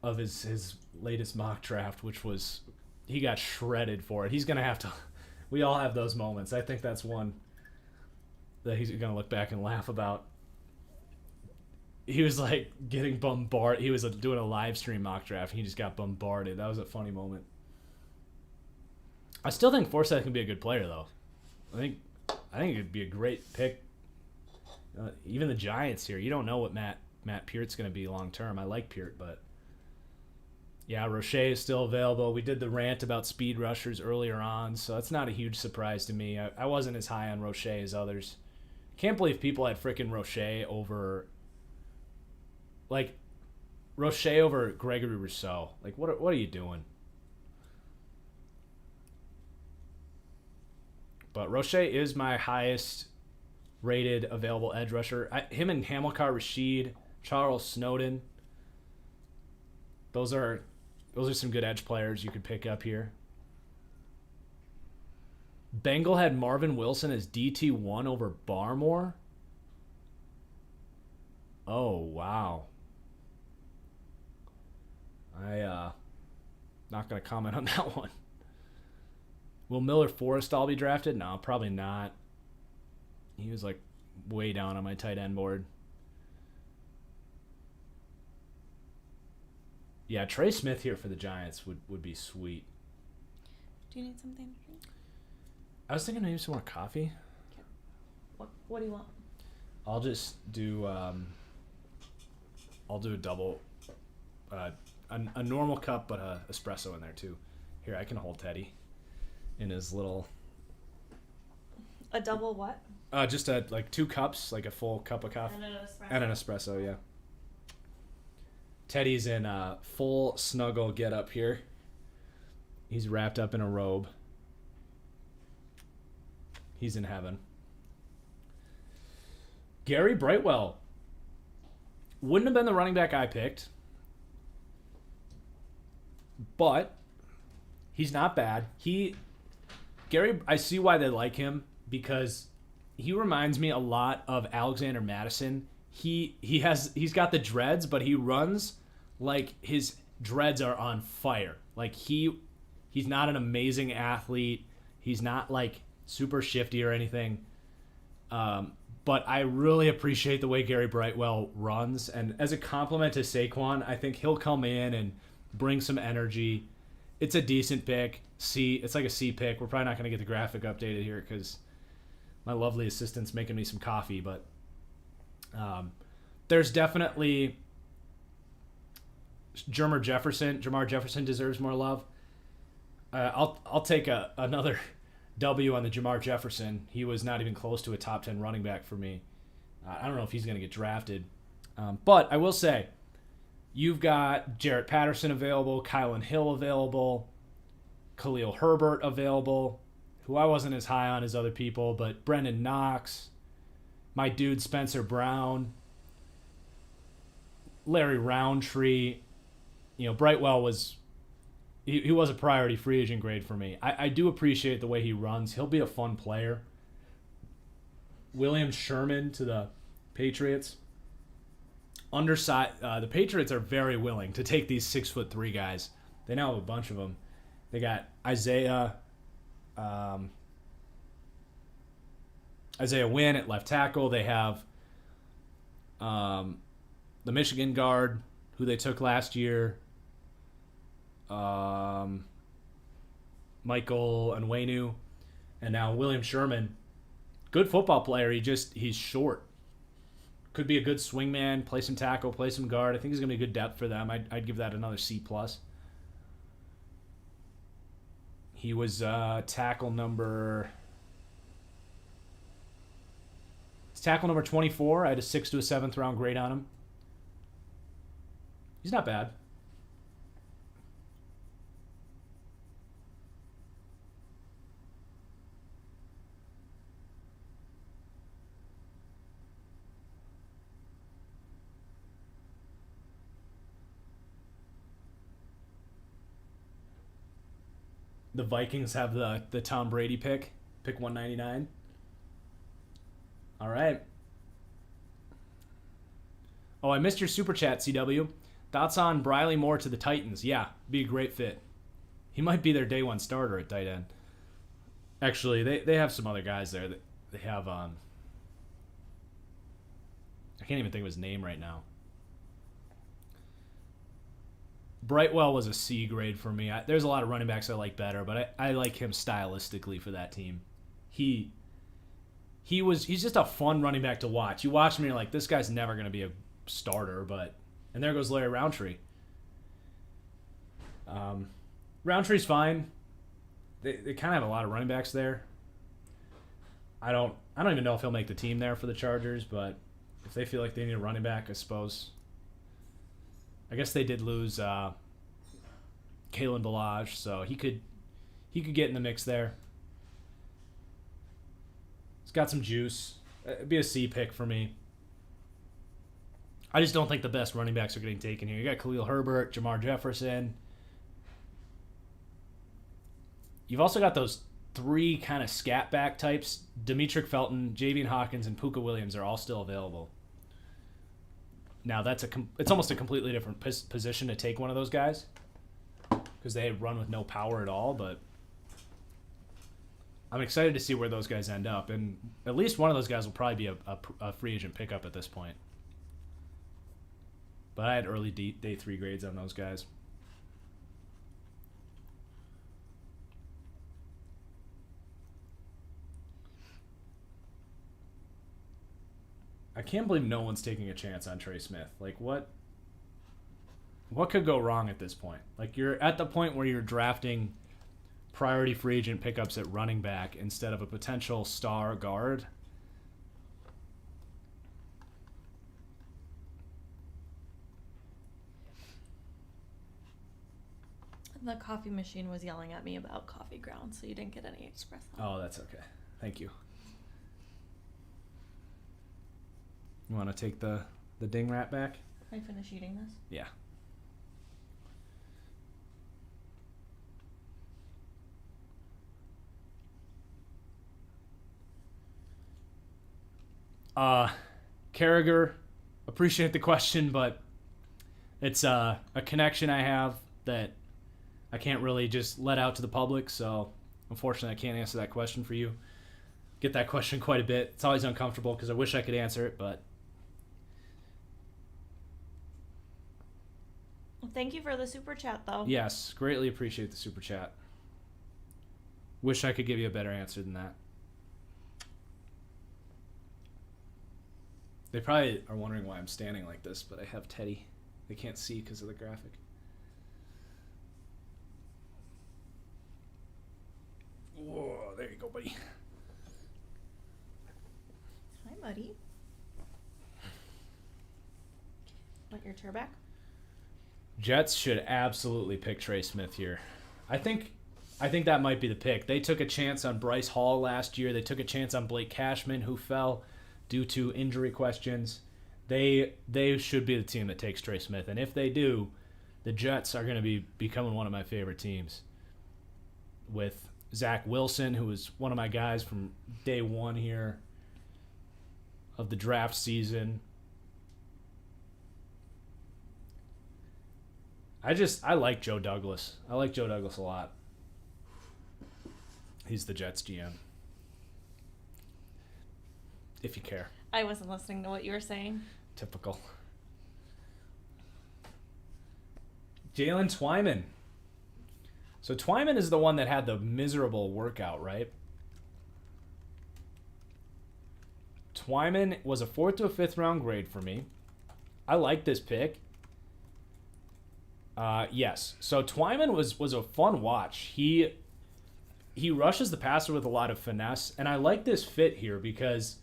of his latest mock draft, which was, he got shredded for it. He's going to have to, we all have those moments. I think that's one that he's going to look back and laugh about. He was like getting bombarded. He was doing a live stream mock draft. And he just got bombarded. That was a funny moment. I still think Forsythe can be a good player, though. I think it'd be a great pick. Even the Giants here, you don't know what Matt Peart's going to be long term. I like Peart, but yeah, Roche is still available. We did the rant about speed rushers earlier on, so that's not a huge surprise to me. I wasn't as high on Roche as others. Can't believe people had freaking Roche over, like, Roche over Gregory Rousseau. Like, what are you doing? But Roche is my highest rated available edge rusher. Him and Hamilcar Rashed, Charles Snowden. Those are some good edge players you could pick up here. Bengal had Marvin Wilson as DT1 over Barmore. Oh, wow. Not going to comment on that one. Will Miller Forrestall be drafted? No, probably not. He was like way down on my tight end board. Yeah, Trey Smith here for the Giants would be sweet. Do you need something to drink? I was thinking maybe some more coffee. Okay. What do you want? I'll just do I'll do a double, a normal cup, but a espresso in there too. Here, I can hold Teddy in his little. A double what? Just like 2 cups, like a full cup of coffee. And an espresso. And an espresso, yeah. Teddy's in full snuggle get up here. He's wrapped up in a robe. He's in heaven. Gary Brightwell. Wouldn't have been the running back I picked. But he's not bad. Gary, I see why they like him, because he reminds me a lot of Alexander Madison. He's got the dreads, but he runs like his dreads are on fire. Like he's not an amazing athlete. He's not like super shifty or anything. But I really appreciate the way Gary Brightwell runs, and as a compliment to Saquon, I think he'll come in and bring some energy. It's a decent pick. It's like a C pick. We're probably not going to get the graphic updated here because my lovely assistant's making me some coffee, but there's definitely Jamar Jefferson deserves more love. I'll take another W on the Jamar Jefferson. He was not even close to a top 10 running back for me. I don't know if he's going to get drafted. But I will say, you've got Jarrett Patterson available, Kylan Hill available, Khalil Herbert available, who I wasn't as high on as other people, but Brendan Knox, my dude Spencer Brown, Larry Roundtree. Brightwell was he was a priority free agent grade for me. I do appreciate the way he runs. He'll be a fun player. William Sherman to the Patriots. Undersized. The Patriots are very willing to take these 6'3" guys. They now have a bunch of them. They got Isaiah Wynn at left tackle. They have the Michigan guard who they took last year. Michael Onwenu, and now William Sherman. Good football player. He's short. Could be a good swingman, play some tackle, play some guard. I think he's going to be good depth for them. I'd give that another C+. He was tackle number 24. I had a 6th to a 7th round grade on him. He's not bad. The Vikings have the Tom Brady pick 199. All right. Oh, I missed your super chat, CW. Thoughts on Briley Moore to the Titans? Yeah, be a great fit. He might be their day one starter at tight end. Actually, they have some other guys there that they have. I can't even think of his name right now. Brightwell was a C grade for me. There's a lot of running backs I like better, but I like him stylistically for that team. He's just a fun running back to watch. You watch him and you're like, this guy's never going to be a starter, and there goes Larry Roundtree. Roundtree's fine. They kind of have a lot of running backs there. I don't even know if he'll make the team there for the Chargers, but if they feel like they need a running back, I suppose. I guess they did lose Kalen Ballage, so he could get in the mix there. He's got some juice. It'd be a C pick for me. I just don't think the best running backs are getting taken here. You got Khalil Herbert, Jamar Jefferson. You've also got those 3 kind of scat back types. Demetric Felton, Javian Hawkins, and Puka Williams are all still available. Now it's almost a completely different position to take one of those guys because they run with no power at all. But I'm excited to see where those guys end up, and at least one of those guys will probably be a free agent pickup at this point. But I had early day 3 grades on those guys. I can't believe no one's taking a chance on Trey Smith. Like, what could go wrong at this point? Like, you're at the point where you're drafting priority free agent pickups at running back instead of a potential star guard. The coffee machine was yelling at me about coffee grounds, so you didn't get any espresso. Oh, that's okay. Thank you. You want to take the ding rat back? Can I finish eating this? Yeah. Carragher, appreciate the question, but it's a connection I have that I can't really just let out to the public, so unfortunately I can't answer that question for you. Get that question quite a bit. It's always uncomfortable because I wish I could answer it, but... Well, thank you for the super chat, though. Yes, greatly appreciate the super chat. Wish I could give you a better answer than that. They probably are wondering why I'm standing like this, but I have Teddy. They can't see because of the graphic. go, buddy. Hi, buddy. Want your chair back? Jets should absolutely pick Trey Smith here. I think that might be the pick. They took a chance on Bryce Hall last year. They took a chance on Blake Cashman, who fell due to injury questions. They should be the team that takes Trey Smith. And if they do, the Jets are going to be becoming one of my favorite teams. With Zach Wilson, who was one of my guys from day one here of the draft season. I like Joe Douglas. I like Joe Douglas a lot. He's the Jets GM. If you care. I wasn't listening to what you were saying. Typical. Jalen Twyman. So Twyman is the one that had the miserable workout, right? Twyman was a 4th to a 5th round grade for me. I like this pick. Yes. So Twyman was a fun watch. He rushes the passer with a lot of finesse, and I like this fit here because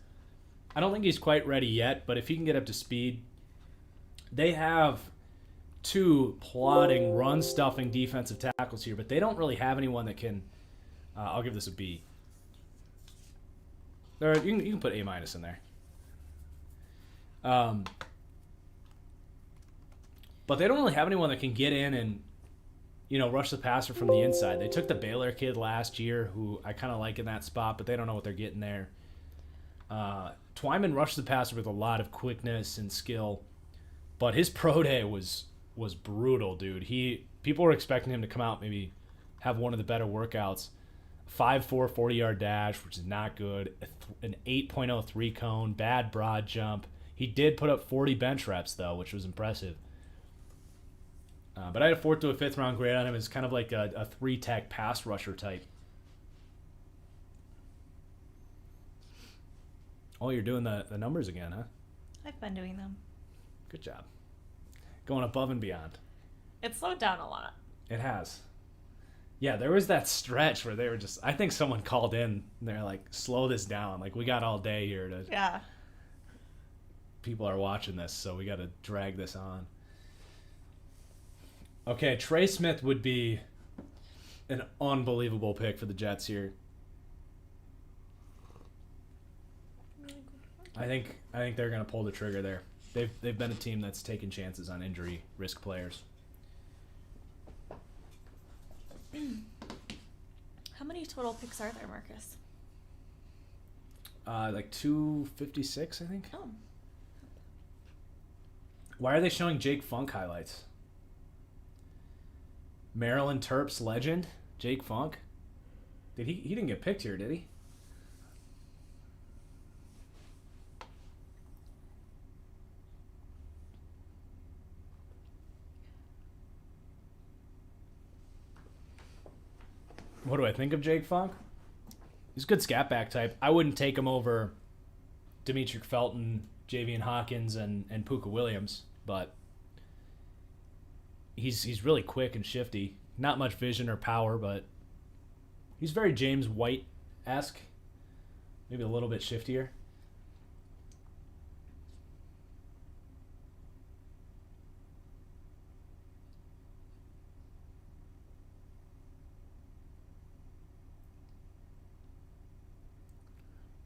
I don't think he's quite ready yet, but if he can get up to speed, they have 2 plodding, run-stuffing defensive tackles here, but they don't really have anyone that can I'll give this a B. Or you can put A- in there. But they don't really have anyone that can get in and, rush the passer from the inside. They took the Baylor kid last year, who I kind of like in that spot, but they don't know what they're getting there. Twyman rushed the passer with a lot of quickness and skill, but his pro day was brutal, dude. People were expecting him to come out, maybe have one of the better workouts. 5'4", 40-yard dash, which is not good. An 8.03 cone, bad broad jump. He did put up 40 bench reps, though, which was impressive. But I had a 4th to a 5th round grade on him as kind of like a 3-tech pass rusher type. Oh, you're doing the numbers again, huh? I've been doing them. Good job. Going above and beyond. It slowed down a lot. It has. Yeah, there was that stretch where they were just... I think someone called in and they're like, slow this down. Like, we got all day here to... Yeah. People are watching this, so we got to drag this on. Okay, Trey Smith would be an unbelievable pick for the Jets here. I think they're going to pull the trigger there. They've been a team that's taken chances on injury risk players. How many total picks are there, Marcus? Like 256, I think. Oh. Why are they showing Jake Funk highlights? Maryland Terps legend, Jake Funk. He didn't get picked here, did he? What do I think of Jake Funk? He's a good scat back type. I wouldn't take him over Demetric Felton, Javian Hawkins, and Puka Williams, but he's really quick and shifty. Not much vision or power, but he's very James White-esque. Maybe a little bit shiftier.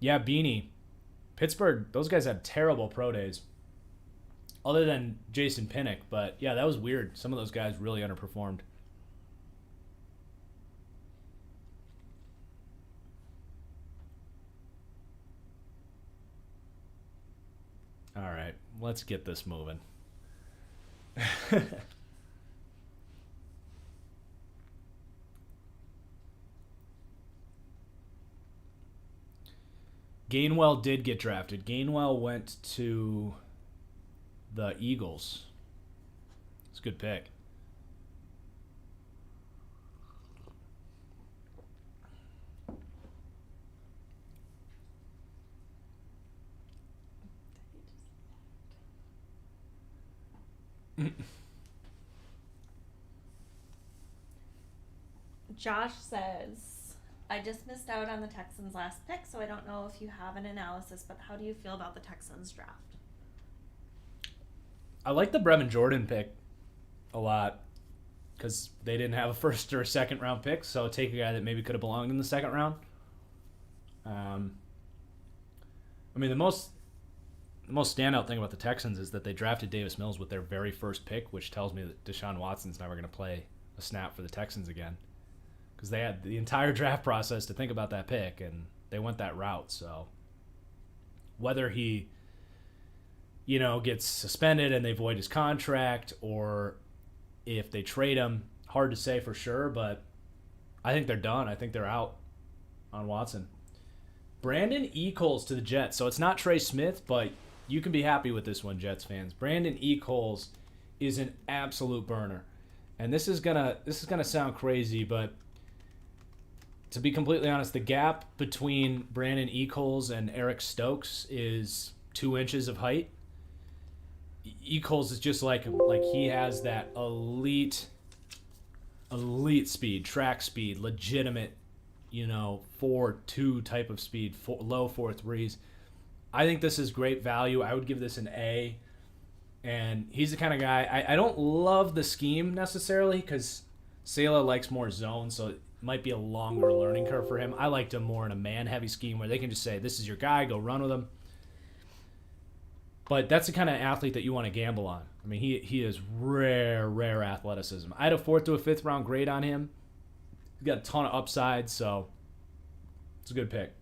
Yeah, Beanie. Pittsburgh, those guys had terrible pro days. Other than Jason Pinnock, but yeah, that was weird. Some of those guys really underperformed. All right, let's get this moving. Gainwell did get drafted. Gainwell went to the Eagles. It's a good pick. Josh says, I just missed out on the Texans' last pick, so I don't know if you have an analysis, but how do you feel about the Texans draft? I like the Bremen Jordan pick a lot because they didn't have a first or a second round pick, so take a guy that maybe could have belonged in the second round. I mean, the most standout thing about the Texans is that they drafted Davis Mills with their very first pick, which tells me that Deshaun Watson's never going to play a snap for the Texans again. Because they had the entire draft process to think about that pick, and they went that route. So whether he, gets suspended and they void his contract, or if they trade him, hard to say for sure, but I think they're done. I think they're out on Watson. Brandon Echols to the Jets. So it's not Trey Smith, but you can be happy with this one, Jets fans. Brandon Echols is an absolute burner. And this is gonna sound crazy, but to be completely honest, the gap between Brandon Echols and Eric Stokes is 2 inches of height. Echols is just like he has that elite speed, track speed, legitimate, 4.2 type of speed, low 4.3s. I think this is great value. I would give this an A. And he's the kind of guy, I don't love the scheme necessarily because Salah likes more zone, so it might be a longer learning curve for him. I liked him more in a man-heavy scheme where they can just say, this is your guy, go run with him. But that's the kind of athlete that you want to gamble on. I mean, he is rare athleticism. I had a 4th to a 5th round grade on him. He's got a ton of upside, so it's a good pick.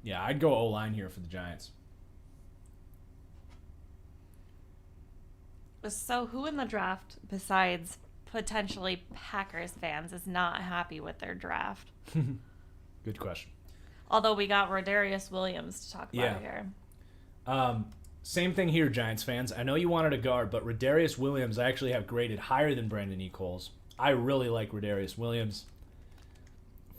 Yeah, I'd go O-line here for the Giants. So who in the draft, besides potentially Packers fans, is not happy with their draft? Good question. Although we got Rodarius Williams to talk about here. Same thing here, Giants fans. I know you wanted a guard, but Rodarius Williams I actually have graded higher than Brandon Echols. I really like Rodarius Williams.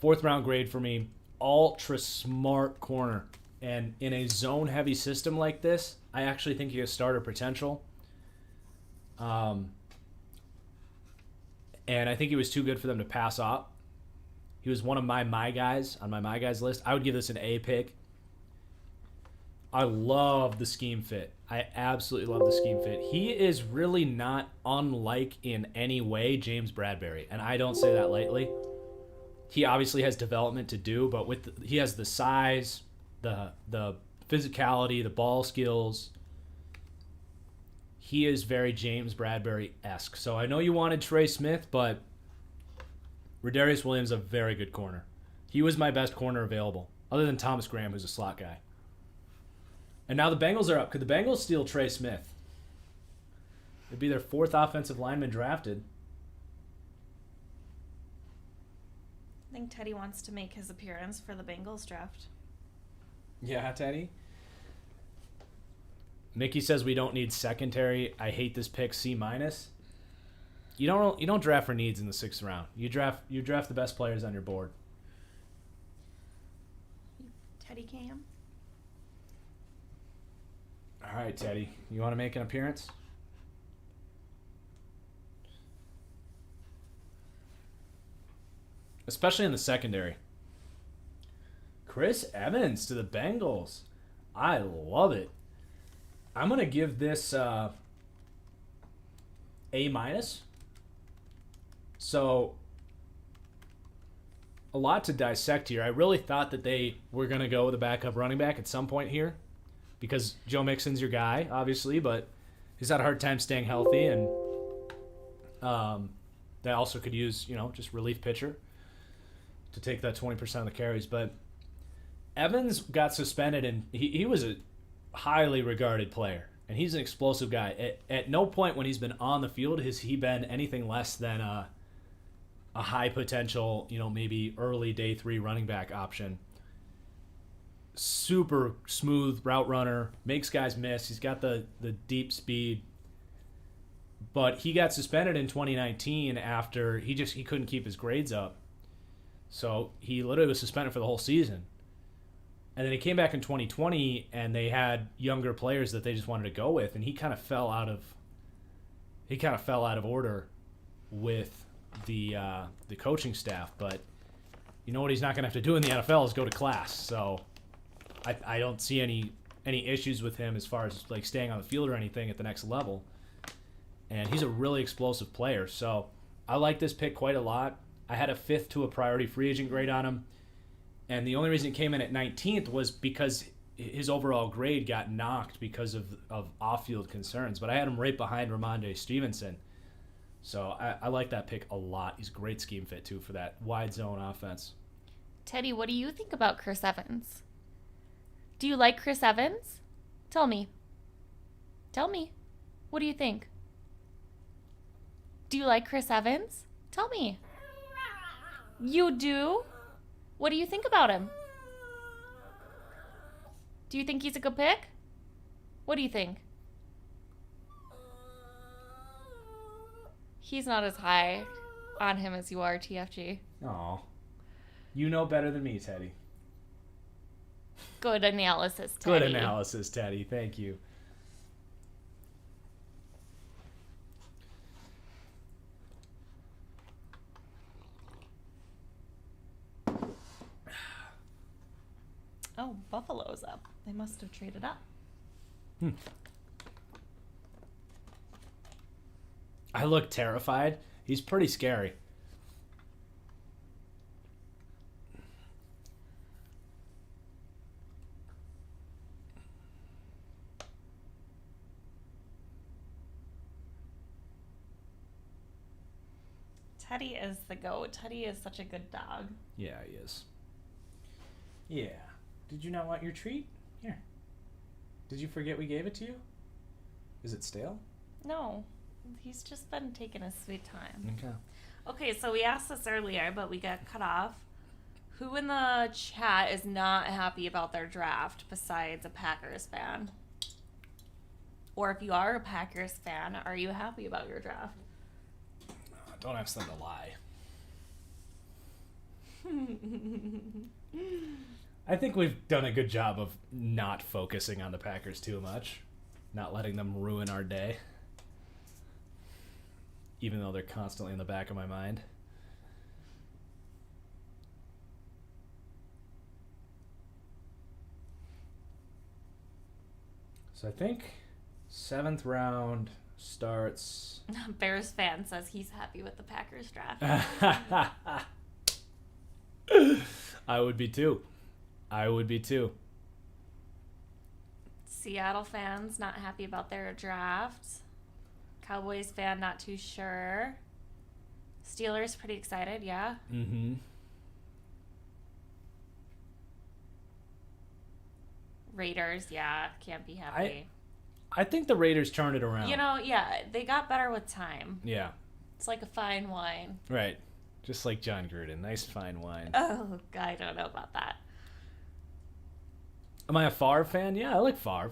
4th round grade for me. Ultra smart corner. And in a zone-heavy system like this, I actually think he has starter potential. And I think he was too good for them to pass up. He was one of my guys on my guys list. I would give this an A pick. I love the scheme fit. I absolutely love the scheme fit. He is really not unlike in any way James Bradbury, and I don't say that lightly. He obviously has development to do, but he has the size, the physicality, the ball skills. He is very James Bradbury-esque. So I know you wanted Trey Smith, but Rodarius Williams is a very good corner. He was my best corner available, other than Thomas Graham, who's a slot guy. And now the Bengals are up. Could the Bengals steal Trey Smith? It'd be their 4th offensive lineman drafted. I think Teddy wants to make his appearance for the Bengals draft. Yeah, Teddy. Mickey says we don't need secondary. I hate this pick, C-. You don't draft for needs in the 6th round. You draft the best players on your board. Teddy Cam. All right, Teddy. You want to make an appearance? Especially in the secondary. Chris Evans to the Bengals. I love it. I'm going to give this A-. So, a lot to dissect here. I really thought that they were going to go with a backup running back at some point here because Joe Mixon's your guy, obviously, but he's had a hard time staying healthy, and they also could use, just relief pitcher to take that 20% of the carries. But Evans got suspended, and he was a highly regarded player, and he's an explosive guy. At no point when he's been on the field has he been anything less than a high potential, maybe early day 3 running back option. Super smooth route runner, makes guys miss. He's got the deep speed. But he got suspended in 2019 after he couldn't keep his grades up. So he literally was suspended for the whole season. And then he came back in 2020, and they had younger players that they just wanted to go with, and he kind of fell out of order with the coaching staff. But you know what he's not going to have to do in the NFL is go to class. So I don't see any issues with him as far as like staying on the field or anything at the next level. And he's a really explosive player. So I like this pick quite a lot. I had a 5th to a priority free agent grade on him. And the only reason it came in at 19th was because his overall grade got knocked because of off-field concerns. But I had him right behind Ramondre Stevenson. So I like that pick a lot. He's a great scheme fit, too, for that wide zone offense. Teddy, what do you think about Chris Evans? Do you like Chris Evans? Tell me. Tell me. What do you think? Do you like Chris Evans? Tell me. You do? What do you think about him? Do you think he's a good pick? What do you think? He's not as high on him as you are, TFG. Aw. You know better than me, Teddy. Good analysis, Teddy. Good analysis, Teddy. Thank you. Oh, Buffalo's up. They must have traded up. I look terrified. He's pretty scary. Teddy is the GOAT. Teddy is such a good dog. Yeah, he is. Yeah. Did you not want your treat? Here. Did you forget we gave it to you? Is it stale? No. He's just been taking his sweet time. Okay. Okay, so we asked this earlier, but we got cut off. Who in the chat is not happy about their draft besides a Packers fan? Or if you are a Packers fan, are you happy about your draft? Don't ask them to lie. I think we've done a good job of not focusing on the Packers too much. Not letting them ruin our day. Even though they're constantly in the back of my mind. So I think 7th round starts... Bears fan says he's happy with the Packers draft. I would be too. Seattle fans not happy about their draft. Cowboys fan not too sure. Steelers pretty excited, yeah. Mm-hmm. Raiders, yeah, can't be happy. I think the Raiders turned it around. You know, yeah, they got better with time. Yeah. It's like a fine wine. Right. Just like John Gruden. Nice fine wine. Oh, I don't know about that. Am I a Favre fan? Yeah, I like Favre.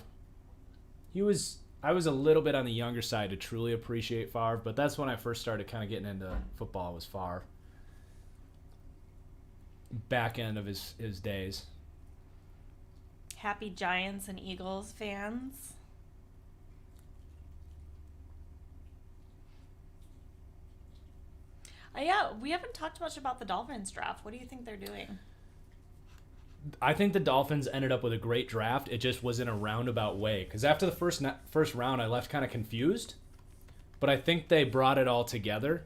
I was a little bit on the younger side to truly appreciate Favre, but that's when I first started kind of getting into football was Favre. Back end of his days. Happy Giants and Eagles fans. Yeah, we haven't talked much about the Dolphins draft. What do you think they're doing? I think the Dolphins ended up with a great draft. It just was in a roundabout way. Because after the first round, I left kind of confused. But I think they brought it all together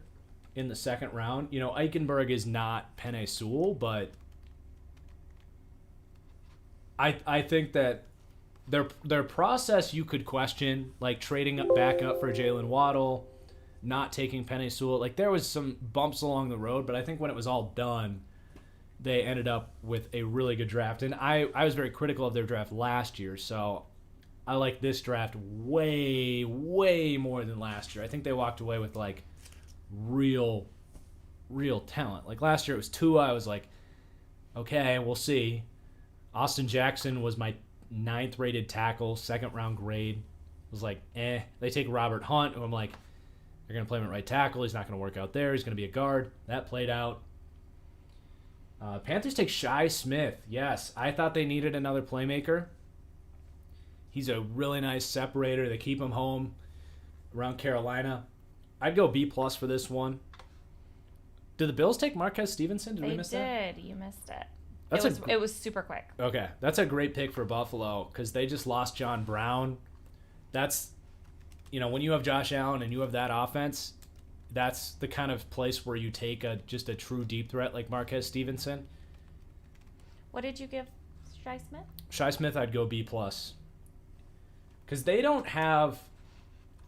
in the second round. You know, Eichenberg is not Penei Sewell, but I think that their process you could question, like trading back up for Jalen Waddle, not taking Penei Sewell. Like, there was some bumps along the road, but I think when it was all done, they ended up with a really good draft. And I was very critical of their draft last year, so I like this draft way, way more than last year. I think they walked away with, like, real talent. Like, last year it was Tua. I was like, okay, we'll see. Austin Jackson was my 9th rated tackle, 2nd round grade. Was like, eh. They take Robert Hunt, who I'm like, they're going to play him at right tackle. He's not going to work out there. He's going to be a guard. That played out. Panthers take Sais Smith. Yes, I thought they needed another playmaker. He's a really nice separator. They keep him home around Carolina. I'd go B+ for this one. Did the Bills take Marquez Stevenson? Did we miss that? They did. You missed it. It was super quick. Okay, that's a great pick for Buffalo because they just lost John Brown. That's, when you have Josh Allen and you have that offense, that's the kind of place where you take just a true deep threat like Marquez Stevenson. What did you give Sais Smith? Sais Smith, I'd go B+. Because they don't have,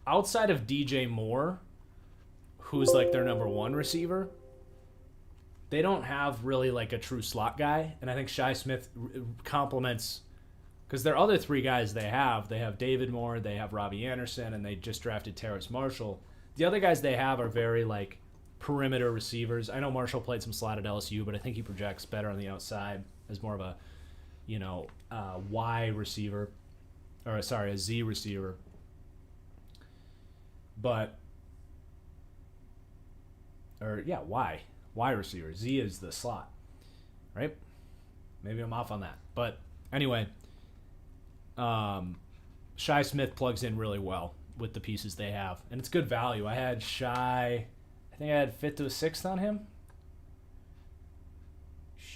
outside of DJ Moore, who's like their number one receiver, they don't have really like a true slot guy. And I think Sais Smith complements, because their other three guys they have David Moore, they have Robbie Anderson, and they just drafted Terrace Marshall. The other guys they have are very like perimeter receivers. I know Marshall played some slot at LSU, but I think he projects better on the outside as more of a, Y receiver. A Z receiver. Y receiver. Z is the slot, right? Maybe I'm off on that. But anyway, Sais Smith plugs in really well with the pieces they have. And it's good value. I had I think I had 5th to a 6th on him.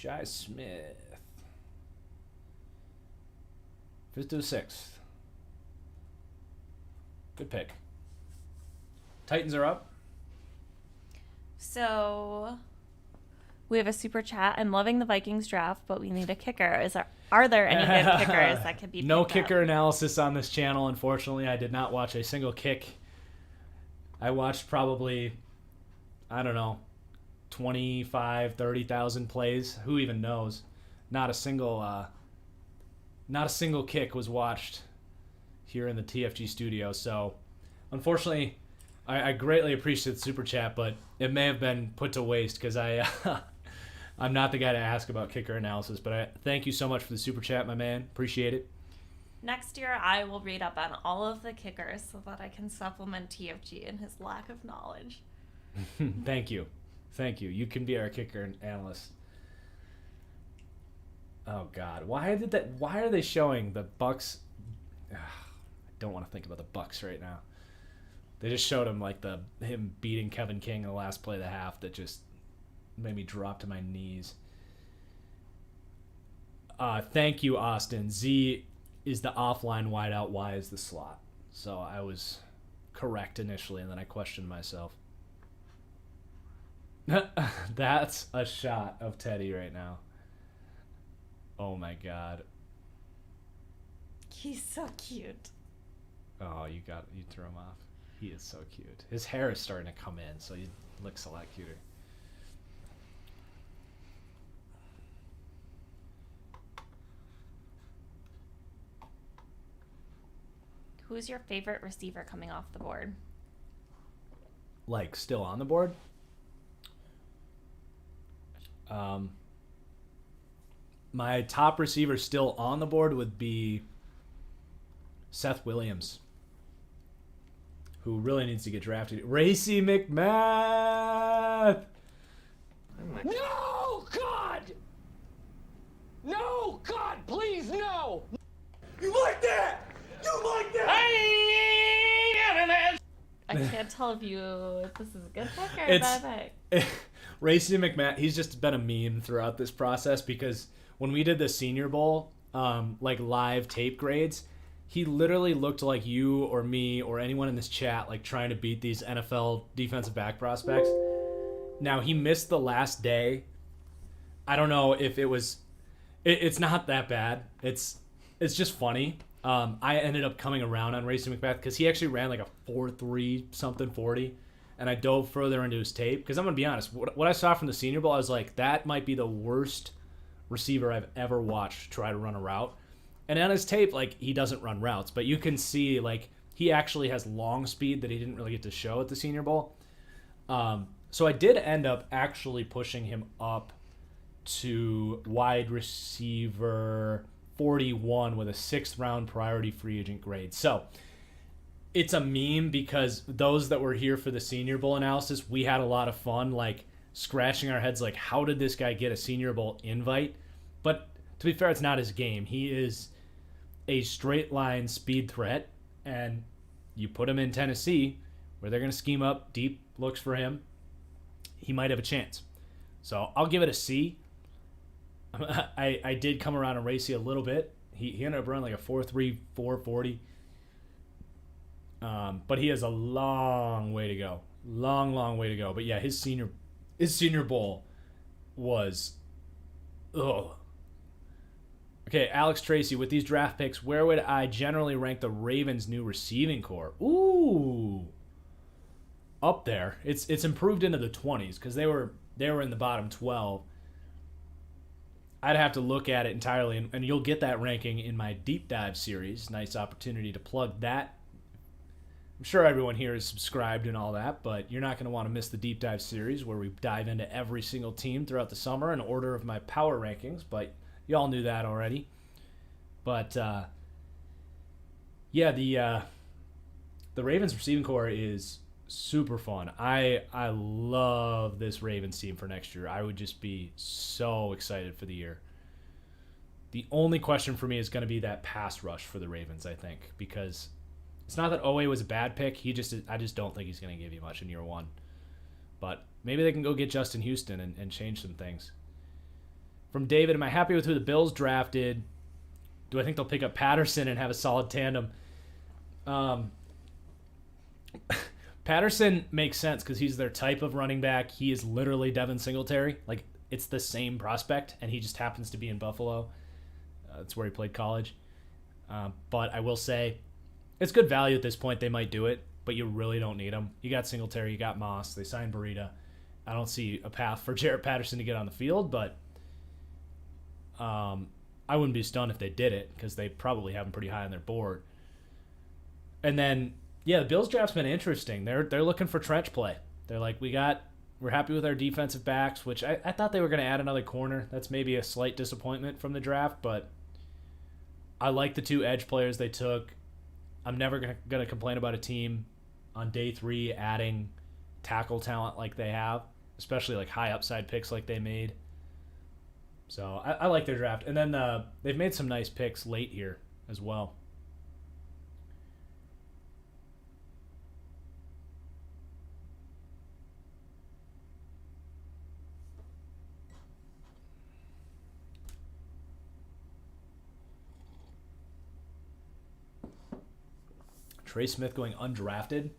Sais Smith. 5th to a 6th. Good pick. Titans are up. So we have a super chat. I'm loving the Vikings draft, but we need a kicker. Are there any good kickers that could be picked No kicker up? analysis on this channel, unfortunately. I did not watch a single kick. I watched probably, 25, 30,000 plays. Who even knows? Not a single kick was watched here in the TFG studio. So, unfortunately, I greatly appreciate the super chat, but it may have been put to waste because I'm not the guy to ask about kicker analysis. But I thank you so much for the super chat, my man. Appreciate it. Next year, I will read up on all of the kickers so that I can supplement TFG in his lack of knowledge. Thank you. You can be our kicker analyst. Oh God, why are they showing the Bucks? I don't want to think about the Bucks right now. They just showed him him beating Kevin King in the last play of the half that just made me drop to my knees. Thank you, Austin. Z is the offline wideout. Y is the slot. So I was correct initially, and then I questioned myself. That's a shot of Teddy right now. Oh my God. He's so cute. Oh, you threw him off. He is so cute. His hair is starting to come in, so he looks a lot cuter. Who's your favorite receiver coming off the board? Like, still on the board? My top receiver still on the board would be Seth Williams, who really needs to get drafted. Racey McMath! No, God! No, God, please, no! You like that? You like that? I can't tell if this is a good pick or a bad pick. Racey McMath, he's just been a meme throughout this process because when we did the Senior Bowl, live tape grades, he literally looked like you or me or anyone in this chat trying to beat these NFL defensive back prospects. Now, he missed the last day. I don't know if it was... It's not that bad. It's just funny. I ended up coming around on Racey McMath because he actually ran a 4.3 something 40, and I dove further into his tape because I'm going to be honest. What I saw from the Senior Bowl, I was like, that might be the worst receiver I've ever watched try to run a route. And on his tape, he doesn't run routes, but you can see, he actually has long speed that he didn't really get to show at the Senior Bowl. So I did end up actually pushing him up to wide receiver 41 with a 6th round priority free agent grade. So it's a meme because those that were here for the Senior Bowl analysis, we had a lot of fun, scratching our heads like, how did this guy get a Senior Bowl invite? But to be fair, it's not his game. He is a straight line speed threat, and you put him in Tennessee where they're going to scheme up deep looks for him, he might have a chance. So I'll give it a C. I did come around on Racy a little bit. He ended up running like a 4.3, 4.40. But he has a long way to go. Long way to go. But yeah, his senior bowl was, ugh. Okay, Alex Tracy, with these draft picks, where would I generally rank the Ravens' new receiving core? Ooh, up there. It's improved into the 20s because they were in the bottom 12. I'd have to look at it entirely, and you'll get that ranking in my deep dive series. Nice opportunity to plug that. I'm sure everyone here is subscribed and all that, but you're not going to want to miss the deep dive series where we dive into every single team throughout the summer in order of my power rankings, but y'all knew that already. But, yeah, the Ravens receiving core is super fun. I love this Ravens team for next year. I would just be so excited for the year. The only question for me is going to be that pass rush for the Ravens, I think, because it's not that Owe was a bad pick. I just don't think he's going to give you much in year one. But maybe they can go get Justin Houston and change some things. From David, am I happy with who the Bills drafted? Do I think they'll pick up Patterson and have a solid tandem? Patterson makes sense because he's their type of running back. He is literally Devin Singletary. Like, it's the same prospect, and he just happens to be in Buffalo. That's where he played college. But I will say, it's good value at this point. They might do it, but you really don't need him. You got Singletary, you got Moss. They signed Burita. I don't see a path for Jarrett Patterson to get on the field, but I wouldn't be stunned if they did it because they probably have him pretty high on their board. And then, yeah, the Bills draft's been interesting. They're looking for trench play. They're like, we're happy with our defensive backs, which I thought they were going to add another corner. That's maybe a slight disappointment from the draft, but I like the two edge players they took. I'm never going to complain about a team on day 3 adding tackle talent like they have, especially like high upside picks like they made. So I like their draft. And then they've made some nice picks late here as well. Trey Smith going undrafted.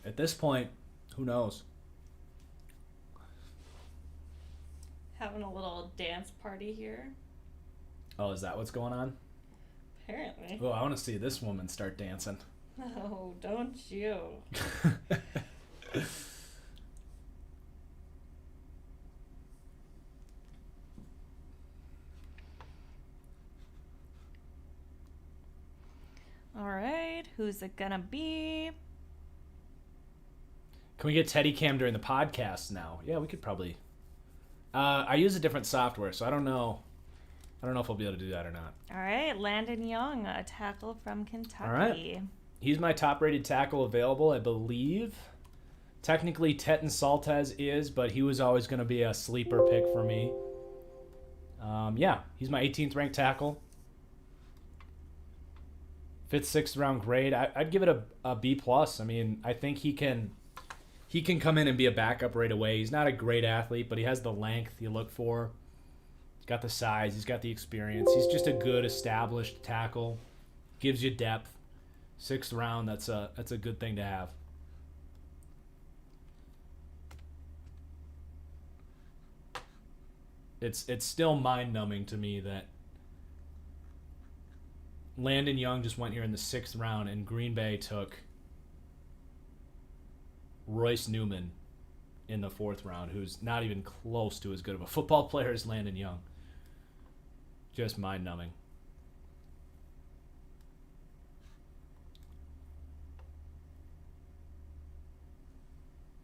At this point, who knows? Having a little dance party here. Oh, is that what's going on? Apparently. Oh, I want to see this woman start dancing. Oh, don't you? All right, who's it gonna be? Can we get Teddy Cam during the podcast now? Yeah, we could probably. I use a different software, so I don't know. I don't know if we'll be able to do that or not. All right, Landon Young, a tackle from Kentucky. All right. He's my top-rated tackle available, I believe. Technically, Teton Saltez is, but he was always going to be a sleeper pick for me. Yeah, he's my 18th ranked tackle. 5th, 6th round grade. I'd give it a B+. I mean, I think he can come in and be a backup right away. He's not a great athlete, but he has the length you look for. He's got the size. He's got the experience. He's just a good established tackle. Gives you depth. 6th round, that's a good thing to have. It's still mind-numbing to me that Landon Young just went here in the 6th round, and Green Bay took Royce Newman in the 4th round, who's not even close to as good of a football player as Landon Young. Just mind-numbing.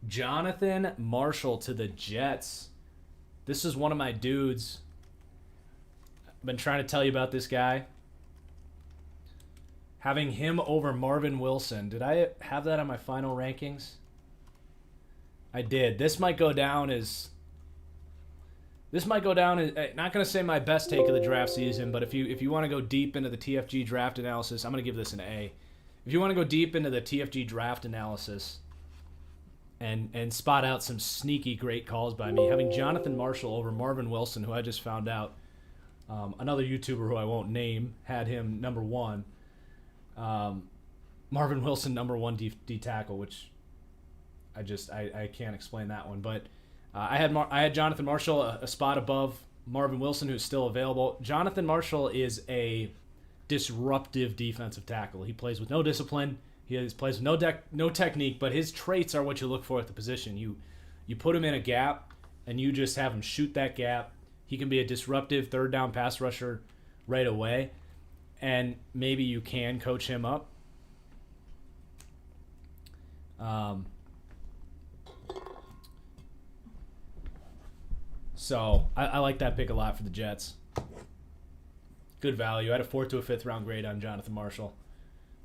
Jonathan Marshall to the Jets. This is one of my dudes. I've been trying to tell you about this guy. Having him over Marvin Wilson. Did I have that on my final rankings? I did. This might go down as not going to say my best take of the draft season, but if you want to go deep into the TFG draft analysis, I'm going to give this an A. If you want to go deep into the TFG draft analysis and spot out some sneaky great calls by me, having Jonathan Marshall over Marvin Wilson, who I just found out, another YouTuber who I won't name, had him number 1. Marvin Wilson number 1 D tackle, which I can't explain that one. But I had Jonathan Marshall a spot above Marvin Wilson, who's still available. Jonathan Marshall is a disruptive defensive tackle. He plays with no discipline. Plays with no technique, but his traits are what you look for at the position. You put him in a gap, and you just have him shoot that gap. He can be a disruptive third down pass rusher right away, and maybe you can coach him up. So I like that pick a lot for the Jets. Good value. I had a 4th to a 5th round grade on Jonathan Marshall.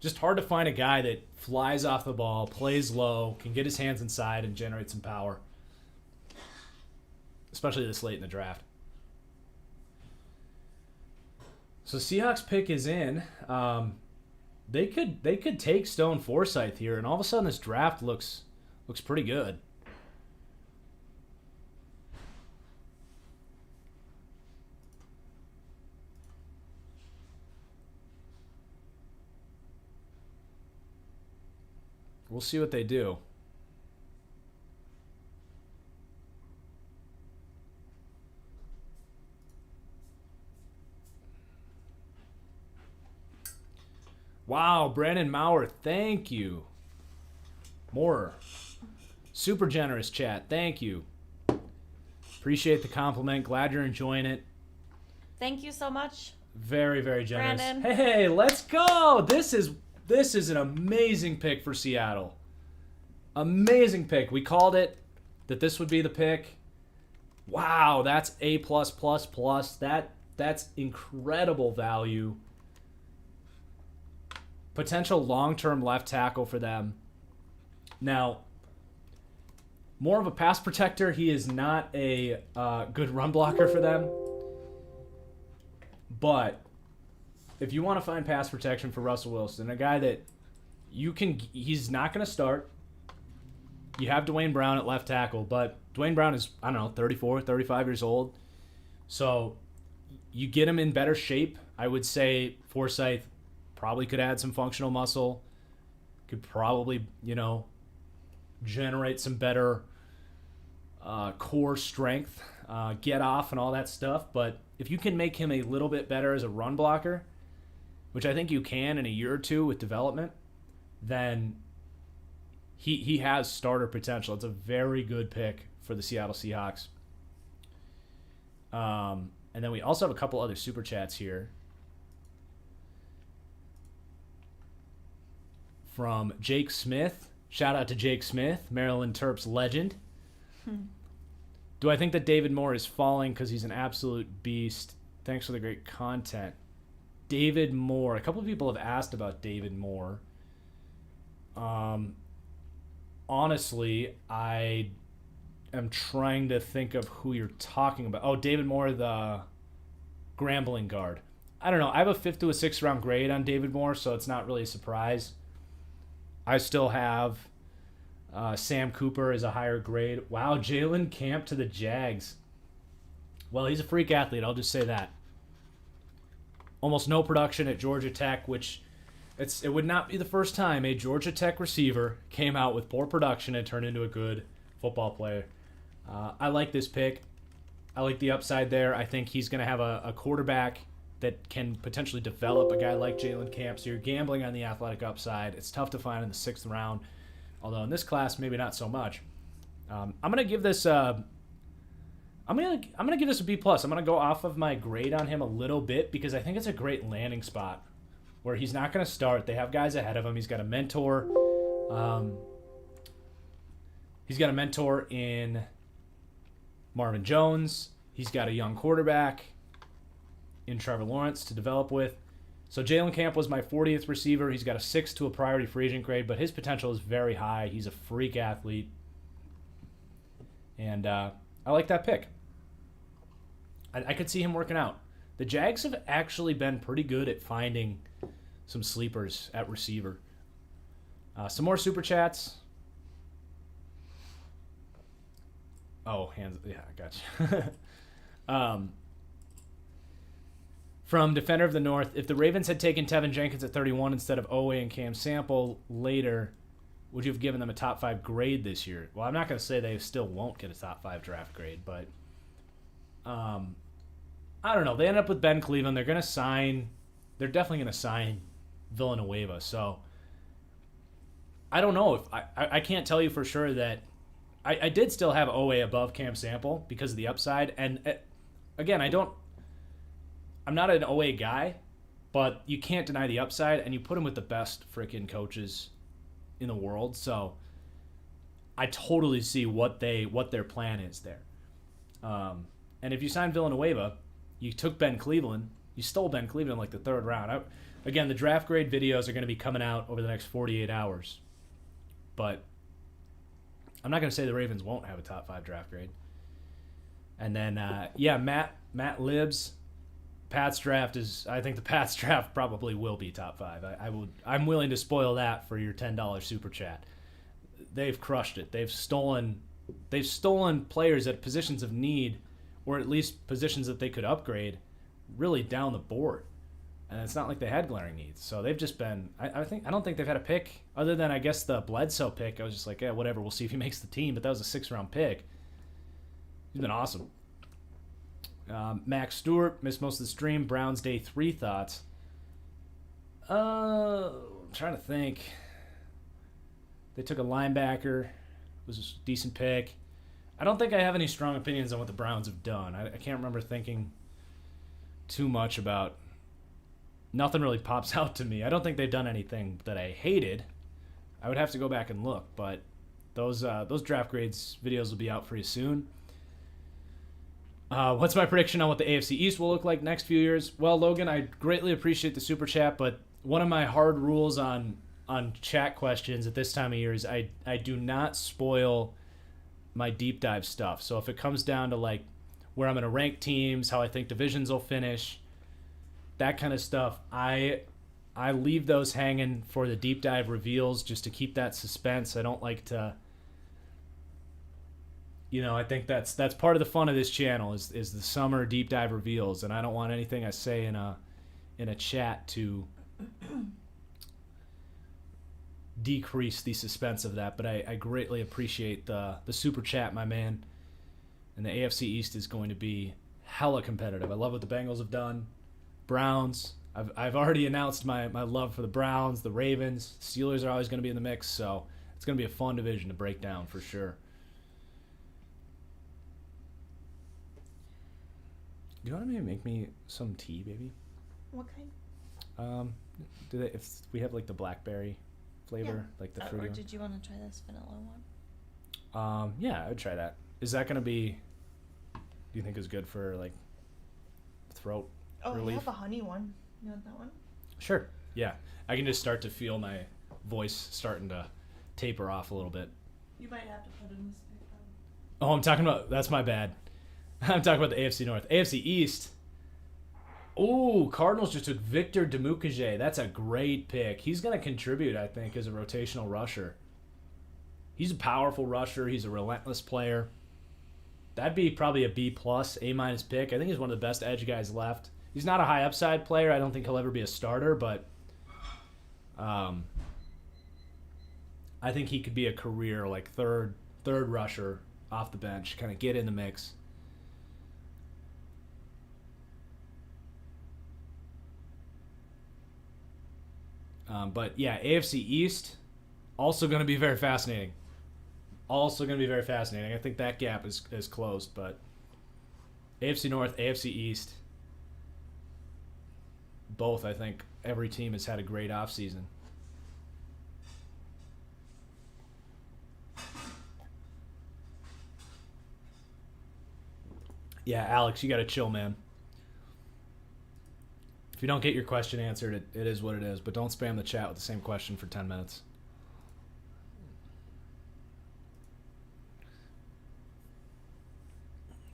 Just hard to find a guy that flies off the ball, plays low, can get his hands inside, and generate some power. Especially this late in the draft. So Seahawks pick is in. They could take Stone Forsythe here, and all of a sudden this draft looks pretty good. We'll see what they do. Wow, Brandon Maurer, thank you. More. Super generous chat, thank you. Appreciate the compliment. Glad you're enjoying it. Thank you so much. Very, very generous. Brandon. Hey, let's go. This is an amazing pick for Seattle. Amazing pick. We called it that this would be the pick. Wow, that's A++++. That's incredible value. Potential long-term left tackle for them. Now, more of a pass protector. He is not a good run blocker for them. But if you want to find pass protection for Russell Wilson, a guy that he's not going to start. You have Dwayne Brown at left tackle, but Dwayne Brown is, 34, 35 years old. So you get him in better shape. I would say Forsythe probably could add some functional muscle. Could probably, generate some better core strength, get off and all that stuff. But if you can make him a little bit better as a run blocker, which I think you can in a year or two with development, then he has starter potential. It's a very good pick for the Seattle Seahawks. And then we also have a couple other super chats here. From Jake Smith. Shout out to Jake Smith, Maryland Terps legend. Do I think that David Moore is falling because he's an absolute beast? Thanks for the great content. David Moore. A couple of people have asked about David Moore. Honestly, I am trying to think of who you're talking about. Oh, David Moore, the Grambling guard. I don't know. I have a 5th to a 6th round grade on David Moore, so it's not really a surprise. I still have Sam Cooper as a higher grade. Wow, Jalen Camp to the Jags. Well, he's a freak athlete. I'll just say that. Almost no production at Georgia Tech, which it would not be the first time a Georgia Tech receiver came out with poor production and turned into a good football player. I like this pick. I like the upside there. I think he's going to have a quarterback that can potentially develop a guy like Jalen Camp. So you're gambling on the athletic upside. It's tough to find in the 6th round, although in this class maybe not so much. I'm going to give this I'm gonna give this a B+. I'm gonna go off of my grade on him a little bit because I think it's a great landing spot where he's not gonna start. They have guys ahead of him. He's got a mentor. He's got a mentor in Marvin Jones. He's got a young quarterback in Trevor Lawrence to develop with. So Jalen Camp was my 40th receiver. He's got a 6 to a priority free agent grade, but his potential is very high. He's a freak athlete. And I like that pick. I could see him working out. The Jags have actually been pretty good at finding some sleepers at receiver. Some more super chats. Oh, hands. Yeah, I got you. From Defender of the North, if the Ravens had taken Tevin Jenkins at 31 instead of Owe and Cam Sample later, would you have given them a top 5 grade this year? Well, I'm not going to say they still won't get a top 5 draft grade, but I don't know. They end up with Ben Cleveland. They're definitely going to sign Villanueva. So I don't know if I can't tell you for sure that I did still have Owe above Cam Sample because of the upside. And again, I'm not an Owe guy, but you can't deny the upside, and you put him with the best freaking coaches in the world. So I totally see what their plan is there. And if you sign Villanueva, you took Ben Cleveland, you stole Ben Cleveland in like the 3rd round. Again, the draft grade videos are going to be coming out over the next 48 hours. But I'm not going to say the Ravens won't have a top 5 draft grade. And then, Matt Libs, Pats draft I think the Pats draft probably will be top 5. I'm willing to spoil that for your $10 super chat. They've crushed it. They've stolen players at positions of need, or at least positions that they could upgrade, really down the board. And it's not like they had glaring needs. So they've just been I don't think they've had a pick other than I guess the Bledsoe pick. I was just like, yeah, whatever, we'll see if he makes the team, but that was a 6th-round pick. He's been awesome. Max Stewart missed most of the stream. Browns Day 3 thoughts. I'm trying to think. They took a linebacker. It was a decent pick. I don't think I have any strong opinions on what the Browns have done. I can't remember thinking too much about. Nothing really pops out to me. I don't think they've done anything that I hated. I would have to go back and look, but those draft grades videos will be out for you soon. What's my prediction on what the AFC East will look like next few years? Well, Logan, I greatly appreciate the super chat, but one of my hard rules on chat questions at this time of year is I do not spoil my deep dive stuff. So if it comes down to like where I'm going to rank teams, how I think divisions will finish, that kind of stuff, I leave those hanging for the deep dive reveals just to keep that suspense. I don't like to. I think that's part of the fun of this channel is the summer deep dive reveals, and I don't want anything I say in a chat to decrease the suspense of that. But I greatly appreciate the super chat, my man. And the AFC East is going to be hella competitive. I love what the Bengals have done. Browns. I've already announced my love for the Browns, the Ravens. Steelers are always going to be in the mix, so it's going to be a fun division to break down for sure. Do you want to maybe make me some tea, baby? What kind? If we have like the blackberry flavor, like the fruity or one? did you want to try this vanilla one? Yeah, I would try that. Is that going to be? Do you think is good for like throat relief? We have a honey one. You want that one? Sure. Yeah, I can just start to feel my voice starting to taper off a little bit. You might have to put in this big one. Oh, I'm talking about. That's my bad. I'm talking about the AFC North. AFC East. Ooh, Cardinals just took Victor Demukage. That's a great pick. He's going to contribute, I think, as a rotational rusher. He's a powerful rusher. He's a relentless player. That'd be probably a B+, A- pick. I think he's one of the best edge guys left. He's not a high upside player. I don't think he'll ever be a starter, but I think he could be a career like third rusher off the bench, kind of get in the mix. But yeah, AFC East also going to be very fascinating. I think that gap is closed, but AFC North, AFC East, both, I think every team has had a great offseason. Yeah, Alex, you got to chill, man. If you don't get your question answered, it is what it is. But don't spam the chat with the same question for 10 minutes.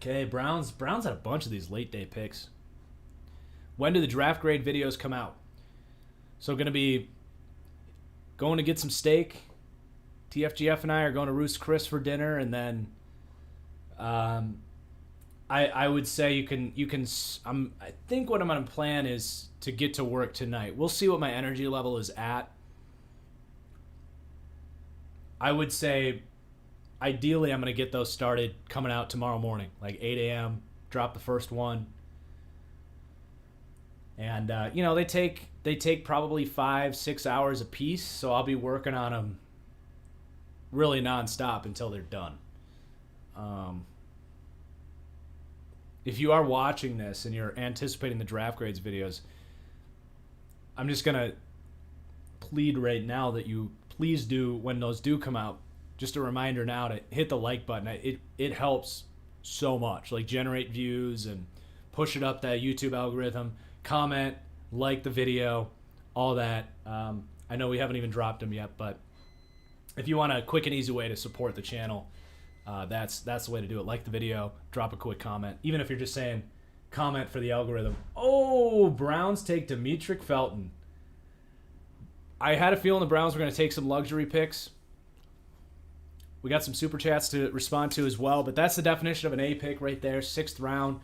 Okay, Browns had a bunch of these late day picks. When do the draft grade videos come out? So going to be going to get some steak. TFGF and I are going to Roost Chris for dinner, and then I would say you can I think what I'm going to plan is to get to work tonight. We'll see what my energy level is at. I would say ideally I'm going to get those started coming out tomorrow morning, like 8 a.m., drop the first one. And they take probably 5-6 hours a piece, so I'll be working on them really nonstop until they're done. If you are watching this and you're anticipating the draft grades videos, I'm just gonna plead right now that you please do, when those do come out, just a reminder now to hit the like button. It helps so much, like generate views and push it up that YouTube algorithm. Comment, like the video, all that. I know we haven't even dropped them yet, but if you want a quick and easy way to support the channel, that's the way to do it. Like the video, drop a quick comment. Even if you're just saying comment for the algorithm. Oh, Browns take Demetric Felton. I had a feeling the Browns were going to take some luxury picks. We got some super chats to respond to as well, but that's the definition of an A pick right there, 6th round.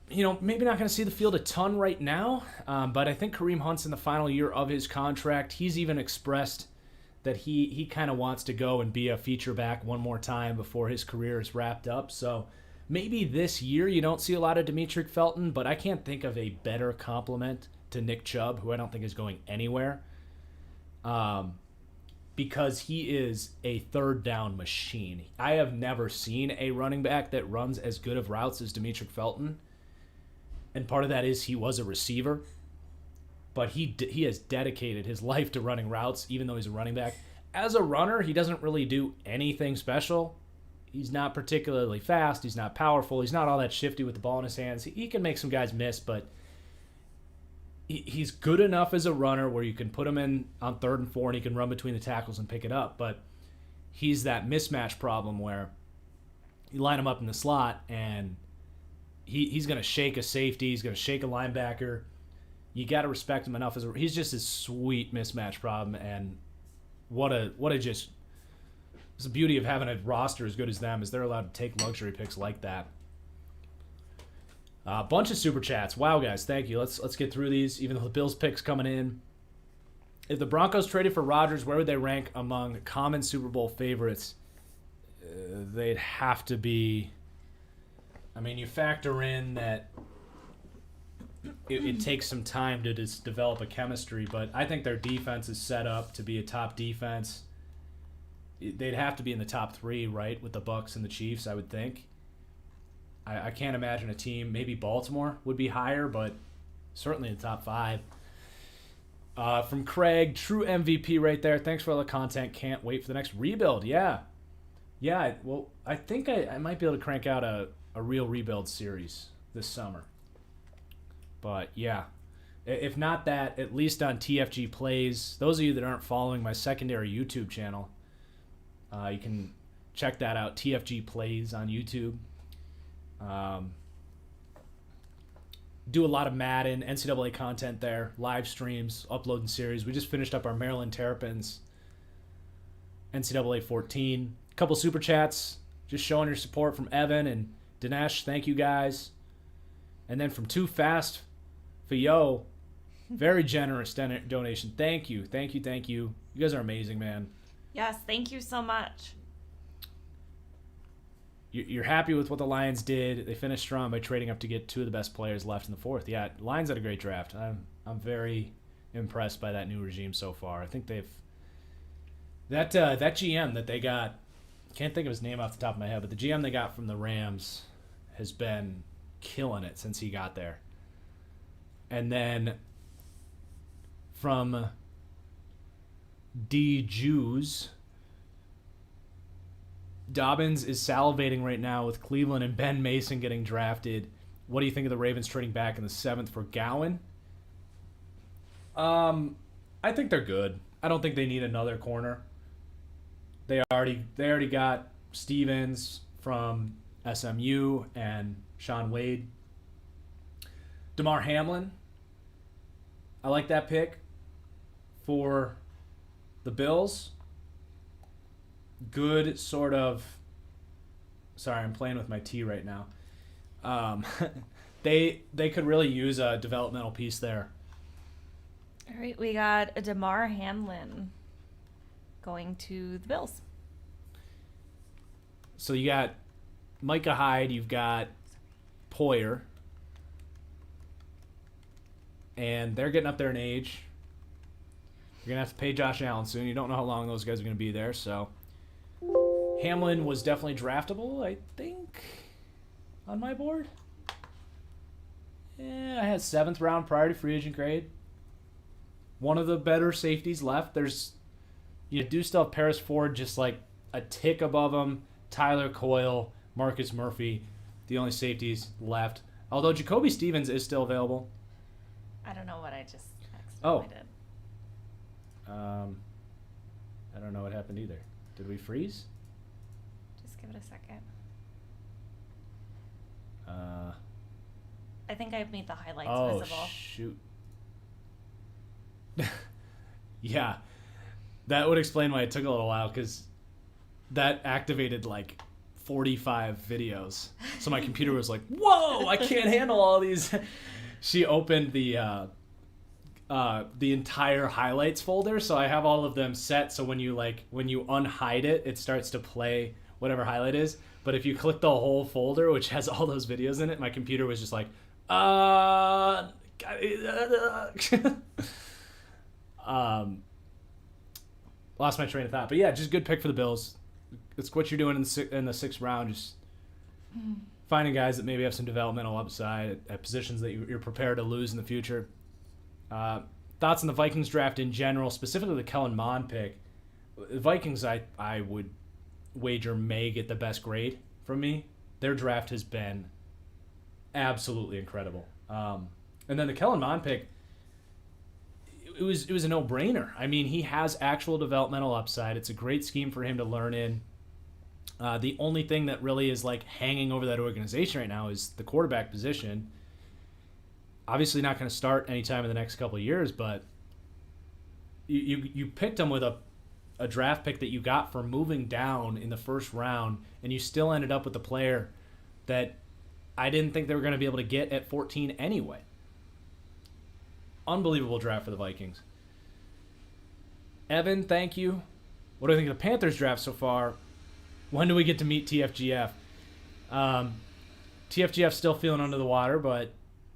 Maybe not going to see the field a ton right now, but I think Kareem Hunt's in the final year of his contract. He's even expressed that he kind of wants to go and be a feature back one more time before his career is wrapped up. So maybe this year you don't see a lot of Demetric Felton, but I can't think of a better compliment to Nick Chubb, who I don't think is going anywhere, because he is a third down machine. I have never seen a running back that runs as good of routes as Demetric Felton. And part of that is he was a receiver, but he has dedicated his life to running routes, even though he's a running back. As a runner, he doesn't really do anything special. He's not particularly fast. He's not powerful. He's not all that shifty with the ball in his hands. He can make some guys miss, but he's good enough as a runner where you can put him in on 3rd and 4 and he can run between the tackles and pick it up. But he's that mismatch problem where you line him up in the slot and he's going to shake a safety. He's going to shake a linebacker. You got to respect him enough. He's just a sweet mismatch problem, and what a just it's the beauty of having a roster as good as them is they're allowed to take luxury picks like that. A bunch of super chats. Wow, guys, thank you. Let's get through these. Even though the Bills picks coming in. If the Broncos traded for Rodgers, where would they rank among common Super Bowl favorites? They'd have to be. I mean, you factor in that it takes some time to just develop a chemistry, but I think their defense is set up to be a top defense. They'd have to be in the top 3, right, with the Bucs and the Chiefs, I would think. I can't imagine a team, maybe Baltimore would be higher, but certainly in the top 5. From Craig, true MVP right there. Thanks for all the content. Can't wait for the next rebuild. Yeah, well, I think I might be able to crank out a real rebuild series this summer. But yeah, if not that, at least on TFG Plays. Those of you that aren't following my secondary YouTube channel, you can check that out, TFG Plays on YouTube. Do a lot of Madden, NCAA content there, live streams, uploading series. We just finished up our Maryland Terrapins NCAA 14. A couple super chats, just showing your support from Evan and Dinesh. Thank you guys. And then from Too Fast for Yo, very generous donation. Thank you. You guys are amazing, man. Yes, thank you so much. You're happy with what the Lions did. They finished strong by trading up to get 2 of the best players left in the 4th. Yeah, Lions had a great draft. I'm very impressed by that new regime so far. I think they've that GM that they got, can't think of his name off the top of my head, but the GM they got from the Rams has been killing it since he got there. And then from D Jews, Dobbins is salivating right now with Cleveland and Ben Mason getting drafted. What do you think of the Ravens trading back in the 7th for Gowan? I think they're good. I don't think they need another corner. They already got Stevens from SMU and Sean Wade. Damar Hamlin, I like that pick for the Bills. Good sort of... Sorry, I'm playing with my tea right now. They could really use a developmental piece there. All right, we got a Damar Hamlin going to the Bills. So you got Micah Hyde, you've got Poyer, and they're getting up there in age. You're going to have to pay Josh Allen soon. You don't know how long those guys are going to be there, so... Hamlin was definitely draftable, I think, on my board. Yeah, I had 7th round priority free agent grade. One of the better safeties left. You do still have Paris Ford just like a tick above him. Tyler Coyle, Marcus Murphy, the only safeties left. Although Jacoby Stevens is still available. I don't know what I just accidentally did. I don't know what happened either. Did we freeze? Just give it a second. I think I've made the highlights visible. Oh, shoot. Yeah. That would explain why it took a little while, because that activated like 45 videos. So my computer was like, whoa, I can't handle all these. She opened the entire highlights folder, so I have all of them set, so when you unhide it, it starts to play whatever highlight is. But if you click the whole folder, which has all those videos in it, my computer was just like, lost my train of thought. But yeah, just good pick for the Bills. It's what you're doing in the 6th round, just finding guys that maybe have some developmental upside at positions that you're prepared to lose in the future. Thoughts on the Vikings draft in general, specifically the Kellen Mond pick. The Vikings, I would wager, may get the best grade from me. Their draft has been absolutely incredible. And then the Kellen Mond pick, it was a no-brainer. I mean, he has actual developmental upside. It's a great scheme for him to learn in. The only thing that really is like hanging over that organization right now is the quarterback position. Obviously not going to start anytime in the next couple of years, but you picked him with a draft pick that you got for moving down in the 1st round, and you still ended up with a player that I didn't think they were going to be able to get at 14 anyway. Unbelievable draft for the Vikings. Evan, thank you. What do you think of the Panthers draft so far? When do we get to meet TFGF? TFGF's still feeling under the water, but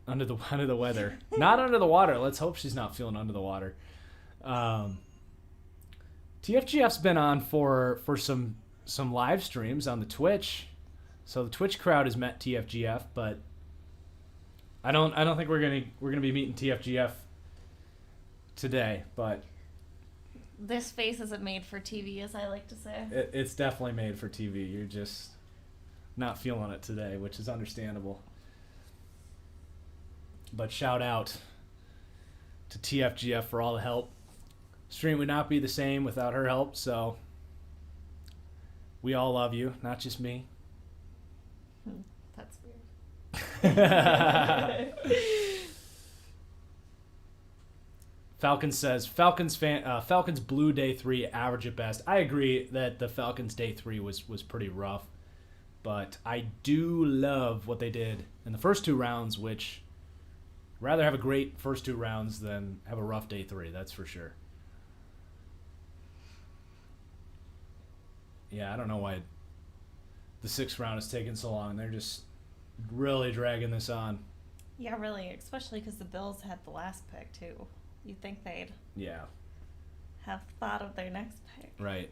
under the weather. Not under the water. Let's hope she's not feeling under the water. TFGF's been on for some live streams on the Twitch. So the Twitch crowd has met TFGF, but I don't think we're gonna be meeting TFGF today, but this face isn't made for TV, as I like to say. It's definitely made for TV. You're just not feeling it today, which is understandable. But shout out to TFGF for all the help. Stream would not be the same without her help, so we all love you, not just me. That's weird. Falcons says, Falcons Blue Day 3 average at best. I agree that the Falcons Day 3 was pretty rough, but I do love what they did in the first 2 rounds, which rather have a great first 2 rounds than have a rough Day 3, that's for sure. Yeah, I don't know why the 6th round is taking so long. They're just really dragging this on. Yeah, really, especially because the Bills had the last pick, too. You'd think they'd have thought of their next pick. Right.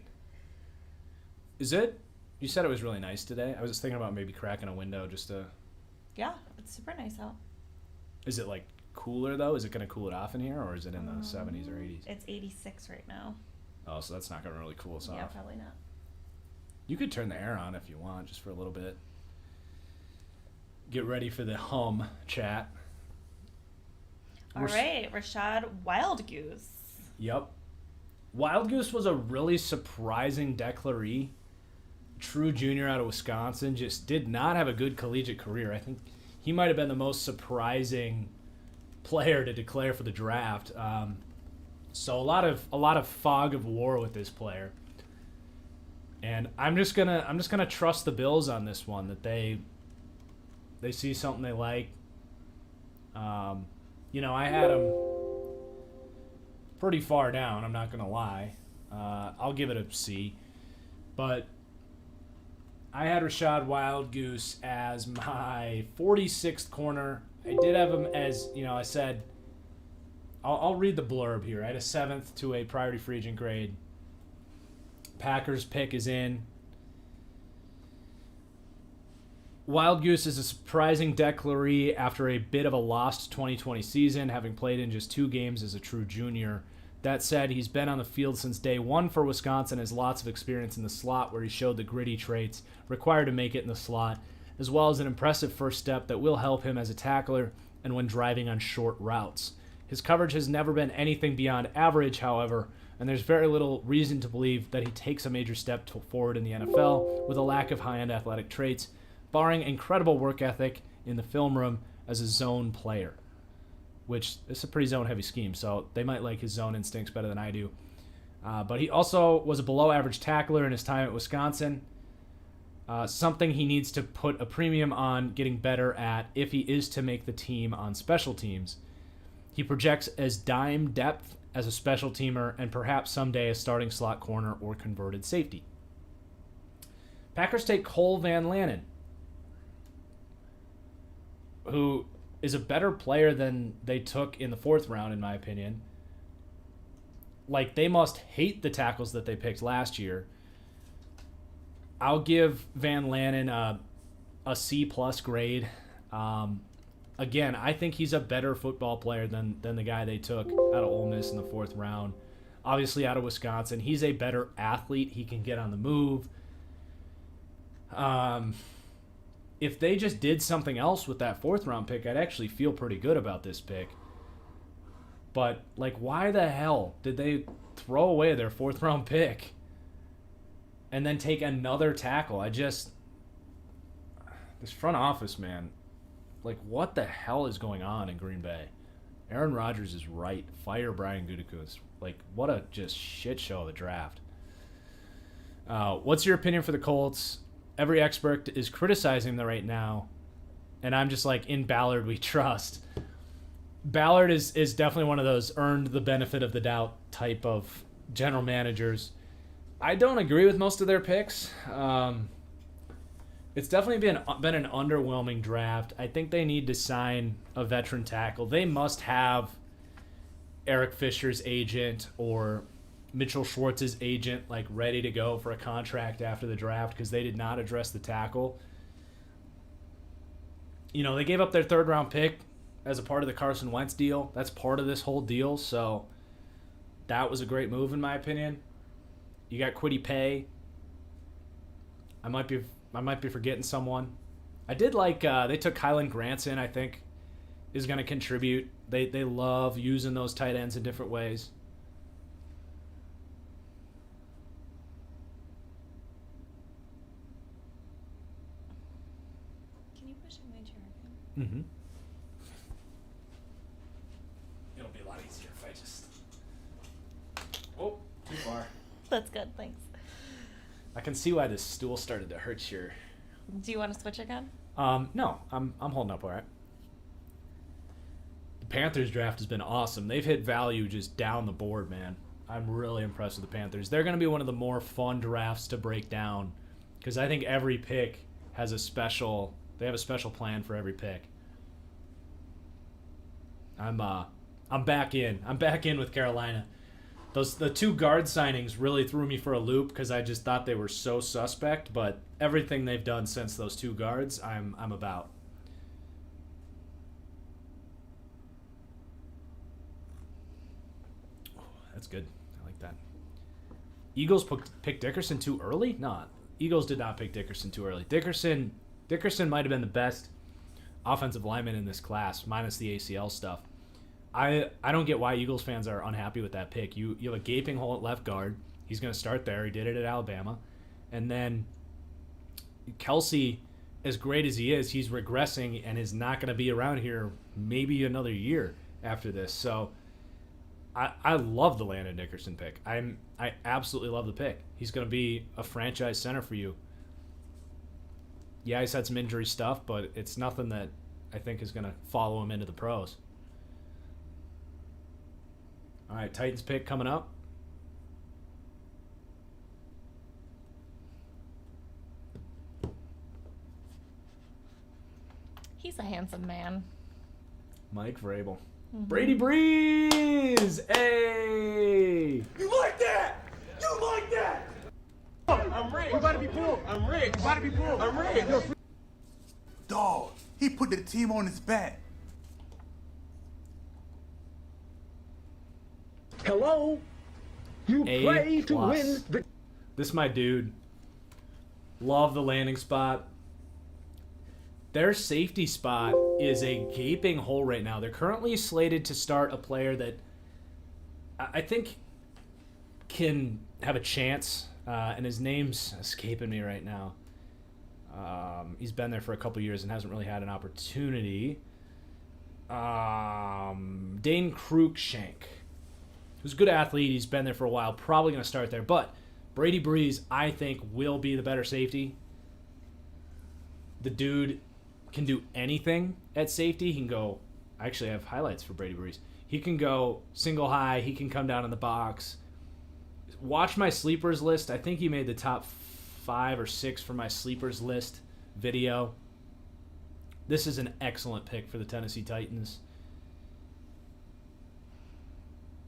Is it? You said it was really nice today. I was just thinking about maybe cracking a window just to... Yeah, it's super nice out. Is it, like, cooler, though? Is it going to cool it off in here, or is it in the 70s or 80s? It's 86 right now. Oh, so that's not going to really cool us off. Yeah, probably not. You could turn the air on if you want, just for a little bit. Get ready for the hum chat. All right, Rashad Wild Goose. Yep. Wild Goose was a really surprising declaree true junior out of Wisconsin, just did not have a good collegiate career. I think he might have been the most surprising player to declare for the draft. So a lot of fog of war with this player. And I'm just gonna trust the Bills on this one, that they see something they like. I had him pretty far down, I'm not gonna lie. I'll give it a C. But I had Rashad Wildgoose as my 46th corner. I did have him as, I said, I'll read the blurb here. I had a 7th to a priority free agent grade. Packers pick is in. Wildgoose is a surprising declaree after a bit of a lost 2020 season, having played in just 2 games as a true junior. That said, he's been on the field since day one for Wisconsin, has lots of experience in the slot where he showed the gritty traits required to make it in the slot, as well as an impressive first step that will help him as a tackler and when driving on short routes. His coverage has never been anything beyond average, however, and there's very little reason to believe that he takes a major step forward in the NFL with a lack of high-end athletic traits, barring incredible work ethic in the film room as a zone player, which is a pretty zone-heavy scheme, so they might like his zone instincts better than I do. But he also was a below-average tackler in his time at Wisconsin, something he needs to put a premium on getting better at if he is to make the team on special teams. He projects as dime depth as a special teamer and perhaps someday a starting slot corner or converted safety. Packers take Cole Van Lanen, who is a better player than they took in the 4th round, in my opinion. Like, they must hate the tackles that they picked last year. I'll give Van Lanen a C-plus grade. Again, I think he's a better football player than the guy they took out of Ole Miss in the 4th round. Obviously, out of Wisconsin, he's a better athlete. He can get on the move. If they just did something else with that 4th round pick, I'd actually feel pretty good about this pick. But, why the hell did they throw away their 4th round pick and then take another tackle? This front office, man, what the hell is going on in Green Bay? Aaron Rodgers is right. Fire Brian Gutekunst. What a just shit show of the draft. What's your opinion for the Colts? Every expert is criticizing them right now, and I'm just in Ballard we trust. Ballard is definitely one of those earned the benefit of the doubt type of general managers. I don't agree with most of their picks. It's definitely been an underwhelming draft. I think they need to sign a veteran tackle. They must have Eric Fisher's agent or Mitchell Schwartz's agent ready to go for a contract after the draft because they did not address the tackle. They gave up their 3rd round pick as a part of the Carson Wentz deal. That's part of this whole deal, so that was a great move in my opinion. You got Kwity Paye. I might be forgetting someone. I did they took Kylan Granson, I think, is going to contribute. They love using those tight ends in different ways. Mm-hmm. It'll be a lot easier if I just... Oh, too far. That's good, thanks. I can see why this stool started to hurt your... Do you want to switch again? No, I'm holding up all right. The Panthers draft has been awesome. They've hit value just down the board, man. I'm really impressed with the Panthers. They're going to be one of the more fun drafts to break down because I think every pick has they have a special plan for every pick. I'm back in. I'm back in with Carolina. The 2 guard signings really threw me for a loop because I just thought they were so suspect, but everything they've done since those 2 guards, I'm about. Oh, that's good. I like that. Eagles picked Dickerson too early? No, Eagles did not pick Dickerson too early. Dickerson might have been the best offensive lineman in this class, minus the ACL stuff. I don't get why Eagles fans are unhappy with that pick. You have a gaping hole at left guard. He's going to start there. He did it at Alabama. And then Kelsey, as great as he is, he's regressing and is not going to be around here maybe another year after this. So I love the Landon Dickerson pick. I absolutely love the pick. He's going to be a franchise center for you. Yeah, he's had some injury stuff, but it's nothing that I think is going to follow him into the pros. All right, Titans pick coming up. He's a handsome man. Mike Vrabel. Brady Breeze! Hey! You like that? You like that? I'm rigged. You gotta be pulled. I'm rigged. You gotta be pulled. I'm rigged. Dog, he put the team on his back. Hello? You play to win the... This is my dude. Love the landing spot. Their safety spot is a gaping hole right now. They're currently slated to start a player that I think can have a chance, and his name's escaping me right now. He's been there for a couple years and hasn't really had an opportunity. Dane Cruikshank, who's a good athlete. He's been there for a while. Probably going to start there. But Brady Breeze, I think, will be the better safety. The dude can do anything at safety. He can go... I actually have highlights for Brady Breeze. He can go single high. He can come down in the box. Watch my sleepers list. I think he made the top 5 or 6 for my sleepers list video. This is an excellent pick for the Tennessee Titans.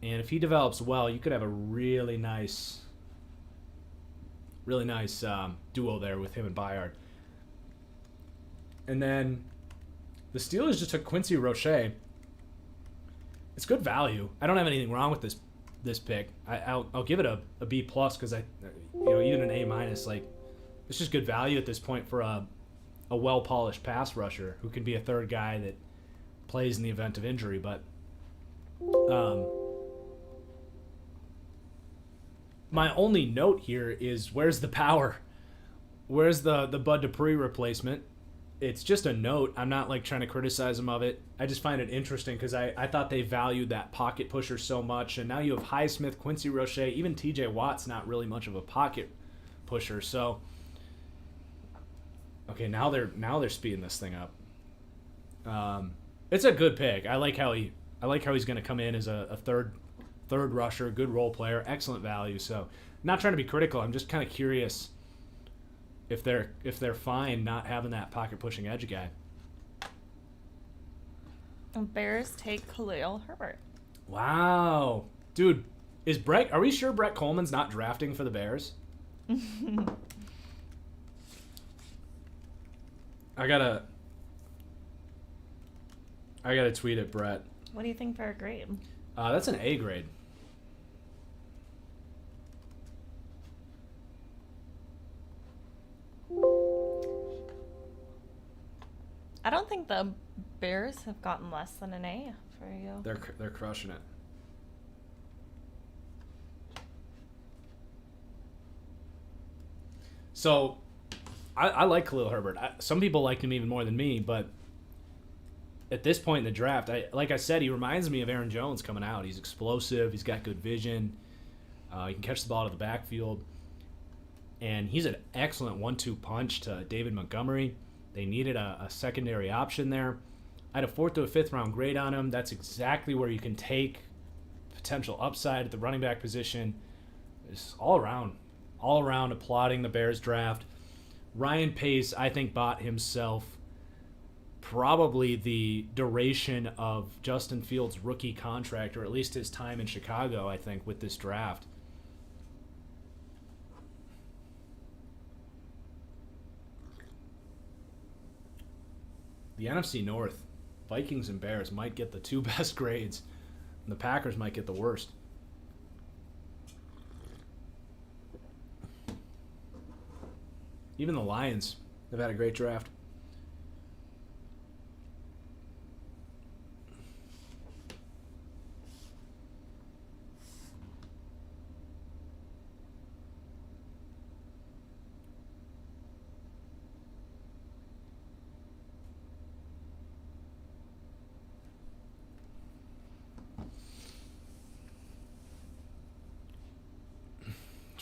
And if he develops well, you could have a really nice duo there with him and Byard. And then the Steelers just took Quincy Roche. It's good value. I don't have anything wrong with this pick. I'll give it a B plus because even an A minus, like, it's just good value at this point for a well polished pass rusher who can be a third guy that plays in the event of injury. But my only note here is where's the power? Where's the Bud Dupree replacement? It's just a note. I'm not like trying to criticize him of it. I just find it interesting because I thought they valued that pocket pusher so much, and now you have Highsmith, Quincy Roche, even T.J. Watt's not really much of a pocket pusher. So, okay, now they're speeding this thing up. It's a good pick. I like how he's going to come in as a third rusher, good role player, excellent value. So, not trying to be critical. I'm just kind of curious if they're fine not having that pocket pushing edge guy. And Bears take Khalil Herbert. Wow, dude, are we sure Brett Coleman's not drafting for the Bears? I gotta tweet at Brett. What do you think for a grade? That's an A grade. I don't think the Bears have gotten less than an A for you. They're crushing it. So, I like Khalil Herbert. Some people liked him even more than me, but at this point in the draft, like I said, he reminds me of Aaron Jones coming out. He's explosive. He's got good vision. He can catch the ball out of the backfield. And he's an excellent 1-2 punch to David Montgomery. They needed a secondary option there. I had a 4th to a 5th round grade on him. That's exactly where you can take potential upside at the running back position. It's all around applauding the Bears draft. Ryan Pace, I think, bought himself probably the duration of Justin Fields' rookie contract, or at least his time in Chicago, I think, with this draft. The NFC North, Vikings and Bears might get the 2 best grades, and the Packers might get the worst. Even the Lions have had a great draft.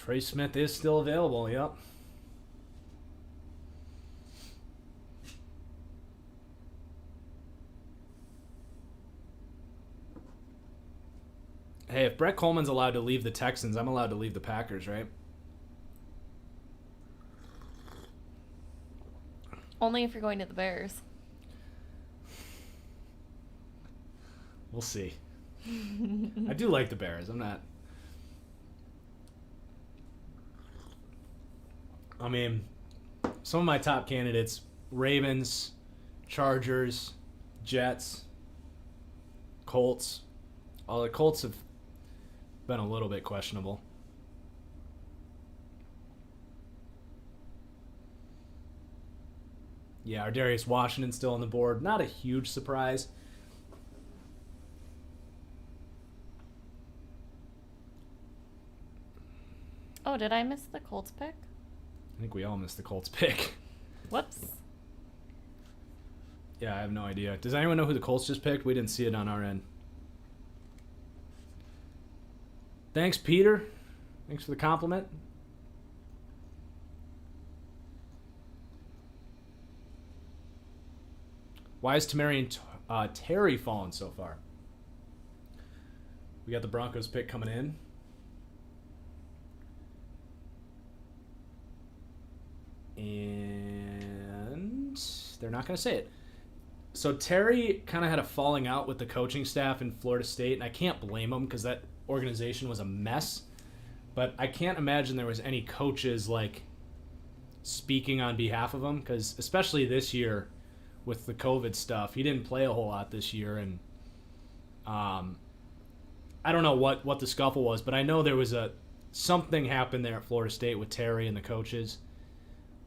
Trey Smith is still available, yep. Hey, if Brett Coleman's allowed to leave the Texans, I'm allowed to leave the Packers, right? Only if you're going to the Bears. We'll see. I do like the Bears. I'm not... I mean, some of my top candidates, Ravens, Chargers, Jets, Colts. All the Colts have been a little bit questionable. Yeah, our Darius Washington's still on the board. Not a huge surprise. Oh, did I miss the Colts pick? I think we all missed the Colts pick. Whoops. Yeah, I have no idea. Does anyone know who the Colts just picked? We didn't see it on our end. Thanks, Peter. Thanks for the compliment. Why is Tamarian Terry fallen so far? We got the Broncos pick coming in. And they're not going to say it. So Terry kind of had a falling out with the coaching staff in Florida State, and I can't blame him because that organization was a mess. But I can't imagine there was any coaches like speaking on behalf of him, because especially this year with the COVID stuff, he didn't play a whole lot this year, and I don't know what the scuffle was, but I know there was something happened there at Florida State with Terry and the coaches.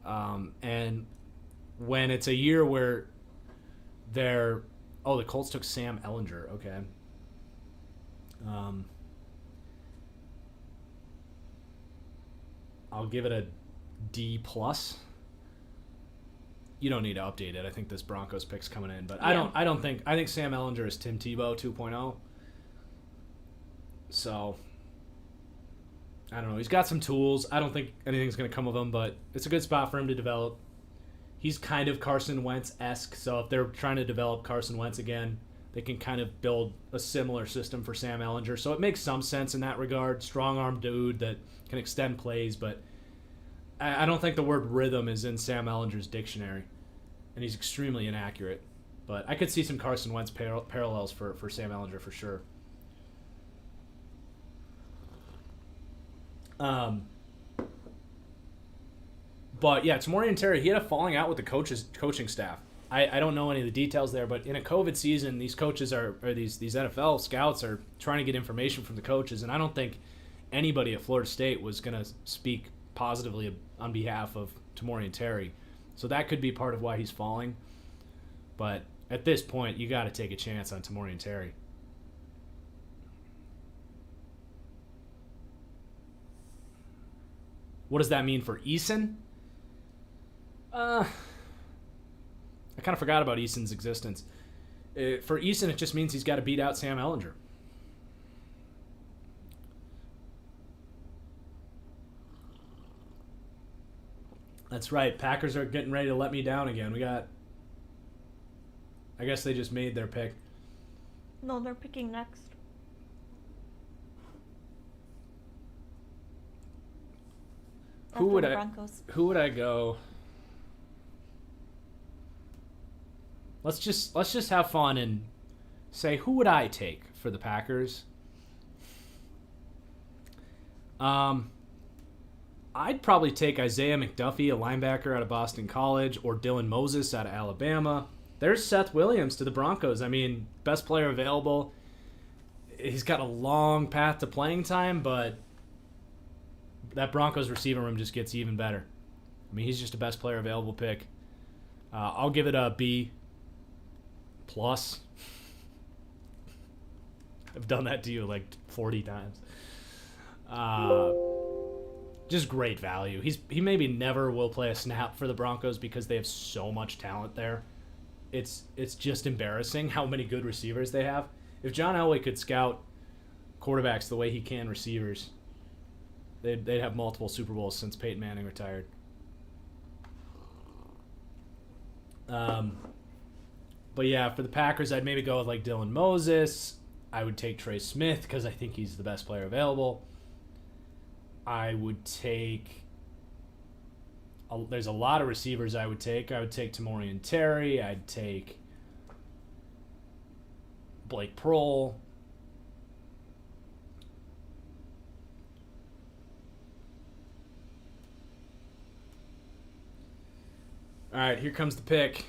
And when it's a year where the Colts took Sam Ehlinger. Okay. I'll give it a D+. You don't need to update it. I think this Broncos pick's coming in, but yeah. I think Sam Ehlinger is Tim Tebow 2.0. So I don't know. He's got some tools. I don't think anything's going to come of him, but it's a good spot for him to develop. He's kind of Carson Wentz-esque, so if they're trying to develop Carson Wentz again, they can kind of build a similar system for Sam Ehlinger. So it makes some sense in that regard. Strong-armed dude that can extend plays, but I don't think the word rhythm is in Sam Ehlinger's dictionary, and he's extremely inaccurate. But I could see some Carson Wentz parallels for Sam Ehlinger for sure. But yeah, Tamarian Terry, he had a falling out with the coaching staff. I don't know any of the details there, but in a COVID season, these coaches these NFL scouts are trying to get information from the coaches, and I don't think anybody at Florida State was going to speak positively on behalf of Tamarian Terry. So that could be part of why he's falling. But at this point, you got to take a chance on Tamarian Terry. What does that mean for Eason? I kind of forgot about Eason's existence. For Eason, it just means he's got to beat out Sam Ehlinger. That's right. Packers are getting ready to let me down again. I guess they just made their pick. No, they're picking next. Who would I go? Let's just have fun and say, who would I take for the Packers? I'd probably take Isaiah McDuffie, a linebacker out of Boston College, or Dylan Moses out of Alabama. There's Seth Williams to the Broncos. I mean, best player available. He's got a long path to playing time, but that Broncos receiving room just gets even better. I mean, he's just a best player available pick. I'll give it a B+. I've done that to you like 40 times. Just great value. He maybe never will play a snap for the Broncos because they have so much talent there. It's just embarrassing how many good receivers they have. If John Elway could scout quarterbacks the way he can receivers, They'd have multiple Super Bowls since Peyton Manning retired. But yeah, for the Packers, I'd maybe go with like Dylan Moses. I would take Trey Smith because I think he's the best player available. I would take... There's a lot of receivers I would take. I would take Tamorian Terry. I'd take Blake Prohl. All right, here comes the pick.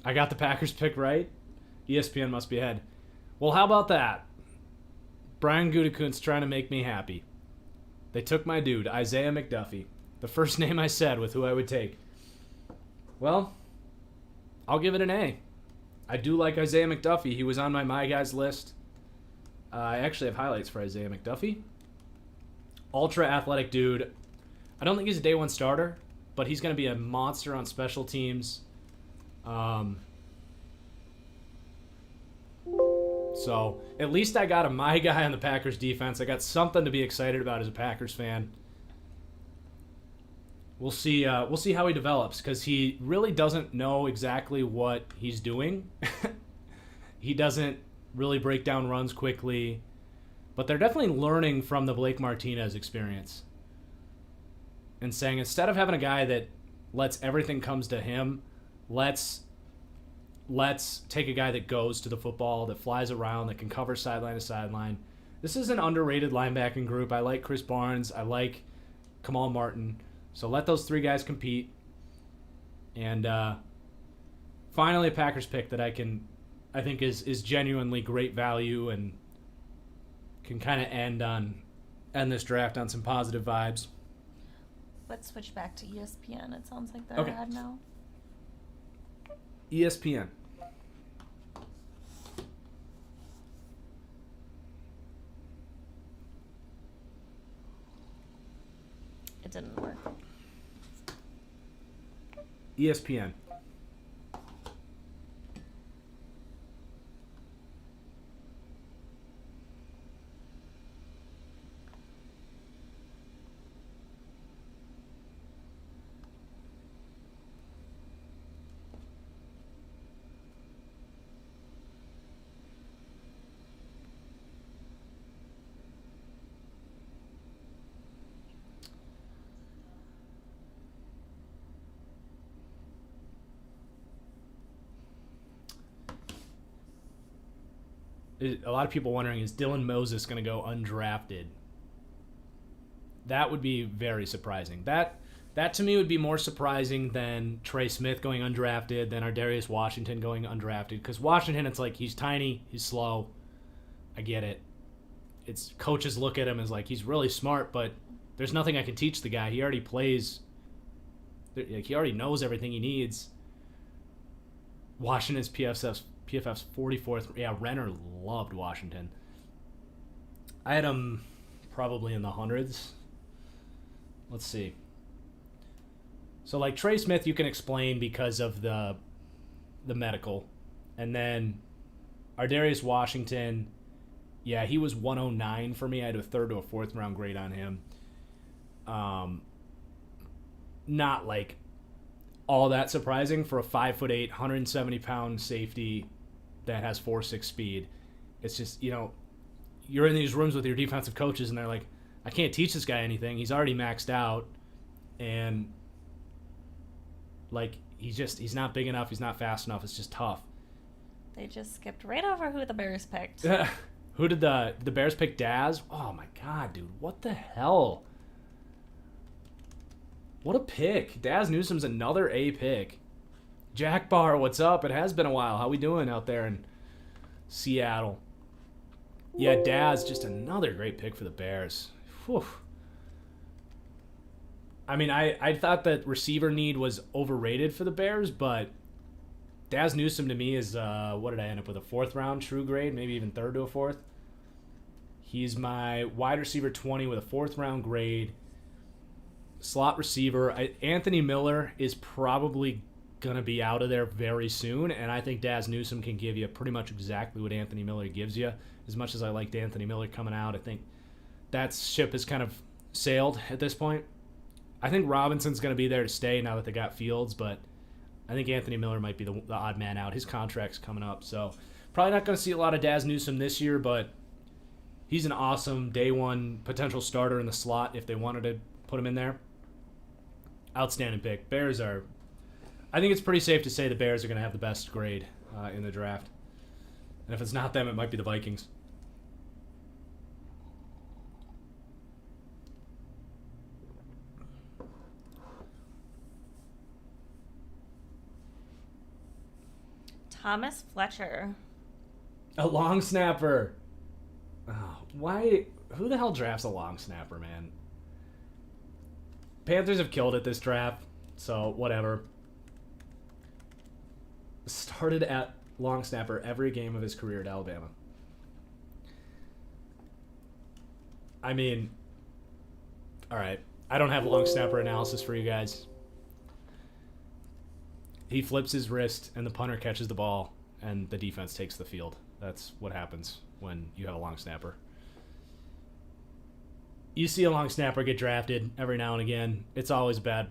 I got the Packers pick right. ESPN must be ahead. Well, how about that? Brian Gutekunst's trying to make me happy. They took my dude, Isaiah McDuffie. The first name I said with who I would take. Well, I'll give it an A. I do like Isaiah McDuffie. He was on my guys list. I actually have highlights for Isaiah McDuffie. Ultra athletic dude. I don't think he's a day one starter, but he's going to be a monster on special teams. So at least I got my guy on the Packers defense. I got something to be excited about as a Packers fan. We'll see how he develops because he really doesn't know exactly what he's doing. He doesn't really break down runs quickly, but they're definitely learning from the Blake Martinez experience and saying instead of having a guy that lets everything comes to him, let's take a guy that goes to the football, that flies around, that can cover sideline to sideline. This is an underrated linebacking group. I like Chris Barnes. I like Kamal Martin. So let those three guys compete. And finally a Packers pick that I think is genuinely great value and can kind of end this draft on some positive vibes. Let's switch back to ESPN. It sounds like they're Okay. ahead now. ESPN. It didn't work. ESPN. A lot of people wondering, is Dylan Moses going to go undrafted? That would be very surprising. That to me would be more surprising than Trey Smith going undrafted, than Ardarius Washington going undrafted. Because Washington, it's like he's tiny, he's slow. I get it. It's coaches look at him as like he's really smart, but there's nothing I can teach the guy. He already plays. Like he already knows everything he needs. Washington's PFF's 44th. Yeah, Renner loved Washington. I had him probably in the hundreds. Let's see. So, like, Trey Smith you can explain because of the medical. And then Ardarius Washington, yeah, he was 109 for me. I had a third to a fourth round grade on him. Not, like, all that surprising for a 5'8", 170-pound safety that has 4.6 speed. It's just, you're in these rooms with your defensive coaches, and they're like, I can't teach this guy anything. He's already maxed out, and, like, he's not big enough. He's not fast enough. It's just tough. They just skipped right over who the Bears picked. Who did the Bears pick? Daz? Oh, my God, dude. What the hell? What a pick. Daz Newsome's another A pick. Jack Barr, what's up? It has been a while. How we doing out there in Seattle? Yeah, Daz, just another great pick for the Bears. Whew. I mean, I thought that receiver need was overrated for the Bears, but Daz Newsome to me is, what did I end up with, a fourth round true grade, maybe even third to a fourth? He's my wide receiver 20 with a fourth round grade. Slot receiver. Anthony Miller is probably going to be out of there very soon, and I think Daz Newsome can give you pretty much exactly what Anthony Miller gives you. As much as I liked Anthony Miller coming out, I think that ship has kind of sailed at this point. I think Robinson's going to be there to stay now that they got Fields, but I think Anthony Miller might be the odd man out. His contract's coming up, so probably not going to see a lot of Daz Newsome this year, but he's an awesome day one potential starter in the slot if they wanted to put him in there. Outstanding pick. Bears are... I think it's pretty safe to say the Bears are going to have the best grade in the draft. And if it's not them, it might be the Vikings. Thomas Fletcher. A long snapper. Oh, why? Who the hell drafts a long snapper, man? Panthers have killed it this draft, so whatever. Started at long snapper every game of his career at Alabama. I mean, all right. I don't have long snapper analysis for you guys. He flips his wrist, and the punter catches the ball, and the defense takes the field. That's what happens when you have a long snapper. You see a long snapper get drafted every now and again. It's always bad.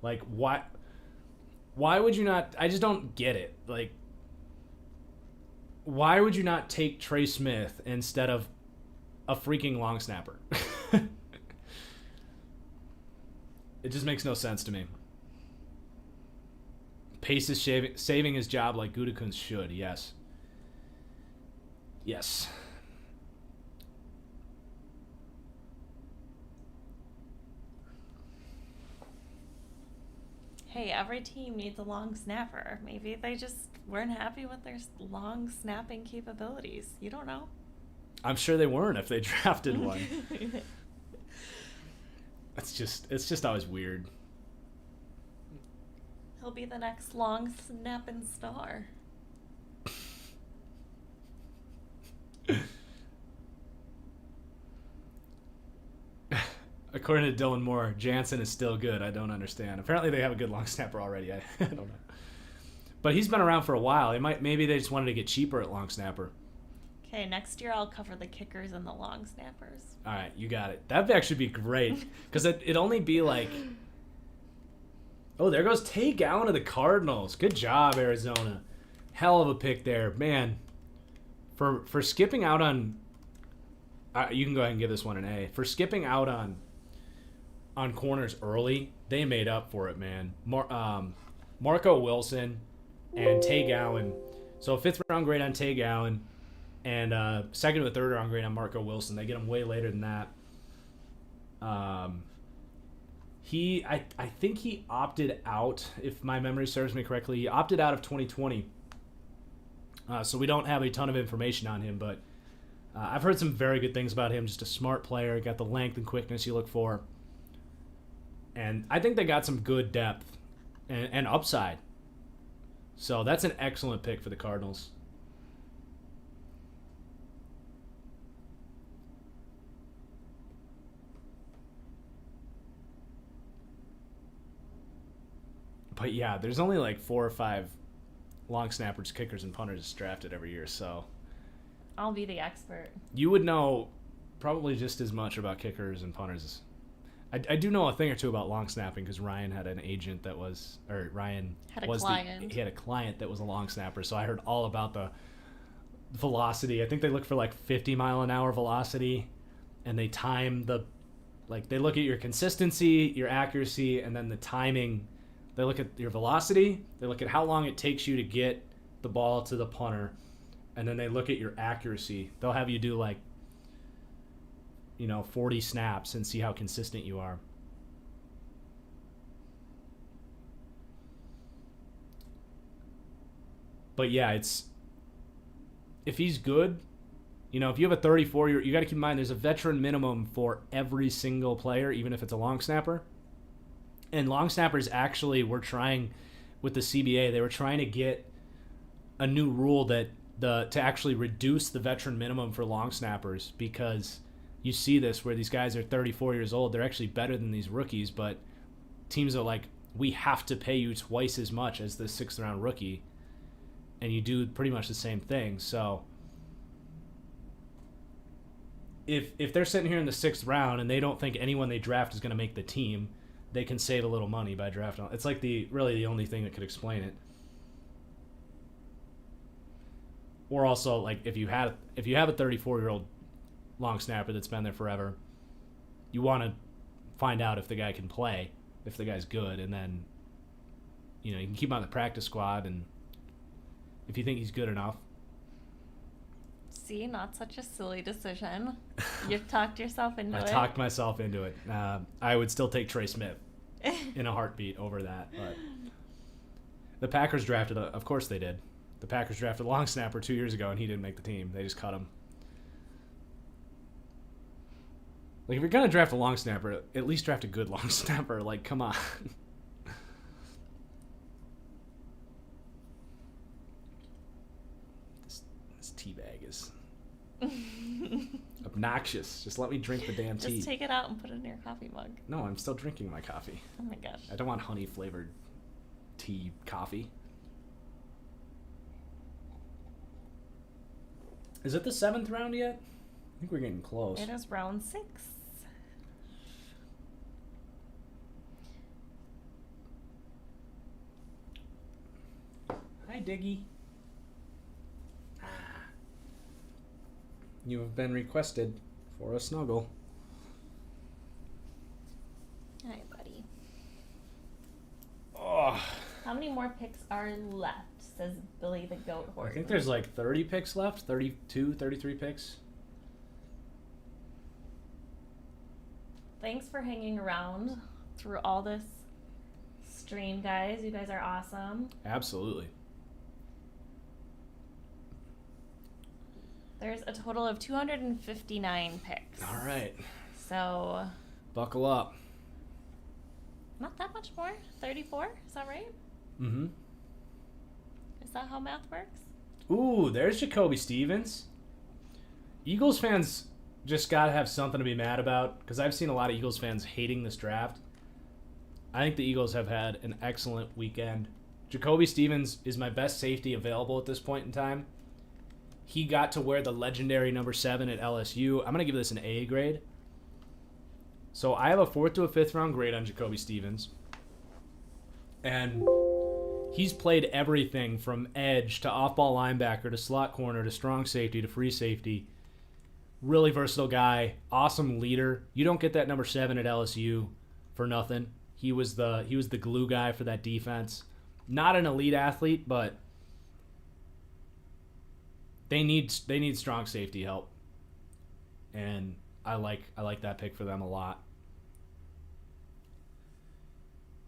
Like, why would you not... I just don't get it. Like, why would you not take Trey Smith instead of a freaking long snapper? It just makes no sense to me. Pace is saving his job like Gutekunst should, yes. Yes. Hey, every team needs a long snapper. Maybe they just weren't happy with their long snapping capabilities. You don't know. I'm sure they weren't if they drafted one. It's just always weird. He'll be the next long snapping star. According to Dylan Moore, Jansen is still good. I don't understand. Apparently they have a good long snapper already. I don't know. But he's been around for a while. Maybe they just wanted to get cheaper at long snapper. Okay, next year I'll cover the kickers and the long snappers. All right, you got it. That'd actually be great. Because it'd only be like... Oh, there goes Tay Gowan of the Cardinals. Good job, Arizona. Hell of a pick there. Man, for skipping out on... you can go ahead and give this one an A. For skipping out on corners early, they made up for it, man. Marco Wilson and Tay Gowan. So a 5th round grade on Tay Gowan and 2nd or 3rd round grade on Marco Wilson. They get him way later than that. I think he opted out, if my memory serves me correctly. He opted out of 2020. So we don't have a ton of information on him, but I've heard some very good things about him. Just a smart player, got the length and quickness you look for. And I think they got some good depth and upside. So that's an excellent pick for the Cardinals. But yeah, there's only like 4 or 5 long snappers, kickers, and punters drafted every year, so... I'll be the expert. You would know probably just as much about kickers and punters. I do know a thing or two about long snapping because Ryan had an agent that was, or Ryan Had a was client. he had a client that was a long snapper, so I heard all about the velocity. I think they look for like 50 mile an hour velocity, and they time they look at your consistency, your accuracy, and then the timing. They look at your velocity, they look at how long it takes you to get the ball to the punter, and then they look at your accuracy. They'll have you do 40 snaps and see how consistent you are. But yeah, if he's good, if you have a 34-year, you got to keep in mind there's a veteran minimum for every single player, even if it's a long snapper. And long snappers actually were trying, with the CBA, they were trying to get a new rule to actually reduce the veteran minimum for long snappers, because you see this where these guys are 34 years old. They're actually better than these rookies, but teams are like, we have to pay you twice as much as the 6th-round rookie, and you do pretty much the same thing. So if they're sitting here in the 6th round and they don't think anyone they draft is going to make the team, they can save a little money by drafting. It's like really the only thing that could explain it. Or also, like, if you have a 34-year-old long snapper that's been there forever, you want to find out if the guy can play, if the guy's good, and then, you can keep him on the practice squad, and if you think he's good enough. See, not such a silly decision. You've talked yourself into it. I talked myself into it. I would still take Trey Smith in a heartbeat over that. But the Packers drafted, of course they did. The Packers drafted a long snapper 2 years ago, and he didn't make the team. They just cut him. Like, if you're going to draft a long snapper, at least draft a good long snapper. Like, come on. This teabag is obnoxious. Just let me drink the damn tea. Just take it out and put it in your coffee mug. No, I'm still drinking my coffee. Oh my gosh. I don't want honey-flavored tea coffee. Is it the 7th round yet? I think we're getting close. It is round 6. Hi, Diggy. You have been requested for a snuggle. Hi, buddy. Oh, How many more picks are left? Says Billy the Goat I Horse. think there's like 30 picks left. 32, 33 picks. Thanks for hanging around through all this stream, guys. You guys are awesome. Absolutely. There's a total of 259 picks. All right. So, Buckle up. not that much more. 34? Is that right? Mm-hmm. Is that how math works? Ooh, there's Jacoby Stevens. Eagles fans just got to have something to be mad about, because I've seen a lot of Eagles fans hating this draft. I think the Eagles have had an excellent weekend. Jacoby Stevens is my best safety available at this point in time. He got to wear the legendary number 7 at LSU. I'm going to give this an A grade. So I have a 4th to a 5th round grade on Jacoby Stevens. And he's played everything from edge to off-ball linebacker to slot corner to strong safety to free safety. Really versatile guy, awesome leader. You don't get that number 7 at LSU for nothing. He was the glue guy for that defense. Not an elite athlete, but they need strong safety help. And I like that pick for them a lot.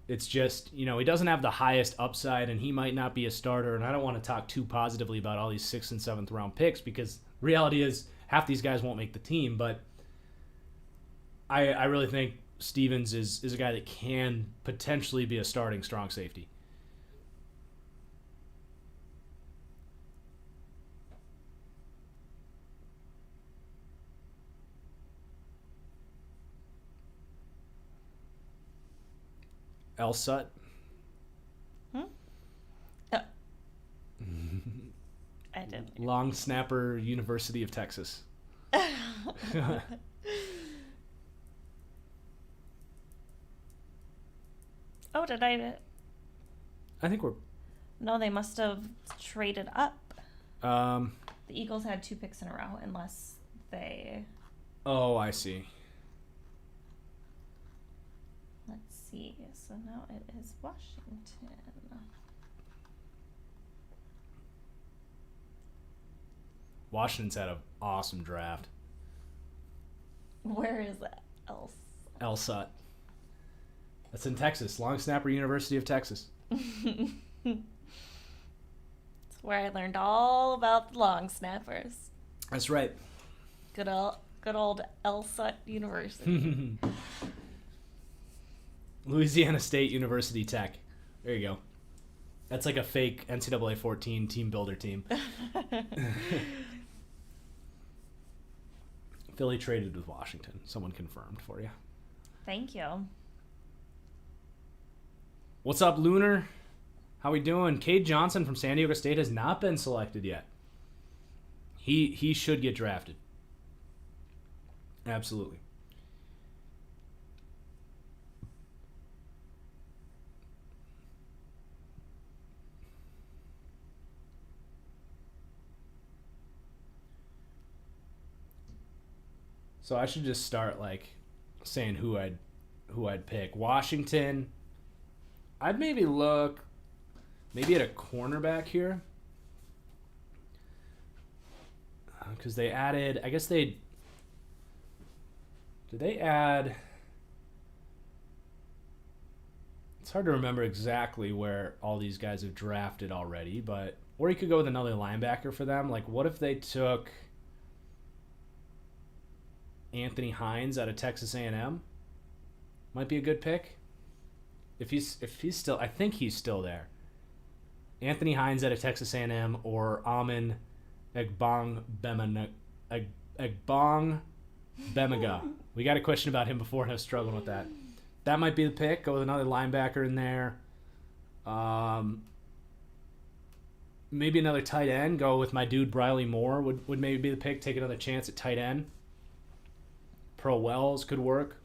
It's just, he doesn't have the highest upside, and he might not be a starter, and I don't want to talk too positively about all these 6th and 7th round picks, because reality is half these guys won't make the team, but I really think Stevens is a guy that can potentially be a starting strong safety. Elsut. I didn't. Long snapper, University of Texas. Oh, did I? I think we're. No, they must have traded up. The Eagles had 2 picks in a row, unless they. Oh, I see. Let's see. So now it is Washington. Washington's had an awesome draft. Where is that else? Elsut. That's in Texas. Long snapper, University of Texas. It's where I learned all about the long snappers. That's right. Good old Elsut University. Louisiana State University Tech. There you go. That's like a fake NCAA 14 team builder team. Philly traded with Washington. Someone confirmed for you. Thank you. What's up, Lunar? How we doing? Cade Johnson from San Diego State has not been selected yet. He should get drafted. Absolutely. So I should just start like saying who I'd pick. Washington. I'd maybe look at a cornerback here. Because they added, I guess did they add, it's hard to remember exactly where all these guys have drafted already, but, or you could go with another linebacker for them. Like, what if they took Anthony Hines out of Texas A&M? Might be a good pick. If he's still, I think he's still there. Anthony Hines out of Texas A&M or Amon Bemaga. We got a question about him before and I was struggling with that. That might be the pick. Go with another linebacker in there. Maybe another tight end. Go with my dude Briley Moore would maybe be the pick. Take another chance at tight end. Pearl Wells could work.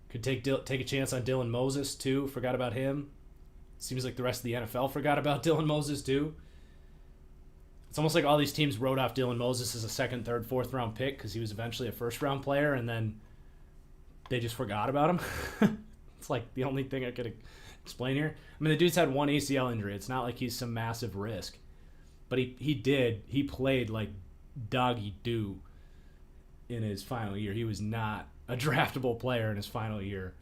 Could take a chance on Dylan Moses too. Forgot about him. Seems like the rest of the NFL forgot about Dylan Moses too. It's almost like all these teams wrote off Dylan Moses as a second, third, fourth round pick because he was eventually a first round player, and then they just forgot about him. It's like the only thing I could explain here. I mean, the dude's had one ACL injury. It's not like he's some massive risk, but he played like doggy doo in his final year. He was not a draftable player in his final year.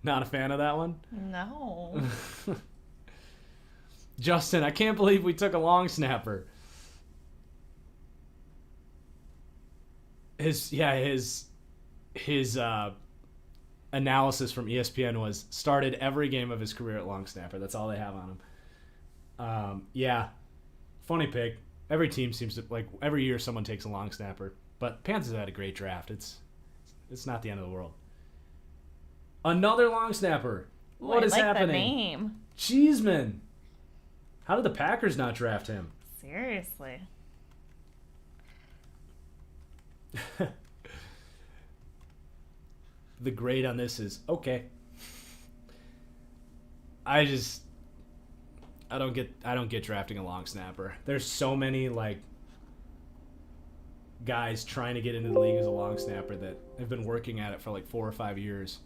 Not a fan of that one? No. Justin, I can't believe we took a long snapper. His analysis from ESPN was started every game of his career at long snapper. That's all they have on him. Yeah, funny pick. Every team seems to, like, every year someone takes a long snapper. But Panthers have had a great draft. It's not the end of the world. Another long snapper. What is happening? The name. Cheeseman. How did the Packers not draft him? Seriously. The grade on this is okay. I don't get drafting a long snapper. There's so many like guys trying to get into the league as a long snapper that have been working at it for like 4 or 5 years.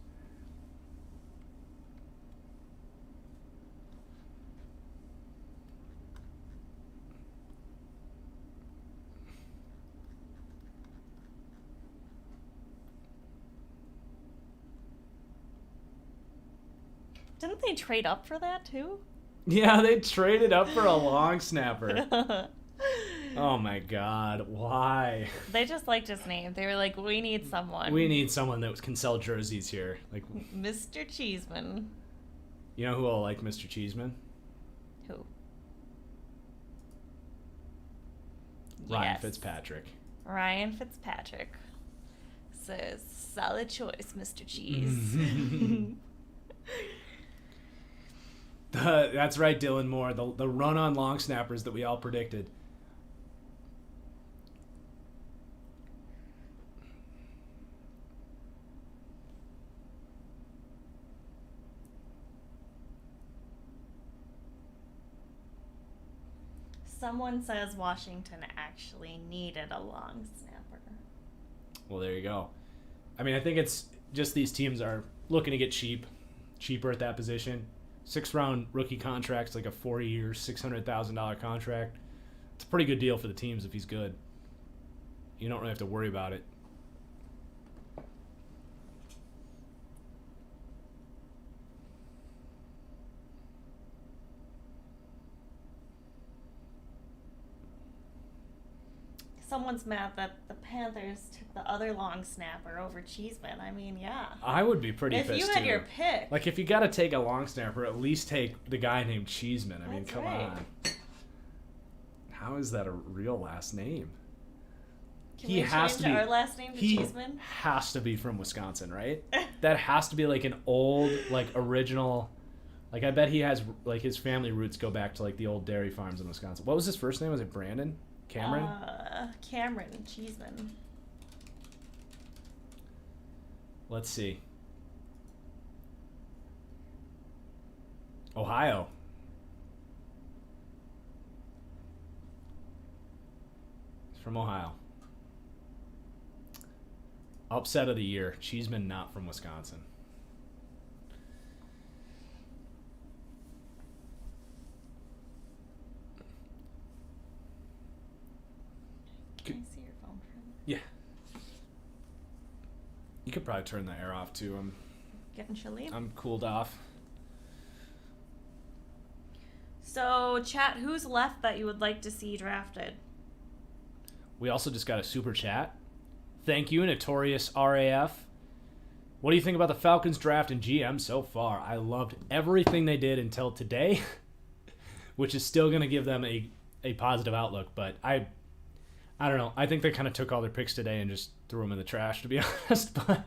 Didn't they trade up for that too? Yeah, they traded up for a long snapper. Oh my God, why? They just liked his name. They were like, we need someone. We need someone that can sell jerseys here. Like Mr. Cheeseman. You know who will like Mr. Cheeseman? Who? Ryan Fitzpatrick. Ryan Fitzpatrick says, solid choice, Mr. Cheese. That's right, Dylan Moore. The run on long snappers that we all predicted. Someone says Washington actually needed a long snapper. Well, there you go. I mean, I think it's just these teams are looking to get cheaper at that position. 6th-round rookie contract's like a 4-year, $600,000 contract. It's a pretty good deal for the teams if he's good. You don't really have to worry about it. Someone's mad that the Panthers took the other long snapper over Cheeseman. I mean, yeah. I would be pretty pissed, if you had your pick. Like, if you got to take a long snapper, at least take the guy named Cheeseman. I mean, That's come right. on. How is that a real last name? Can we change our last name to Cheeseman? Has to be from Wisconsin, right? That has to be like an old, like original. Like I bet he has like his family roots go back to like the old dairy farms in Wisconsin. What was his first name? Was it Brandon? Cameron? Cameron Cheeseman. Let's see. Ohio. He's from Ohio. Upset of the year. Cheeseman not from Wisconsin. Can I see your phone? Yeah. You could probably turn the air off too. I'm getting chilly. I'm cooled off. So, chat, who's left that you would like to see drafted? We also just got a super chat. Thank you, Notorious RAF. What do you think about the Falcons draft and GM so far? I loved everything they did until today, which is still going to give them a positive outlook. But I don't know. I think they kind of took all their picks today and just threw them in the trash, to be honest. But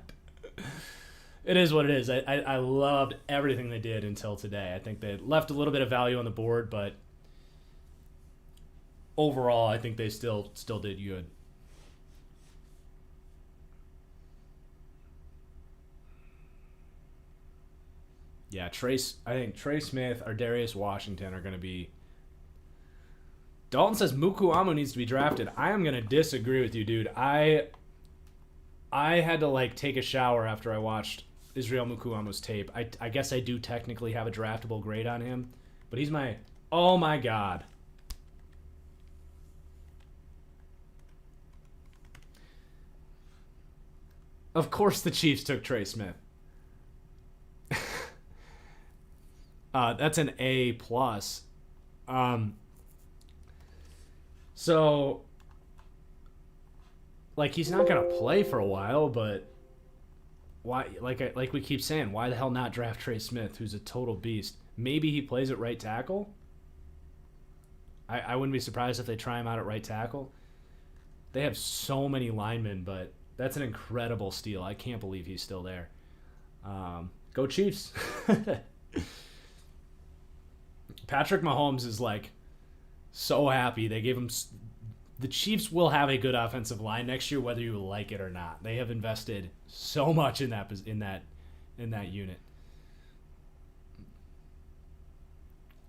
it is what it is. I loved everything they did until today. I think they left a little bit of value on the board, but overall, I think they still did good. Yeah, I think Trey Smith or Darius Washington are going to be. Dalton says Mukuamu needs to be drafted. I am going to disagree with you, dude. I had to like take a shower after I watched Israel Mukuamu's tape. I guess I do technically have a draftable grade on him, but he's my oh my god. Of course the Chiefs took Trey Smith. That's an A+. So, like, he's not going to play for a while, but why? Like we keep saying, why the hell not draft Trey Smith, who's a total beast? Maybe he plays at right tackle. I wouldn't be surprised if they try him out at right tackle. They have so many linemen, but that's an incredible steal. I can't believe he's still there. Go Chiefs. Patrick Mahomes is like so happy. They gave him. The Chiefs will have a good offensive line next year, whether you like it or not. They have invested so much in that unit.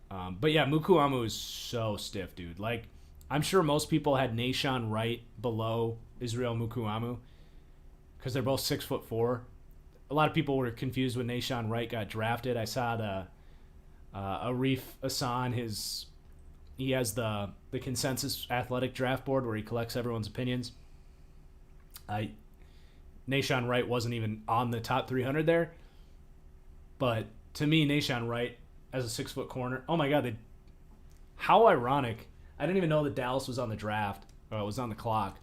But yeah, Mukuamu is so stiff, dude. Like, I'm sure most people had Nahshon Wright below Israel Mukuamu because they're both 6'4". A lot of people were confused when Nahshon Wright got drafted. I saw the Arif Hassan, he has the consensus athletic draft board where he collects everyone's opinions. Nahshon Wright wasn't even on the top 300 there. But to me, Nahshon Wright as a 6-foot corner, oh my God, how ironic. I didn't even know that Dallas was on the draft, or it was on the clock.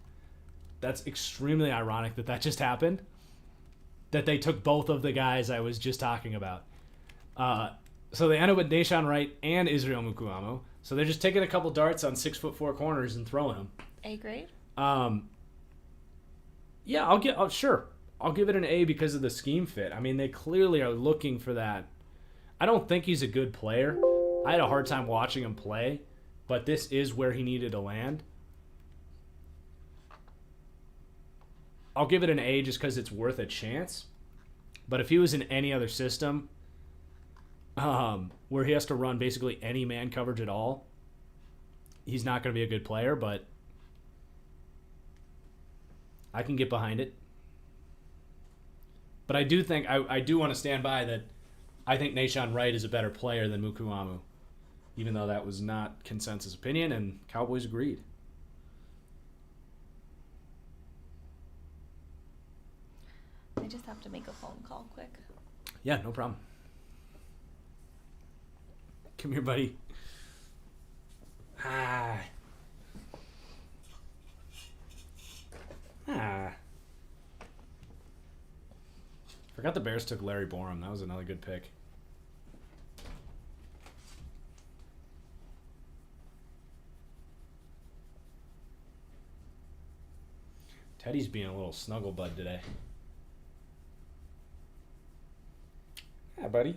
That's extremely ironic that just happened. That they took both of the guys I was just talking about. So they ended with Nahshon Wright and Israel Mukuamu. So they're just taking a couple darts on 6'4" corners and throwing them. A grade? Yeah, I'll give it an A because of the scheme fit. I mean, they clearly are looking for that. I don't think he's a good player. I had a hard time watching him play, but this is where he needed to land. I'll give it an A just because it's worth a chance. But if he was in any other system, where he has to run basically any man coverage at all, he's not going to be a good player, but I can get behind it. But I do think, I do want to stand by that I think Nahshon Wright is a better player than Mukuamu, even though that was not consensus opinion, and Cowboys agreed. I just have to make a phone call quick. Yeah, no problem. Come here, buddy. Ah. Forgot the Bears took Larry Borum. That was another good pick. Teddy's being a little snuggle bud today. Yeah, buddy.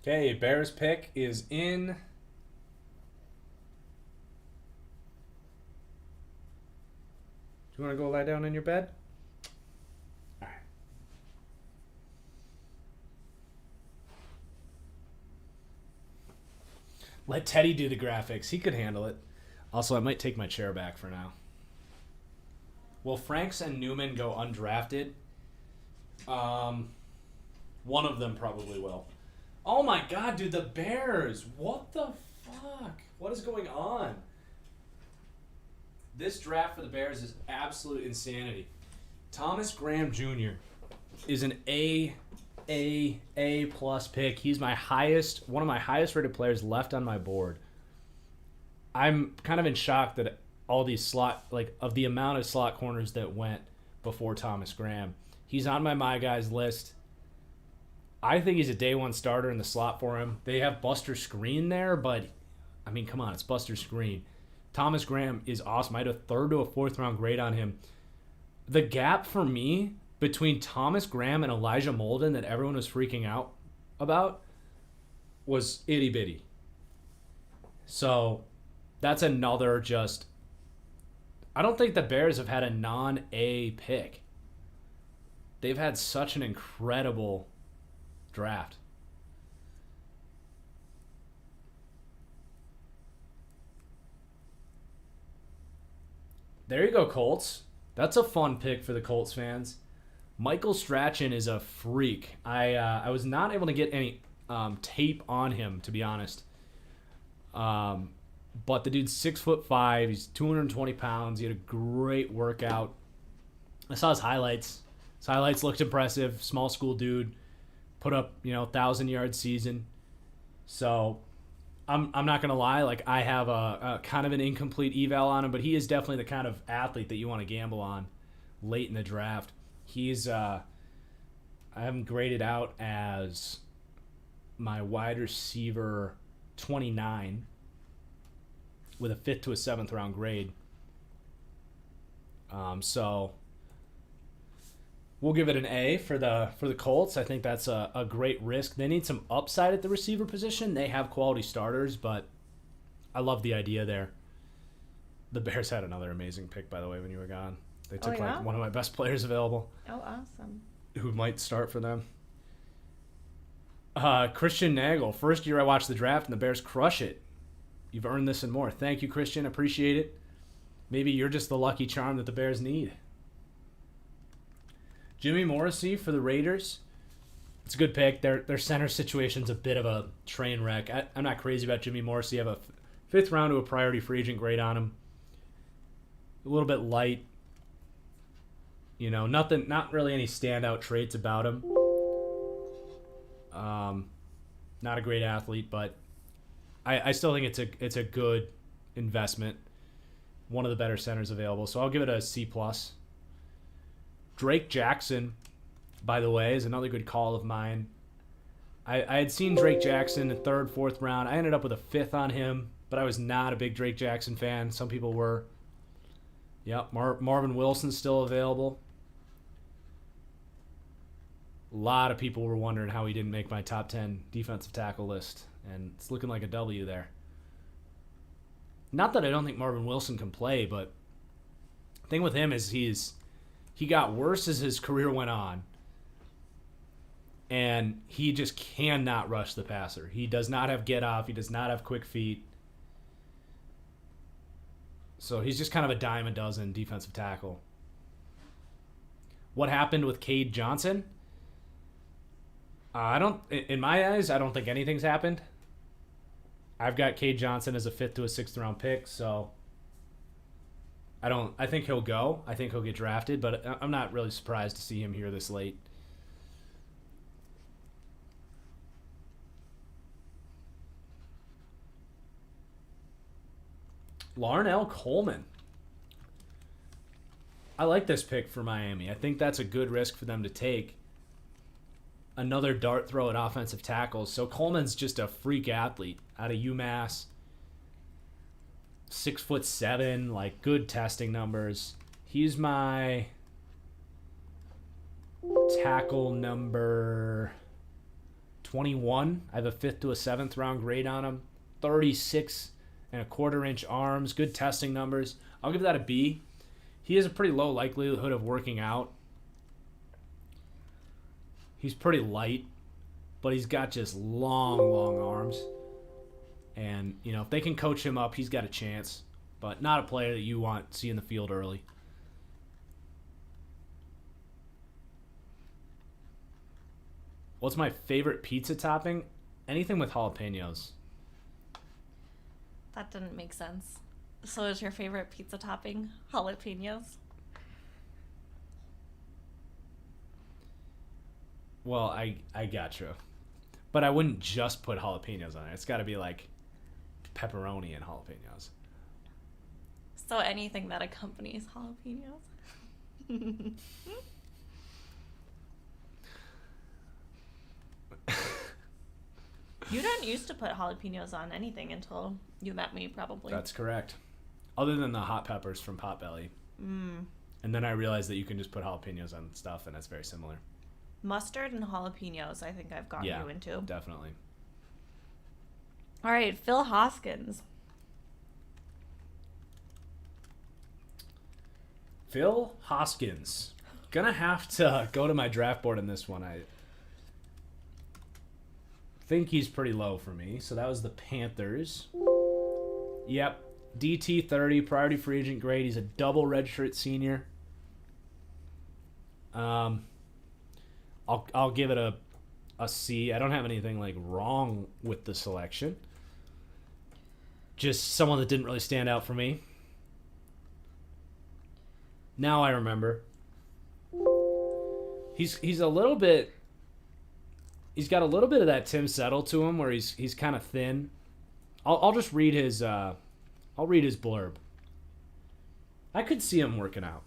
Okay, Bears pick is in. Do you want to go lie down in your bed? All right. Let Teddy do the graphics. He could handle it. Also, I might take my chair back for now. Will Franks and Newman go undrafted? One of them probably will. Oh my god, dude, the Bears. What the fuck? What is going on? This draft for the Bears is absolute insanity. Thomas Graham Jr. is an A plus pick. He's one of my highest rated players left on my board. I'm kind of in shock that all these of the amount of slot corners that went before Thomas Graham. He's on my guys list. I think he's a day one starter in the slot for him. They have Buster Screen there, but I mean, come on, it's Buster Screen. Thomas Graham is awesome. I had a 3rd to a 4th round grade on him. The gap for me between Thomas Graham and Elijah Molden that everyone was freaking out about was itty bitty. So that's another I don't think the Bears have had a non-A pick. They've had such an incredible draft. There you go, Colts. That's a fun pick for the Colts fans. Michael Strachan is a freak. I was not able to get any tape on him, to be honest. But the dude's 6'5". He's 220 pounds. He had a great workout. I saw his highlights. His highlights looked impressive. Small school dude. Put up, 1,000-yard season. So I'm not going to lie. I have a kind of an incomplete eval on him, but he is definitely the kind of athlete that you want to gamble on late in the draft. He's I have him graded out as my wide receiver 29 with a 5th to a 7th round grade. So we'll give it an A for the Colts. I think that's a great risk. They need some upside at the receiver position. They have quality starters, but I love the idea there. The Bears had another amazing pick, by the way, when you were gone. They took one of my best players available. Oh, awesome. Who might start for them. Christian Nagel. First year I watched the draft and the Bears crush it. You've earned this and more. Thank you, Christian. Appreciate it. Maybe you're just the lucky charm that the Bears need. Jimmy Morrissey for the Raiders. It's a good pick. Their center situation's a bit of a train wreck. I'm not crazy about Jimmy Morrissey. I have a 5th round to a priority free agent grade on him. A little bit light. Not really any standout traits about him. Not a great athlete, but I still think it's a good investment. One of the better centers available, so I'll give it a C+. Drake Jackson, by the way, is another good call of mine. I had seen Drake Jackson in 3rd, 4th round. I ended up with a 5th on him, but I was not a big Drake Jackson fan. Some people were. Yep, Marvin Wilson's still available. A lot of people were wondering how he didn't make my top 10 defensive tackle list, and it's looking like a W there. Not that I don't think Marvin Wilson can play, but the thing with him is he got worse as his career went on, and he just cannot rush the passer. He does not have get off. He does not have quick feet. So he's just kind of a dime a dozen defensive tackle. What happened with Cade Johnson? In my eyes, I don't think anything's happened. I've got Cade Johnson as a 5th to a 6th round pick, so I think he'll go. I think he'll get drafted, but I'm not really surprised to see him here this late. Larnell Coleman. I like this pick for Miami. I think that's a good risk for them to take. Another dart throw at offensive tackles. So Coleman's just a freak athlete out of UMass. 6'7", like good testing numbers. He's my tackle number 21. I have a 5th to a 7th round grade on him. 36.25-inch arms, good testing numbers. I'll give that a B. He has a pretty low likelihood of working out. He's pretty light, but he's got just long arms. And, you know, if they can coach him up, he's got a chance. But not a player that you want to see in the field early. What's my favorite pizza topping? Anything with jalapenos. That didn't make sense. So is your favorite pizza topping jalapenos? Well, I got you. But I wouldn't just put jalapenos on it. It's got to be like pepperoni and jalapenos. So anything that accompanies jalapenos? You didn't used to put jalapenos on anything until you met me, probably. That's correct. Other than the hot peppers from Potbelly. And then I realized that you can just put jalapenos on stuff, and that's very similar. Mustard and jalapenos, I think I've gotten you into. Definitely. All right, Phil Hoskins. Phil Hoskins. Gonna have to go to my draft board in this one. I think he's pretty low for me. So that was the Panthers. Yep. DT 30, priority free agent grade. He's a double redshirt senior. I'll give it a C. I don't have anything like wrong with the selection. Just someone that didn't really stand out for me. Now I remember. He's a little bit. He's got a little bit of that Tim Settle to him, where he's kind of thin. I'll just read his. I'll read his blurb. I could see him working out.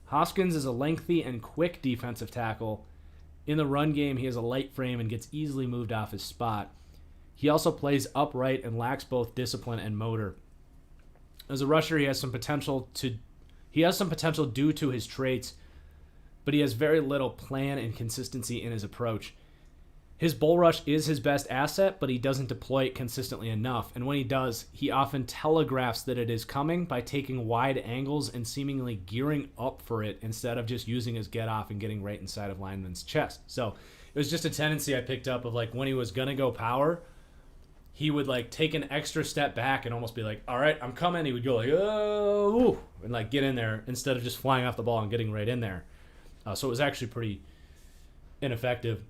Hoskins is a lengthy and quick defensive tackle. In the run game, he has a light frame and gets easily moved off his spot. He also plays upright and lacks both discipline and motor. As a rusher, he has some potential due to his traits, but he has very little plan and consistency in his approach. His bull rush is his best asset, but he doesn't deploy it consistently enough, and when he does, he often telegraphs that it is coming by taking wide angles and seemingly gearing up for it instead of just using his get-off and getting right inside of lineman's chest. So it was just a tendency I picked up of, like, when he was going to go power, he would, like, take an extra step back and almost be like, all right, I'm coming. He would go like, oh, and, like, get in there instead of just flying off the ball and getting right in there. So it was actually pretty ineffective.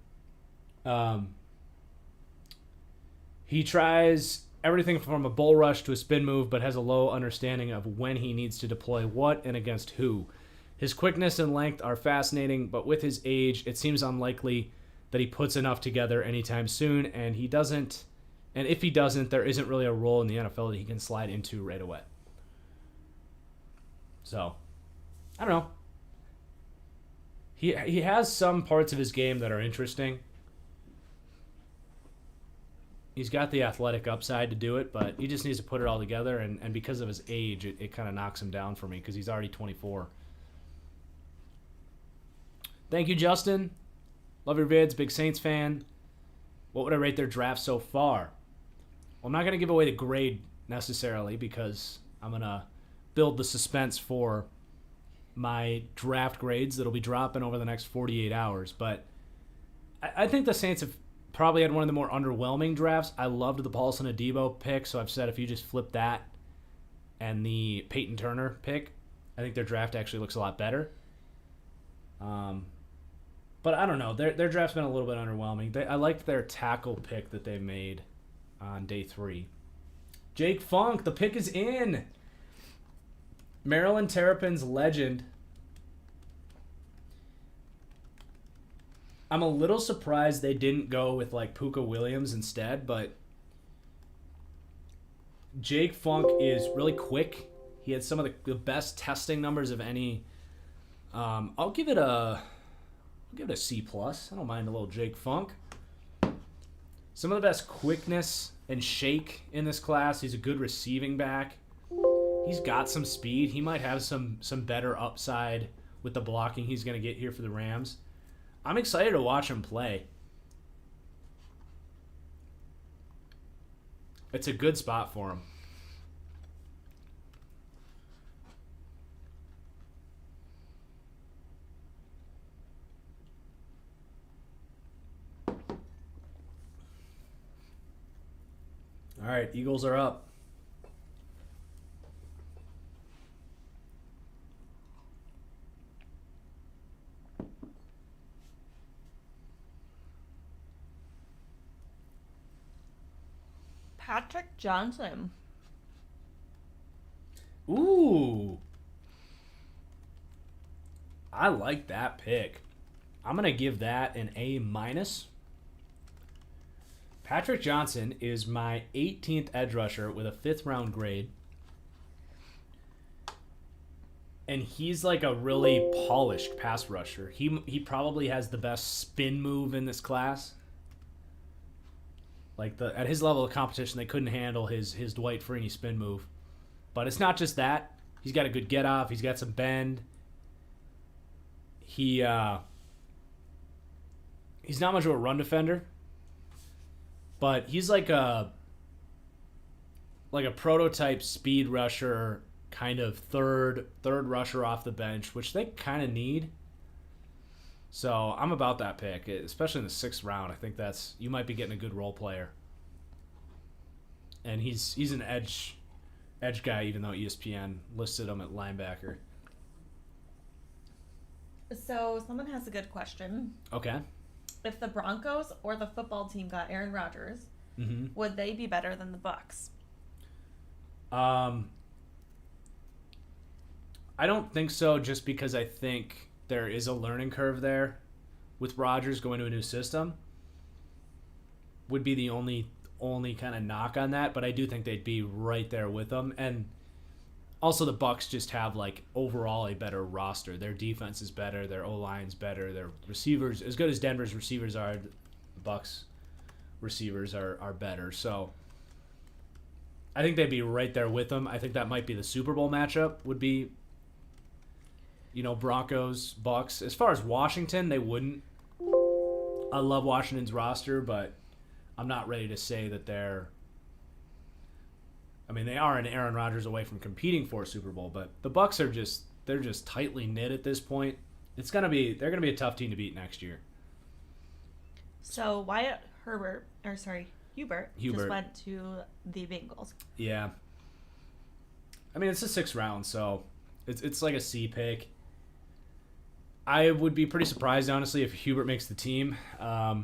He tries everything from a bull rush to a spin move, but has a low understanding of when he needs to deploy what and against who. His quickness and length are fascinating, but with his age, it seems unlikely that he puts enough together anytime soon, and he doesn't. And if he doesn't, there isn't really a role in the NFL that he can slide into right away. So, I don't know. He has some parts of his game that are interesting. He's got the athletic upside to do it, but he just needs to put it all together, and because of his age, it kind of knocks him down for me because he's already 24. Thank you, Justin. Love your vids. Big Saints fan. What would I rate their draft so far? Well, I'm not going to give away the grade necessarily because I'm going to build the suspense for my draft grades that'll be dropping over the next 48 hours. But I think the Saints have probably had one of the more underwhelming drafts. I loved the Paulson Adebo pick, so I've said if you just flip that and the Peyton Turner pick, I think their draft actually looks a lot better. But I don't know. Their draft's been a little bit underwhelming. I liked their tackle pick that they made on day 3. Jake Funk, the pick is in. Maryland Terrapins legend. I'm a little surprised they didn't go with like Puka Williams instead, but Jake Funk is really quick. He had some of the best testing numbers of any. I'll give it a C+. I don't mind a little Jake Funk. Some of the best quickness and shake in this class. He's a good receiving back. He's got some speed. He might have some better upside with the blocking he's going to get here for the Rams. I'm excited to watch him play. It's a good spot for him. All right, Eagles are up. Patrick Johnson. Ooh. I like that pick. I'm going to give that an A-. Patrick Johnson is my 18th edge rusher with a 5th round grade. And he's like a really polished pass rusher. He probably has the best spin move in this class. Like at his level of competition, they couldn't handle his Dwight Freeney spin move. But it's not just that. He's got a good get off. He's got some bend. He's not much of a run defender, but he's like a prototype speed rusher, kind of third rusher off the bench, which they kind of need. So I'm about that pick, especially in the 6th round. I think you might be getting a good role player. And he's an edge guy, even though ESPN listed him at linebacker. So someone has a good question. Okay. If the Broncos or the football team got Aaron Rodgers, would they be better than the Bucs? I don't think so, just because I think there is a learning curve there with Rodgers going to a new system. Would be the only kind of knock on that, but I do think they'd be right there with them. And also the Bucs just have like overall a better roster. Their defense is better, their O-line's better, their receivers, as good as Denver's receivers are, the Bucs receivers are better. So I think they'd be right there with them. I think that might be the Super Bowl matchup, would be, Broncos, Bucs. As far as Washington, they wouldn't. I love Washington's roster, but I'm not ready to say that they're... I mean, they are an Aaron Rodgers away from competing for a Super Bowl, but the Bucs are they're just tightly knit at this point. They're gonna be a tough team to beat next year. So Hubert just went to the Bengals. Yeah. I mean, it's the 6th round, so it's like a C pick. I would be pretty surprised, honestly, if Hubert makes the team. I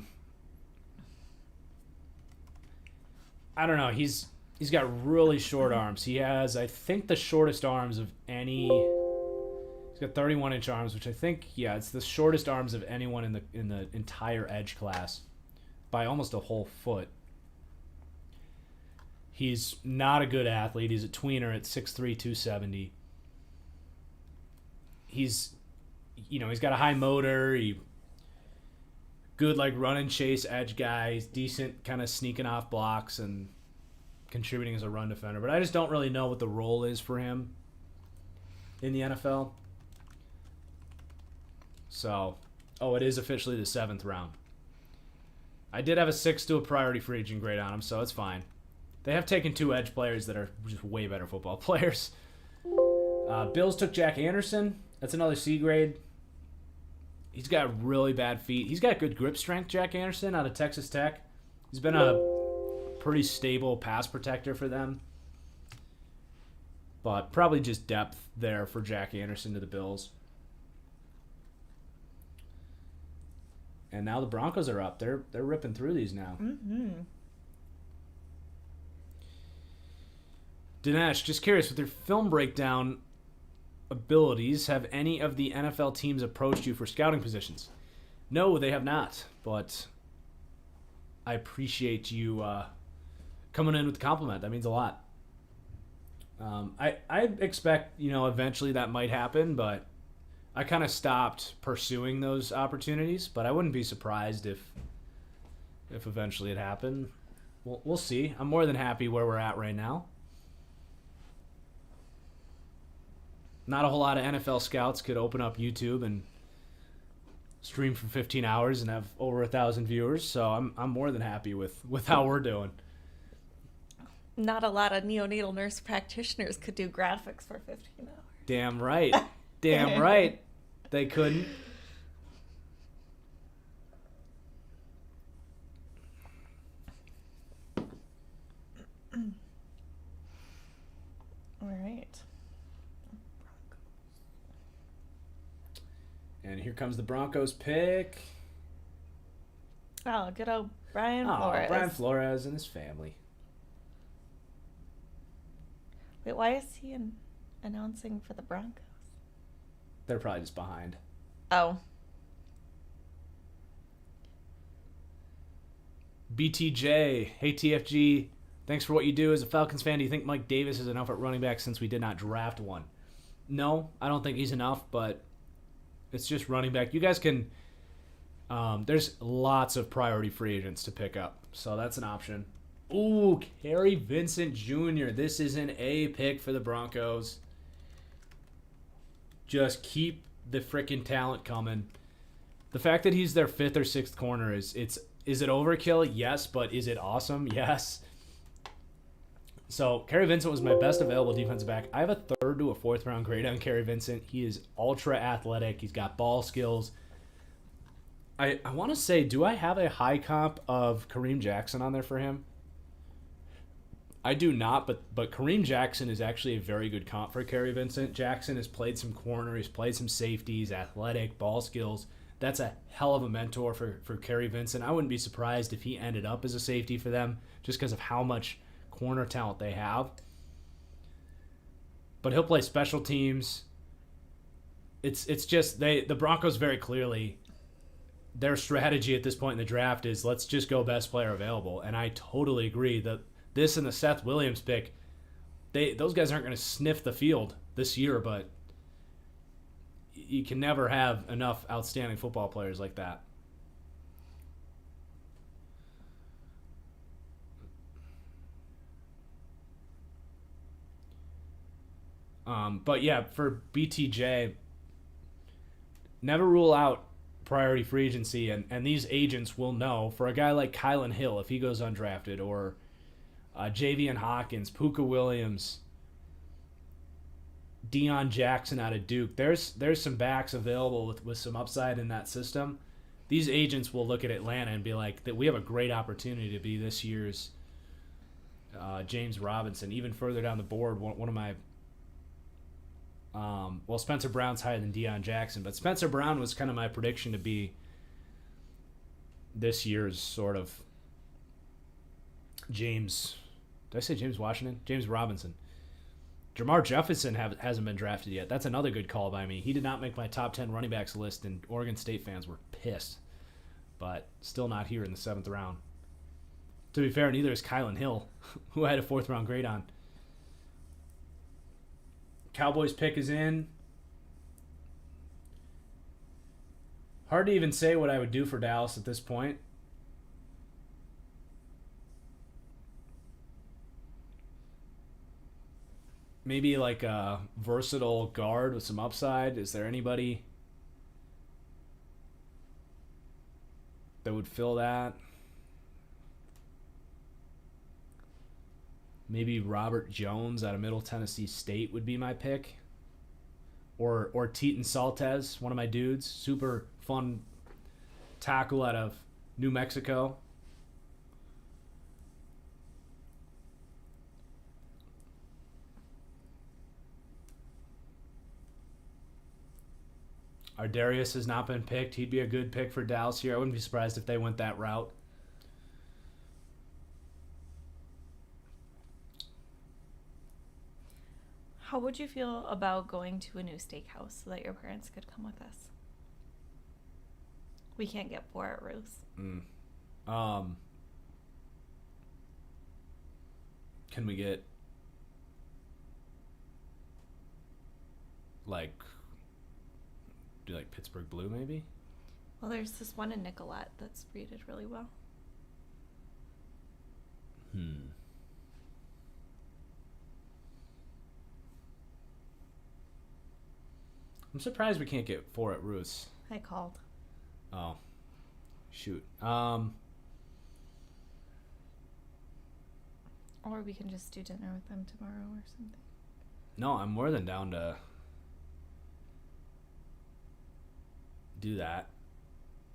don't know. He's got really short arms. He has, I think, the shortest arms of any. He's got 31-inch arms, which I think, it's the shortest arms of anyone in the entire edge class by almost a whole foot. He's not a good athlete. He's a tweener at 6'3", 270. He's got a high motor. Good run and chase edge guy. He's decent, kind of sneaking off blocks and contributing as a run defender. But I just don't really know what the role is for him in the NFL. So, it is officially the 7th round. I did have a 6 to a priority free agent grade on him, so it's fine. They have taken 2 edge players that are just way better football players. Bills took Jack Anderson. That's another C grade. He's got really bad feet. He's got good grip strength, Jack Anderson, out of Texas Tech. He's been a pretty stable pass protector for them. But probably just depth there for Jack Anderson to the Bills. And now the Broncos are up. They're ripping through these now. Dinesh, just curious, with your film breakdown abilities, have any of the NFL teams approached you for scouting positions? No, they have not, but I appreciate you coming in with the compliment. That means a lot. I expect, eventually that might happen, but I kind of stopped pursuing those opportunities, but I wouldn't be surprised if if eventually it happened. We'll see. I'm more than happy where we're at right now. Not a whole lot of NFL scouts could open up YouTube and stream for 15 hours and have over 1,000 viewers, so I'm more than happy with how we're doing. Not a lot of neonatal nurse practitioners could do graphics for 15 hours. Damn right. Damn right. They couldn't. All right. And here comes the Broncos pick. Oh, good old Brian Flores. Brian Flores and his family. Wait, why is he announcing for the Broncos? They're probably just behind. Oh. BTJ, hey TFG, thanks for what you do as a Falcons fan. Do you think Mike Davis is enough at running back since we did not draft one? No, I don't think he's enough, but it's just running back. You guys can, there's lots of priority free agents to pick up, so that's an option. Ooh, Kerry Vincent Jr. This is an A pick for the Broncos. Just keep the freaking talent coming. The fact that he's their 5th or 6th corner is it overkill? Yes, but is it awesome? Yes. So Kerry Vincent was my best available defensive back. I have a 3rd to a 4th round grade on Kerry Vincent. He is ultra athletic. He's got ball skills. I want to say, do I have a high comp of Kareem Jackson on there for him? I do not, but Kareem Jackson is actually a very good comp for Kerry Vincent. Jackson has played some corner, he's played some safeties, athletic, ball skills. That's a hell of a mentor for Kerry Vincent. I wouldn't be surprised if he ended up as a safety for them just because of how much corner talent they have. But he'll play special teams. It's just the Broncos very clearly, their strategy at this point in the draft is let's just go best player available. And I totally agree that this and the Seth Williams pick, those guys aren't going to sniff the field this year, but you can never have enough outstanding football players like that. But yeah, for BTJ, never rule out priority free agency, and these agents will know for a guy like Kylan Hill if he goes undrafted, or Javian Hawkins, Puka Williams, Deion Jackson out of Duke. There's some backs available with some upside in that system. These agents will look at Atlanta and be like, that we have a great opportunity to be this year's James Robinson. Even further down the board, one of my Spencer Brown's higher than Deion Jackson, but Spencer Brown was kind of my prediction to be this year's sort of James. Did I say James Washington? James Robinson. Jamar Jefferson hasn't been drafted yet. That's another good call by me. He did not make my top 10 running backs list, and Oregon State fans were pissed. But still not here in the 7th round. To be fair, neither is Kylan Hill, who I had a 4th round grade on. Cowboys pick is in. Hard to even say what I would do for Dallas at this point. Maybe like a versatile guard with some upside. Is there anybody that would fill that? Maybe Robert Jones out of Middle Tennessee State would be my pick. Or Teton Saltez, one of my dudes. Super fun tackle out of New Mexico. Ardarius has not been picked. He'd be a good pick for Dallas here. I wouldn't be surprised if they went that route. How would you feel about going to a new steakhouse so that your parents could come with us? We can't get 4 at Ruth's. Can we get do Pittsburgh Blue maybe? Well, there's this one in Nicolette that's rated really well. I'm surprised we can't get 4 at Ruth's. I called. Oh, shoot. Or we can just do dinner with them tomorrow or something. No, I'm more than down to do that.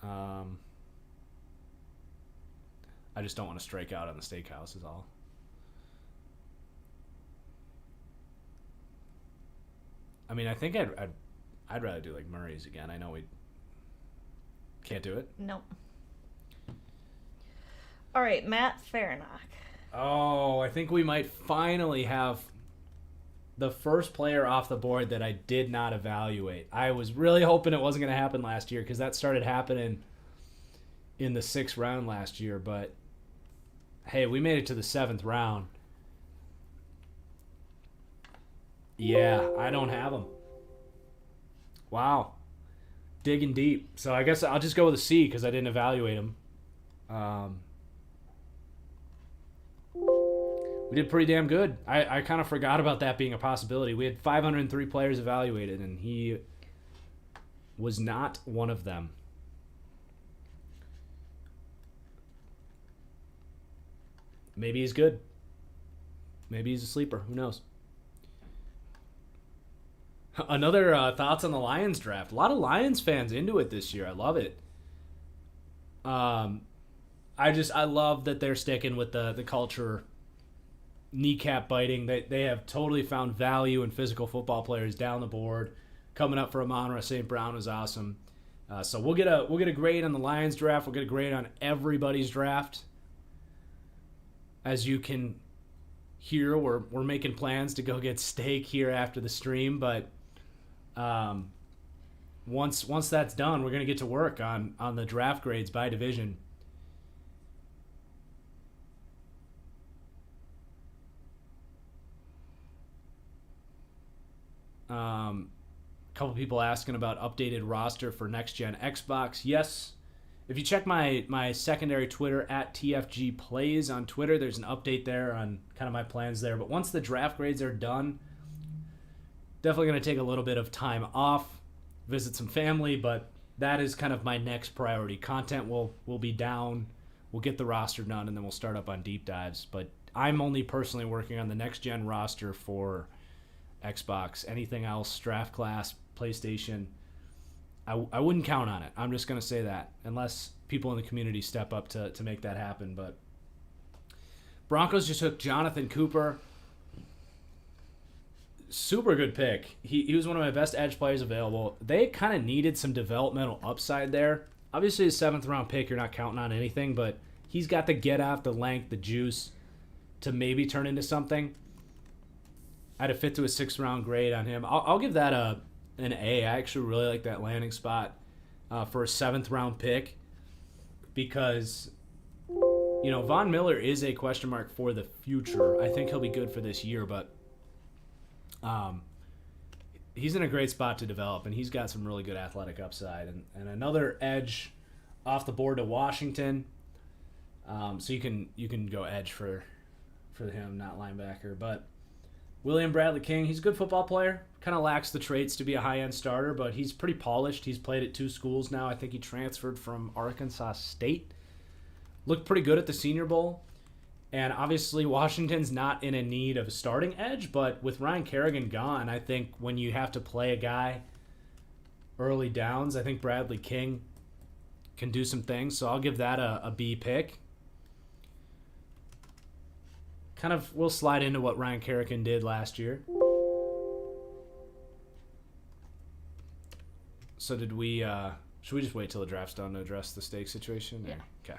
I just don't want to strike out on the steakhouse is all. I mean, I think I'd rather do like Murray's again. I know we can't do it. Nope. All right, Matt Farnock. Oh, I think we might finally have the first player off the board that I did not evaluate. I was really hoping it wasn't going to happen last year because that started happening in the 6th round last year. But, hey, we made it to the 7th round. Yeah, I don't have him. Wow. Digging deep. So I guess I'll just go with a C because I didn't evaluate him. We did pretty damn good. I kind of forgot about that being a possibility. We had 503 players evaluated, and he was not one of them. Maybe he's good. Maybe he's a sleeper. Who knows? Another thoughts on the Lions draft. A lot of Lions fans into it this year. I love it. I love that they're sticking with the culture, kneecap biting. They have totally found value in physical football players down the board. Coming up for Amon-Ra St. Brown was awesome. So we'll get a grade on the Lions draft. We'll get a grade on everybody's draft. As you can hear, we're making plans to go get steak here after the stream, but once that's done, we're gonna get to work on the draft grades by division. A couple people asking about updated roster for next gen Xbox. Yes, if you check my secondary Twitter at TFG Plays on Twitter, there's an update there on kind of my plans there. But once the draft grades are done, definitely going to take a little bit of time off, visit some family, but that is kind of my next priority. Content will be down. We'll get the roster done, and then we'll start up on deep dives. But I'm only personally working on the next gen roster for Xbox. Anything else, draft class, PlayStation, I wouldn't count on it. I'm just going to say that, unless people in the community step up to make that happen. But Broncos just took Jonathan Cooper. Super good pick. He was one of my best edge players available. They kind of needed some developmental upside there. Obviously, a 7th round pick, you're not counting on anything, but he's got the get off, the length, the juice to maybe turn into something. I had a fit to a 6th round grade on him. I'll give that an A. I actually really like that landing spot for a 7th round pick because, you know, Von Miller is a question mark for the future. I think he'll be good for this year, but he's in a great spot to develop, and he's got some really good athletic upside. And another edge off the board to Washington. So you can go edge for him, not linebacker, but William Bradley King, he's a good football player. Kind of lacks the traits to be a high-end starter, but he's pretty polished. He's played at 2 schools now. I think he transferred from Arkansas State. Looked pretty good at the Senior Bowl. And obviously Washington's not in a need of a starting edge, but with Ryan Kerrigan gone, I think when you have to play a guy early downs, I think Bradley King can do some things. So I'll give that a B pick. Kind of, we'll slide into what Ryan Kerrigan did last year. So did we, should we just wait till the draft's done to address the steak situation? Yeah. Okay.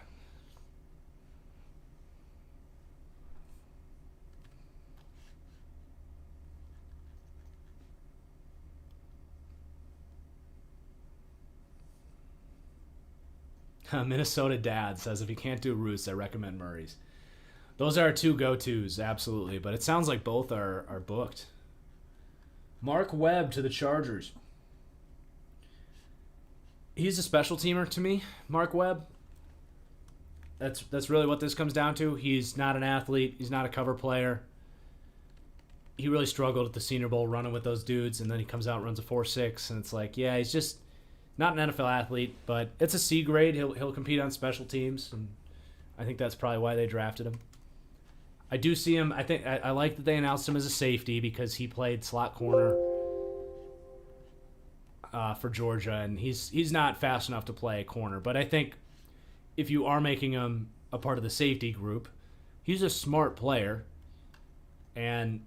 Minnesota Dad says, if you can't do Roos, I recommend Murray's. Those are our 2 go-tos, absolutely. But it sounds like both are booked. Mark Webb to the Chargers. He's a special teamer to me, Mark Webb. That's really what this comes down to. He's not an athlete. He's not a cover player. He really struggled at the Senior Bowl running with those dudes, and then he comes out and runs a 4.6, and it's like, yeah, he's just not an NFL athlete, but it's a C grade. He'll compete on special teams, and I think that's probably why they drafted him. I do see him. I like that they announced him as a safety because he played slot corner for Georgia, and he's not fast enough to play corner. But I think if you are making him a part of the safety group, he's a smart player, and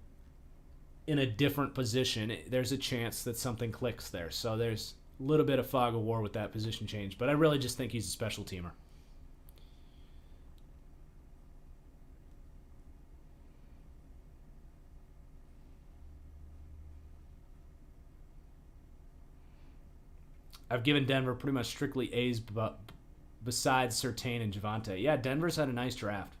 in a different position, there's a chance that something clicks there. So there's a little bit of fog of war with that position change, but I really just think he's a special teamer. I've given Denver pretty much strictly A's besides Surtain and Javonte. Yeah, Denver's had a nice draft.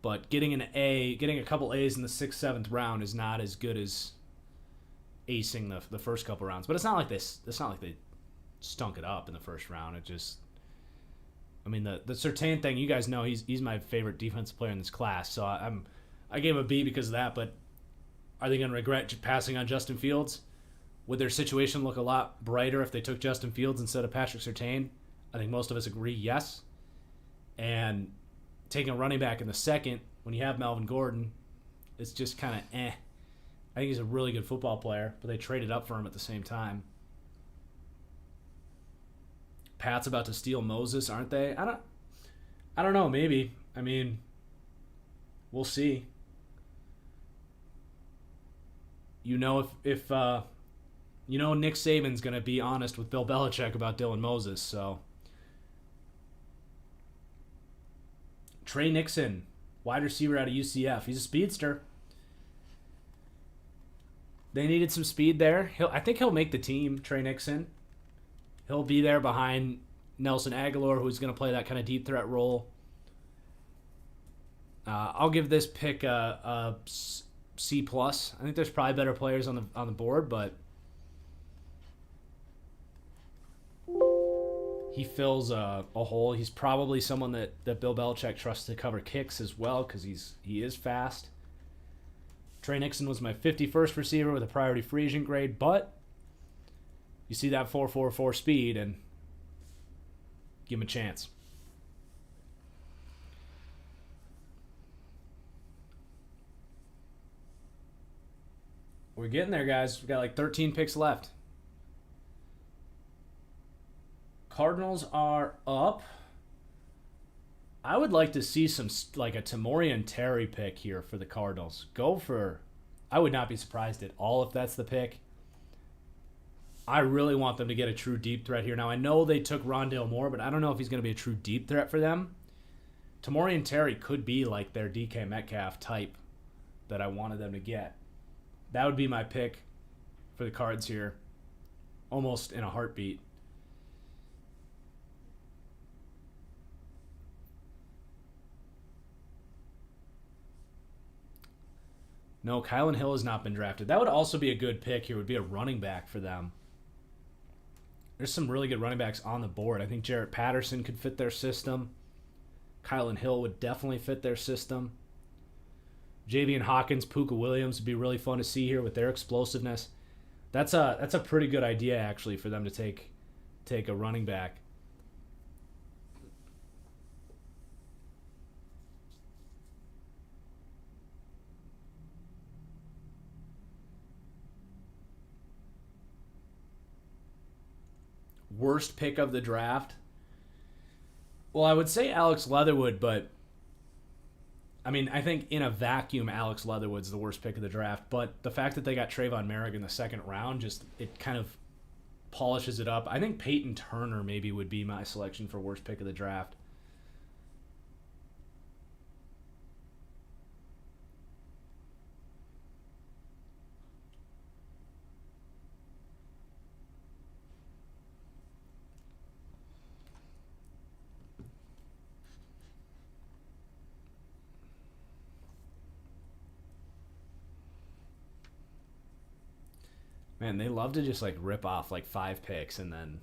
But getting a couple A's in the 6th, 7th round is not as good as acing the first couple rounds. But it's not like they stunk it up in the first round. It just, I mean, the Surtain thing, you guys know he's my favorite defensive player in this class. So I gave him a B because of that. But are they going to regret passing on Justin Fields? Would their situation look a lot brighter if they took Justin Fields instead of Patrick Surtain? I think most of us agree yes. And taking a running back in the 2nd when you have Melvin Gordon, it's just kind of eh. I think he's a really good football player, but they traded up for him at the same time. Pat's about to steal Moses, aren't they? I don't know, maybe. I mean, we'll see. You know if Nick Saban's going to be honest with Bill Belichick about Dylan Moses, so Trey Nixon, wide receiver out of UCF. He's a speedster. They needed some speed there. I think he'll make the team, Trey Nixon. He'll be there behind Nelson Aguilar, who's going to play that kind of deep threat role. I'll give this pick a C+. I think there's probably better players on the board, but he fills a hole. He's probably someone that Bill Belichick trusts to cover kicks as well because he is fast. Trey Nixon was my 51st receiver with a priority free agent grade, but you see that 4.44 speed and give him a chance. We're getting there, guys. We got like 13 picks left. Cardinals are up. I would like to see some like a Tamorrion Terry pick here for the Cardinals. I would not be surprised at all if that's the pick. I really want them to get a true deep threat here. Now, I know they took Rondale Moore, but I don't know if he's going to be a true deep threat for them. Tamorrion Terry could be like their DK Metcalf type that I wanted them to get. That would be my pick for the Cards here, almost in a heartbeat. No, Kylan Hill has not been drafted. That would also be a good pick here. Would be a running back for them. There's some really good running backs on the board. I think Jarrett Patterson could fit their system. Kylan Hill would definitely fit their system. Javian Hawkins, Puka Williams would be really fun to see here with their explosiveness. That's a pretty good idea actually for them to take a running back. Worst pick of the draft? Well, I would say Alex Leatherwood, but I mean, I think in a vacuum, Alex Leatherwood's the worst pick of the draft. But the fact that they got Trayvon Merrick in the 2nd round, it kind of polishes it up. I think Peyton Turner maybe would be my selection for worst pick of the draft. Man, they love to just like rip off like 5 picks and then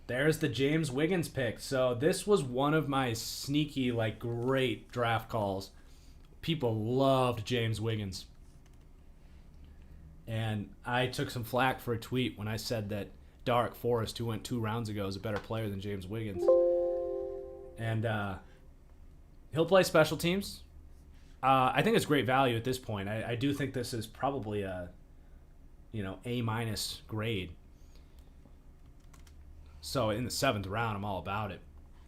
There's the James Wiggins pick. So this was one of my sneaky, great draft calls. People loved James Wiggins. And I took some flack for a tweet when I said that Dark Forrest, who went 2 rounds ago, is a better player than James Wiggins. And he'll play special teams. I think it's great value at this point. I do think this is probably a, A- grade. So in the 7th round, I'm all about it.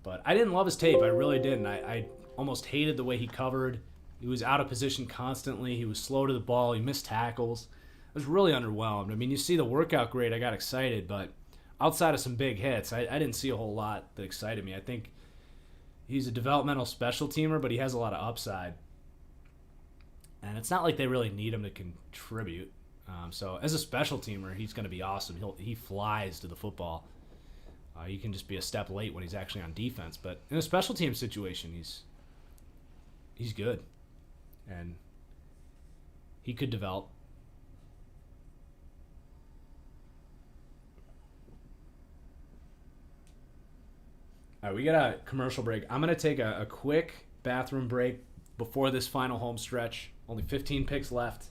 But I didn't love his tape. I really didn't. I almost hated the way he covered. He was out of position constantly. He was slow to the ball. He missed tackles. I was really underwhelmed. I mean, you see the workout grade, I got excited, but outside of some big hits, I didn't see a whole lot that excited me. I think he's a developmental special teamer, but he has a lot of upside. And it's not like they really need him to contribute. So as a special teamer, he's going to be awesome. He flies to the football. He can just be a step late when he's actually on defense. But in a special team situation, he's good. And he could develop. All right, we got a commercial break. I'm going to take a quick bathroom break before this final home stretch. Only 15 picks left.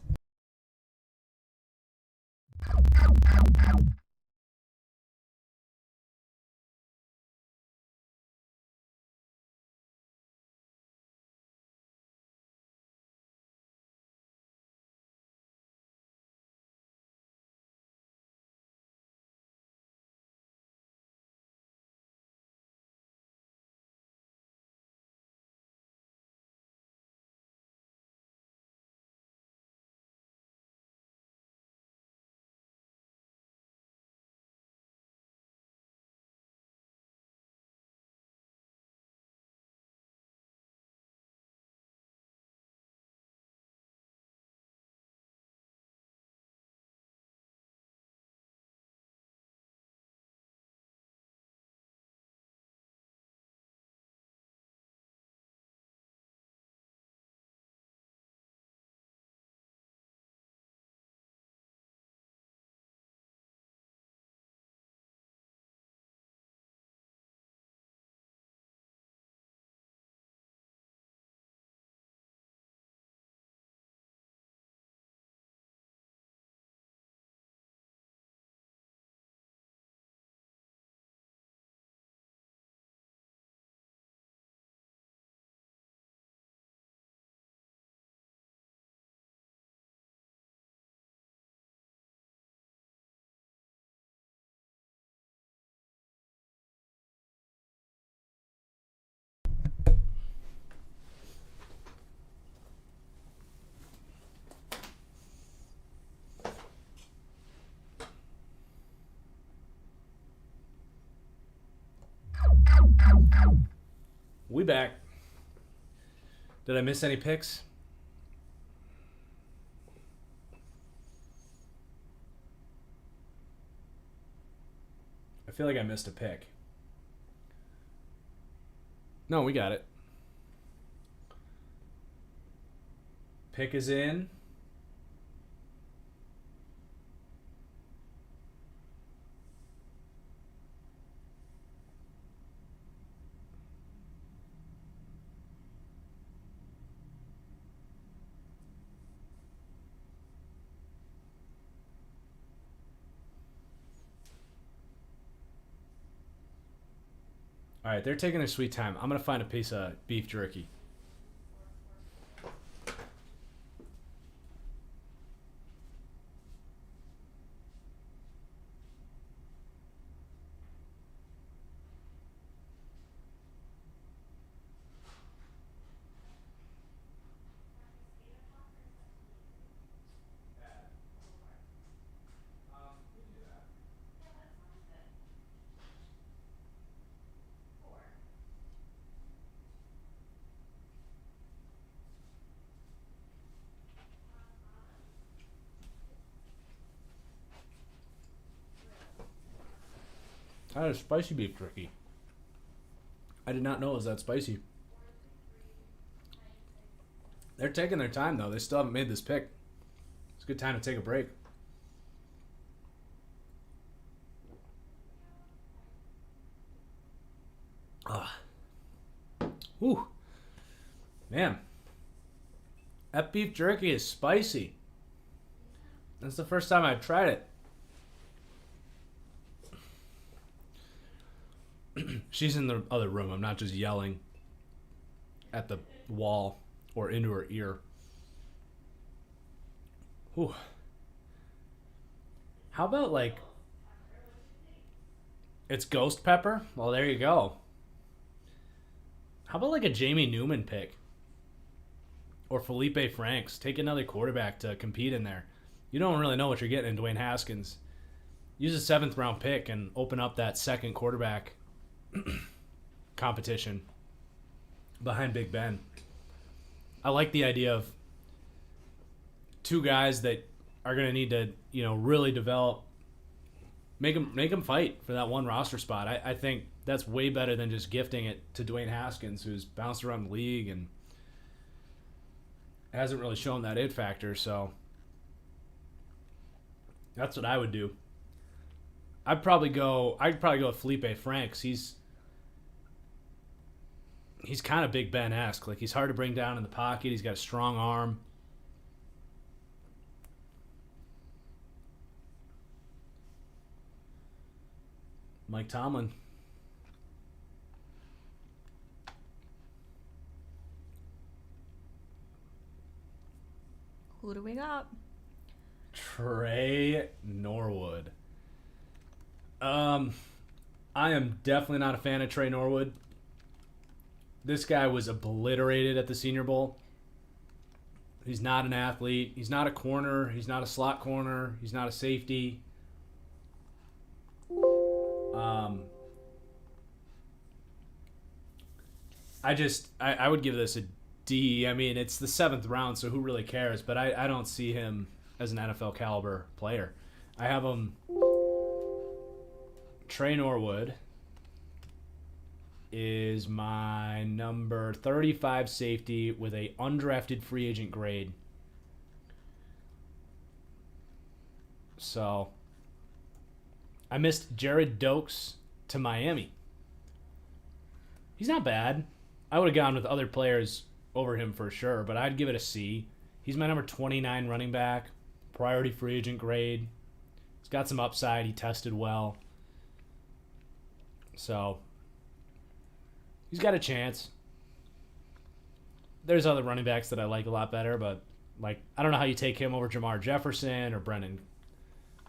We back. Did I miss any picks? I feel like I missed a pick. No, we got it. Pick is in. All right, they're taking their sweet time. I'm going to find a piece of beef jerky. I had a spicy beef jerky. I did not know it was that spicy. They're taking their time, though. They still haven't made this pick. It's a good time to take a break. Ooh. Man. That beef jerky is spicy. That's the first time I've tried it. She's in the other room. I'm not just yelling at the wall or into her ear. Ooh. How about, like, it's ghost pepper? Well, there you go. How about, like, a Jamie Newman pick? Or Felipe Franks. Take another quarterback to compete in there. You don't really know what you're getting in Dwayne Haskins. Use a 7th round pick and open up that second quarterback competition behind Big Ben. I like the idea of 2 guys that are going to need to, really develop, make them fight for that one roster spot. I think that's way better than just gifting it to Dwayne Haskins, who's bounced around the league and hasn't really shown that it factor. So that's what I would do. I'd probably go with Felipe Franks. He's kind of Big Ben-esque. Like, he's hard to bring down in the pocket. He's got a strong arm. Mike Tomlin. Who do we got? Trey Norwood. I am definitely not a fan of Trey Norwood. This guy was obliterated at the Senior Bowl. He's not an athlete. He's not a corner. He's not a slot corner. He's not a safety. I would give this a D. I mean, it's the 7th round, so who really cares? But I don't see him as an NFL caliber player. I have him. Trey Norwood is my number 35 safety with a undrafted free agent grade. So I missed Jared Dokes to Miami. He's not bad. I would have gone with other players over him for sure, but I'd give it a C. He's my number 29 running back, priority free agent grade. He's got some upside. He tested well. So he's got a chance. There's other running backs that I like a lot better, but like, I don't know how you take him over Jamar Jefferson or Brendan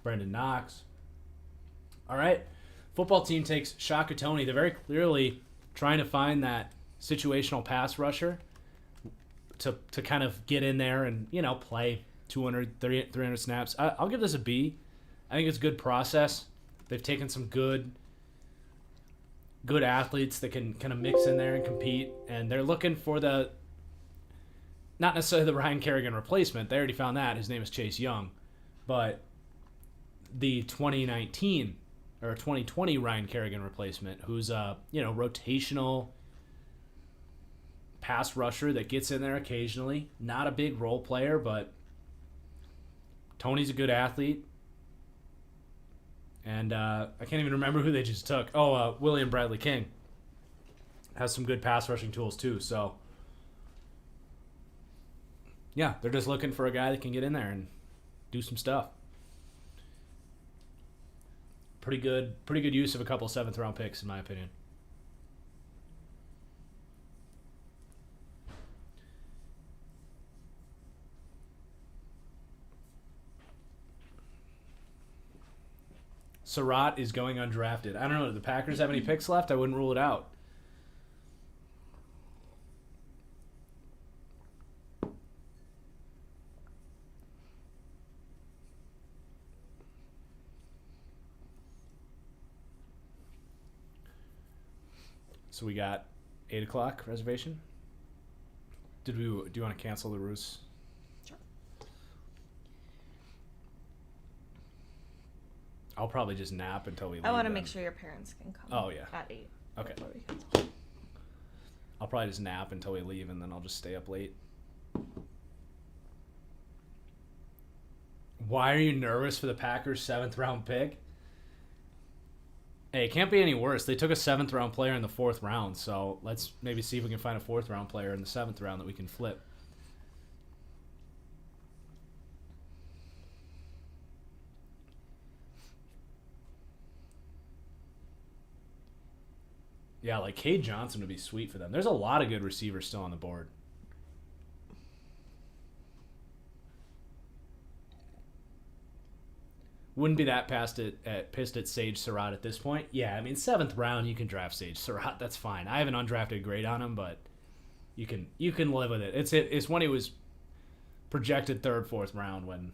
Knox. All right. Football team takes Shaka Toney. They're very clearly trying to find that situational pass rusher to kind of get in there and, play 200, 300 snaps. I'll give this a B. I think it's a good process. They've taken some good athletes that can kind of mix in there and compete, and they're looking for not necessarily the Ryan Kerrigan replacement. They already found that. His name is Chase Young. But the 2019 or 2020 Ryan Kerrigan replacement, who's a, rotational pass rusher that gets in there occasionally. Not a big role player, but Tony's a good athlete. And I can't even remember who they just took. William Bradley King has some good pass rushing tools too. So, yeah, they're just looking for a guy that can get in there and do some stuff. Pretty good use of a couple 7th round picks, in my opinion. Surratt is going undrafted. I don't know. Do the Packers have any picks left? I wouldn't rule it out. So we got 8 o'clock reservation. Do you want to cancel the Roos? Sure. I'll probably just nap until we leave. I want to make sure your parents can come. Oh, yeah. At 8. Okay. before we cancel. I'll probably just nap until we leave, and then I'll just stay up late. Why are you nervous for the Packers' 7th round pick? Hey, it can't be any worse. They took a 7th-round player in the 4th round, so let's maybe see if we can find a 4th-round player in the 7th round that we can flip. Yeah, like Cade Johnson would be sweet for them. There's a lot of good receivers still on the board. Wouldn't be that pissed at Sage Surratt at this point. Yeah, I mean, 7th round, you can draft Sage Surratt. That's fine. I have an undrafted grade on him, but you can live with it. It's when he was projected 3rd, 4th round when.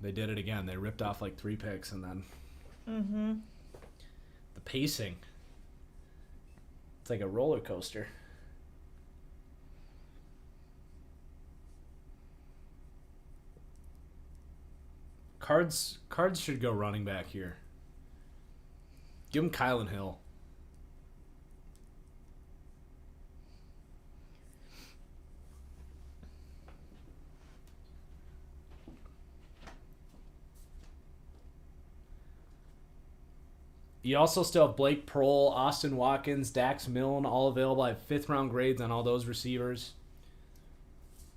They did it again. They ripped off like 3 picks and then. Mm-hmm. The pacing. It's like a roller coaster. Cards should go running back here. Give him Kylan Hill. You also still have Blake Prohl, Austin Watkins, Dax Milne, all available. I have 5th-round grades on all those receivers.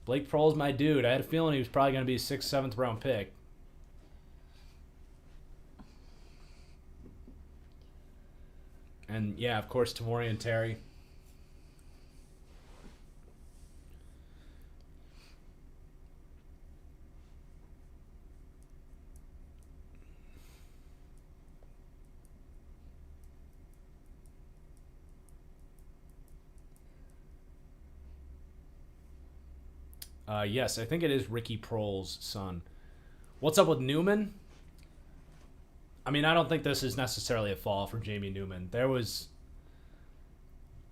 Blake Prohl's my dude. I had a feeling he was probably going to be a 6th, 7th-round pick. And, yeah, of course, Tamorrion Terry. Yes, I think it is Ricky Prohl's son. What's up with Newman? I mean, I don't think this is necessarily a fall for Jamie Newman. There was...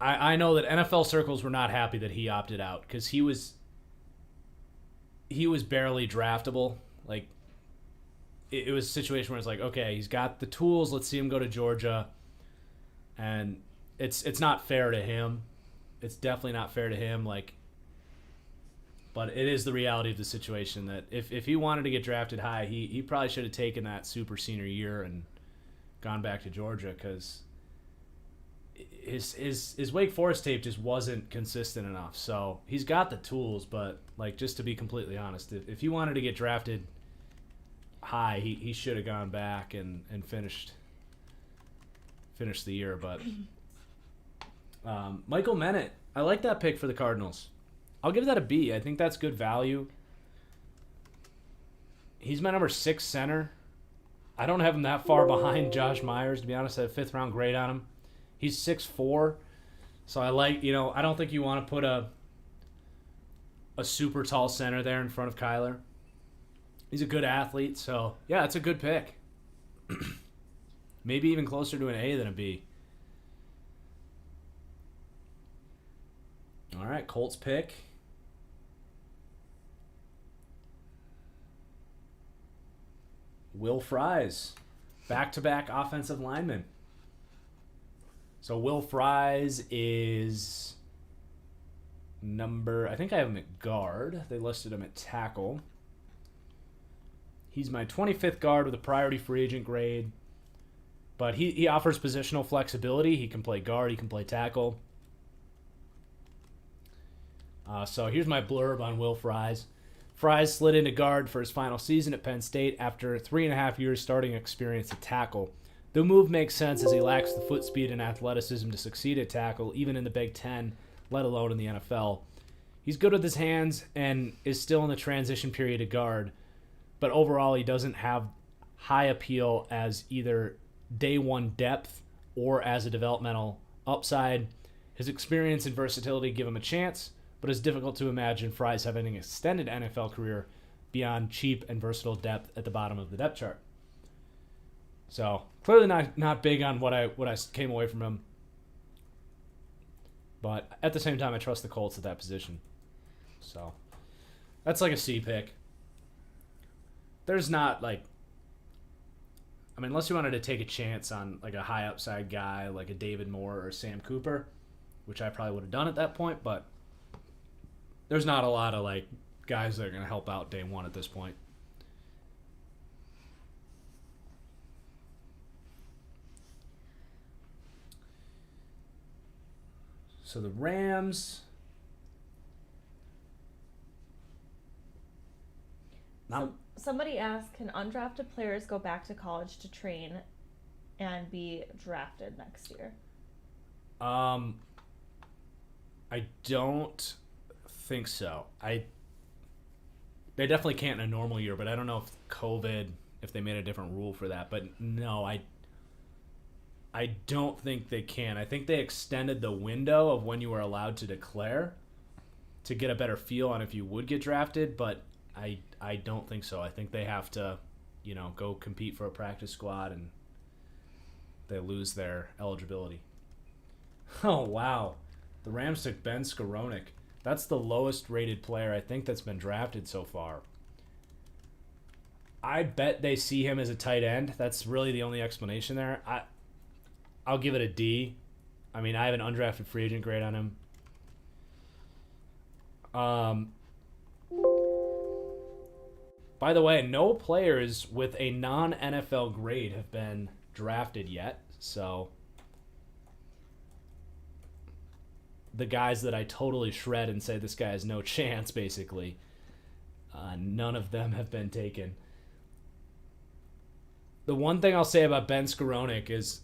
I know that NFL circles were not happy that he opted out because he was barely draftable. Like, it was a situation where it's like, okay, he's got the tools. Let's see him go to Georgia. And it's not fair to him. It's definitely not fair to him. Like, but it is the reality of the situation that if he wanted to get drafted high, he probably should have taken that super senior year and gone back to Georgia because his Wake Forest tape just wasn't consistent enough. So he's got the tools, but like just to be completely honest, if he wanted to get drafted high, he should have gone back and finished the year. But Michael Menet, I like that pick for the Cardinals. I'll give that a B. I think that's good value. He's my number 6 center. I don't have him that far behind Josh Myers, to be honest. I have a 5th-round grade on him. He's 6'4", so I like, I don't think you want to put a super tall center there in front of Kyler. He's a good athlete, so yeah, it's a good pick. Maybe even closer to an A than a B. All right, Colts pick. Will Fries, back-to-back offensive lineman. So Will Fries is I think I have him at guard. They listed him at tackle. He's my 25th guard with a priority free agent grade. But he offers positional flexibility. He can play guard. He can play tackle. So here's my blurb on Will Fries. Fries slid into guard for his final season at Penn State after 3.5 years starting experience at tackle. The move makes sense as he lacks the foot speed and athleticism to succeed at tackle, even in the Big Ten, let alone in the NFL. He's good with his hands and is still in the transition period to guard, but overall he doesn't have high appeal as either day one depth or as a developmental upside. His experience and versatility give him a chance, but it's difficult to imagine Fries having an extended NFL career beyond cheap and versatile depth at the bottom of the depth chart. So clearly not big on what I came away from him, but at the same time I trust the Colts at that position. So that's like a C pick. There's not unless you wanted to take a chance on like a high upside guy like a David Moore or Sam Cooper, which I probably would have done at that point, but there's not a lot of like guys that are going to help out day one at this point. So the Rams. Somebody asked, can undrafted players go back to college to train and be drafted next year? I don't think so. They definitely can't in a normal year, but I don't know if COVID, if they made a different rule for that. But no, I don't think they can. I think they extended the window of when you were allowed to declare to get a better feel on if you would get drafted, but I don't think so. I think they have to, go compete for a practice squad and they lose their eligibility. Oh, wow. The Rams took Ben Skowronek. That's the lowest rated player I think that's been drafted so far. I bet they see him as a tight end. That's really the only explanation there. I'll give it a D. I mean, I have an undrafted free agent grade on him. By the way, no players with a non-NFL grade have been drafted yet. So the guys that I totally shred and say this guy has no chance, basically, none of them have been taken. The one thing I'll say about Ben Skowronek is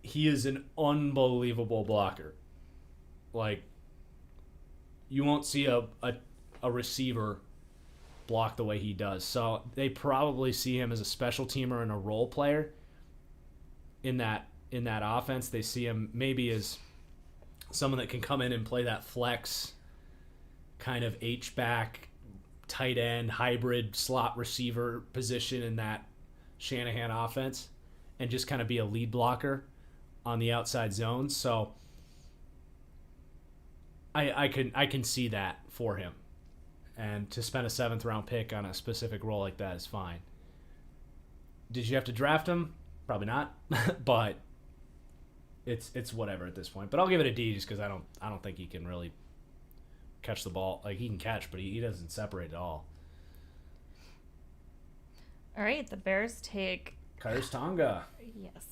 he is an unbelievable blocker. Like, you won't see a receiver block the way he does. So they probably see him as a special teamer and a role player in that offense. They see him maybe as someone that can come in and play that flex kind of H-back, tight end, hybrid slot receiver position in that Shanahan offense and just kind of be a lead blocker on the outside zones. So I can see that for him. And to spend a 7th round pick on a specific role like that is fine. Did you have to draft him? Probably not. But it's whatever at this point. But I'll give it a D just because I don't think he can really catch the ball. Like, he can catch, but he doesn't separate at all. All right, the Bears take Khyiris Tonga. Yes.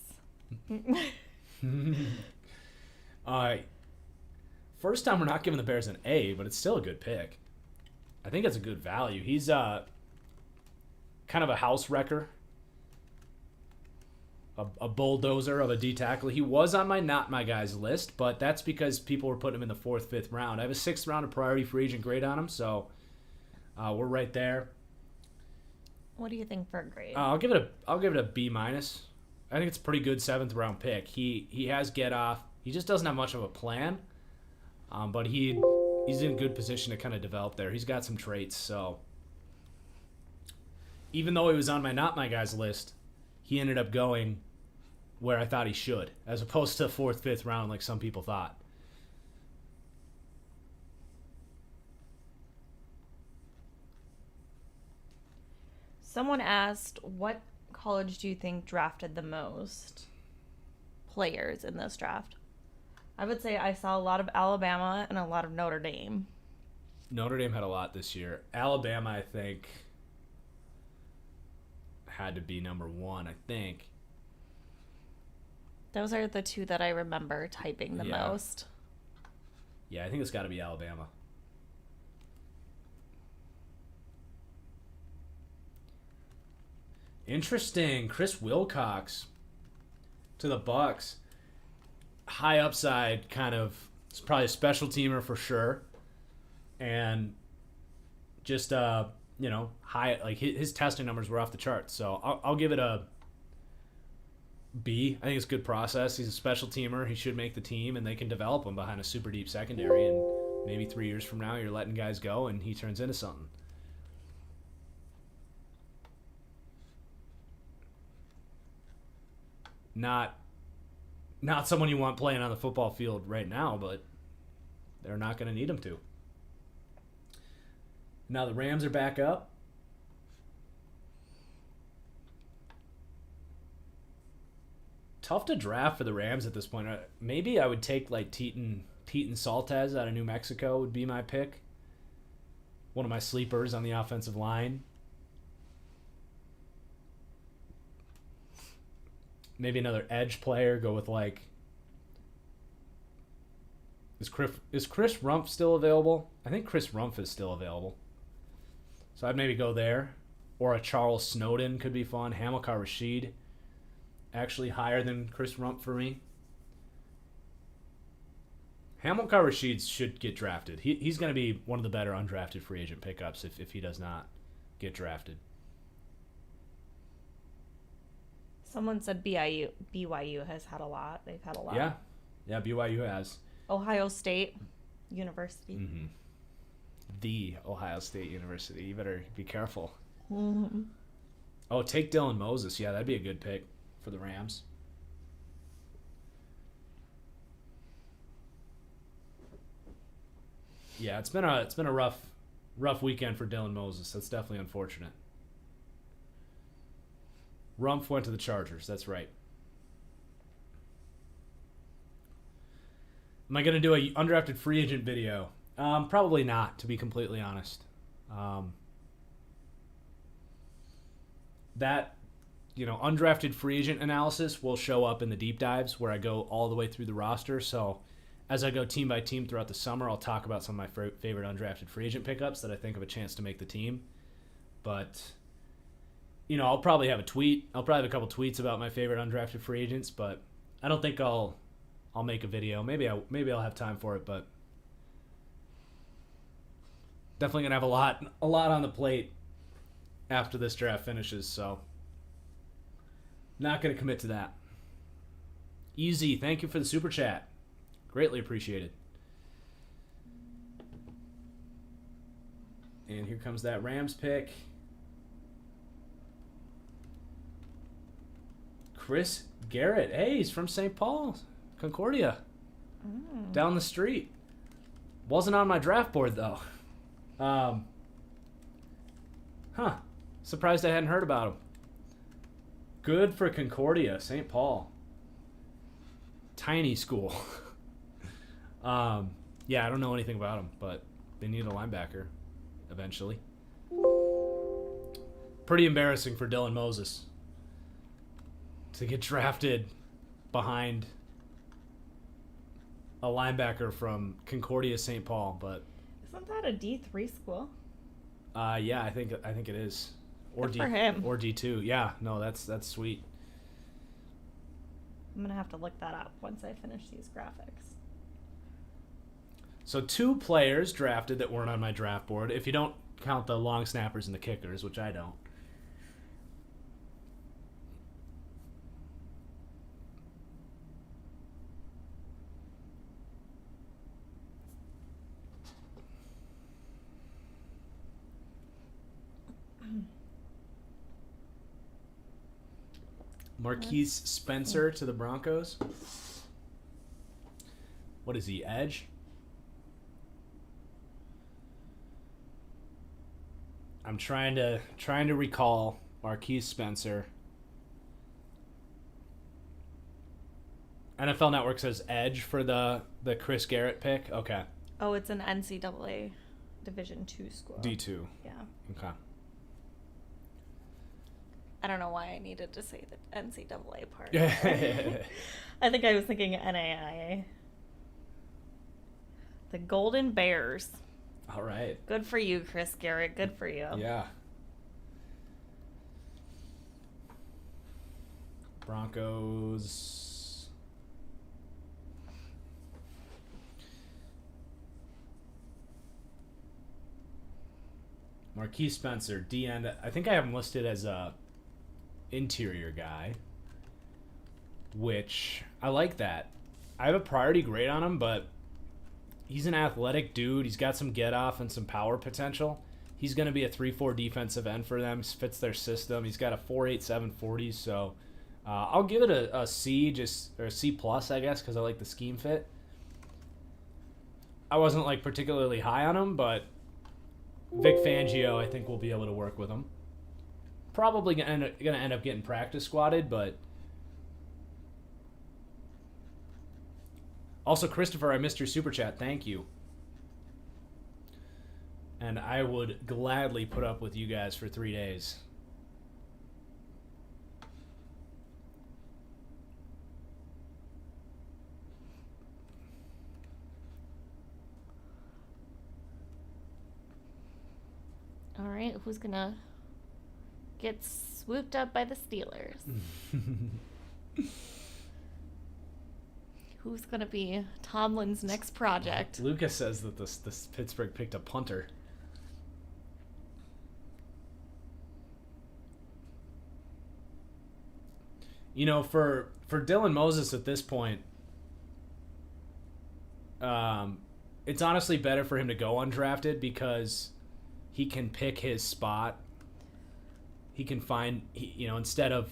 First time we're not giving the Bears an A, but it's still a good pick. I think it's a good value. He's kind of a house wrecker, a bulldozer of a D tackle. He was on my not my guys list, but that's because people were putting him in the 4th, 5th round. I have a 6th round of priority free agent grade on him, so we're right there. What do you think for a grade? I'll give it a B minus. I think it's a pretty good 7th round pick. He has get off. He just doesn't have much of a plan, but he's in a good position to kind of develop there. He's got some traits. So even though he was on my not my guys list, he ended up going where I thought he should, as opposed to 4th, 5th round like some people thought. Someone asked, what college do you think drafted the most players in this draft? I would say I saw a lot of Alabama and a lot of Notre Dame. Notre Dame had a lot this year. Alabama, I think, had to be number 1, I think. Those are the two that I remember typing the most. Yeah, I think it's got to be Alabama. Interesting. Chris Wilcox to the Bucks. High upside, kind of. It's probably a special teamer for sure. And just, high. Like, his testing numbers were off the charts. So I'll give it a B. I think it's a good process. He's a special teamer. He should make the team, and they can develop him behind a super deep secondary. And maybe 3 years from now, you're letting guys go, and he turns into something. Not someone you want playing on the football field right now, but they're not going to need him to. Now the Rams are back up. Tough to draft for the Rams at this point. Maybe I would take like Teton Pete and Saltez out of New Mexico would be my pick. One of my sleepers on the offensive line. Maybe another edge player. Go with like... Is Chris Rumpf still available? I think Chris Rumpf is still available. So I'd maybe go there. Or a Charles Snowden could be fun. Hamilcar Rashed. Actually higher than Chris Rumpf for me. Hamilcar Rashed should get drafted. He's going to be one of the better undrafted free agent pickups if he does not get drafted. Someone said BYU has had a lot. They've had a lot. Yeah, BYU has. Ohio State University. Mm-hmm. The Ohio State University. You better be careful. Mm-hmm. Oh, take Dylan Moses. Yeah, that'd be a good pick for the Rams. Yeah, it's been a rough weekend for Dylan Moses. That's definitely unfortunate. Rumpf went to the Chargers. That's right. Am I going to do a undrafted free agent video? Probably not, to be completely honest. That, undrafted free agent analysis will show up in the deep dives where I go all the way through the roster. So as I go team by team throughout the summer, I'll talk about some of my favorite undrafted free agent pickups that I think have a chance to make the team. But, I'll probably have a tweet. I'll probably have a couple tweets about my favorite undrafted free agents, but I don't think I'll make a video. Maybe I'll have time for it, but definitely gonna have a lot on the plate after this draft finishes, so not gonna commit to that. Easy, thank you for the super chat. Greatly appreciated. And here comes that Rams pick. Chris Garrett. Hey, he's from St. Paul, Concordia. Down the street. Wasn't on my draft board, though. Surprised I hadn't heard about him. Good for Concordia, St. Paul. Tiny school. Yeah, I don't know anything about him, but they need a linebacker eventually. Pretty embarrassing for Dylan Moses to get drafted behind a linebacker from Concordia, St. Paul, but Isn't that a D3 school? yeah, I think it is. Or Good for him. Or D2. Yeah, no, that's sweet. I'm gonna have to look that up once I finish these graphics. So 2 players drafted that weren't on my draft board, if you don't count the long snappers and the kickers, which I don't. Marquise Spencer to the Broncos. What is he, edge? I'm trying to recall Marquise Spencer. NFL Network says edge for the Chris Garrett pick. Okay. Oh, it's an NCAA Division II school. D2. Yeah. Okay. I don't know why I needed to say the NCAA part. Yeah. I think I was thinking NAIA. The Golden Bears. All right. Good for you, Chris Garrett. Good for you. Yeah. Broncos. Marquise Spencer, DN. I think I have him listed as a interior guy, which I like that. I have a priority grade on him, but he's an athletic dude. He's got some get off and some power potential. He's going to be a 3-4 defensive end for them. Fits their system. He's got a 4.87 40, so I'll give it a C, or a C plus, I guess, because I like the scheme fit. I wasn't like particularly high on him, but Vic Fangio, I think, will be able to work with him. Probably going to end up getting practice squatted, but Also, Christopher, I missed your super chat. Thank you. And I would gladly put up with you guys for 3 days. All right, who's going to get swooped up by the Steelers? Who's going to be Tomlin's next project? Lucas says that this Pittsburgh picked a punter. You know, for Dylan Moses at this point, it's honestly better for him to go undrafted because he can pick his spot. He can find, instead of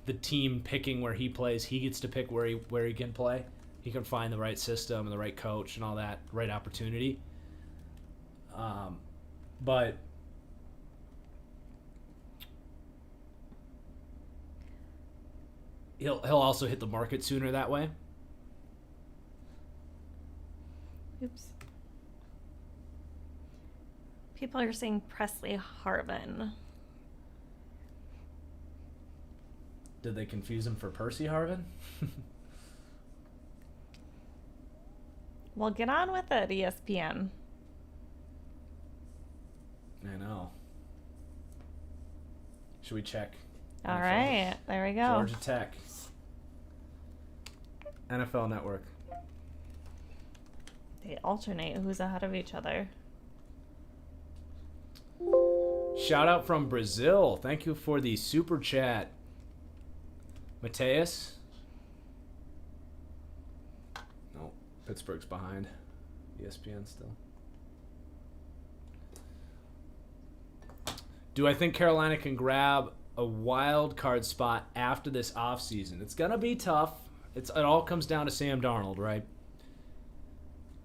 the team picking where he plays, he gets to pick where he can play. He can find the right system and the right coach and all that, right opportunity. But he'll also hit the market sooner that way. Oops. People are saying Presley Harvin. Did they confuse him for Percy Harvin? Well, get on with it, ESPN. I know. Should we check? All right, there we go. Georgia Tech. NFL Network. They alternate who's ahead of each other. Shout out from Brazil. Thank you for the super chat. Mateus. No, Pittsburgh's behind. ESPN still. Do I think Carolina can grab a wild card spot after this offseason? It's going to be tough. It all comes down to Sam Darnold, right?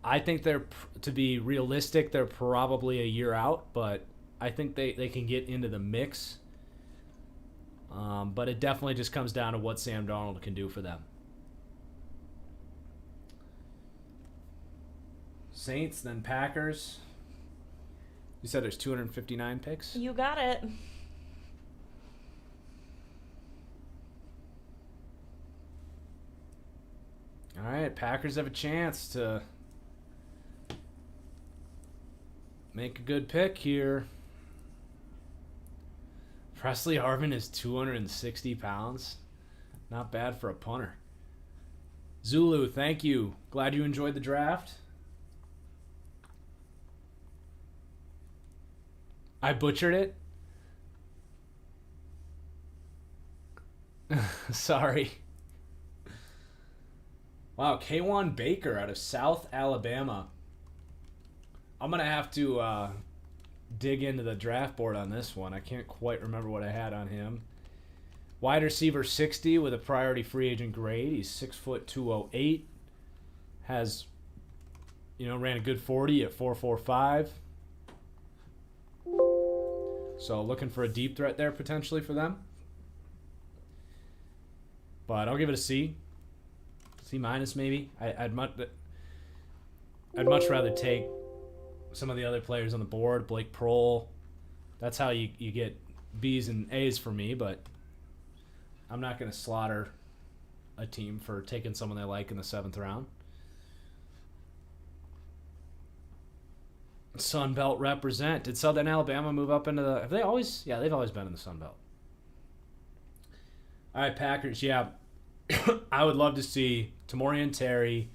I think to be realistic, they're probably a year out, but I think they can get into the mix. But it definitely just comes down to what Sam Darnold can do for them. Saints, then Packers. You said there's 259 picks? You got it. All right, Packers have a chance to make a good pick here. Presley Harvin is 260 pounds. Not bad for a punter. Zulu, thank you. Glad you enjoyed the draft. I butchered it. Sorry. Wow, K'Wan Baker out of South Alabama. I'm going to have to dig into the draft board on this one. I can't quite remember what I had on him. Wide receiver 60 with a priority free agent grade. He's 6'2", 208. Has, ran a good 40 at 4.45. So looking for a deep threat there potentially for them. But I'll give it a C. C minus maybe. I'd much rather take some of the other players on the board. Blake Prohl. That's how you get B's and A's for me, but I'm not going to slaughter a team for taking someone they like in the 7th round. Sun Belt represent. Did Southern Alabama move up into the... Have they always... Yeah, they've always been in the Sun Belt. All right, Packers. Yeah, I would love to see Tamorrion Terry,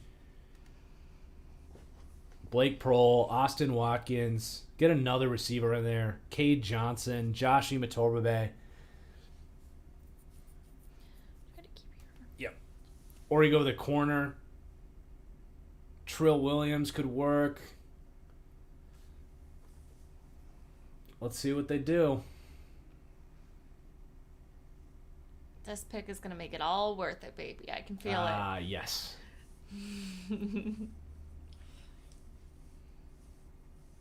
Blake Prohl, Austin Watkins, get another receiver in there, Cade Johnson, Josh Imatorbhebhe. Yep. Or you go with a corner. Trill Williams could work. Let's see what they do. This pick is going to make it all worth it, baby. I can feel it. Ah, yes.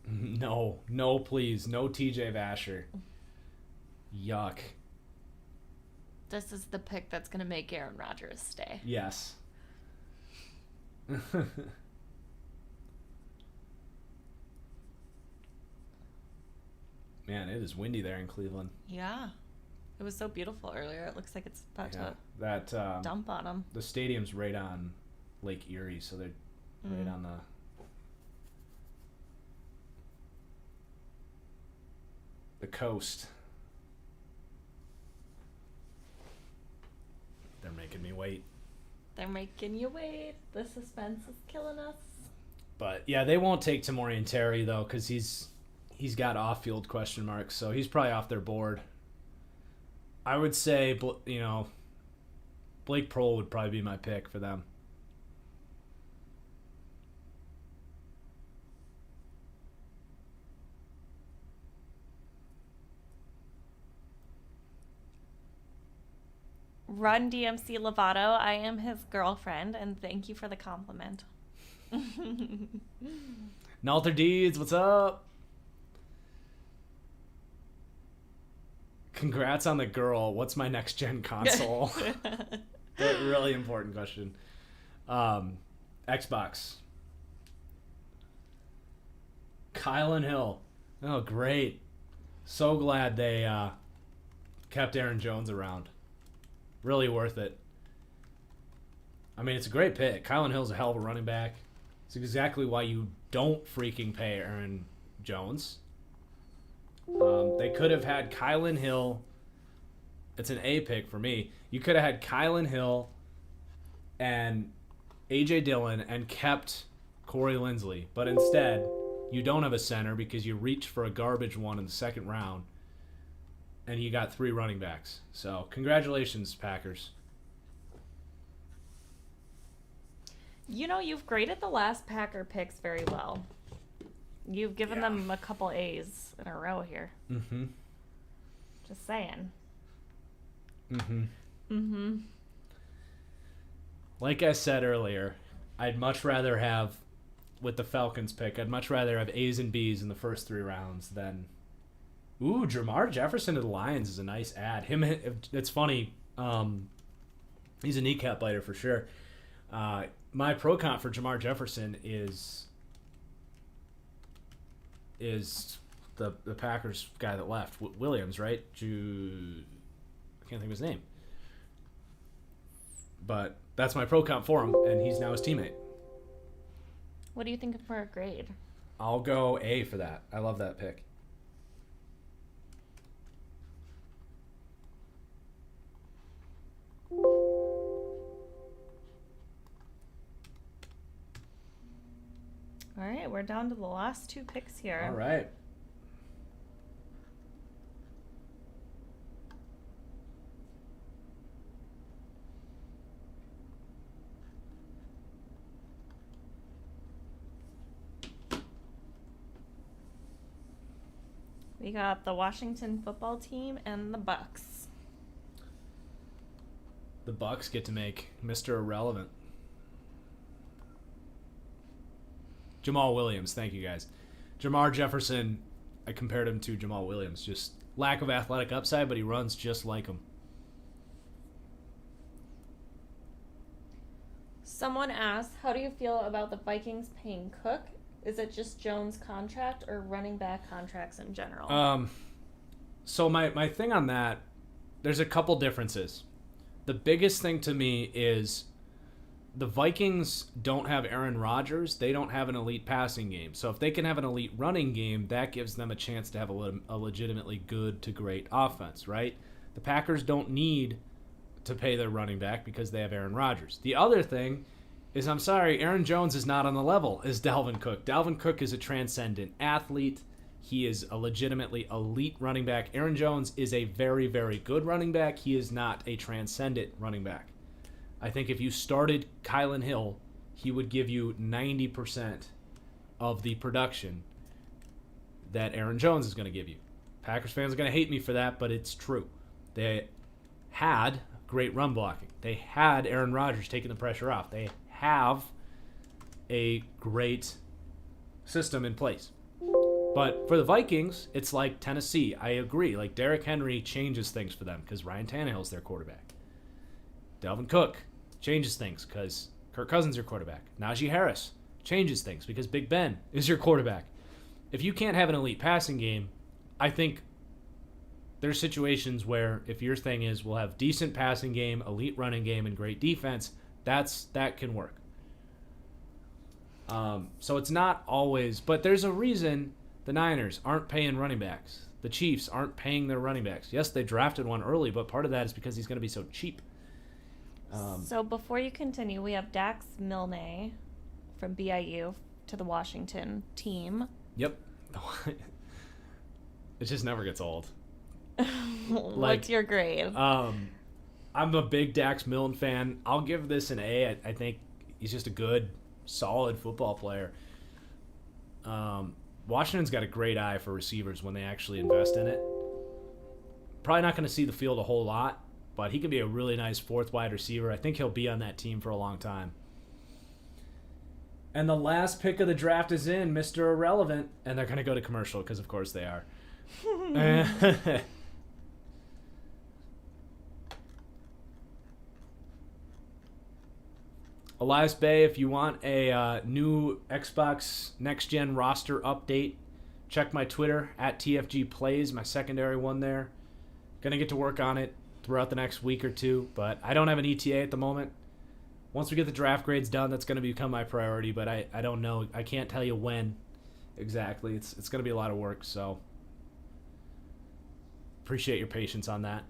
No, please. No TJ Vasher. Yuck. This is the pick that's going to make Aaron Rodgers stay. Yes. Man, it is windy there in Cleveland. Yeah. It was so beautiful earlier. It looks like it's about to That dump on them. the stadium's right on Lake Erie, so they're right on the coast. They're making me wait. They're making you wait. The suspense is killing us. But yeah, they won't take Tamorrion Terry though, because he's got off-field question marks, so he's probably off their board. I would say, Blake Prohl would probably be my pick for them. Run DMC Lovato. I am his girlfriend, and thank you for the compliment. Nalter Deeds, what's up? Congrats on the girl. What's my next gen console? A really important question. Xbox. Kylan Hill. Oh, great. So glad they kept Aaron Jones around. Really worth it. I mean, it's a great pick. Kylan Hill's a hell of a running back. It's exactly why you don't freaking pay Aaron Jones. They could have had Kylan Hill. It's an A pick for me. You could have had Kylan Hill and A.J. Dillon and kept Corey Linsley. But instead, you don't have a center because you reached for a garbage one in the second round. And you got 3 running backs. So, congratulations, Packers. You've graded the last Packer picks very well. You've given them a couple A's in a row here. Mm-hmm. Just saying. Mm-hmm. Mm-hmm. Like I said earlier, I'd much rather have, with the Falcons pick, I'd much rather have A's and B's in the first 3 rounds than... Ooh, Jamar Jefferson to the Lions is a nice ad. It's funny. He's a kneecap biter for sure. My pro comp for Jamar Jefferson is the Packers guy that left, Williams, right? I can't think of his name. But that's my pro comp for him, and he's now his teammate. What do you think for a grade? I'll go A for that. I love that pick. All right, we're down to the last 2 picks here. All right. We got the Washington football team and the Bucks. The Bucks get to make Mr. Irrelevant. Jamal Williams, thank you guys. Jamar Jefferson, I compared him to Jamal Williams. Just lack of athletic upside, but he runs just like him. Someone asked, how do you feel about the Vikings paying Cook? Is it just Jones' contract or running back contracts in general? So my thing on that, there's a couple differences. The biggest thing to me is the Vikings don't have Aaron Rodgers. They don't have an elite passing game. So if they can have an elite running game, that gives them a chance to have a legitimately good to great offense, right? The Packers don't need to pay their running back because they have Aaron Rodgers. The other thing is, I'm sorry, Aaron Jones is not on the level as Dalvin Cook. Dalvin Cook is a transcendent athlete. He is a legitimately elite running back. Aaron Jones is a very, very good running back. He is not a transcendent running back. I think if you started Kylan Hill, he would give you 90% of the production that Aaron Jones is going to give you. Packers fans are going to hate me for that, but it's true. They had great run blocking. They had Aaron Rodgers taking the pressure off. They have a great system in place. But for the Vikings, it's like Tennessee. I agree. Like, Derrick Henry changes things for them because Ryan Tannehill's their quarterback. Dalvin Cook changes things because Kirk Cousins your quarterback. Najee Harris changes things because Big Ben is your quarterback. If you can't have an elite passing game, I think there's situations where if your thing is we'll have decent passing game, elite running game, and great defense, that can work. So it's not always, but there's a reason the Niners aren't paying running backs. The Chiefs aren't paying their running backs. Yes, they drafted one early, but part of that is because he's going to be so cheap. So before you continue, we have Dax Milne from BYU to the Washington team. Yep. It just never gets old. What's your grade? I'm a big Dax Milne fan. I'll give this an A. I think he's just a good, solid football player. Washington's got a great eye for receivers when they actually invest in it. Probably not going to see the field a whole lot, but he can be a really nice fourth wide receiver. I think he'll be on that team for a long time. And the last pick of the draft is in, Mr. Irrelevant, and they're going to go to commercial because, of course, they are. Elias Bay, if you want a new Xbox Next Gen roster update, check my Twitter at TFG Plays, my secondary one there. Gonna get to work on it throughout the next week or two, but I don't have an ETA at the moment. Once we get the draft grades done, that's gonna become my priority, but I don't know. I can't tell you when exactly. It's gonna be a lot of work, so appreciate your patience on that.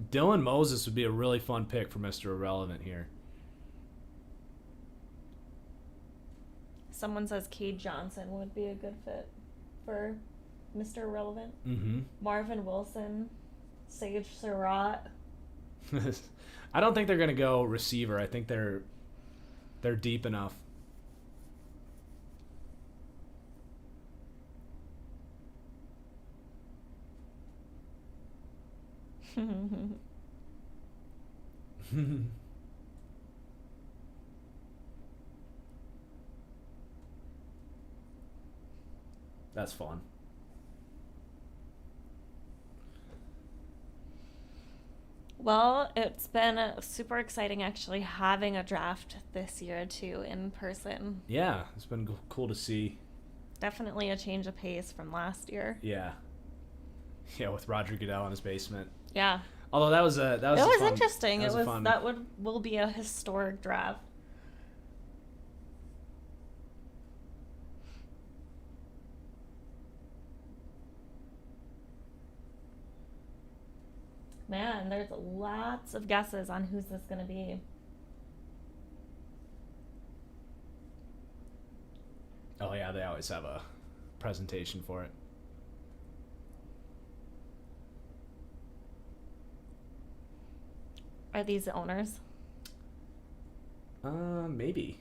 Dylan Moses would be a really fun pick for Mr. Irrelevant here. Someone says Cade Johnson would be a good fit for Mr. Irrelevant. Mm-hmm. Marvin Wilson, Sage Surratt. I don't think they're going to go receiver. I think they're deep enough. That's fun. Well, it's been super exciting actually having a draft this year too in person. Yeah, it's been cool to see. Definitely a change of pace from last year. Yeah. Yeah, with Roger Goodell in his basement. Yeah. Although that was interesting. Will be a historic draft. Man, there's lots of guesses on who's this going to be. Oh yeah, they always have a presentation for it. Are these the owners? Maybe.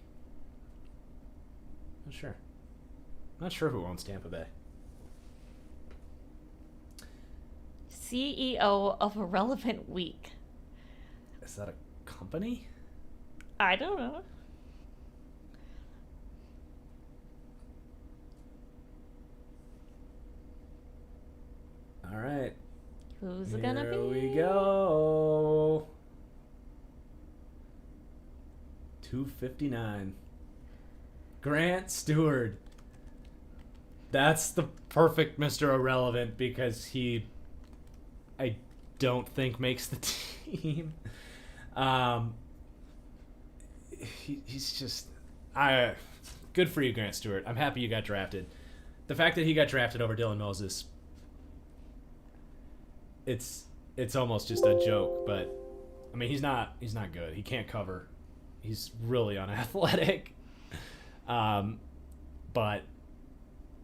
Not sure who owns Tampa Bay. CEO of Irrelevant Week. Is that a company? I don't know. All right. Who's it gonna be? Here we go. 259. Grant Stewart. That's the perfect Mr. Irrelevant because I don't think makes the team. He's just good for you, Grant Stewart. I'm happy you got drafted. The fact that he got drafted over Dylan Moses, it's almost just a joke, but I mean he's not good. He can't cover. He's really unathletic. But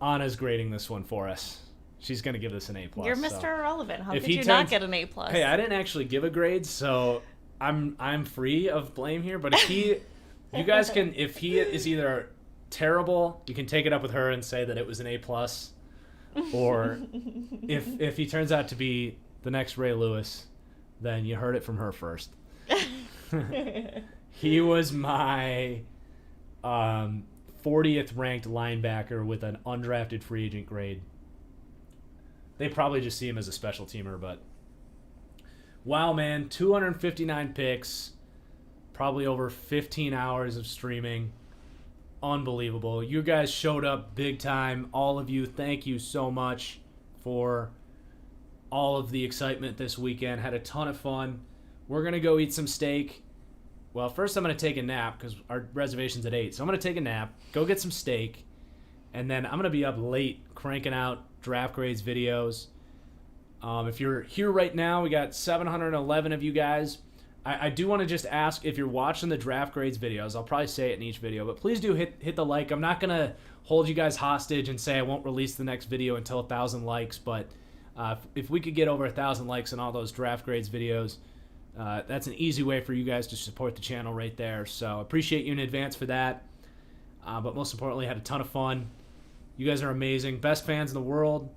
Anna's grading this one for us. She's gonna give this an A+. You're Mr. Irrelevant. How If could he you not turns- get an A+? Hey, I didn't actually give a grade, so I'm free of blame here. But if you guys can, if he is either terrible, you can take it up with her and say that it was an A+, or if he turns out to be the next Ray Lewis, then you heard it from her first. He was my 40th ranked linebacker with an undrafted free agent grade. They probably just see him as a special teamer, but Wow, man, 259 picks, probably over 15 hours of streaming. Unbelievable. You guys showed up big time. All of you, thank you so much for all of the excitement this weekend. Had a ton of fun. We're going to go eat some steak. Well, first I'm going to take a nap because our reservation's at 8. So I'm going to take a nap, go get some steak, and then I'm going to be up late cranking out draft grades videos. If you're here right now, we got 711 of you guys. I do want to just ask, if you're watching the draft grades videos, I'll probably say it in each video, but please do hit the like. I'm not going to hold you guys hostage and say I won't release the next video until 1,000 likes, but if we could get over 1,000 likes on all those draft grades videos, that's an easy way for you guys to support the channel right there. So appreciate you in advance for that. But most importantly, had a ton of fun. You guys are amazing. Best fans in the world.